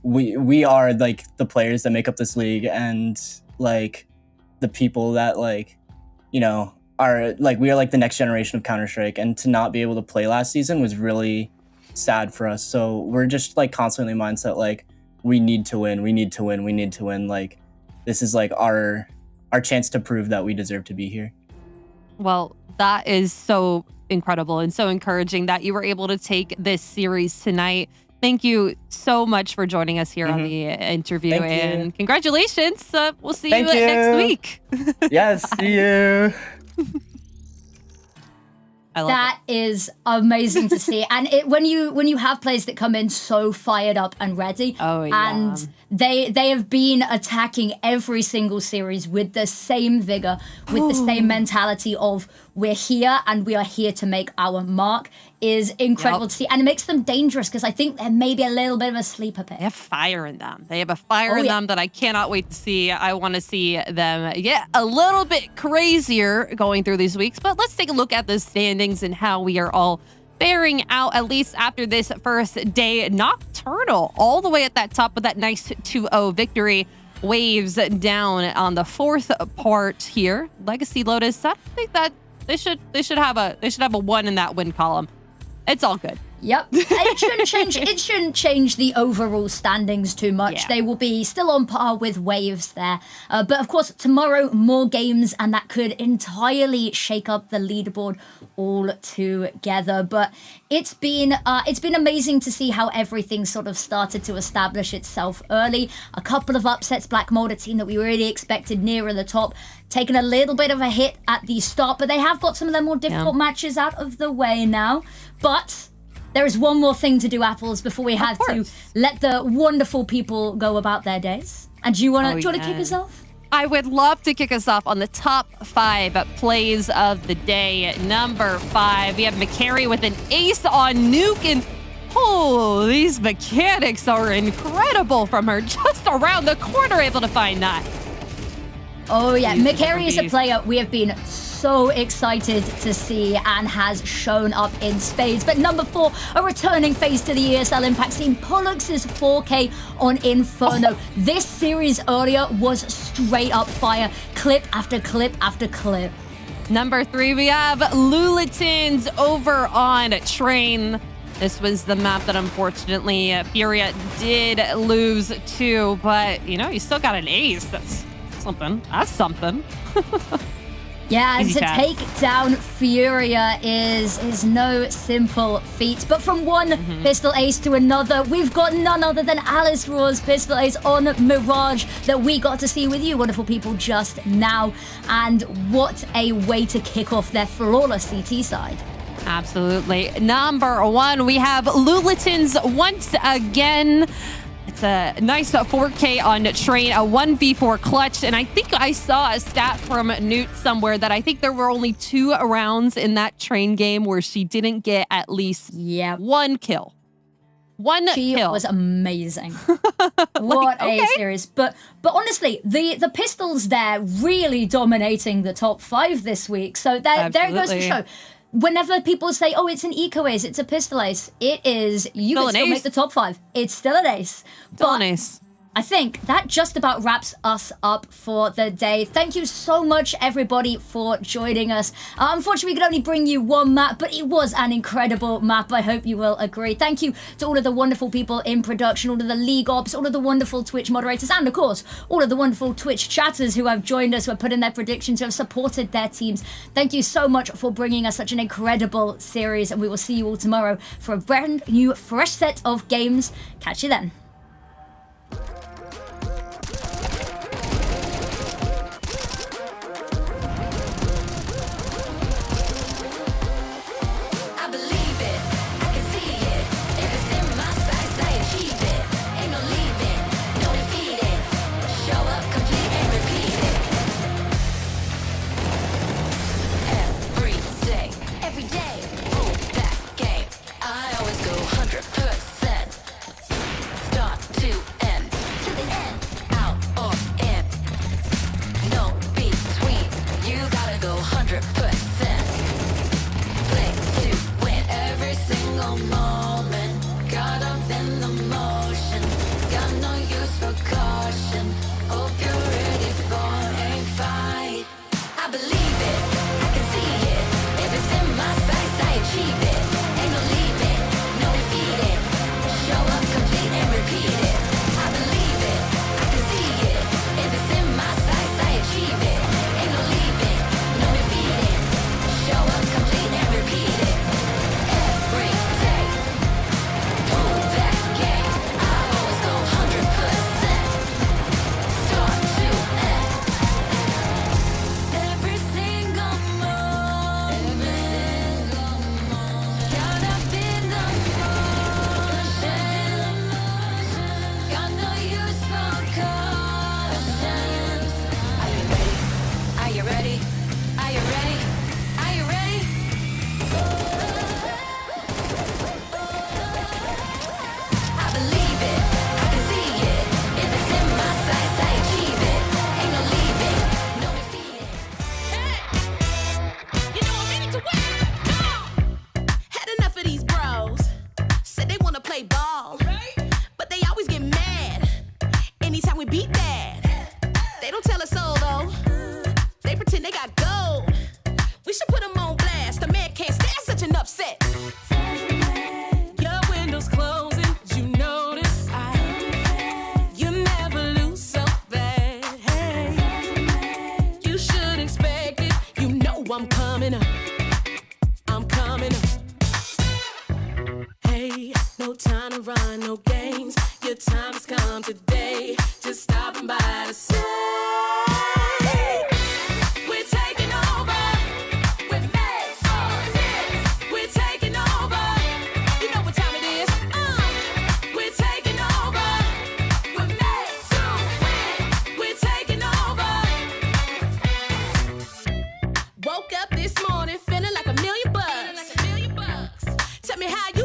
we are like the players that make up this league, and like the people that like, you know, are like, we are like the next generation of Counter-Strike, and to not be able to play last season was really sad for us. So we're just like constantly mindset like, we need to win, we need to win, we need to win. Like this is like our chance to prove that we deserve to be here. Well, that is so incredible and so encouraging that you were able to take this series tonight. Thank you so much for joining us here on the interview. And congratulations. We'll see you next week. Yes, see you. That is amazing to see. And when you have players that come in so fired up and ready, and they have been attacking every single series with the same vigor, with the same mentality of, we're here and we are here to make our mark, is incredible to see. And it makes them dangerous, because I think they're maybe a little bit of a sleeper pick. They have fire in them. They have a fire in them that I cannot wait to see. I want to see them get a little bit crazier going through these weeks. But let's take a look at the standings and how we are all faring out, at least after this first day. Nocturnal all the way at that top with that nice 2-0 victory. Waves down on the 4th part here. Legacy Lotus, I think that they should have a 1 in that win column. It's all good. Yep. It shouldn't change the overall standings too much. Yeah. They will be still on par with Waves there. But of course, tomorrow, more games, and that could entirely shake up the leaderboard altogether. But it's been amazing to see how everything sort of started to establish itself early. A couple of upsets. Black Mold, a team that we really expected nearer the top, taking a little bit of a hit at the start, but they have got some of their more difficult matches out of the way now. But there is one more thing to do, Apples, before we have to let the wonderful people go about their days. And do you want to kick us off? I would love to kick us off on the top 5 plays of the day. Number 5, we have McCary with an ace on Nuke, and these mechanics are incredible from her. Just around the corner, able to find that. Oh yeah, McCary is a player we have been so excited to see and has shown up in spades. But number 4, a returning face to the ESL Impact team, Pollux's 4K on Inferno. This series earlier was straight up fire, clip after clip after clip. Number 3, we have Lulitan's over on Train. This was the map that unfortunately Furia did lose to, but you still got an ace. That's something. That's something. Yeah, and Easy to task. take down Furia is no simple feat. But from one pistol ace to another, we've got none other than Alice Raw's pistol ace on Mirage that we got to see with you, wonderful people, just now. And what a way to kick off their flawless CT side. Absolutely. Number 1, we have Lulitan's once again. It's a nice 4K on Train, a 1v4 clutch. And I think I saw a stat from Newt somewhere that I think there were only 2 rounds in that Train game where she didn't get at least 1 kill. She kill. Was amazing. What a series. But honestly, the pistols there really dominating the top 5 this week. So there it goes to show. Whenever people say, oh, it's an eco ace, it's a pistol ace, it is, you can still make the top 5. It's still an ace. Still an ace. I think that just about wraps us up for the day. Thank you so much, everybody, for joining us. Unfortunately, we could only bring you one map, but it was an incredible map. I hope you will agree. Thank you to all of the wonderful people in production, all of the League Ops, all of the wonderful Twitch moderators, and of course, all of the wonderful Twitch chatters who have joined us, who have put in their predictions, who have supported their teams. Thank you so much for bringing us such an incredible series, and we will see you all tomorrow for a brand new, fresh set of games. Catch you then. Tell me how